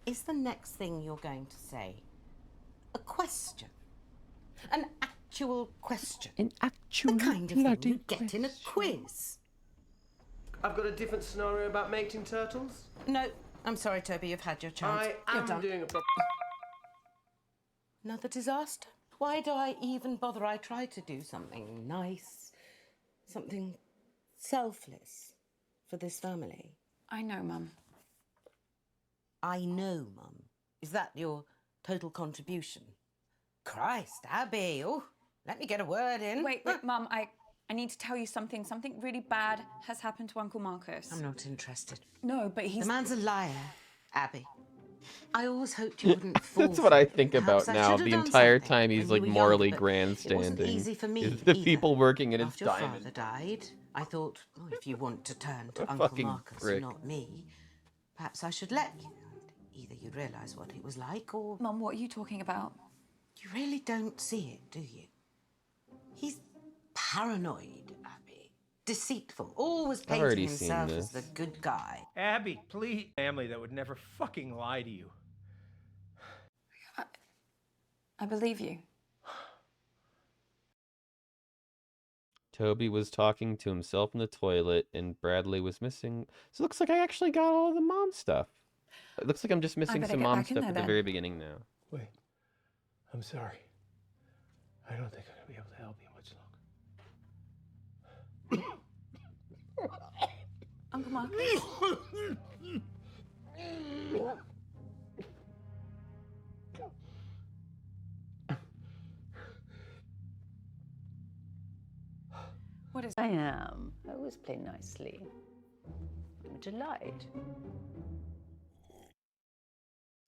Is the next thing you're going to say a question? An actual question? An actual The kind of thing you get in a quiz. I've got a different scenario about mating turtles. No, I'm sorry, Toby, you've had your chance. I You're am done. doing a proper... Another disaster? Why do I even bother? I try to do something nice, something selfless for this family. I know, Mum. I know, Mum. Is that your total contribution? Christ, Abby. Oh, let me get a word in. Wait, Mum, I need to tell you something. Something really bad has happened to Uncle Marcus. I'm not interested. No, but he's... The man's a liar, Abby. I always hoped you wouldn't fall That's what for I it. think Perhaps about I now. should have The done entire something time he's when like you were younger, morally but grandstanding. It wasn't easy for me Is the either. people working in his After your diamond. father died, I thought, oh, if you want to turn to A Uncle fucking Marcus prick. and not me, perhaps I should let you. Either you'd realise what it was like, or... Mum, what are you talking about? You really don't see it, do you? He's paranoid, Abby. Deceitful. Always I've painting already seen himself as the this. good guy. Abby, please. Family that would never fucking lie to you. I believe you. Toby was talking to himself in the toilet, and Bradley was missing. So it looks like I actually got all of the mom stuff. It looks like I'm just missing better some get mom back in stuff there at the then. very beginning now. Wait. I'm sorry. I don't think I'm gonna be able to help you much longer. Uncle Marcus? What is... I am. I always play nicely. I'm a delight.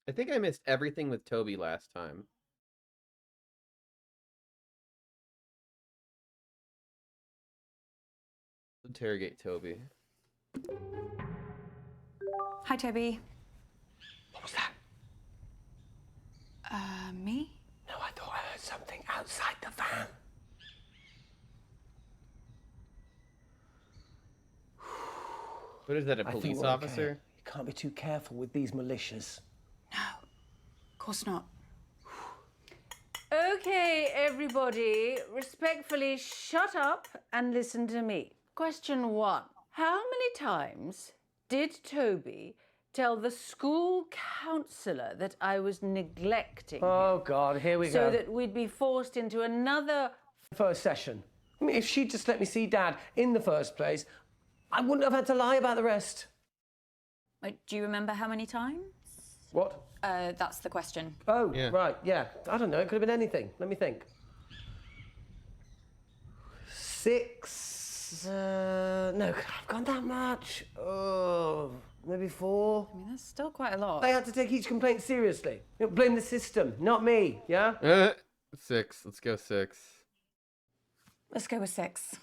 I think I missed everything with Toby last time. Interrogate Toby. Hi, Toby. What was that? Me? No, I thought I heard something outside the van. What is that, a I think police we're okay. officer? You can't be too careful with these militias. Of course not. Okay, everybody, respectfully shut up and listen to me. Question 1. How many times did Toby tell the school counsellor that I was neglecting Oh, him? God, here we So go. that we'd be forced into another... First session. I mean, if she'd just let me see Dad in the first place, I wouldn't have had to lie about the rest. Do you remember how many times? What? That's the question. Oh, Yeah. right, yeah. I don't know, it could have been anything. Let me think. 6... no, could I have gone that much? Oh, maybe 4. I mean, that's still quite a lot. They had to take each complaint seriously. You know, blame the system, not me, yeah? 6. Let's go 6. Let's go with 6.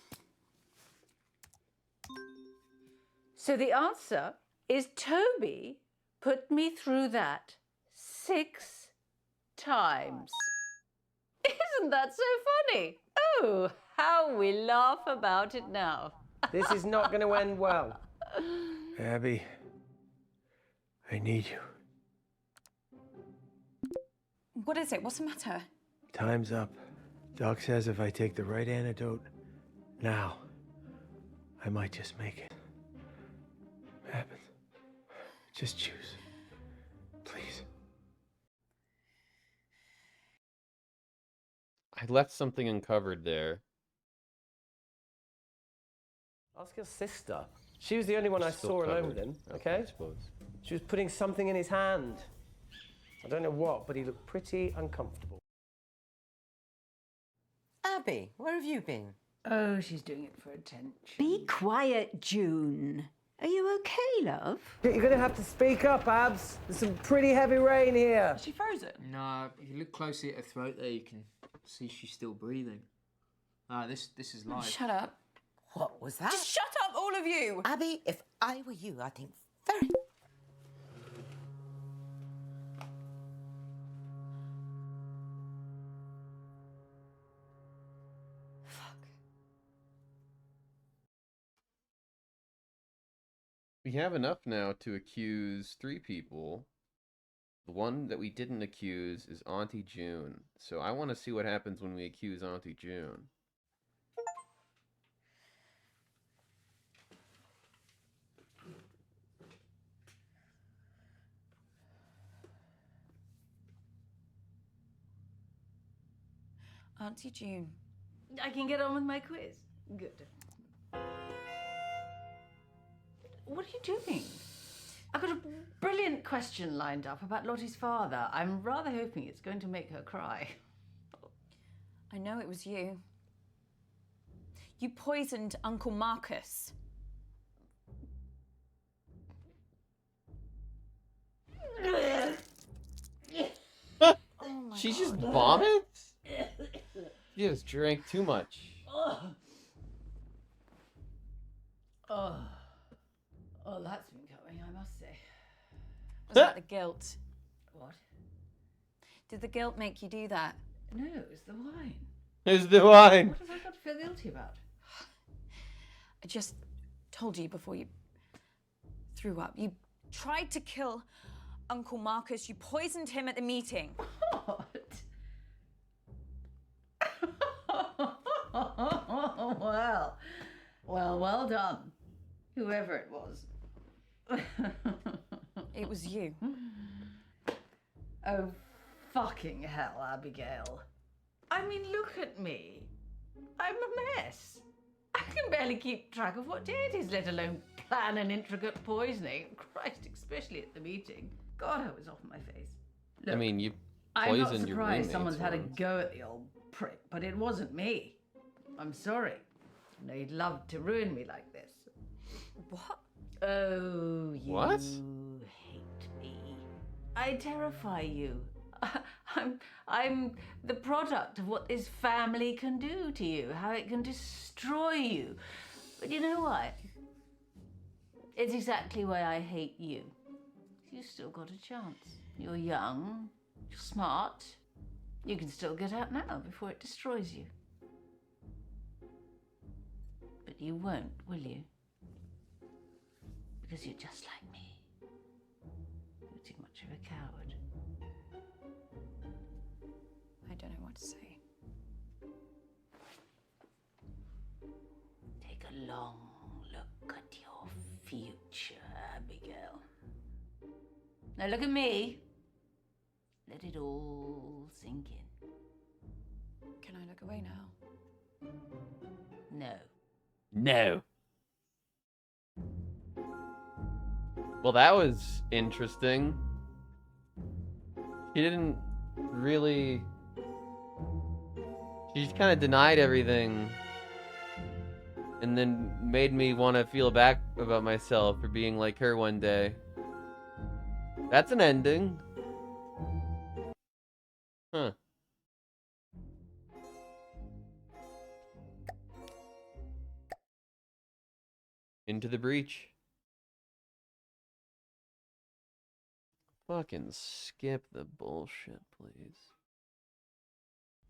So the answer is Toby put me through that 6 times. Isn't that so funny? Oh, how we laugh about it now. This is not going to end well. Abby, I need you. What is it? What's the matter? Time's up. Doc says if I take the right antidote now, I might just make it. Happen. Just choose. Please. I left something uncovered there. Ask your sister. She was the only one I Still saw alone covered. with him, Okay, okay? I suppose. She was putting something in his hand. I don't know what, but he looked pretty uncomfortable. Abby, where have you been? Oh, she's doing it for attention. Be quiet, June. Are you okay, love? You're going to have to speak up, Abs. There's some pretty heavy rain here. Is she frozen? No, if you look closely at her throat there, you can see she's still breathing. This is live. Shut up. What was that? Just shut up, all of you! Abby, if I were you, I'd think very... We have enough now to accuse 3 people. The one that we didn't accuse is Auntie June. So I want to see what happens when we accuse Auntie June. Auntie June. I can get on with my quiz. Good. What are you doing? I've got a brilliant question lined up about Lottie's father. I'm rather hoping it's going to make her cry. I know it was you. You poisoned Uncle Marcus. She just vomits? She just drank too much. Oh, that's been coming, I must say. Was that the guilt? What? Did the guilt make you do that? No, it's the wine. It's the wine. What have I got to feel guilty about? I just told you before you threw up. You tried to kill Uncle Marcus. You poisoned him at the meeting. Well done. Whoever it was. It was you. Oh, fucking hell, Abigail. I mean, look at me. I'm a mess. I can barely keep track of what day it is, let alone plan an intricate poisoning. Christ, especially at the meeting. God, I was off my face. I mean, you I'm not poisoned your surprised roommates someone's had a once. go at the old prick, but it wasn't me. I'm sorry. I know you'd love to ruin me like this. What? Oh, you What? hate me. I terrify you. I'm the product of what this family can do to you, how it can destroy you. But you know what? It's exactly why I hate you. You still got a chance. You're young, you're smart. You can still get out now before it destroys you. But you won't, will you? Because you're just like me. You're too much of a coward. I don't know what to say. Take a long look at your future, Abigail. Now look at me. Let it all sink in. Can I look away now? No. No. Well, that was interesting. She didn't really... She just kind of denied everything. And then made me want to feel bad about myself for being like her one day. That's an ending. Huh. Into the breach. Fucking skip the bullshit, please.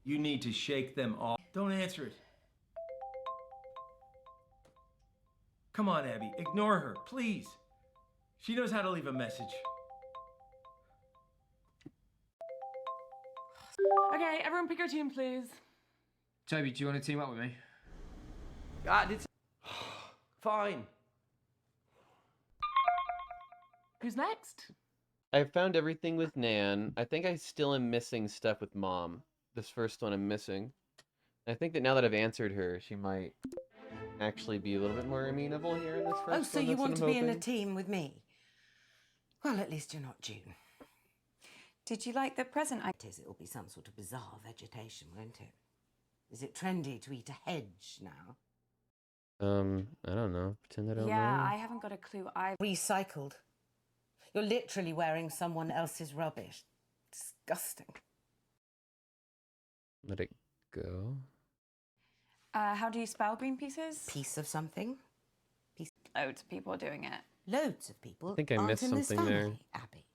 You need to shake them off. Don't answer it. Come on, Abby. Ignore her, please. She knows how to leave a message. Okay, everyone pick your team, please. Toby, do you want to team up with me? Fine. Who's next? I found everything with Nan. I think I still am missing stuff with Mom. This first one I'm missing. I think that now that I've answered her, she might actually be a little bit more amenable here in this first one. Oh, so you That's what want I'm to be in a hoping. team with me? Well, at least you're not June. Did you like the present? It'll be some sort of bizarre vegetation, won't it? Is it trendy to eat a hedge now? I don't know. Pretend I don't Yeah, know. I haven't got a clue. Recycled. You're literally wearing someone else's rubbish. Disgusting. Let it go. How do you spell green pieces? Piece of something. Loads of people are doing it. Loads of people I think I aren't missed in this something family, there. Abby.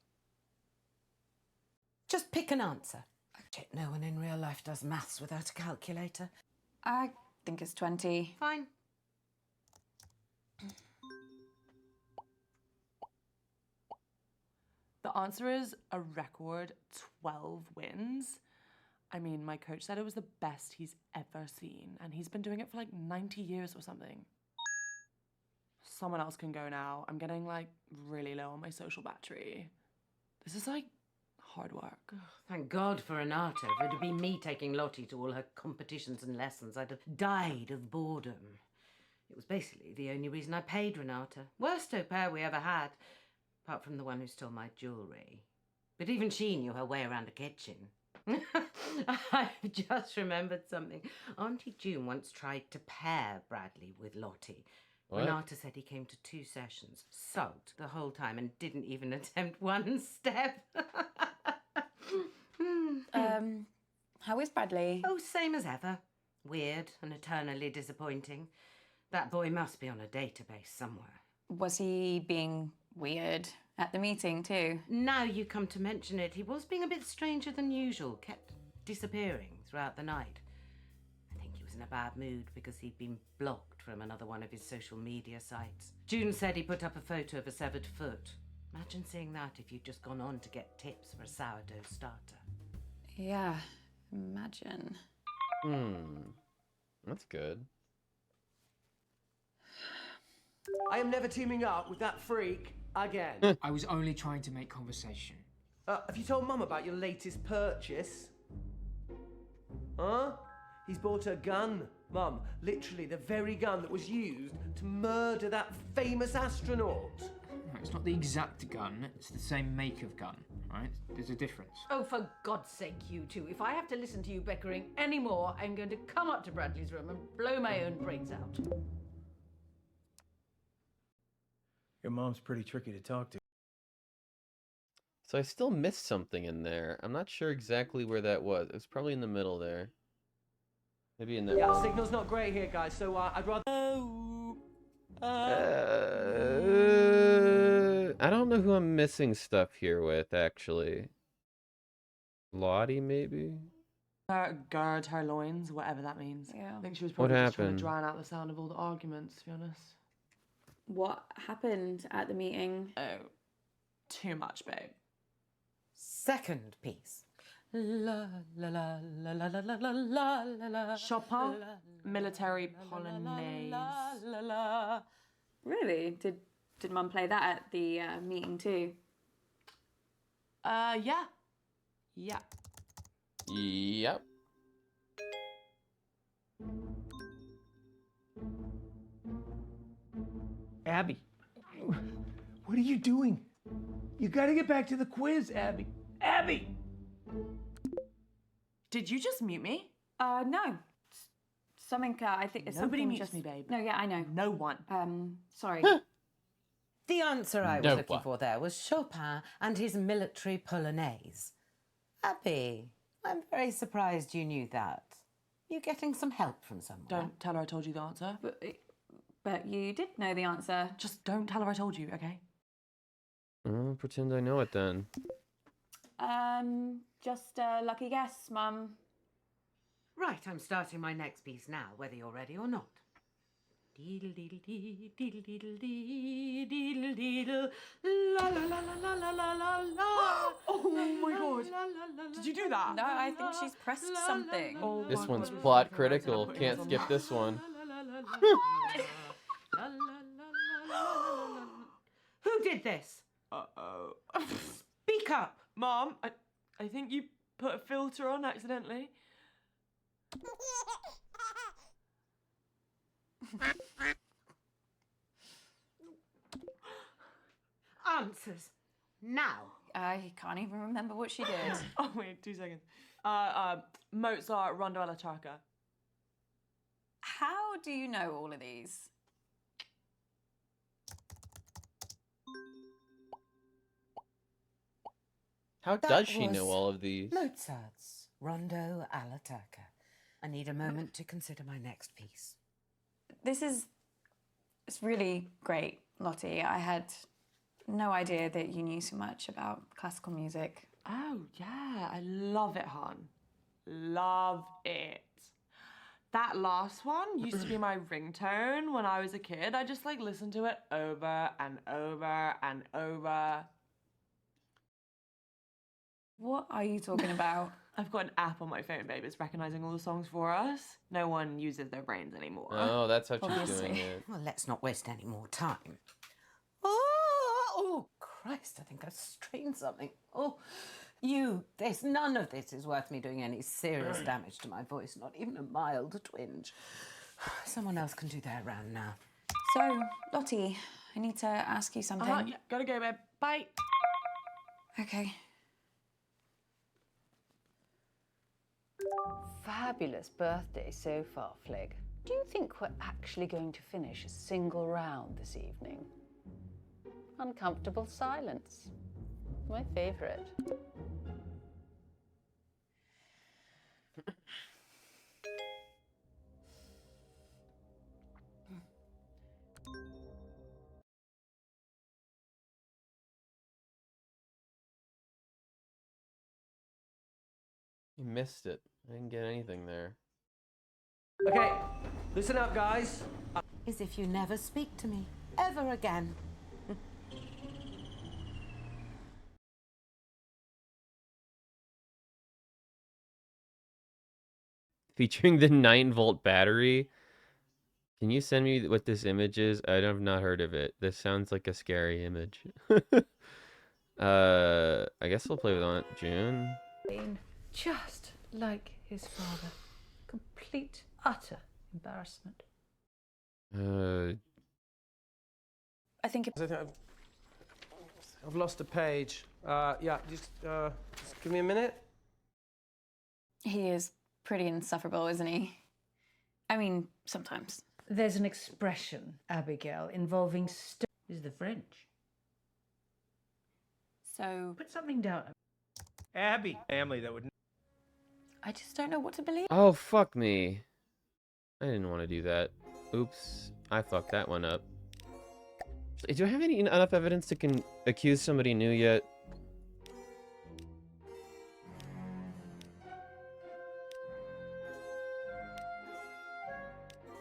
Just pick an answer. No one in real life does maths without a calculator. I think it's 20. Fine. The answer is a record 12 wins. I mean, my coach said it was the best he's ever seen, and he's been doing it for like 90 years or something. Someone else can go now. I'm getting like really low on my social battery. This is like hard work. Thank God for Renata. If it had been me taking Lottie to all her competitions and lessons, I'd have died of boredom. It was basically the only reason I paid Renata. Worst au pair we ever had, apart from the one who stole my jewellery. But even she knew her way around a kitchen. I've just remembered something. Auntie June once tried to pair Bradley with Lottie. What? Renata said he came to 2 sessions, sulked the whole time, and didn't even attempt one step. How is Bradley? Oh, same as ever. Weird and eternally disappointing. That boy must be on a database somewhere. Was he being weird at the meeting too? Now you come to mention it, he was being a bit stranger than usual, kept disappearing throughout the night. I think he was in a bad mood because he'd been blocked from another one of his social media sites. June said he put up a photo of a severed foot. Imagine seeing that if you'd just gone on to get tips for a sourdough starter. Yeah, imagine. That's good. I am never teaming up with that freak again. I was only trying to make conversation. Have you told Mum about your latest purchase? Huh? He's bought a gun, Mum. Literally the very gun that was used to murder that famous astronaut. No, it's not the exact gun, it's the same make of gun, right? There's a difference. Oh, for God's sake, you two. If I have to listen to you bickering anymore, I'm going to come up to Bradley's room and blow my own brains out. Your mom's pretty tricky to talk to. So I still missed something in there. I'm not sure exactly where that was. It was probably in the middle there. Maybe in there. Yeah, signal's not great here, guys, so I'd rather... I don't know who I'm missing stuff here with, actually. Lottie, maybe? Gird her loins, whatever that means. Yeah. I think she was What probably just trying happened? to drown out the sound of all the arguments, to be honest. What happened at the meeting? Oh, too much, babe. Second piece. La la la la la la la la la la. Chopin, military polonaise. La la. Really? Did Mum play that at the meeting too? Yeah. Yeah. Yep. Abby, what are you doing? You gotta get back to the quiz, Abby. Abby! Did you just mute me? No. Something, I think it's Nobody something mutes just... me, babe. No, yeah, I know. No one. Sorry. The answer I was No looking one. for there was Chopin and his military polonaise. Abby, I'm very surprised you knew that. You getting some help from someone? Don't tell her I told you the answer. But you did know the answer. Just don't tell her I told you, okay? I'll pretend I know it then. Just a lucky guess, Mum. Right, I'm starting my next piece now, whether you're ready or not. Deedle deedle dee, deedle deedle dee, deedle deedle, la la la la la la la la. Oh my God! Did you do that? No, I think she's pressed something. Oh This my one's God. plot Okay, critical. I'm Can't skip this one. Who did this? Uh-oh. Speak up. Mom, I think you put a filter on accidentally. Answers. Now. I can't even remember what she did. Oh, wait, 2 seconds. Mozart, Rondo alla Turca. How do you know all of these? How That does she was know all of these? Mozart's Rondo alla Turca. I need a moment to consider my next piece. It's really great, Lottie. I had no idea that you knew so much about classical music. Oh, yeah, I love it, hon. Love it. That last one used to be my ringtone when I was a kid. I just like listened to it over and over and over. What are you talking about? I've got an app on my phone, babe. It's recognizing all the songs for us. No one uses their brains anymore. Oh, that's how she's Obviously. doing it. Well, let's not waste any more time. Oh, Christ, I think I've strained something. Oh, None of this is worth me doing any serious damage to my voice, not even a mild twinge. Someone else can do their round now. So, Lottie, I need to ask you something. Yeah, gotta go, babe. Bye. Okay. Fabulous birthday so far, Flig. Do you think we're actually going to finish a single round this evening? Uncomfortable silence. My favourite. You missed it. I didn't get anything there. Okay, listen up, guys. As if you never speak to me ever again. Featuring the 9-volt battery. Can you send me what this image is? I have not heard of it. This sounds like a scary image. I guess we'll play with Aunt June. Just like his father. Complete, utter embarrassment. I think I've lost a page. Yeah, just give me a minute. he is pretty insufferable, isn't he? I mean, sometimes. There's an expression, Abigail, involving is the French. So... Put something down. Abby. Family that would... I just don't know what to believe. Oh, fuck me. I didn't want to do that. Oops. I fucked that one up. Do I have enough evidence to accuse somebody new yet?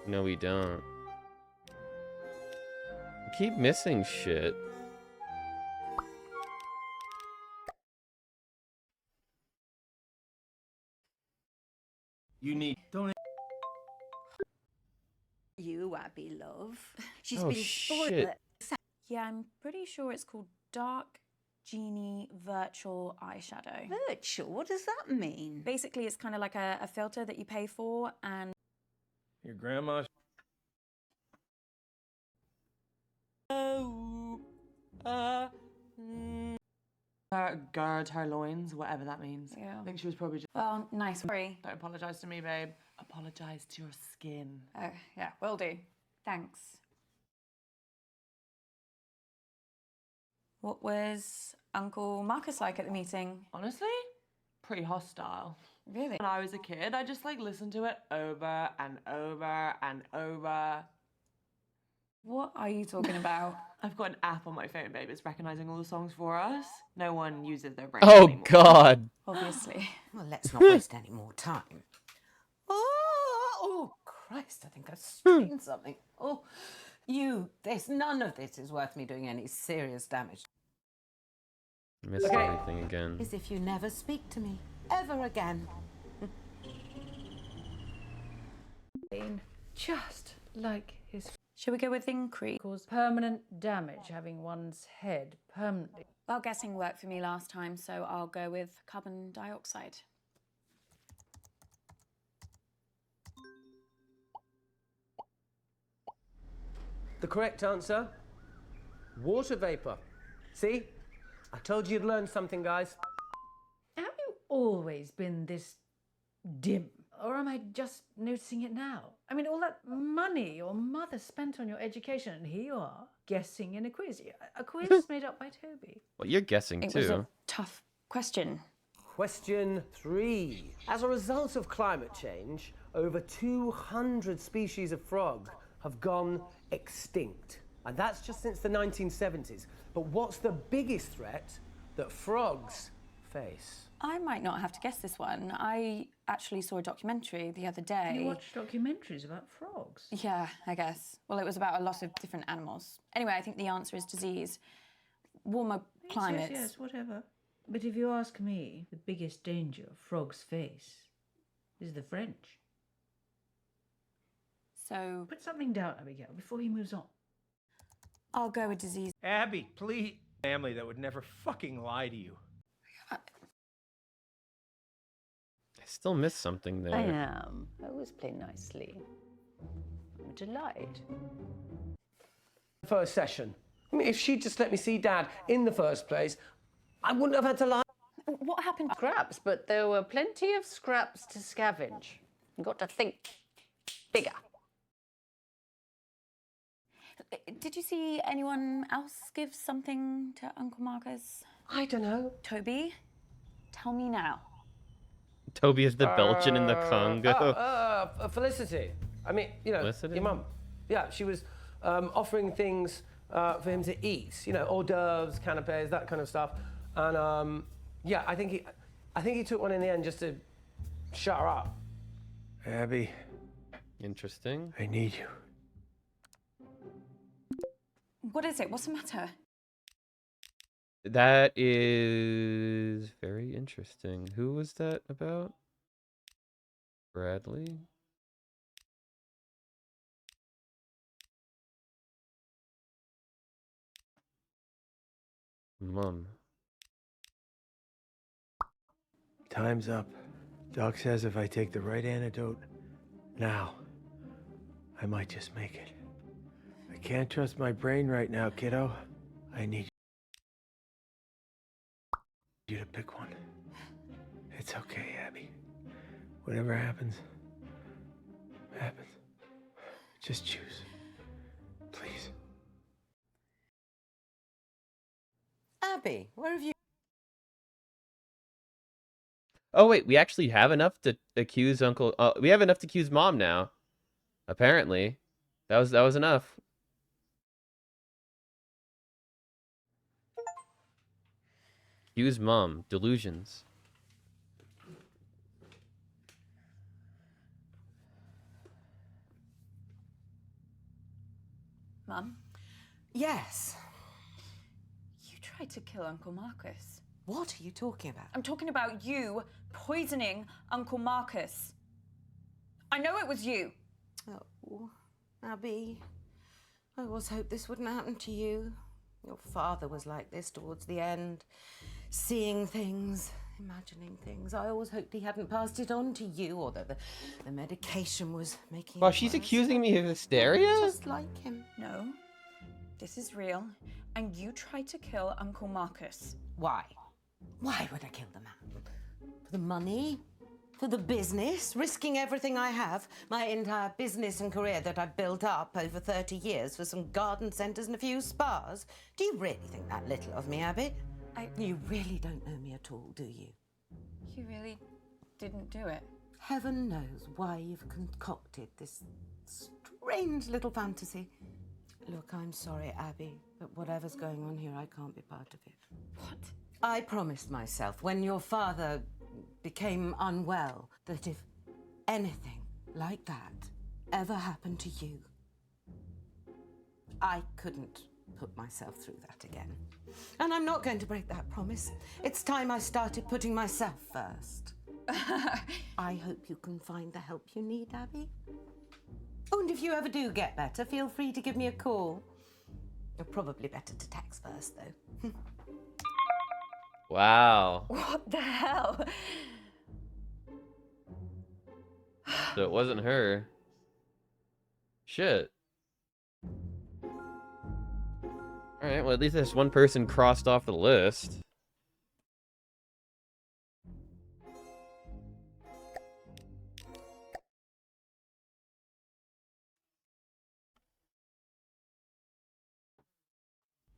No, we don't. I keep missing shit. You need... Don't... You, Abby, love. She's Oh, been spoiled. shit. Yeah, I'm pretty sure it's called Dark Genie Virtual Eyeshadow. Virtual? What does that mean? Basically, it's kind of like a filter that you pay for, and... Your grandma... Gird her loins, whatever that means. Yeah. I think she was probably just... Well, nice. Sorry. Don't apologise to me, babe. Apologise to your skin. Oh, yeah, will do. Thanks. What was Uncle Marcus like at the meeting? Honestly, pretty hostile. Really? When I was a kid, I just like listened to it over and over and over. What are you talking about? I've got an app on my phone, babe. It's recognising all the songs for us. No one uses their brain Oh, anymore. God. Obviously. Well, let's not waste any more time. Oh, Christ, I think I've strained something. Oh, none of this is worth me doing any serious damage. Missed everything again. As if you never speak to me ever again. Just like his... Should we go with increase? Cause permanent damage, having one's head permanently. Well, guessing worked for me last time, so I'll go with carbon dioxide. The correct answer? Water vapor. See? I told you you'd learn something, guys. Have you always been this dim? Or am I just noticing it now? I mean, all that money your mother spent on your education, and here you are, guessing in a quiz. A quiz made up by Toby. Well, you're guessing It too. was a tough question. Question 3. As a result of climate change, over 200 species of frog have gone extinct. And that's just since the 1970s. But what's the biggest threat that frogs face? I might not have to guess this one. I actually saw a documentary the other day. You watch documentaries about frogs? Yeah, I guess. Well, it was about a lot of different animals. Anyway, I think the answer is disease. Warmer climates. Yes, whatever. But if you ask me, the biggest danger frogs face is the French. So... Put something down, Abigail, before he moves on. I'll go with disease. Abby, please. Family that would never fucking lie to you. still miss something there. I am. I always play nicely. I'm a delight. First session. I mean, if she'd just let me see Dad in the first place, I wouldn't have had to lie. What happened? Scraps, but there were plenty of scraps to scavenge. You've got to think bigger. Did you see anyone else give something to Uncle Marcus? I don't know. Toby, tell me now. Toby is the Belgian in the Congo. Felicity. I mean, you know, Felicity? your mum. Yeah, she was offering things for him to eat. You know, hors d'oeuvres, canapes, that kind of stuff. And yeah, I think he took one in the end just to shut her up. Abby, Interesting. I need you. What is it? What's the matter? That is very interesting. Who was that about? Bradley? Mom. Time's up. Doc says if I take the right antidote now, I might just make it. I can't trust my brain right now, kiddo. I need you to pick one. It's okay, Abby. Whatever happens, happens. Just choose. Please. Abby, where have you... Oh wait, we actually have enough to accuse Uncle. We have enough to accuse Mom now. Apparently, that was enough. Accuse Mom. Delusions. Mum, Yes. you tried to kill Uncle Marcus. What are you talking about? I'm talking about you poisoning Uncle Marcus. I know it was you. Oh, Abby, I always hoped this wouldn't happen to you. Your father was like this towards the end. Seeing things, imagining things. I always hoped he hadn't passed it on to you, or that the medication was making Wow, it she's worse. accusing me of hysteria? Just like him. No, this is real. And you tried to kill Uncle Marcus. Why? Why would I kill the man? For the money? For the business? Risking everything I have? My entire business and career that I've built up over 30 years for some garden centres and a few spas? Do you really think that little of me, Abby? You really don't know me at all, do you? You really didn't do it. Heaven knows why you've concocted this strange little fantasy. Look, I'm sorry, Abby, but whatever's going on here, I can't be part of it. What? I promised myself when your father became unwell that if anything like that ever happened to you, I couldn't put myself through that again. And I'm not going to break that promise. It's time I started putting myself first. I hope you can find the help you need, Abby. Oh, and if you ever do get better, feel free to give me a call. You're probably better to text first, though. Wow. What the hell? So it wasn't her. Shit. Alright, well at least there's one person crossed off the list.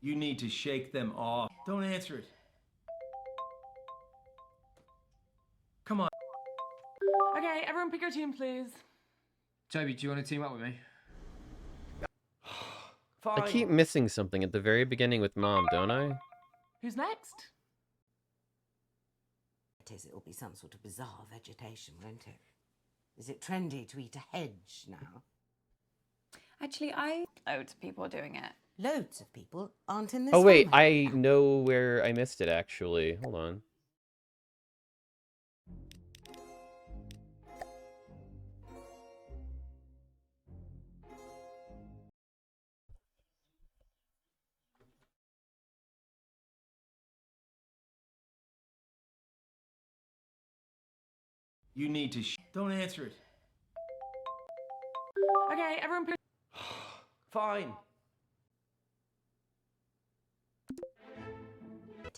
You need to shake them off. Don't answer it. Come on. Okay, everyone pick your team, please. Toby, do you want to team up with me? I keep missing something at the very beginning with Mom, don't I? Who's next? It'll be some sort of bizarre vegetation, won't it? Is it trendy to eat a hedge now? Actually, loads of people are doing it. Loads of people aren't in this Oh wait, family. I know where I missed it actually. Hold on. You need to don't answer it. Okay, everyone. Fine.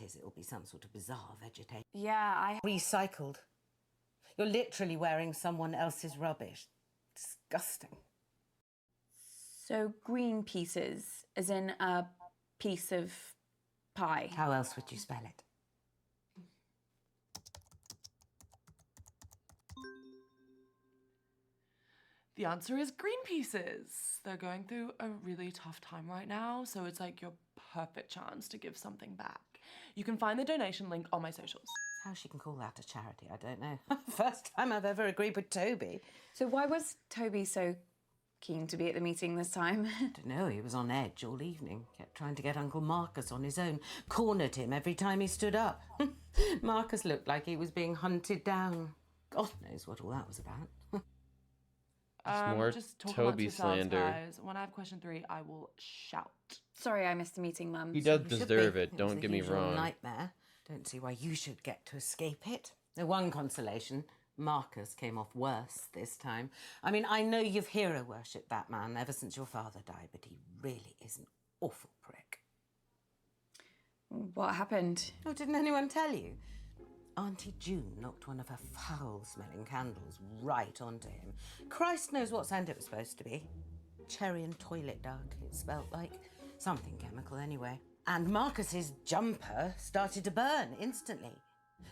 It'll be some sort of bizarre vegetation. Yeah, I Recycled. You're literally wearing someone else's rubbish. Disgusting. So green pieces, as in a piece of pie. How else would you spell it? The answer is green pieces. They're going through a really tough time right now, so it's like your perfect chance to give something back. You can find the donation link on my socials. How she can call that a charity, I don't know. First time I've ever agreed with Toby. So why was Toby so keen to be at the meeting this time? I don't know, he was on edge all evening. Kept trying to get Uncle Marcus on his own. Cornered him every time he stood up. Marcus looked like he was being hunted down. God knows what all that was about. More just talk Toby amongst yourselves, slander. guys. When I have question 3, I will shout. Sorry I missed the meeting, Mum. He does You should deserve be. it, was don't a get me usual wrong. Nightmare. Don't see why you should get to escape it. The one consolation, Marcus came off worse this time. I mean, I know you've hero worshipped that man ever since your father died, but he really is an awful prick. What happened? Oh, didn't anyone tell you? Auntie June knocked one of her foul-smelling candles right onto him. Christ knows what scent it was supposed to be. Cherry and toilet dug, it smelled like. Something chemical, anyway. And Marcus's jumper started to burn instantly.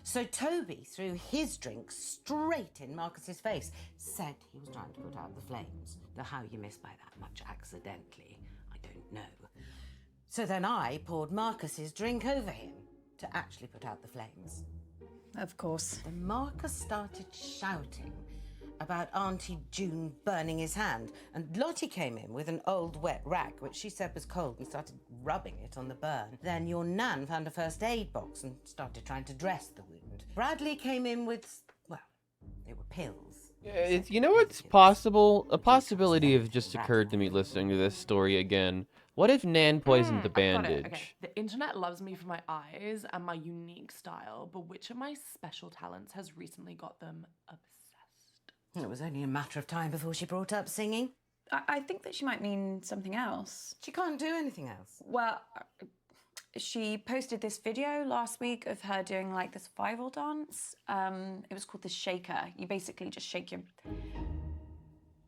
So Toby threw his drink straight in Marcus's face. Said he was trying to put out the flames. Though how you miss by that much accidentally, I don't know. So then I poured Marcus's drink over him to actually put out the flames. Of course. Then Marcus started shouting about Auntie June burning his hand, and Lottie came in with an old wet rag, which she said was cold, and started rubbing it on the burn. Then your nan found a first aid box and started trying to dress the wound. Bradley came in with, well, they were pills. You know what's possible? A possibility have just occurred to me listening to this story again. What if Nan poisoned the I've got it. bandage? Okay. The internet loves me for my eyes and my unique style, but which of my special talents has recently got them obsessed? It was only a matter of time before she brought up singing. I think that she might mean something else. She can't do anything else. Well, she posted this video last week of her doing like this survival dance. It was called the shaker. You basically just shake your,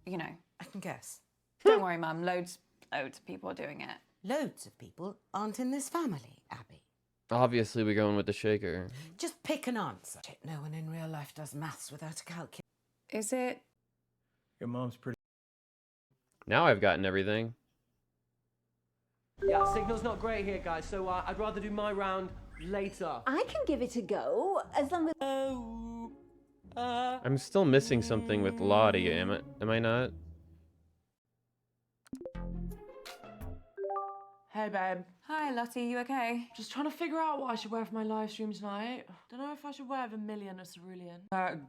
you know. I can guess. Don't worry, Mum. Loads of people are doing it. Loads of people aren't in this family, Abby. Obviously, we're going with the shaker. Just pick an answer. No one in real life does maths without a calculator. Is it? Your mom's pretty. Now I've gotten everything. Yeah, signal's not great here, guys, so I'd rather do my round later. I can give it a go, as long as... I'm still missing something with Lottie, am I not? Hey, babe. Hi, Lottie. You okay? Just trying to figure out what I should wear for my live stream tonight. Don't know if I should wear vermilion or cerulean.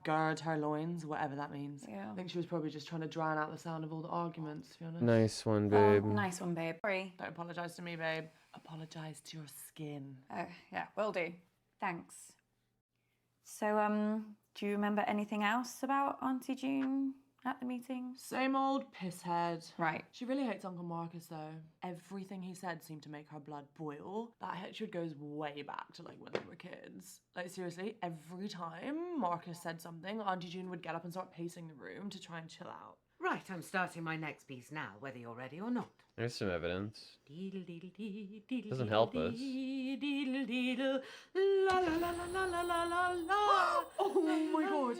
Gird her loins, whatever that means. Yeah. I think she was probably just trying to drown out the sound of all the arguments, to be honest. Nice one, Oh, babe. nice one, babe. Sorry. Don't apologise to me, babe. Apologise to your skin. Oh, yeah, will do. Thanks. So, do you remember anything else about Auntie June at the meeting? Same old pisshead. Right. She really hates Uncle Marcus, though. Everything he said seemed to make her blood boil. That hatred goes way back to, like, when they were kids. Like, seriously, every time Marcus said something, Auntie June would get up and start pacing the room to try and chill out. Right, I'm starting my next piece now, whether you're ready or not. There's some evidence. Doesn't help us. Oh my god.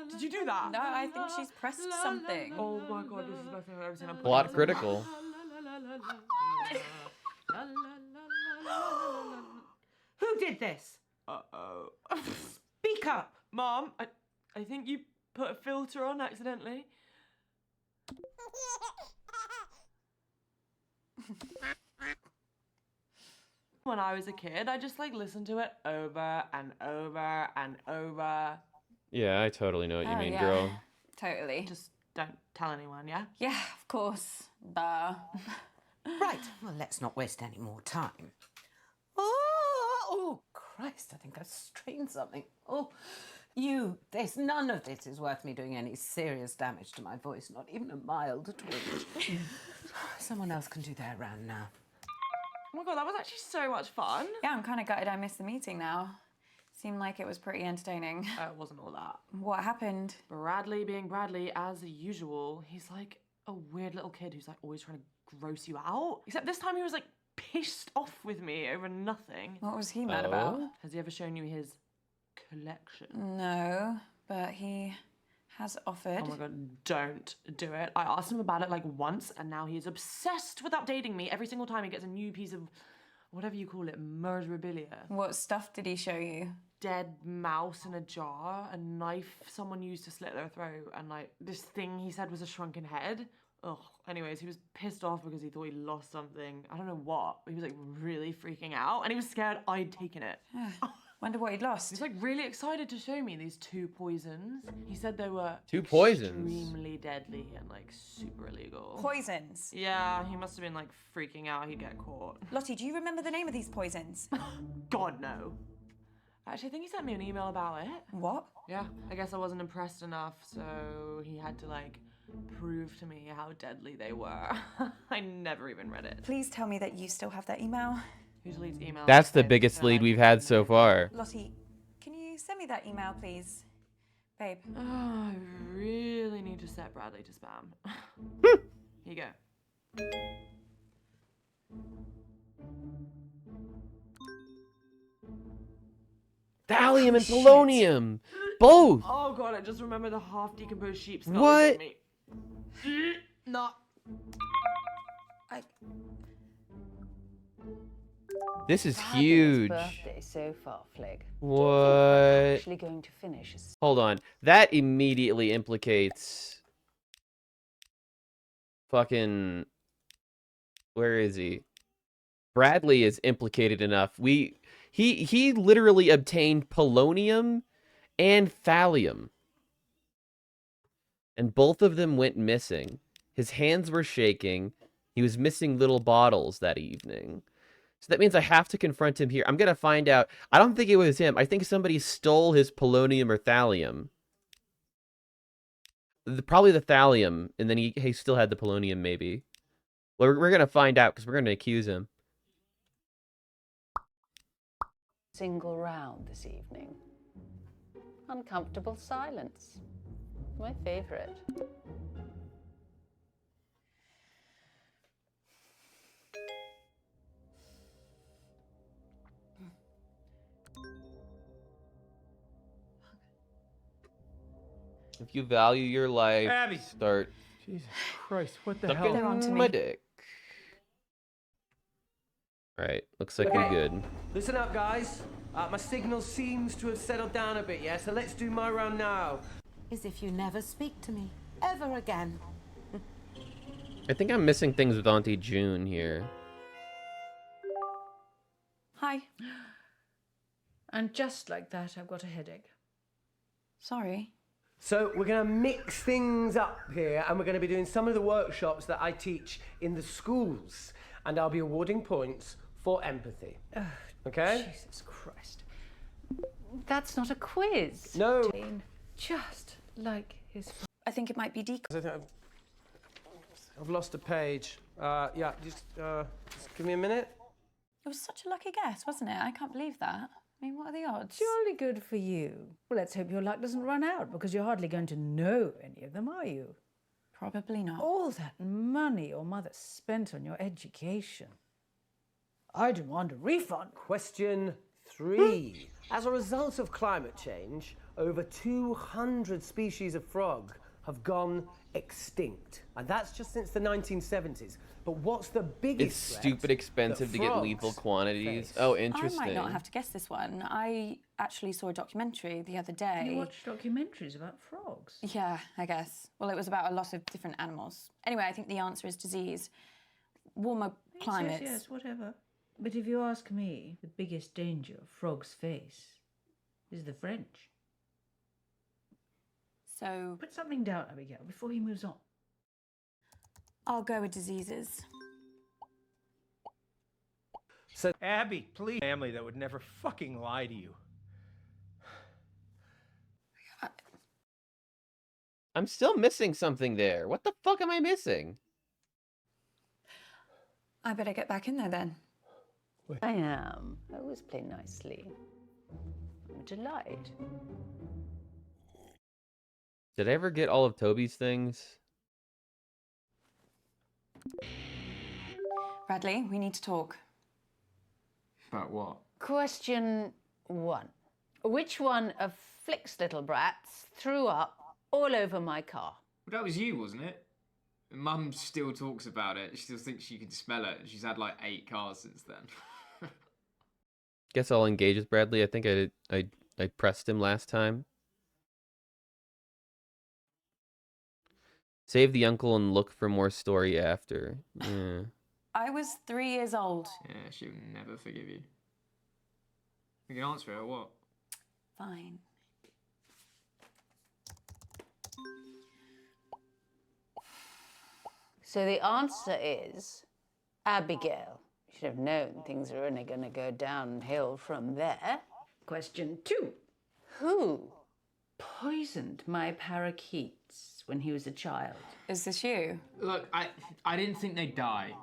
Did you do that? No, I think she's pressed something. Oh my god, this is the best thing I've ever seen. Plot critical. Who did this? Uh-oh. Speak up! Mom, I think you put a filter on accidentally. When I was a kid, I just like listened to it over and over and over. Yeah, I totally know what you Oh, mean, yeah. girl. Totally. Just don't tell anyone, yeah? Yeah, of course. Duh. Right, well, let's not waste any more time. Oh, Christ, I think I've strained something. Oh, There's none of this is worth me doing any serious damage to my voice, not even a mild twinge. Someone else can do their round now. Oh my god, that was actually so much fun. Yeah, I'm kind of gutted I missed the meeting now. Seemed like it was pretty entertaining. It wasn't all that. What happened? Bradley being Bradley, as usual. He's like a weird little kid who's like always trying to gross you out. Except this time he was like pissed off with me over nothing. What was he mad about? Has he ever shown you his collection? No, but he has offered. Oh my god, don't do it. I asked him about it like once and now he's obsessed with updating me every single time he gets a new piece of whatever you call it, murderabilia. What stuff did he show you? Dead mouse in a jar, a knife someone used to slit their throat, and like this thing he said was a shrunken head. Ugh. Anyways, he was pissed off because he thought he lost something. I don't know what. He was like really freaking out and he was scared I'd taken it. Wonder what he'd lost. He's like really excited to show me these 2 poisons. He said they were 2 poisons? extremely deadly and like super illegal. Poisons? Yeah, he must have been like freaking out he'd get caught. Lottie, do you remember the name of these poisons? God, no. Actually, I think he sent me an email about it. What? Yeah, I guess I wasn't impressed enough, so he had to like prove to me how deadly they were. I never even read it. Please tell me that you still have that email. Who deletes emails? That's the biggest lead we've had so far. Lottie, can you send me that email, please? Babe. Oh, I really need to set Bradley to spam. Here you go. Thallium and polonium! Both! Oh god, I just remembered the half-decomposed sheep skull. What? Me. Not. This is Fabulous huge. birthday so far, Flig. What? Actually going to finish a Hold on. That immediately implicates fucking where is he? Bradley is implicated enough. He literally obtained polonium and thallium. And both of them went missing. His hands were shaking. He was missing little bottles that evening. So that means I have to confront him here. I'm going to find out. I don't think it was him. I think somebody stole his polonium or thallium. Probably the thallium. And then he still had the polonium, maybe. Well, we're going to find out because we're going to accuse him. single round this evening. Uncomfortable silence. My favorite. If you value your life, Abby! start. Jesus Christ, what the sucking hell? my dick. Right, looks like we're good. Listen up, guys. My signal seems to have settled down a bit, yeah? So let's do my round now. As if you never speak to me ever again. I think I'm missing things with Auntie June here. Hi. And just like that, I've got a headache. Sorry. So we're going to mix things up here, and we're going to be doing some of the workshops that I teach in the schools, and I'll be awarding points for empathy. Okay? Jesus Christ. That's not a quiz. No. Just like his... I think it might be decon. I've lost a page. Yeah, just give me a minute. It was such a lucky guess, wasn't it? I can't believe that. I mean, what are the odds? Jolly good for you. Well, let's hope your luck doesn't run out, because you're hardly going to know any of them, are you? Probably not. All that money your mother spent on your education. I demand a refund. Question 3. As a result of climate change, over 200 species of frog have gone extinct. And that's just since the 1970s. But what's the biggest It's threat stupid expensive that to get frogs lethal quantities. face? Oh, interesting. I might not have to guess this one. I actually saw a documentary the other day. You watch documentaries about frogs? Yeah, I guess. Well, it was about a lot of different animals. Anyway, I think the answer is disease. Warmer climates. Yes, whatever. But if you ask me, the biggest danger frogs face is the French. So... Put something down, Abigail, before he moves on. I'll go with diseases. So, Abby, please. Family that would never fucking lie to you. I'm still missing something there. What the fuck am I missing? I better get back in there then. I am. I always play nicely. I'm a delight. Did I ever get all of Toby's things? Bradley, we need to talk. About what? Question 1. Which one of Flick's little brats threw up all over my car? Well, that was you, wasn't it? Mum still talks about it. She still thinks she can smell it. She's had like 8 cars since then. Guess I'll engage with Bradley. I think I pressed him last time. Save the uncle and look for more story after. Yeah. I was 3 years old. Yeah, she'll never forgive you. You can answer it or what? Fine. So the answer is Abigail. You should have known things are only going to go downhill from there. Question 2. Who? Poisoned my parakeets when he was a child. Is this you? Look, I didn't think they'd die.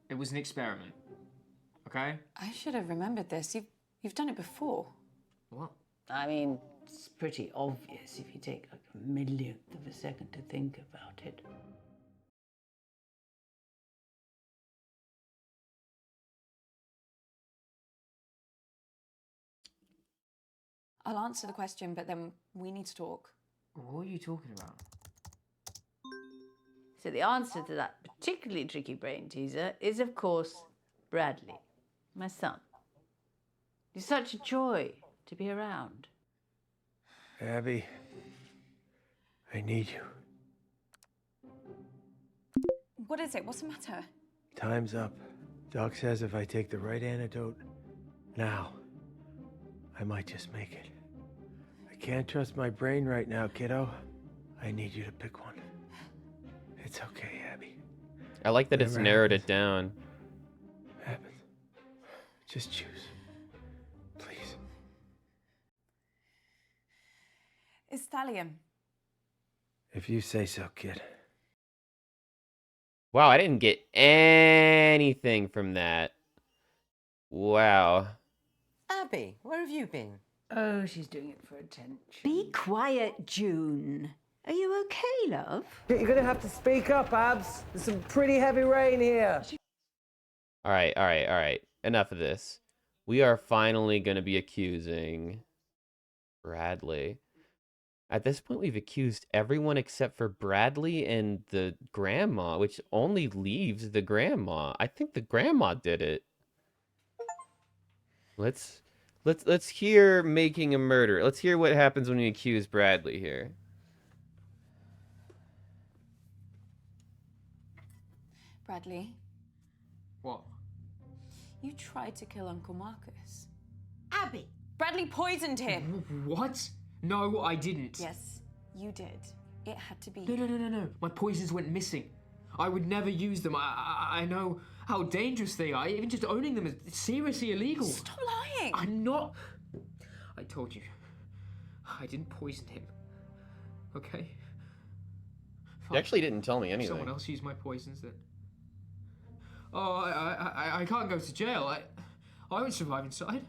It was an experiment. Okay? I should have remembered this. You've done it before. What? I mean, It's pretty obvious if you take like a millionth of a second to think about it. I'll answer the question, but then we need to talk. What are you talking about? so the answer to that particularly tricky brain teaser is, of course, Bradley, my son. He's such a joy to be around. Abby, I need you. What is it? What's the matter? Time's up. Doc says if I take the right antidote now, I might just make it. I can't trust my brain right now, kiddo. I need you to pick one. It's okay, Abby. I like that it's Whatever narrowed it down. Happens. Just choose. Please. It's thallium. If you say so, kid. Wow, I didn't get anything from that. Wow. Abby, where have you been? Oh, she's doing it for attention. Be quiet, June. Are you okay, love? You're gonna have to speak up, Abs. There's some pretty heavy rain here. All right. Enough of this. We are finally going to be accusing Bradley. At this point, we've accused everyone except for Bradley and the grandma, which only leaves the grandma. I think the grandma did it. Let's hear making a murder. Let's hear what happens when we accuse Bradley here. Bradley, What? you tried to kill Uncle Marcus. Abby! Bradley poisoned him. What? No, I didn't. Yes, you did. It had to be. No. My poisons went missing. I would never use them. I know how dangerous they are. Even just owning them is seriously illegal. Stop lying. I'm not. I told you. I didn't poison him. Okay? You actually didn't tell me anything. Someone else used my poisons then. Oh, I can't go to jail. I won't survive inside.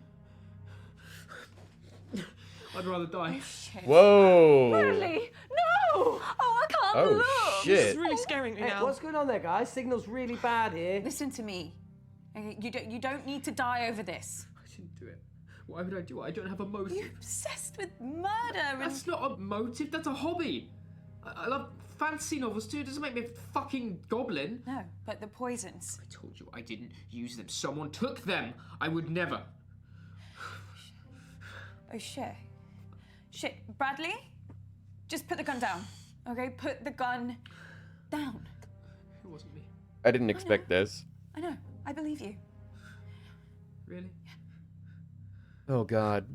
I'd rather die. Whoa. Bradley, no! Oh, I can't Oh, look. shit. This is really scaring me now. What's going on there, guys? Signal's really bad here. Listen to me. Okay, you don't need to die over this. I didn't do it. Why would I do it? I don't have a motive. You're obsessed with murder and... That's not a motive, that's a hobby. I love fantasy novels too. It doesn't make me a fucking goblin. No, but the poisons. I told you I didn't use them. Someone took them. I would never. Oh, shit. Shit, Bradley? Just put the gun down. Okay, put the gun down. It wasn't me. I didn't expect this. I know, I believe you. Really? Oh, God.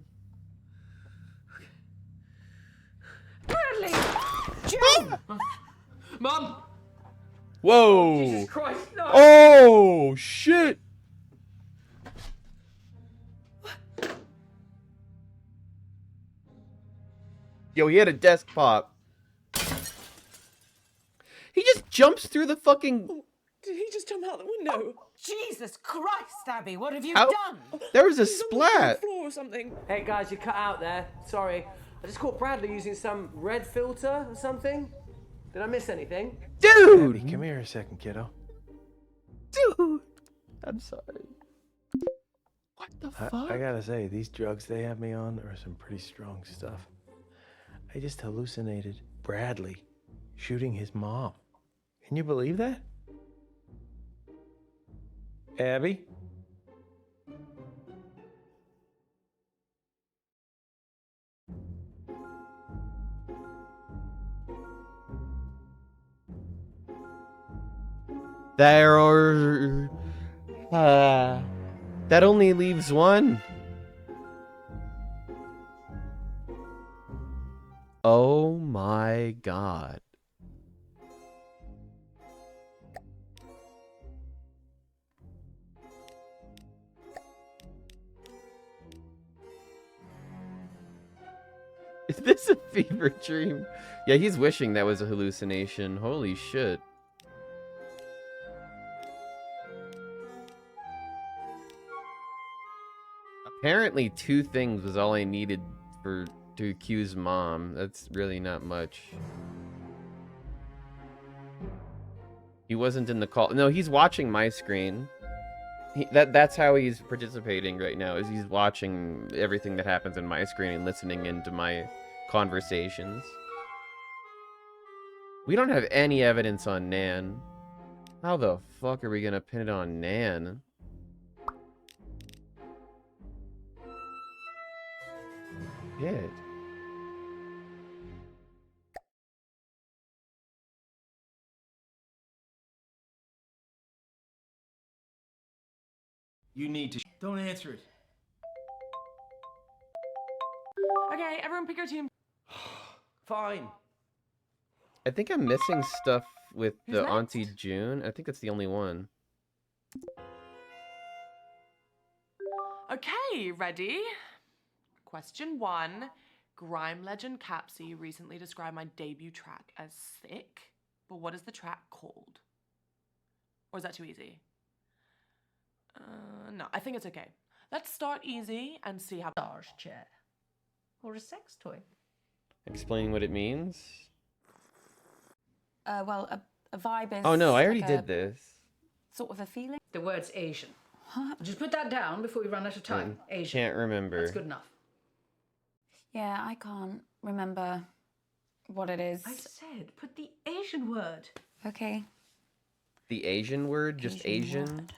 Bradley! June! Mum! Whoa! Jesus Christ, no! Oh, shit! Yo, he had a desk pop. jumps through the fucking... Did he just jump out the window? Jesus Christ, Abby, what have you How- done? There was a He's on the third splat. floor or something. Hey guys, you cut out there. Sorry. I just caught Bradley using some red filter or something. Did I miss anything? Dude! Abby, come here a second, kiddo. Dude! I'm sorry. What the fuck? I gotta say, these drugs they have me on are some pretty strong stuff. I just hallucinated Bradley shooting his mom. Can you believe that? Abby? There are... that only leaves one. Oh my god. Is this a fever dream? Yeah, he's wishing that was a hallucination. Holy shit. Apparently 2 things was all I needed to accuse mom. That's really not much. He wasn't in the call. No, he's watching my screen. That's how he's participating right now, is he's watching everything that happens in my screen and listening into my conversations. We don't have any evidence on Nan. How the fuck are we gonna pin it on Nan? Shit. You need to. Don't answer it. Okay, everyone pick your team. Fine. I think I'm missing stuff with Who's the next? Auntie June. I think that's the only one. Okay, ready? Question 1. Grime legend Capsy recently described my debut track as sick, but what is the track called? Or is that too easy? No, I think it's okay. Let's start easy and see how... Massage chair. Or a sex toy. Explain what it means. Well, a vibe is. Oh no, I already like did this. Sort of a feeling. The word's Asian. Just put that down before we run out of time. Asian. Can't remember. That's good enough. Yeah, I can't remember what it is. I said, put the Asian word. Okay. The Asian word? Just Asian? word.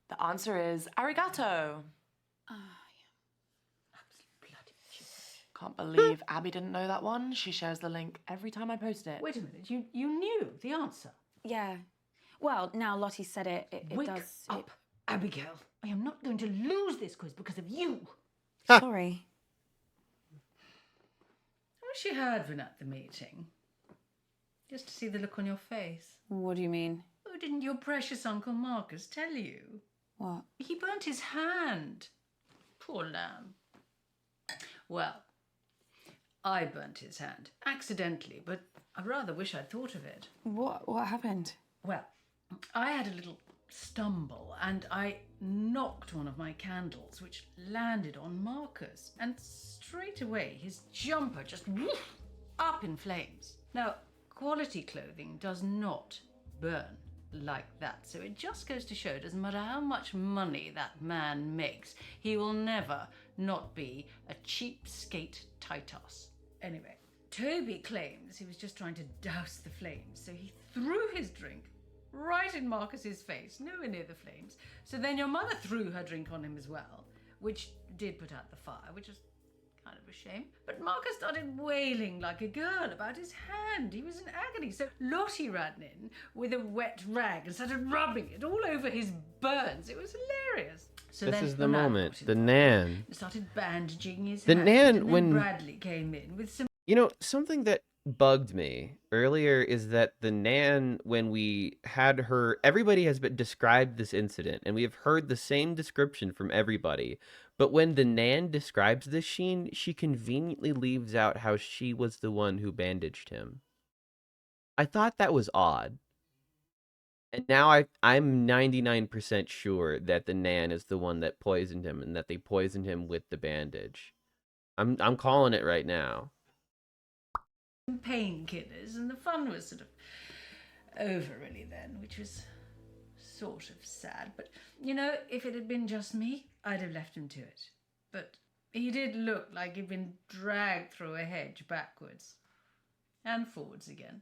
The answer is arigato. Can't believe Abby didn't know that one. She shares the link every time I post it. Wait a minute, you knew the answer. Yeah. Well, now Lottie said it. It Wake does. up, Abigail. I am not going to lose this quiz because of you. Sorry. I wish you had been at the meeting. Just to see the look on your face. What do you mean? Oh, didn't your precious Uncle Marcus tell you? What? He burnt his hand. Poor lamb. Well, I burnt his hand. Accidentally, but I rather wish I'd thought of it. What happened? Well, I had a little stumble and I knocked one of my candles, which landed on Marcus. And straight away, his jumper just woof, up in flames. Now, quality clothing does not burn like that. So it just goes to show, doesn't matter how much money that man makes, he will never not be a cheapskate Titus. Anyway, Toby claims he was just trying to douse the flames, so he threw his drink right in Marcus's face, nowhere near the flames. So then your mother threw her drink on him as well, which did put out the fire, which was kind of a shame. But Marcus started wailing like a girl about his hand. He was in agony. So Lottie ran in with a wet rag and started rubbing it all over his burns. It was hilarious. So This then is the Nan moment. got the involved Nan. and started bandaging his The hand. Nan, And then when... Bradley came in with some... You know, something that bugged me earlier is that the Nan, when we had her... Everybody has been described this incident, and we have heard the same description from everybody. But when the Nan describes this scene, she conveniently leaves out how she was the one who bandaged him. I thought that was odd. And now I'm 99% sure that the Nan is the one that poisoned him and that they poisoned him with the bandage. I'm calling it right now. Painkillers, and the fun was sort of over really then, which was sort of sad. But, you know, if it had been just me, I'd have left him to it. But he did look like he'd been dragged through a hedge backwards and forwards again.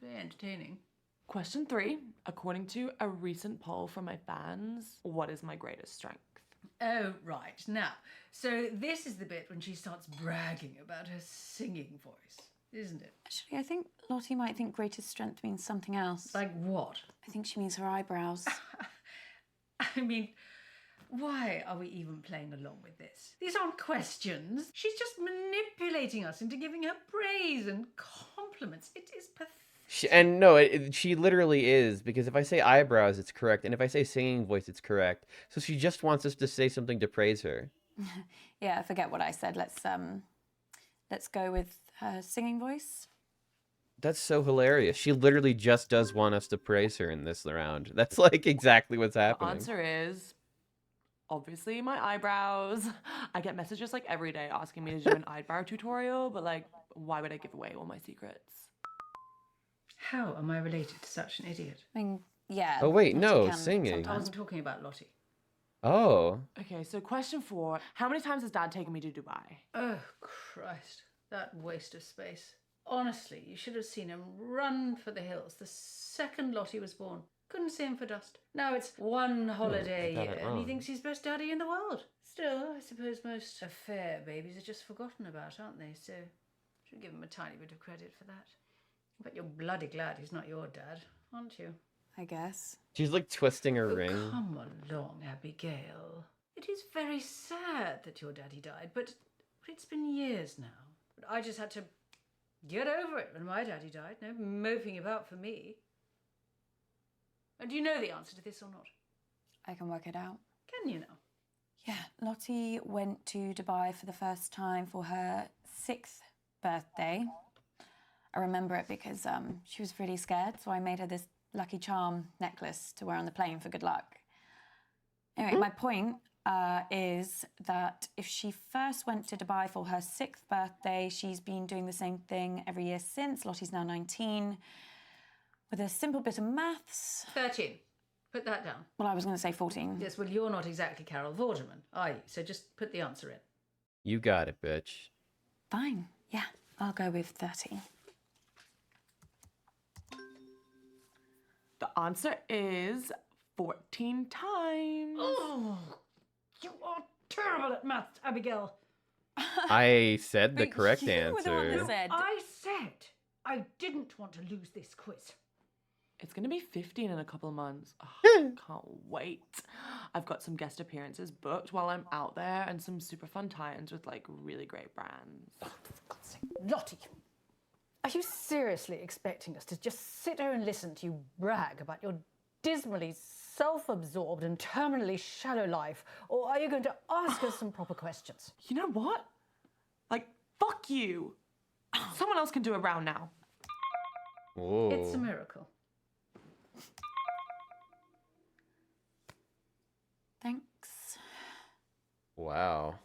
Very entertaining. Question 3. According to a recent poll from my fans, what is my greatest strength? Oh, right. Now, so this is the bit when she starts bragging about her singing voice, isn't it? Actually, I think Lottie might think greatest strength means something else. Like what? I think she means her eyebrows. I mean, why are we even playing along with this? These aren't questions. She's just manipulating us into giving her praise and compliments. It is pathetic. She literally is, because if I say eyebrows, it's correct, and if I say singing voice, it's correct. So she just wants us to say something to praise her. Yeah, forget what I said. Let's go with her singing voice. That's so hilarious. She literally just does want us to praise her in this round. That's like exactly what's The happening. answer is obviously my eyebrows. I get messages like every day asking me to do an eyebrow tutorial, but like, why would I give away all my secrets? How am I related to such an idiot? I mean, yeah. Oh wait, Lottie no, can singing. I wasn't talking about Lottie. Oh. Okay, so question 4. How many times has Dad taken me to Dubai? Oh, Christ. That waste of space. Honestly, you should have seen him run for the hills the second Lottie was born. Couldn't see him for dust. Now it's one holiday a got year it and he wrong. thinks he's best daddy in the world. Still, I suppose most affair babies are just forgotten about, aren't they? So, should give him a tiny bit of credit for that. But you're bloody glad he's not your dad, aren't you? I guess. She's like twisting her Oh, ring. come along, Abigail. It is very sad that your daddy died, but it's been years now. But I just had to get over it when my daddy died. No moping about for me. And do you know the answer to this or not? I can work it out. Can you now? Yeah, Lottie went to Dubai for the first time for her 6th birthday. I remember it because she was really scared, so I made her this Lucky Charm necklace to wear on the plane for good luck. Anyway, my point is that if she first went to Dubai for her 6th birthday, she's been doing the same thing every year since. Lottie's now 19. With a simple bit of maths. 13. Put that down. Well, I was going to say 14. Yes, well, you're not exactly Carol Vorderman, are you? So just put the answer in. You got it, bitch. Fine. Yeah, I'll go with 13. The answer is 14 times. Oh, you are terrible at maths, Abigail. I said the But correct you were the one that answer. said. I said I didn't want to lose this quiz. It's gonna be 15 in a couple of months. Oh, can't wait. I've got some guest appearances booked while I'm out there and some super fun tie-ins with like really great brands. Lottie, are you seriously expecting us to just sit here and listen to you brag about your dismally self-absorbed and terminally shallow life, or are you going to ask us some proper questions? You know what? Like, fuck you. Someone else can do a round now. Whoa. It's a miracle. Thanks. Wow.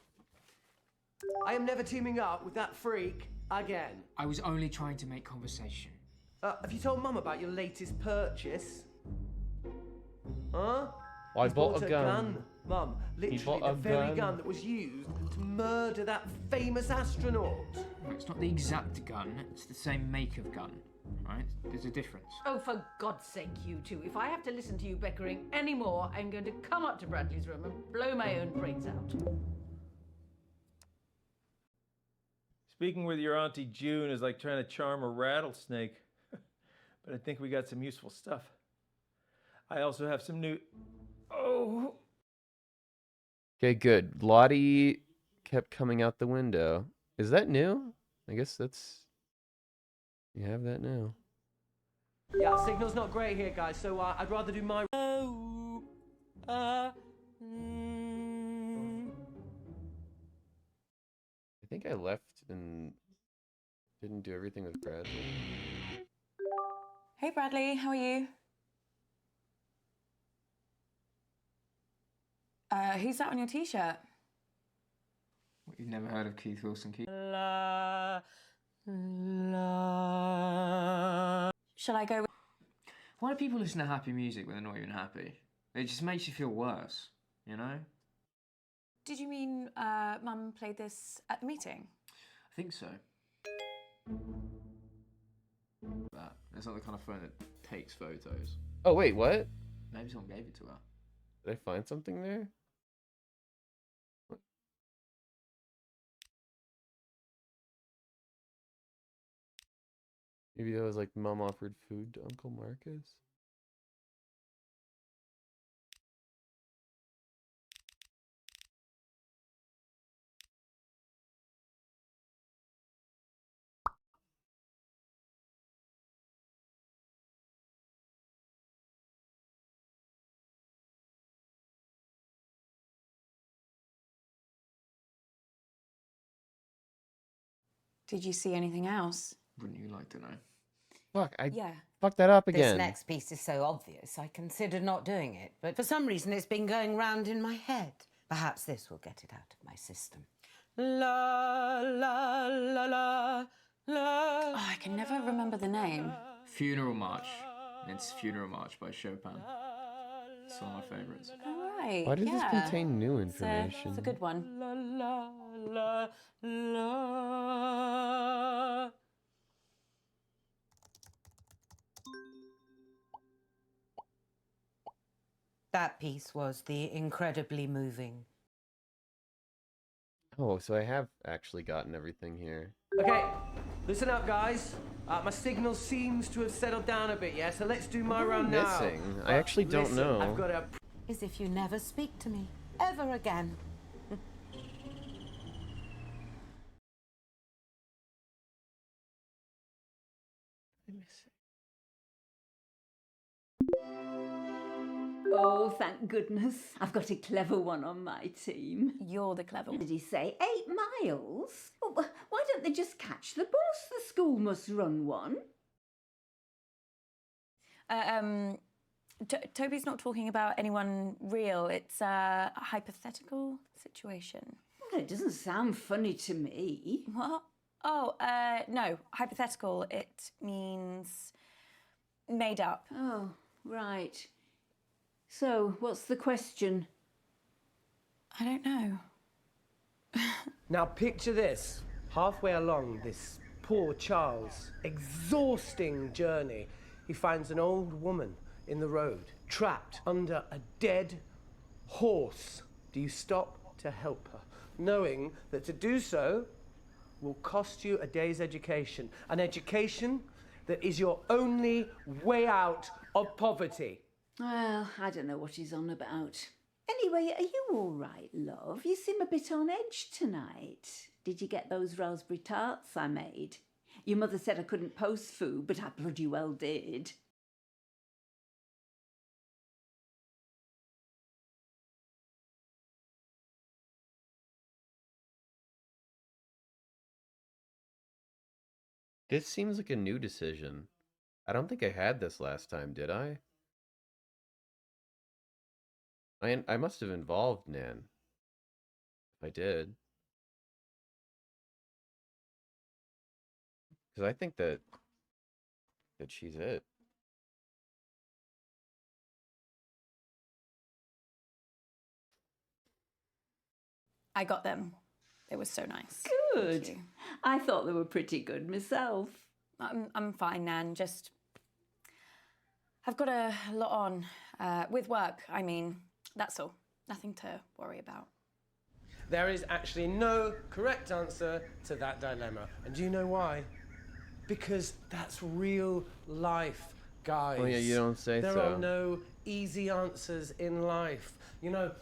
I am never teaming up with that freak again. I was only trying to make conversation. Have you told Mum about your latest purchase? Huh? Well, I He's bought a gun. Mum. Literally bought the a very gun. gun that was used to murder that famous astronaut. No, it's not the exact gun, it's the same make of gun, right? There's a difference. Oh, for God's sake, you two. If I have to listen to you bickering anymore, I'm going to come up to Bradley's room and blow my own brains out. Speaking with your Auntie June is like trying to charm a rattlesnake. But I think we got some useful stuff. I also have some new... Oh! Okay, good. Lottie kept coming out the window. Is that new? I guess that's... You have that now. Yeah, signal's not great here, guys, so I'd rather do my... think I left and didn't do everything with Bradley. Hey Bradley, how are you? Who's that on your t-shirt? What, you've never heard of Keith Wilson Keith? La, la. Shall I go with... Why do people listen to happy music when they're not even happy? It just makes you feel worse, you know? Did you mean Mum played this at the meeting? I think so. That. It's not the kind of phone that takes photos. Oh wait, what? Maybe someone gave it to her. Did I find something there? What? Maybe that was like Mom offered food to Uncle Marcus? Did you see anything else? Wouldn't you like to know? Fuck, I Yeah. fucked that up again. This next piece is so obvious, I considered not doing it. But for some reason, it's been going round in my head. Perhaps this will get it out of my system. La, la, la, la, la. Oh, I can never remember the name. Funeral March. It's Funeral March by Chopin. It's one of my favourites. All right. Why does yeah. this contain new information? It's a good one. La, la, la, la. That piece was the incredibly moving. Oh, so I have actually gotten everything here. Okay, listen up, guys. My signal seems to have settled down a bit, yeah? So let's do my round now. Missing? I actually don't know. I've got a... As if you never speak to me, ever again. Oh, thank goodness. I've got a clever one on my team. You're the clever What one. did he say? 8 miles? Well, why don't they just catch the bus? The school must run one. Toby's not talking about anyone real. It's a hypothetical situation. Well, it doesn't sound funny to me. What? Oh, no. Hypothetical. It means made up. Oh, right. So, what's the question? I don't know. Now picture this. Halfway along this poor Charles' exhausting journey, he finds an old woman in the road, trapped under a dead horse. Do you stop to help her, knowing that to do so will cost you a day's education, an education that is your only way out of poverty? Well, I don't know what he's on about. Anyway, are you all right, love? You seem a bit on edge tonight. Did you get those raspberry tarts I made? Your mother said I couldn't post food, but I bloody well did. This seems like a new decision. I don't think I had this last time, did I? I must have involved Nan. If I did. Because I think that she's it. I got them. It was so nice. Good. Thank you. I thought they were pretty good myself. I'm fine, Nan. Just I've got a lot on with work. I mean, that's all. Nothing to worry about. There is actually no correct answer to that dilemma. And do you know why? Because that's real life, guys. Oh yeah, you don't say there so. There are no easy answers in life. You know,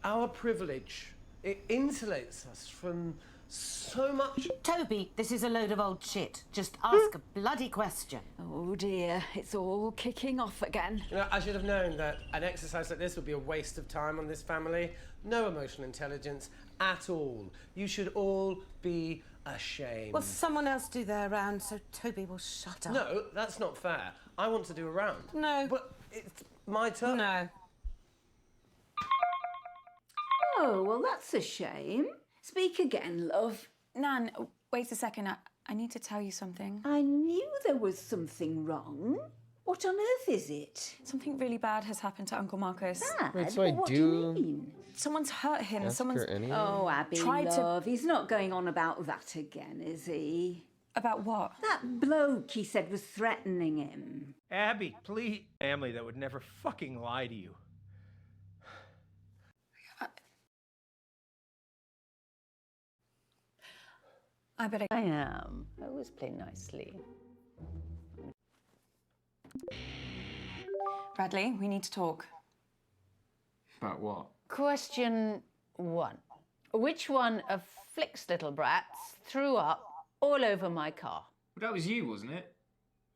our privilege, it insulates us from so much... Toby, this is a load of old shit. Just ask a bloody question. Oh dear, it's all kicking off again. You know, I should have known that an exercise like this would be a waste of time on this family. No emotional intelligence, at all. You should all be ashamed. Well, someone else do their round so Toby will shut up. No, that's not fair. I want to do a round. No. But it's my turn. No. Oh, well, that's a shame. Speak again, love. Nan, wait a second. I need to tell you something. I knew there was something wrong. What on earth is it? Something really bad has happened to Uncle Marcus. Bad? Wait, so I What do you mean? Someone's hurt him. Ask Someone's her anyway? Oh, Abby, tried to- love, he's not going on about that again, is he? About what? That bloke he said was threatening him. Abby, please. Family that would never fucking lie to you. I bet I am. I always play nicely. Bradley, we need to talk. About what? Question 1. Which one of Flick's little brats threw up all over my car? Well, that was you, wasn't it?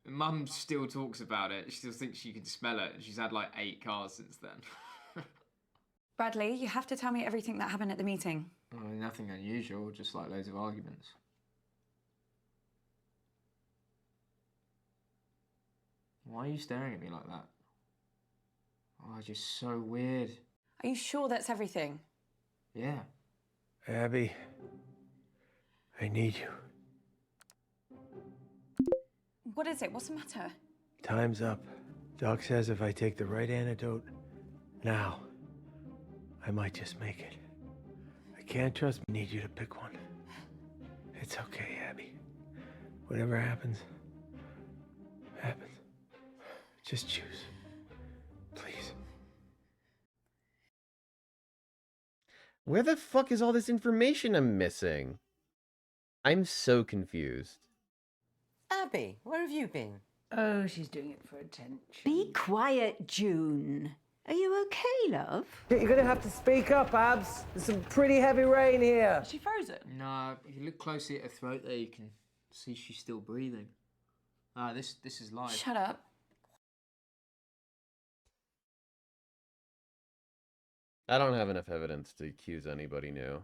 Mum still talks about it. She still thinks she can smell it. She's had like 8 cars since then. Bradley, you have to tell me everything that happened at the meeting. Well, nothing unusual, just like loads of arguments. Why are you staring at me like that? Oh, it's just so weird. Are you sure that's everything? Yeah. Abby, I need you. What is it? What's the matter? Time's up. Doc says if I take the right antidote now, I might just make it. I can't trust me. I need you to pick one. It's okay, Abby. Whatever happens, happens. Just choose. Please. Where the fuck is all this information I'm missing? I'm so confused. Abby, where have you been? Oh, she's doing it for attention. Be quiet, June. Are you okay, love? You're gonna have to speak up, Abs. There's some pretty heavy rain here. Is she frozen? No, if you look closely at her throat there, you can see she's still breathing. Ah, this is live. Shut up. I don't have enough evidence to accuse anybody new.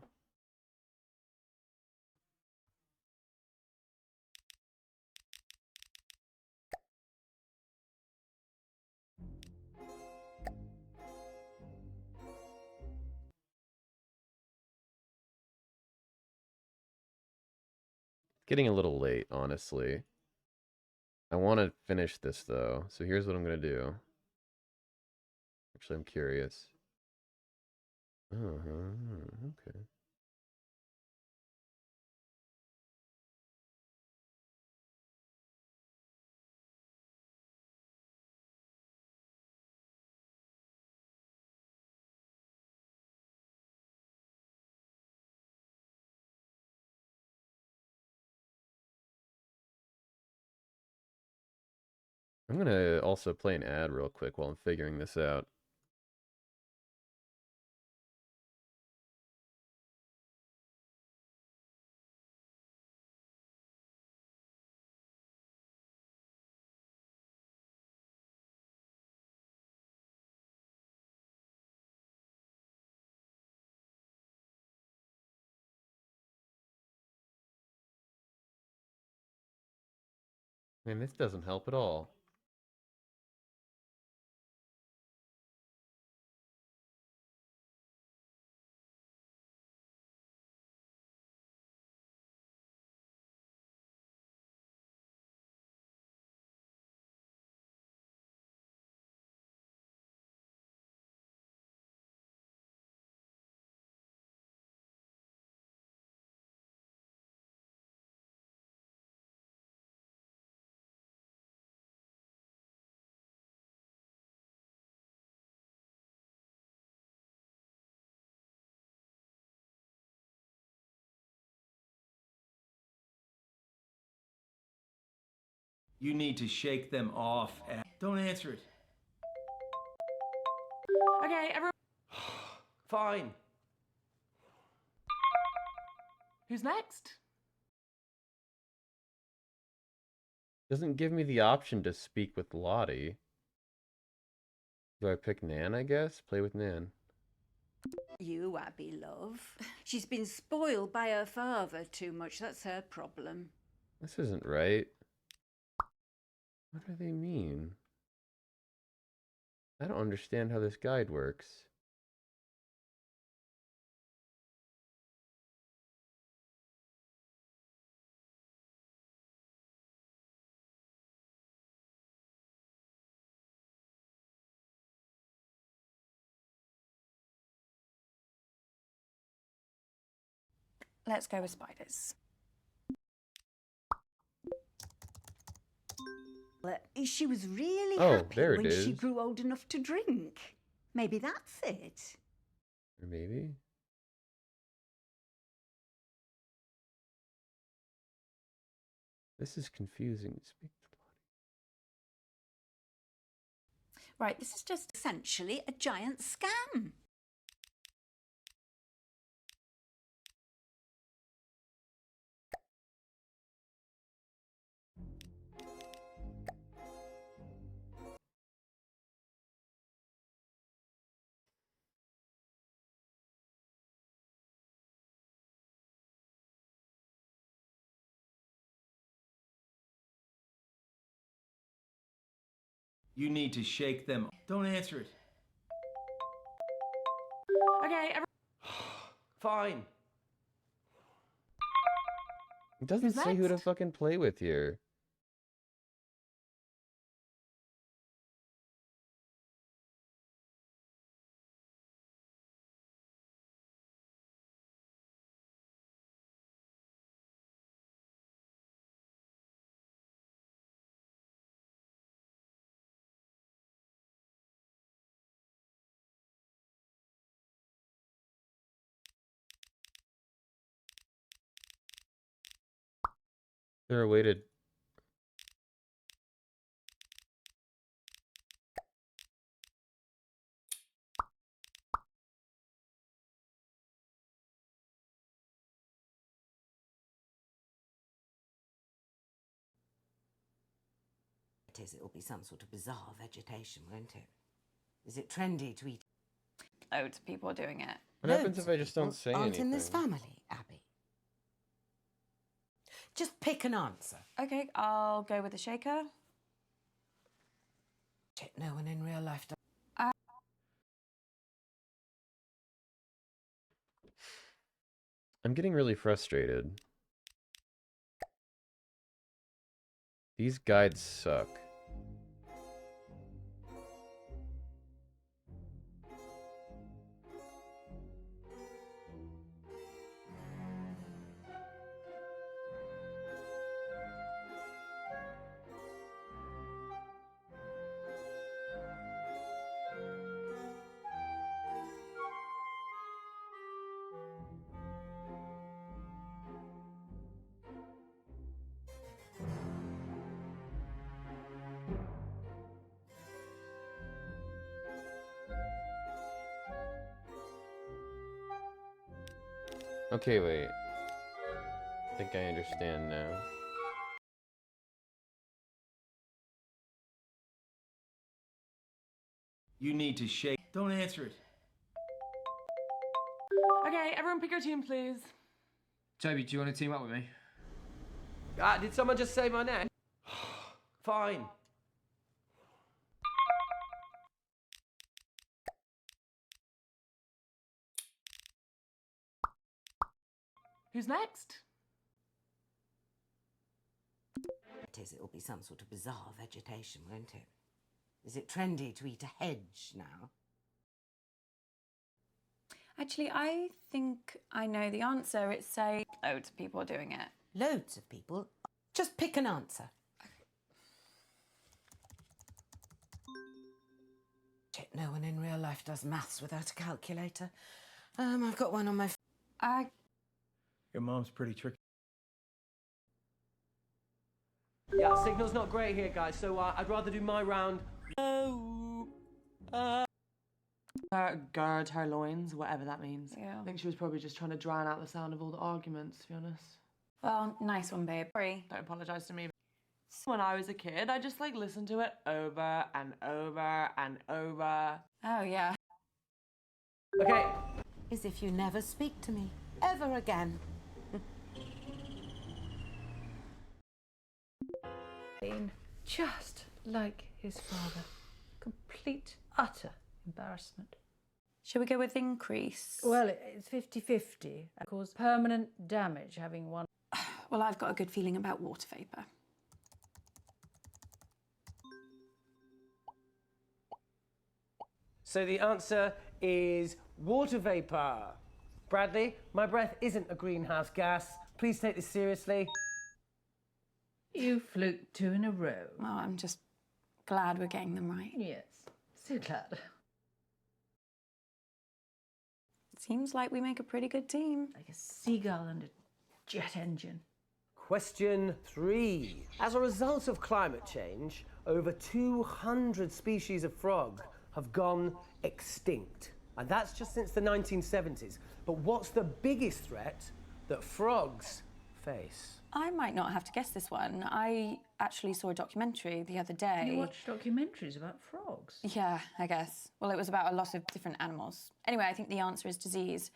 Getting a little late, honestly. I want to finish this, though. So here's what I'm going to do. Actually, I'm curious. Okay. I'm going to also play an ad real quick while I'm figuring this out. Man, this doesn't help at all. You need to shake them off. Don't answer it. Okay, everyone. Fine. Who's next? Doesn't give me the option to speak with Lottie. Do I pick Nan, I guess? Play with Nan. You, Abby, love. She's been spoiled by her father too much. That's her problem. This isn't right. What do they mean? I don't understand how this guide works. Let's go with spiders. She was really Oh, happy there it when she is. grew old enough to drink. Maybe that's it. Or maybe? This is confusing. Speak the body. Right, this is just essentially a giant scam. You need to shake them. Don't answer it. Okay, Fine. It doesn't Who's say who to next? fucking play with here. There a way to... It'll be some sort of bizarre vegetation, won't it? Is it trendy to eat? Loads of people are doing it. What happens if I just don't say aren't anything? in this family, Abby? Just pick an answer. Okay, I'll go with the shaker. Shit, no one in real life does. I'm getting really frustrated. These guides suck. Okay, wait. I think I understand now. You need to shake. Don't answer it. Okay, everyone pick your team, please. Toby, do you want to team up with me? Did someone just say my name? Fine. Who's next? It'll be some sort of bizarre vegetation, won't it? Is it trendy to eat a hedge now? Actually, I think I know the answer. It's say loads of people are doing it. Loads of people. Just pick an answer. Shit, no one in real life does maths without a calculator. I've got one on my... Your mom's pretty tricky. Yeah, signal's not great here, guys, so I'd rather do my round. Gird her loins, whatever that means. Yeah. I think she was probably just trying to drown out the sound of all the arguments, to be honest. Well, nice one, babe. Sorry. Don't apologise to me. When I was a kid, I just listened to it over and over and over. Oh, yeah. Okay, is if you never speak to me ever again. Just like his father. Complete, utter embarrassment. Shall we go with increase? Well, it's 50-50. Cause permanent damage having one. Well, I've got a good feeling about water vapour. So the answer is water vapor. Bradley, my breath isn't a greenhouse gas. Please take this seriously. You fluked 2 in a row. Oh, I'm just glad we're getting them right. Yes, so glad. Seems like we make a pretty good team. Like a seagull and a jet engine. Question 3. As a result of climate change, over 200 species of frog have gone extinct. And that's just since the 1970s. But what's the biggest threat that frogs face? I might not have to guess this one. I actually saw a documentary the other day. You watch documentaries about frogs? Yeah, I guess. Well, it was about a lot of different animals. Anyway, I think the answer is disease.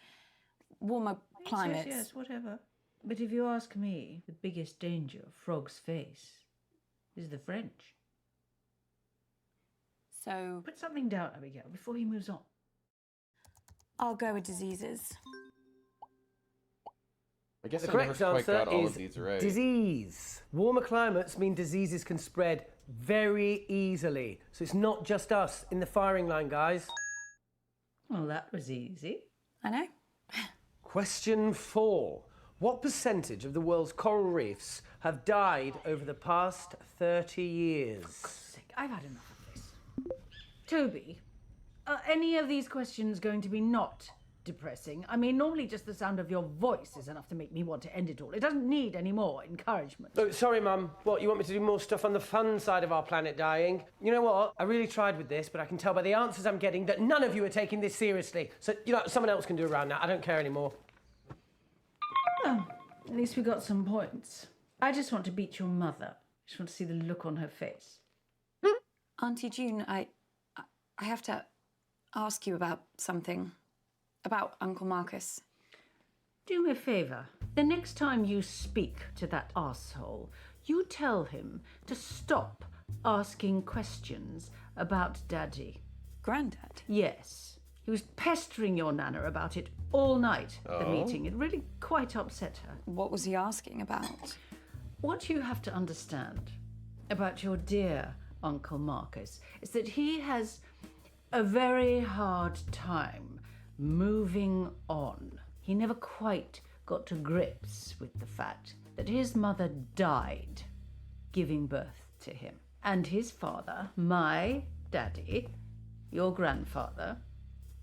Warmer climates. Yes, whatever. But if you ask me, the biggest danger frogs face is the French. So... Put something down, Abigail, before he moves on. I'll go with diseases. I guess The I never correct quite answer got all is of these right. disease. Warmer climates mean diseases can spread very easily. So it's not just us in the firing line, guys. Well, that was easy. I know. Question 4. What percentage of the world's coral reefs have died over the past 30 years? For God's sake, I've had enough of this. Toby, are any of these questions going to be not depressing? I mean, normally just the sound of your voice is enough to make me want to end it all. It doesn't need any more encouragement. Oh, sorry, Mum. What, you want me to do more stuff on the fun side of our planet dying? You know what? I really tried with this, but I can tell by the answers I'm getting that none of you are taking this seriously. So, someone else can do a round now. I don't care anymore. Well, at least we got some points. I just want to beat your mother. I just want to see the look on her face. Auntie June, I have to ask you about something. About Uncle Marcus. Do me a favour. The next time you speak to that arsehole, you tell him to stop asking questions about Daddy. Granddad? Yes. He was pestering your Nana about it all night at the Oh? meeting. It really quite upset her. What was he asking about? What you have to understand about your dear Uncle Marcus is that he has a very hard time moving on. He never quite got to grips with the fact that his mother died giving birth to him. And his father, my daddy, your grandfather,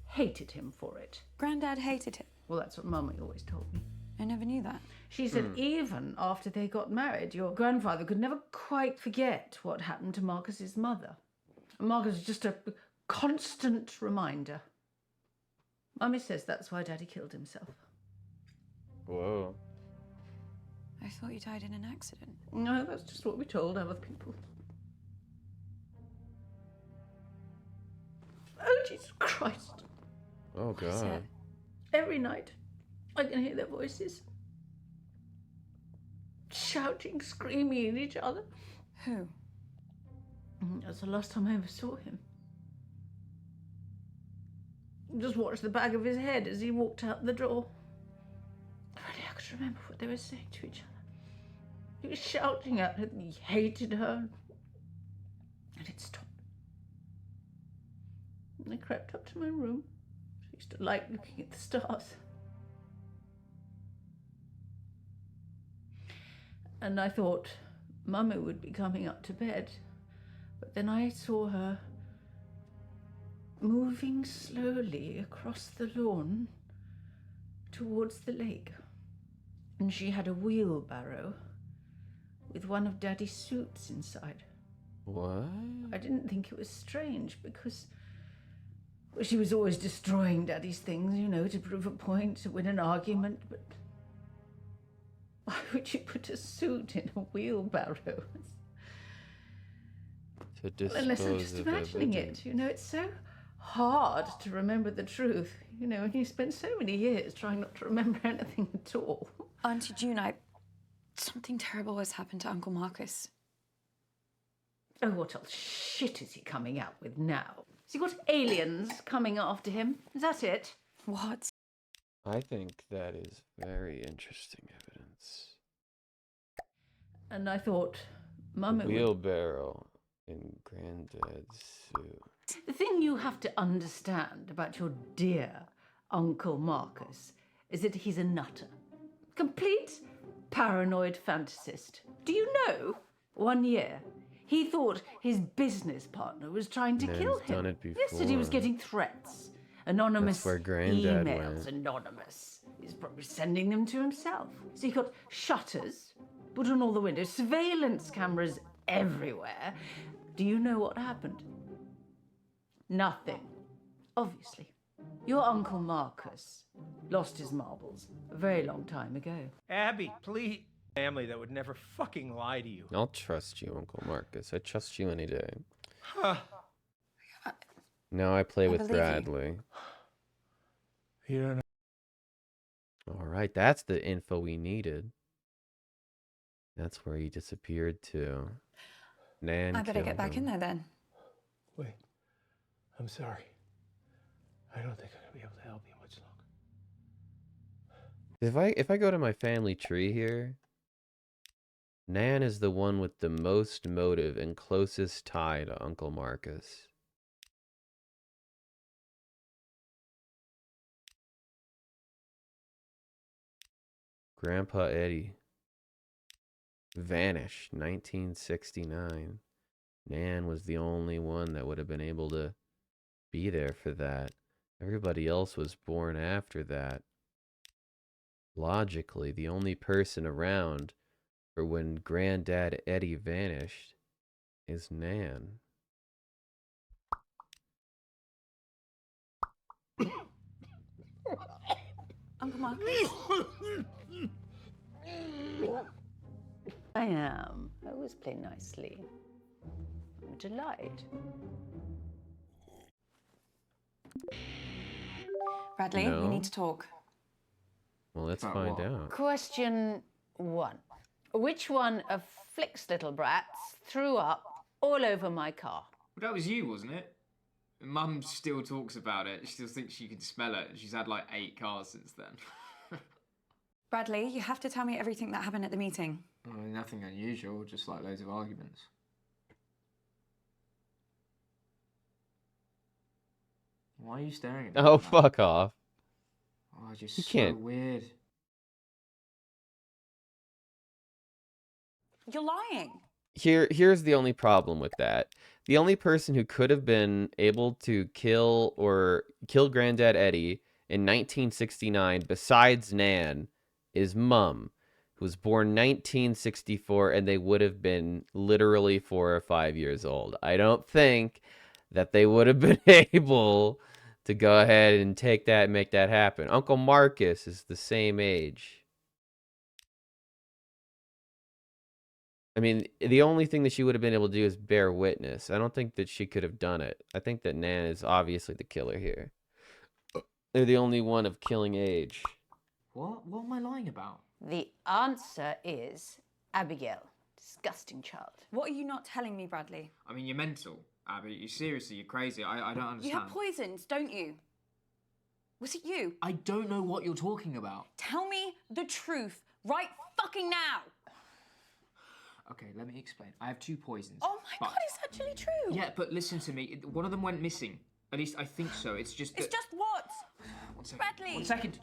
hated him for it. Granddad hated him? Well, that's what Mummy always told me. I never knew that. She said even after they got married, your grandfather could never quite forget what happened to Marcus's mother. And Marcus was just a constant reminder. Mummy says that's why Daddy killed himself. Whoa. I thought you died in an accident. No, that's just what we told other people. Oh, Jesus Christ. Oh, God. Every night, I can hear their voices. Shouting, screaming at each other. Who? That's the last time I ever saw him. Just watched the back of his head as he walked out the door. Only I could remember what they were saying to each other. He was shouting at her that he hated her. And it stopped. And I crept up to my room. I used to like looking at the stars. And I thought Mummy would be coming up to bed. But then I saw her moving slowly across the lawn towards the lake. And she had a wheelbarrow with one of Daddy's suits inside. What? I didn't think it was strange because she was always destroying Daddy's things, you know, to prove a point, to win an argument, but why would you put a suit in a wheelbarrow? To dispose Unless I'm just of imagining evidence. it, you know, it's so hard to remember the truth. You know, and you spend so many years trying not to remember anything at all. Auntie June, something terrible has happened to Uncle Marcus. Oh, what else shit is he coming out with now? Has he got aliens coming after him? Is that it? What? I think that is very interesting evidence. And I thought, Mum, it would... Wheelbarrow in Granddad's suit. The thing you have to understand about your dear Uncle Marcus is that he's a nutter. Complete paranoid fantasist. Do you know, 1 year, he thought his business partner was trying to kill him. Done it before. Yes, that he was getting threats. Anonymous That's where Granddad emails, went. anonymous. He's probably sending them to himself. So he got shutters put on all the windows, surveillance cameras everywhere. Do you know what happened? Nothing. Obviously. Your Uncle Marcus lost his marbles a very long time ago. Abby, please. Family that would never fucking lie to you. I'll trust you, Uncle Marcus. I trust you any day. Huh. Now I play with believe you. Bradley. You don't know. All right, that's the info we needed. That's where he disappeared to. Nan I better killed get back him. in there then. Wait, I'm sorry. I don't think I'm gonna be able to help you much longer. If I go to my family tree here, Nan is the one with the most motive and closest tie to Uncle Marcus. Grandpa Eddie vanished 1969. Nan was the only one that would have been able to be there for that. Everybody else was born after that. Logically, the only person around for when Granddad Eddie vanished is Nan. Uncle Marcus? I am. I always play nicely. I'm a delight. Bradley, we No. need to talk. Well, let's About find what? out. Question 1. Which one of Flick's little brats threw up all over my car? Well, that was you, wasn't it? Mum still talks about it. She still thinks she can smell it. She's had like 8 cars since then. Bradley, you have to tell me everything that happened at the meeting. Well, nothing unusual, just like loads of arguments. Why are you staring at me? Oh, like that? fuck off. Oh, just You so can't- weird. You're lying. Here's the only problem with that. The only person who could have been able to kill Granddad Eddie in 1969 besides Nan is Mum, who was born 1964, and they would have been literally 4 or 5 years old. I don't think that they would have been able to go ahead and take that and make that happen. Uncle Marcus is the same age. I mean, the only thing that she would have been able to do is bear witness. I don't think that she could have done it. I think that Nan is obviously the killer here. They're the only one of killing age. What? What am I lying about? The answer is Abigail. Disgusting child. What are you not telling me, Bradley? I mean, you're mental, Abby. You seriously, you're crazy. I don't understand. You have poisons, don't you? Was it you? I don't know what you're talking about. Tell me the truth right fucking now. Okay, let me explain. I have 2 poisons. Oh my God, it's actually true. Yeah, but listen to me. One of them went missing. At least I think so. It's just that... It's just what? 1 second. Bradley. 1 second.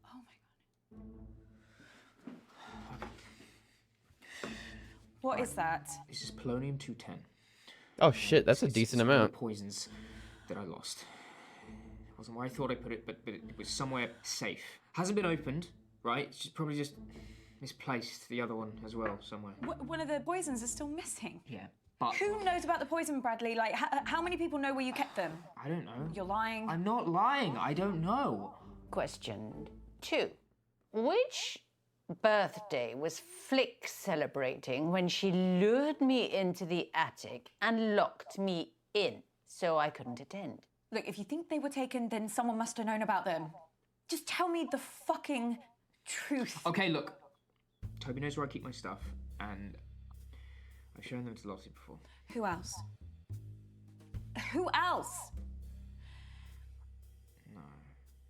Oh my God. What is that? This is polonium-210. Oh shit, that's a decent It's one of amount. the poisons that I lost. It wasn't where I thought I put it, but it was somewhere safe. Hasn't been opened, right? It's probably just misplaced. The other one as well, somewhere. One of the poisons is still missing. Yeah, but... Who knows about the poison, Bradley? Like, how many people know where you kept them? I don't know. You're lying. I'm not lying. I don't know. Question 2. Which birthday was Flick celebrating when she lured me into the attic and locked me in? so I couldn't attend. Look, if you think they were taken, then someone must have known about them. Just tell me the fucking truth. Okay, look. Toby knows where I keep my stuff, and I've shown them to Lottie before. Who else? Who else? No.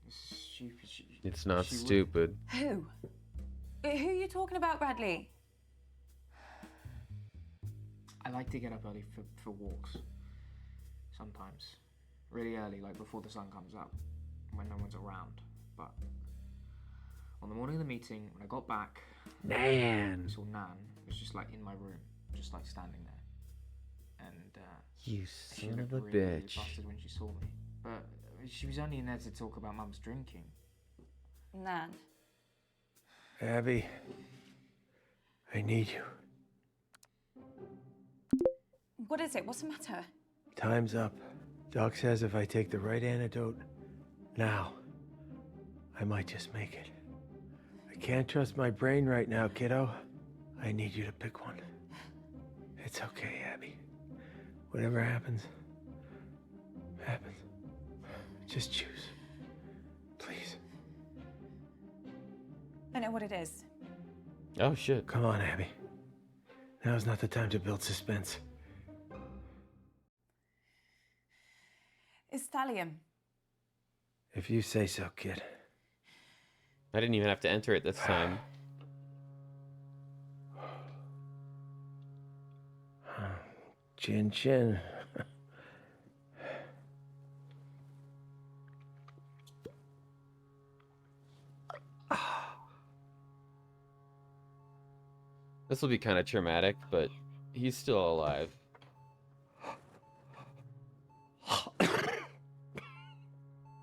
It's stupid. It's not she would- stupid. Who? Who are you talking about, Bradley? I like to get up early for walks. Sometimes. Really early, like before the sun comes up. When no one's around. But on the morning of the meeting, when I got back, Nan! I saw Nan was just like in my room, just like standing there. And You she son looked of a really bitch. busted when she saw me. But she was only in there to talk about Mum's drinking. Nan. Abby, I need you. What is it? What's the matter? Time's up. Doc says if I take the right antidote now, I might just make it. I can't trust my brain right now, kiddo. I need you to pick one. It's okay, Abby. Whatever happens, happens. Just choose. Please. I know what it is. Oh, shit. Come on, Abby. Now's not the time to build suspense. It's thallium. If you say so, kid. I didn't even have to enter it this time. Chin chin. This will be kind of traumatic, but he's still alive.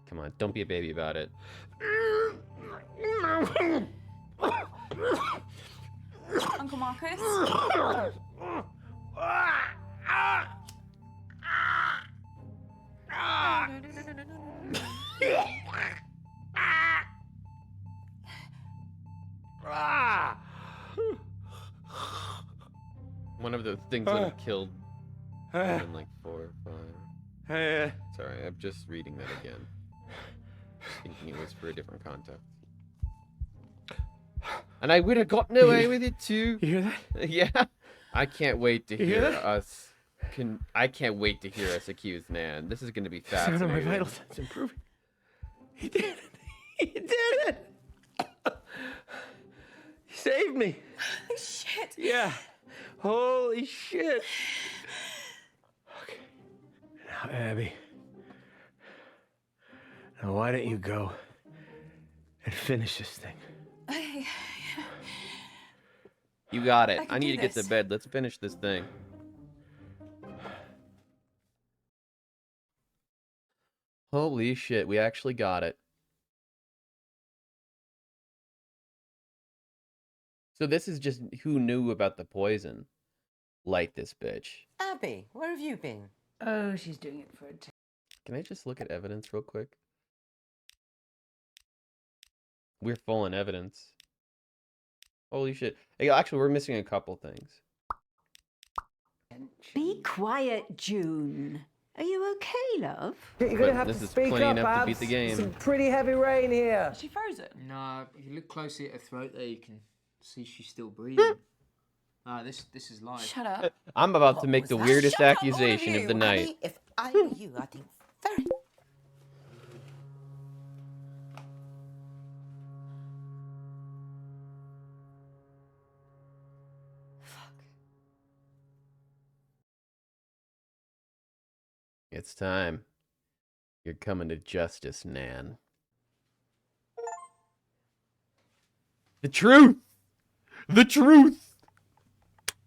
Come on, don't be a baby about it. Uncle Marcus? One of those things would have killed in like 4 or 5. Sorry, I'm just reading that again. Thinking it was for a different context. And I would have gotten away with it too. You hear that? Yeah. I can't wait to You hear hear that? us. I can't wait to hear us accuse Nan. This is going to be Sound of my fascinating. vital signs improving. He did it. He did it. He saved me. Holy shit. Yeah. Holy shit. Okay. Now, Abby. Now, why don't you go and finish this thing? You got it. I can I need do to get to this. bed. Let's finish this thing. Holy shit, we actually got it. So this is just who knew about the poison. Light this bitch. Abby, where have you been? Oh, she's doing it for a test. Can I just look at evidence real quick? We're full in evidence. Holy shit. Hey, actually, we're missing a couple things. Be quiet, June. Are you okay, love? You're But gonna have this to is speak plenty up, enough to beat Abs. the game. Some pretty heavy rain here. Is she frozen? No, if you look closely at her throat there, you can see she's still breathing. This is live. Shut up. I'm about to make the weirdest Shut up, all of accusation of you. the night. Abby, if I were you, I think very. It's time. You're coming to justice, Nan. The truth! The truth!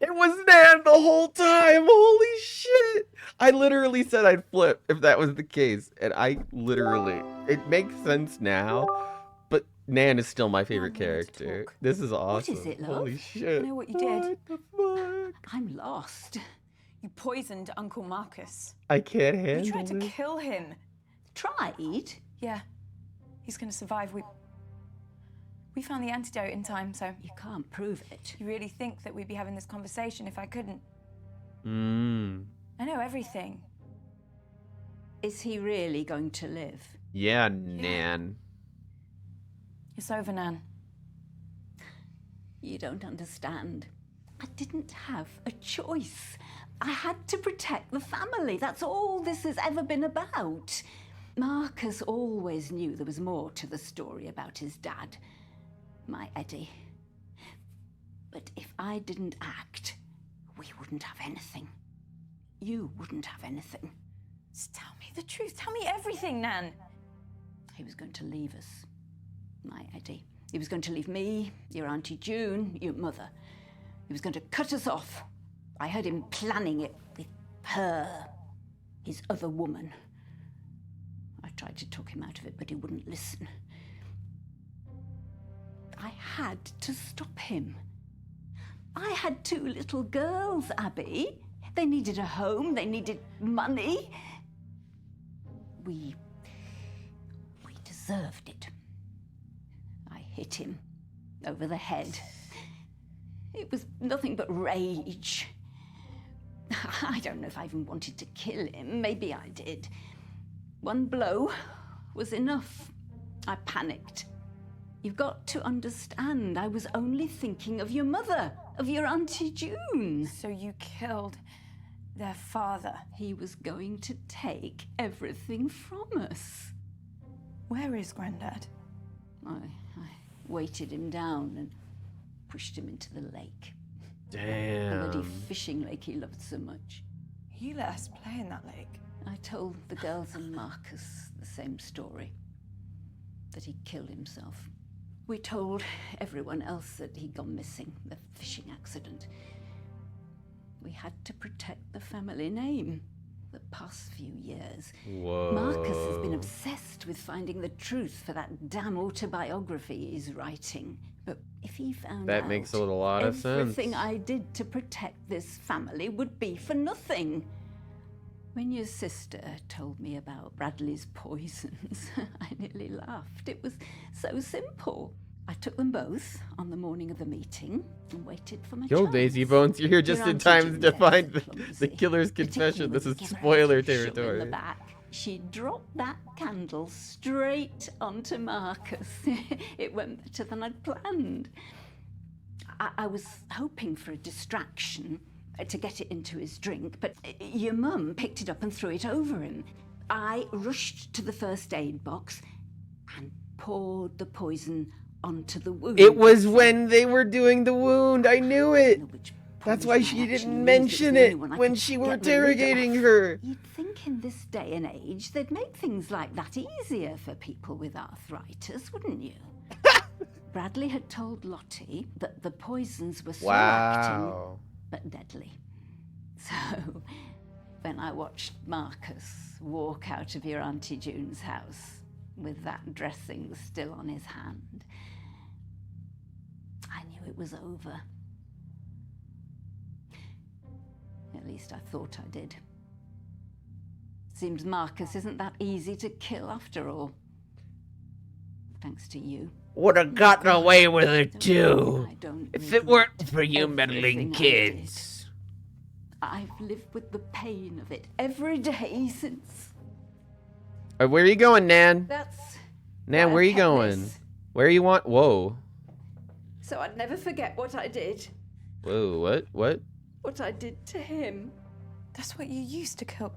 It was Nan the whole time! Holy shit! I literally said I'd flip if that was the case. And I literally... It makes sense now, but Nan is still my favorite character. This is awesome. What is it, love? Holy shit. I know what you did. What the fuck? I'm lost. You poisoned Uncle Marcus. I can't You handle tried to it. kill him. Tried? Yeah. He's gonna survive. We found the antidote in time, so... You can't prove it. You really think that we'd be having this conversation if I couldn't? Mmm. I know everything. Is he really going to live? Yeah, Nan. It's over, Nan. You don't understand. I didn't have a choice. I had to protect the family. That's all this has ever been about. Marcus always knew there was more to the story about his dad, my Eddie. But if I didn't act, we wouldn't have anything. You wouldn't have anything. Just tell me the truth. Tell me everything, Nan. He was going to leave us, my Eddie. He was going to leave me, your Auntie June, your mother. He was going to cut us off. I heard him planning it with her, his other woman. I tried to talk him out of it, but he wouldn't listen. I had to stop him. I had 2 little girls, Abby. They needed a home, they needed money. We deserved it. I hit him over the head. It was nothing but rage. I don't know if I even wanted to kill him. Maybe I did. One blow was enough. I panicked. You've got to understand, I was only thinking of your mother, of your Auntie June. So you killed their father. He was going to take everything from us. Where is Grandad? I weighted him down and pushed him into the lake. Damn. The bloody fishing lake he loved so much. He let us play in that lake. I told the girls and Marcus the same story, that he killed himself. We told everyone else that he'd gone missing, the fishing accident. We had to protect the family name. The past few years, Whoa. Marcus has been obsessed with finding the truth for that damn autobiography he's writing. But if he found That out, makes a lot of sense. everything I did to protect this family would be for nothing. When your sister told me about Bradley's poisons, I nearly laughed. It was so simple. I took them both on the morning of the meeting and waited for my Yo, chance. Daisy Bones, you're here just Your in Auntie time June to there find was the killer's particularly confession. This is give her a spoiler shove in territory. the back. She dropped that candle straight onto Marcus. It went better than I'd planned. I was hoping for a distraction to get it into his drink, but your mum picked it up and threw it over him. I rushed to the first aid box and poured the poison onto the wound. It was when they were doing the wound. I knew it. That's why she didn't mention it when she were interrogating her. You'd think in this day and age they'd make things like that easier for people with arthritis, wouldn't you? Bradley had told Lottie that the poisons were slow acting but deadly. So when I watched Marcus walk out of your Auntie June's house with that dressing still on his hand, I knew it was over. At least I thought I did. Seems Marcus isn't that easy to kill after all. Thanks to you. Would have gotten away with it too, I don't if it weren't regret for you everything meddling I kids. did. I've lived with the pain of it every day since. Where are you going, Nan? That's Nan, why where I are you kept going? this, Where you want? Whoa. so I'd never forget what I did. Whoa, what? What? What I did to him. That's what you used to kill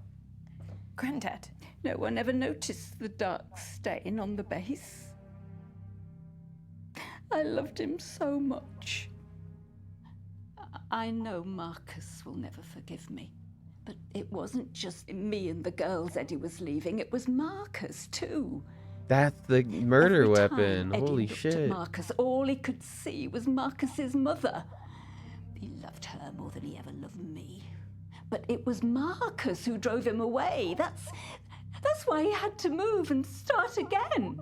Grandad. No one ever noticed the dark stain on the base. I loved him so much. I know Marcus will never forgive me. But it wasn't just me and the girls Eddie was leaving, it was Marcus too. That's the murder Every time weapon. Eddie Holy looked shit. At Marcus, all he could see was Marcus's mother. He loved her more than he ever loved me. But it was Marcus who drove him away. That's why he had to move and start again.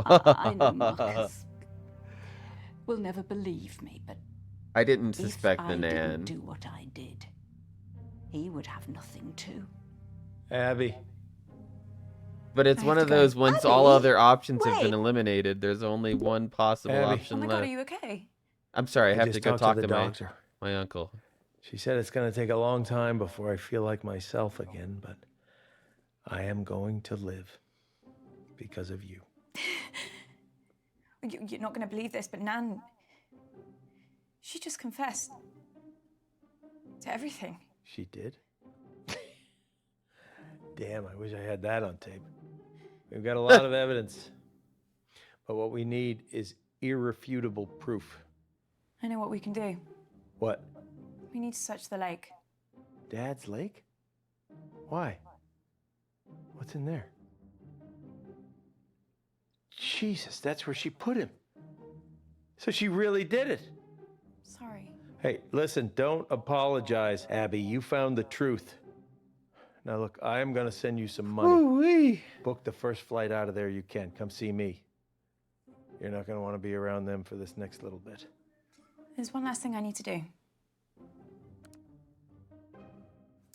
I know Marcus will never believe me, but I didn't if suspect I the didn't Nan. do what I did, he would have nothing too. Abby. But it's I one have of to go. those once all Abby, other options have been wait. eliminated, there's only one possible Abby. option Oh my left. god, are you okay? I'm sorry, I have just to go talked talk to to the my, doctor. my uncle. She said it's going to take a long time before I feel like myself again, but I am going to live because of you. You're not going to believe this, but Nan, she just confessed to everything. She did? Damn, I wish I had that on tape. We've got a lot of evidence. But what we need is irrefutable proof. I know what we can do. What? We need to search the lake. Dad's lake? Why? What's in there? Jesus, that's where she put him. So she really did it. Sorry. Hey, listen, don't apologize, Abby. You found the truth. Now look, I am going to send you some money. Ooh-wee. Book the first flight out of there you can. Come see me. You're not going to want to be around them for this next little bit. There's one last thing I need to do.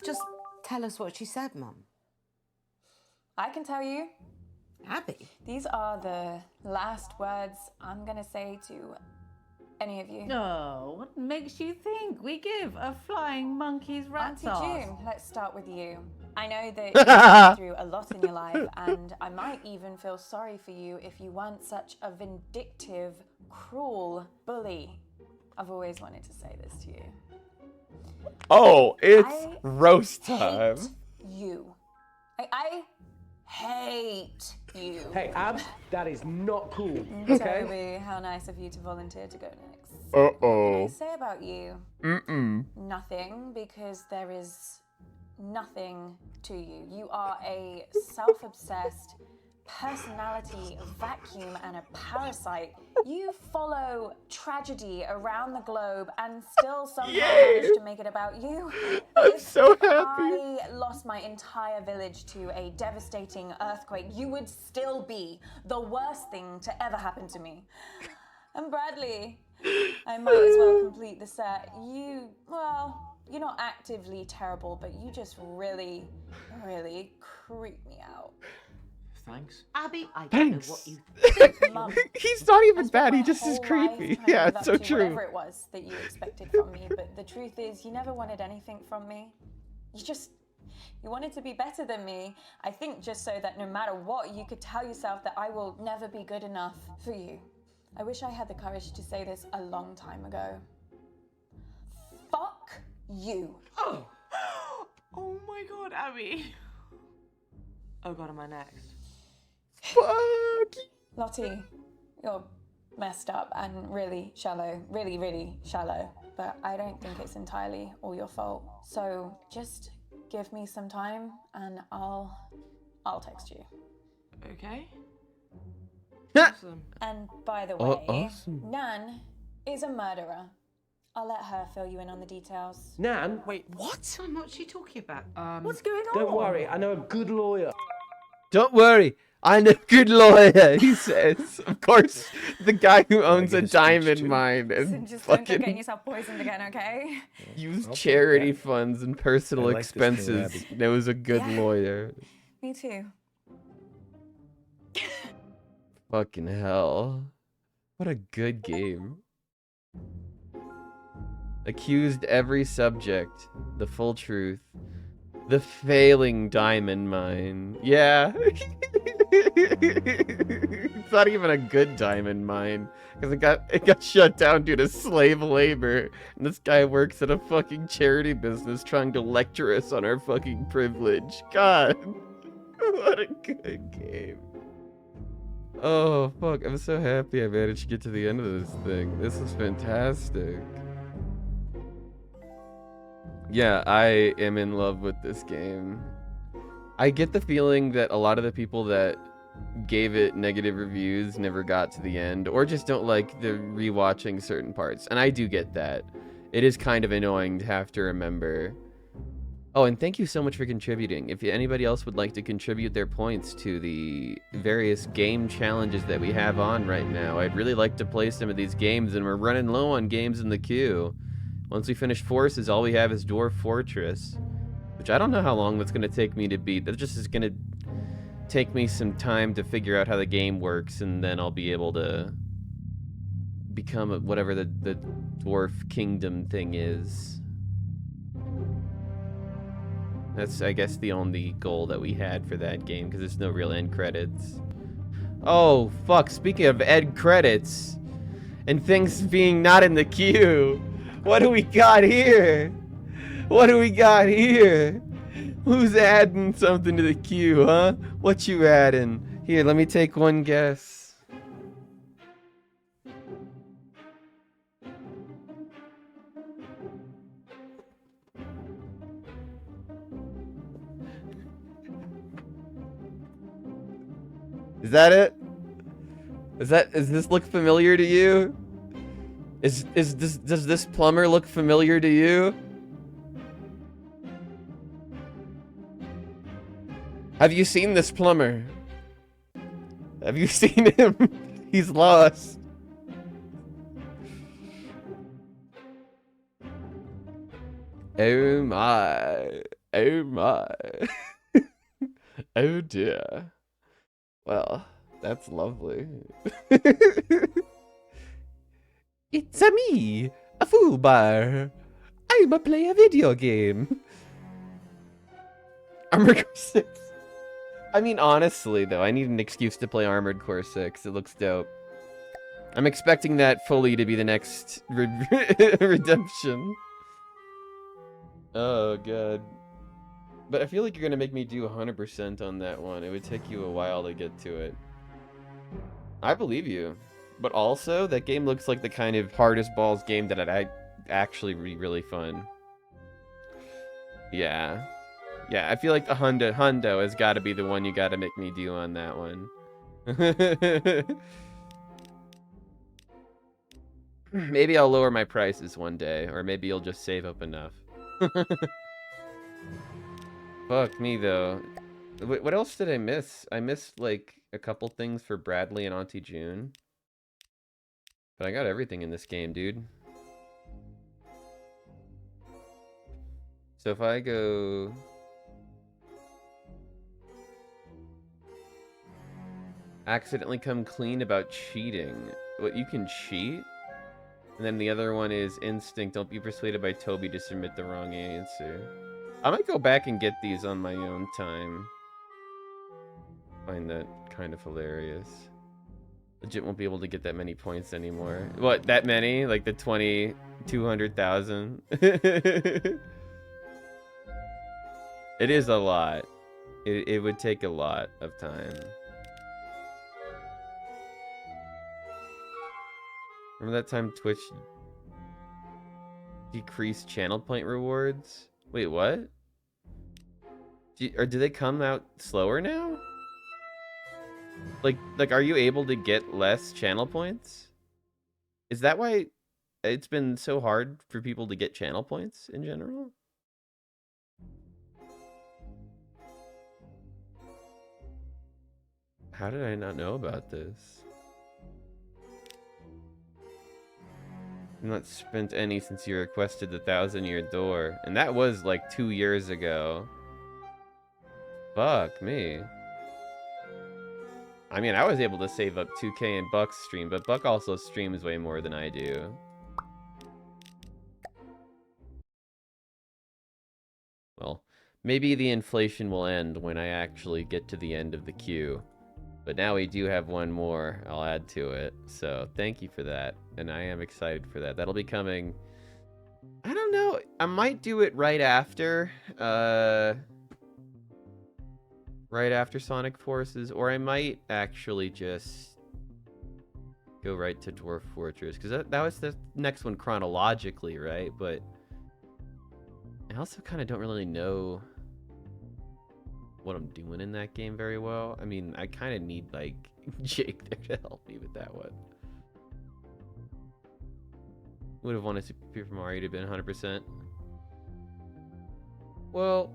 Just tell us what she said, Mum. I can tell you. Abby? These are the last words I'm going to say to any of you. No, what makes you think we give a flying monkey's rat's Auntie ass? June, let's start with you. I know that you've been through a lot in your life, and I might even feel sorry for you if you weren't such a vindictive, cruel bully. I've always wanted to say this to you. Oh, it's I roast time. hate you. I hate you. Hey, Ab, that is not cool. Toby, how nice of you to volunteer to go next. Uh-oh. What can I say about you? Mm-mm. Nothing, because there is nothing to you. You are a self-obsessed personality vacuum and a parasite. You follow tragedy around the globe and still somehow manage to make it about you. I'm so happy. I lost my entire village to a devastating earthquake, you would still be the worst thing to ever happen to me. And Bradley, I might as well complete the set. You're not actively terrible, but you just really, really creep me out. Thanks. Abby, I don't know Thanks. what you Mum, He's not even I spent bad, he my just is whole creepy. life trying to Yeah, live it's up so to true. Whatever it was that you expected from me, but the truth is, you never wanted anything from me. You wanted to be better than me. I think just so that no matter what, you could tell yourself that I will never be good enough for you. I wish I had the courage to say this a long time ago. Fuck you. Oh. Oh my god, Abby. Oh god, am I next? Fuck. Lottie, you're messed up and really shallow. Really, really shallow. But I don't think it's entirely all your fault. So just give me some time and I'll text you. Okay. Awesome. And by the way, awesome. Nan is a murderer. I'll let her fill you in on the details. Nan, wait, what? Mum, what's she talking about? What's going on? Don't worry, I know a good lawyer. Don't worry, I'm a good lawyer, he says. Of course, the guy who owns a diamond mine Listen, and just don't go getting fucking yourself poisoned again, okay? use charity funds and personal I like this new expenses. Knows a good Yeah. lawyer. Me too. Fucking hell. What a good game. Accused every subject. The full truth. The failing diamond mine. Yeah. It's not even a good diamond mine. Because it got shut down due to slave labor. And this guy works at a fucking charity business trying to lecture us on our fucking privilege. God. What a good game. Oh, fuck. I'm so happy I managed to get to the end of this thing. This is fantastic. Yeah, I am in love with this game. I get the feeling that a lot of the people that gave it negative reviews never got to the end, or just don't like the rewatching certain parts. And I do get that. It is kind of annoying to have to remember. Oh, and thank you so much for contributing. If anybody else would like to contribute their points to the various game challenges that we have on right now, I'd really like to play some of these games, and we're running low on games in the queue. Once we finish Forces, all we have is Dwarf Fortress, which I don't know how long that's going to take me to beat. That just is going to take me some time to figure out how the game works, and then I'll be able to become whatever the Dwarf Kingdom thing is. That's, I guess, the only goal that we had for that game, because there's no real end credits. Oh, fuck, speaking of end credits, and things being not in the queue, what do we got here? What do we got here? Who's adding something to the queue, huh? What you adding? Here, let me take one guess. Is that it? Does this look familiar to you? Does this plumber look familiar to you? Have you seen this plumber? Have you seen him? He's lost. Oh my. Oh my. Oh dear. Well, that's lovely. It's a me, a foobar. I'ma play a video game. Armored Core 6. I mean, honestly, though, I need an excuse to play Armored Core 6. It looks dope. I'm expecting that fully to be the next redemption. Oh, God. But I feel like you're gonna make me do 100% on that one. It would take you a while to get to it. I believe you. But also, that game looks like the kind of hardest balls game that I'd actually be really fun. Yeah. Yeah, I feel like the Hundo has got to be the one you got to make me do on that one. Maybe I'll lower my prices one day, or maybe you'll just save up enough. Fuck me, though. What else did I miss? I missed, like, a couple things for Bradley and Auntie June. But I got everything in this game, dude. So if I go... accidentally come clean about cheating. What, you can cheat? And then the other one is instinct. Don't be persuaded by Toby to submit the wrong answer. I might go back and get these on my own time. Find that kind of hilarious. Legit won't be able to get that many points anymore. What, that many? Like the 200,000? It is a lot. It would take a lot of time. Remember that time Twitch decreased channel point rewards? Wait, what? Do they come out slower now? Like, are you able to get less channel points? Is that why it's been so hard for people to get channel points in general? How did I not know about this? I've not spent any since you requested the 1,000-year door. And that was like 2 years ago. Fuck me. I mean, I was able to save up 2K in Buck's stream, but Buck also streams way more than I do. Well, maybe the inflation will end when I actually get to the end of the queue. But now we do have one more I'll add to it. So thank you for that. And I am excited for that. That'll be coming... I don't know. I might do it right after. Right after Sonic Forces. Or I might actually just go right to Dwarf Fortress. Because that was the next one chronologically, right? But I also kind of don't really know what I'm doing in that game very well. I mean, I kind of need, like, Jake there to help me with that one. Would have wanted Super Mario to have been 100%. Well,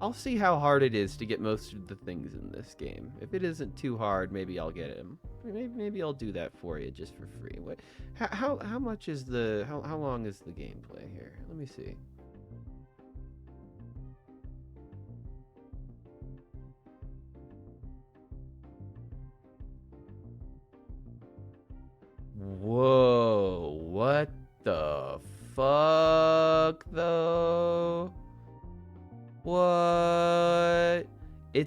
I'll see how hard it is to get most of the things in this game. If it isn't too hard, maybe I'll get him. Maybe I'll do that for you just for free. What? How much is the... How long is the gameplay here? Let me see. Whoa, what the fuck, though?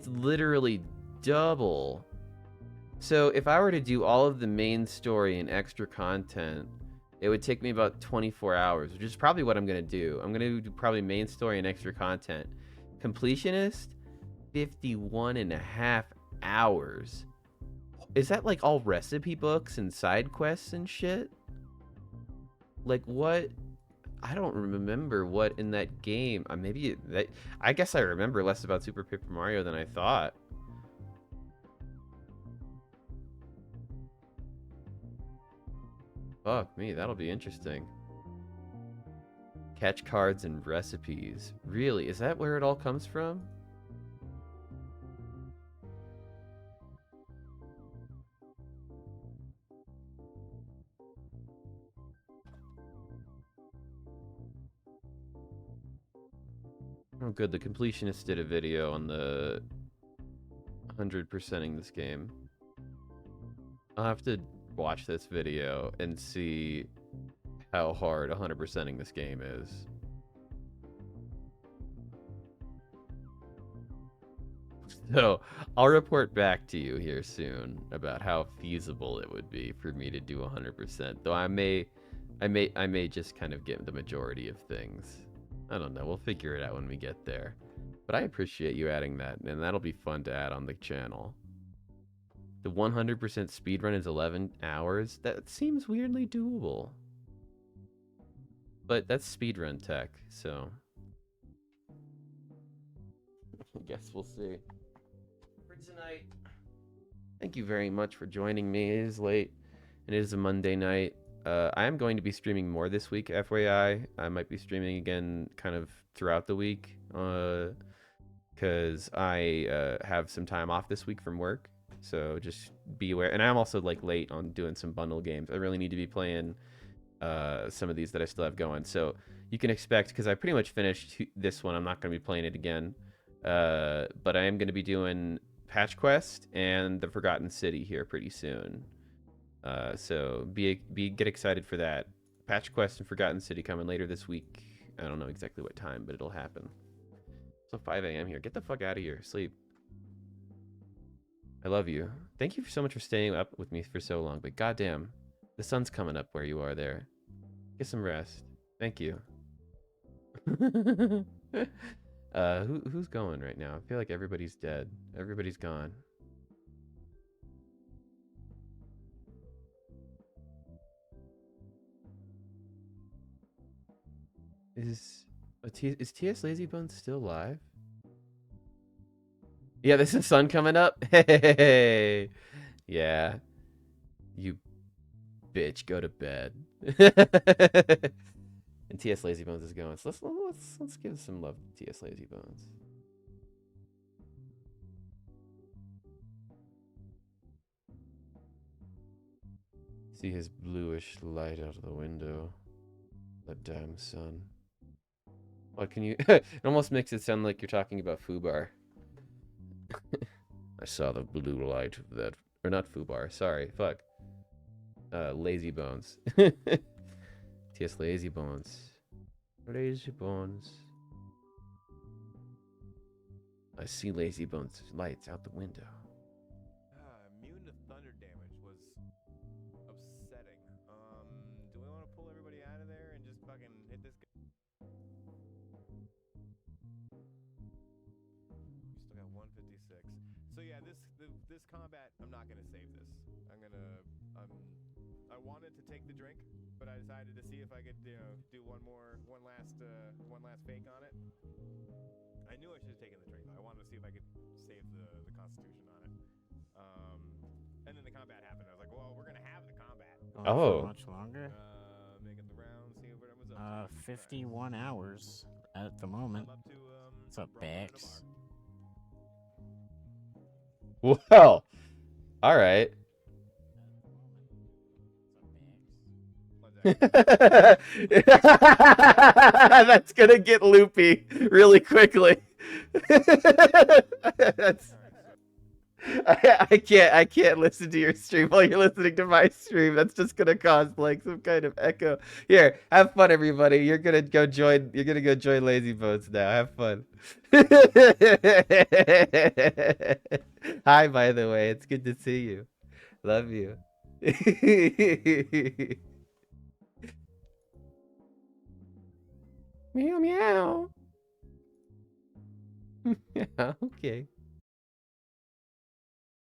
It's literally double. So if I were to do all of the main story and extra content, it would take me about 24 hours, which is probably what I'm going to do. I'm going to do probably main story and extra content. Completionist, 51 and a half hours. Is that like all recipe books and side quests and shit? Like what? I don't remember what in that game. Maybe that. I guess I remember less about Super Paper Mario than I thought. Fuck me, that'll be interesting. Catch cards and recipes. Really? Is that where it all comes from? Oh good, the completionist did a video on the 100%ing this game. I'll have to watch this video and see how hard 100%ing this game is. So I'll report back to you here soon about how feasible it would be for me to do 100%. Though I may just kind of get the majority of things. I don't know. We'll figure it out when we get there. But I appreciate you adding that, and that'll be fun to add on the channel. The 100% speedrun is 11 hours. That seems weirdly doable. But that's speedrun tech, so I guess we'll see. For tonight, thank you very much for joining me. It is late, and it is a Monday night. I am going to be streaming more this week, FYI. I might be streaming again kind of throughout the week, because I have some time off this week from work. So just be aware. And I'm also like late on doing some bundle games. I really need to be playing some of these that I still have going. So you can expect, because I pretty much finished this one, I'm not going to be playing it again. But I am going to be doing Patch Quest and the Forgotten City here pretty soon. So get excited for that. Patch Quest and Forgotten City coming later this week. I don't know exactly what time, but it'll happen. So 5 a.m. here. Get the fuck out of here. Sleep. I love you. Thank you so much for staying up with me for so long, but goddamn, the sun's coming up where you are there. Get some rest. Thank you. Who's going right now? I feel like everybody's dead. Everybody's gone. Is TS Lazybones still live? Yeah, there's the sun coming up. Hey, yeah. You bitch, go to bed. And TS Lazybones is going. So let's give some love to TS Lazybones. See his bluish light out of the window. That damn sun. What can you? It almost makes it sound like you're talking about Fubar. I saw the blue light of that, or not Fubar. Sorry, fuck. Lazybones. TS Lazybones. Lazybones. I see Lazybones lights out the window. Immune to thunder damage was upsetting. Do we want to pull everybody out of there and just fucking hit this guy? We still got 156. So yeah, this combat, I'm not gonna save this. I wanted to take the drink, but I decided to see if I could, do one last fake on it. I knew I should have taken the drink. I wanted to see if I could save the constitution on it. And then the combat happened. I was like, well, we're gonna have the combat. Oh. Much longer. Making the round, see what everyone's up to. 51 hours at the moment. What's up, Bex? Well, all right. That's gonna get loopy really quickly. That's I can't listen to your stream while you're listening to my stream. That's just gonna cause like some kind of echo. Here, have fun, everybody. You're gonna go join Lazy Bones now. Have fun. Hi, by the way. It's good to see you. Love you. Meow meow. Yeah, okay.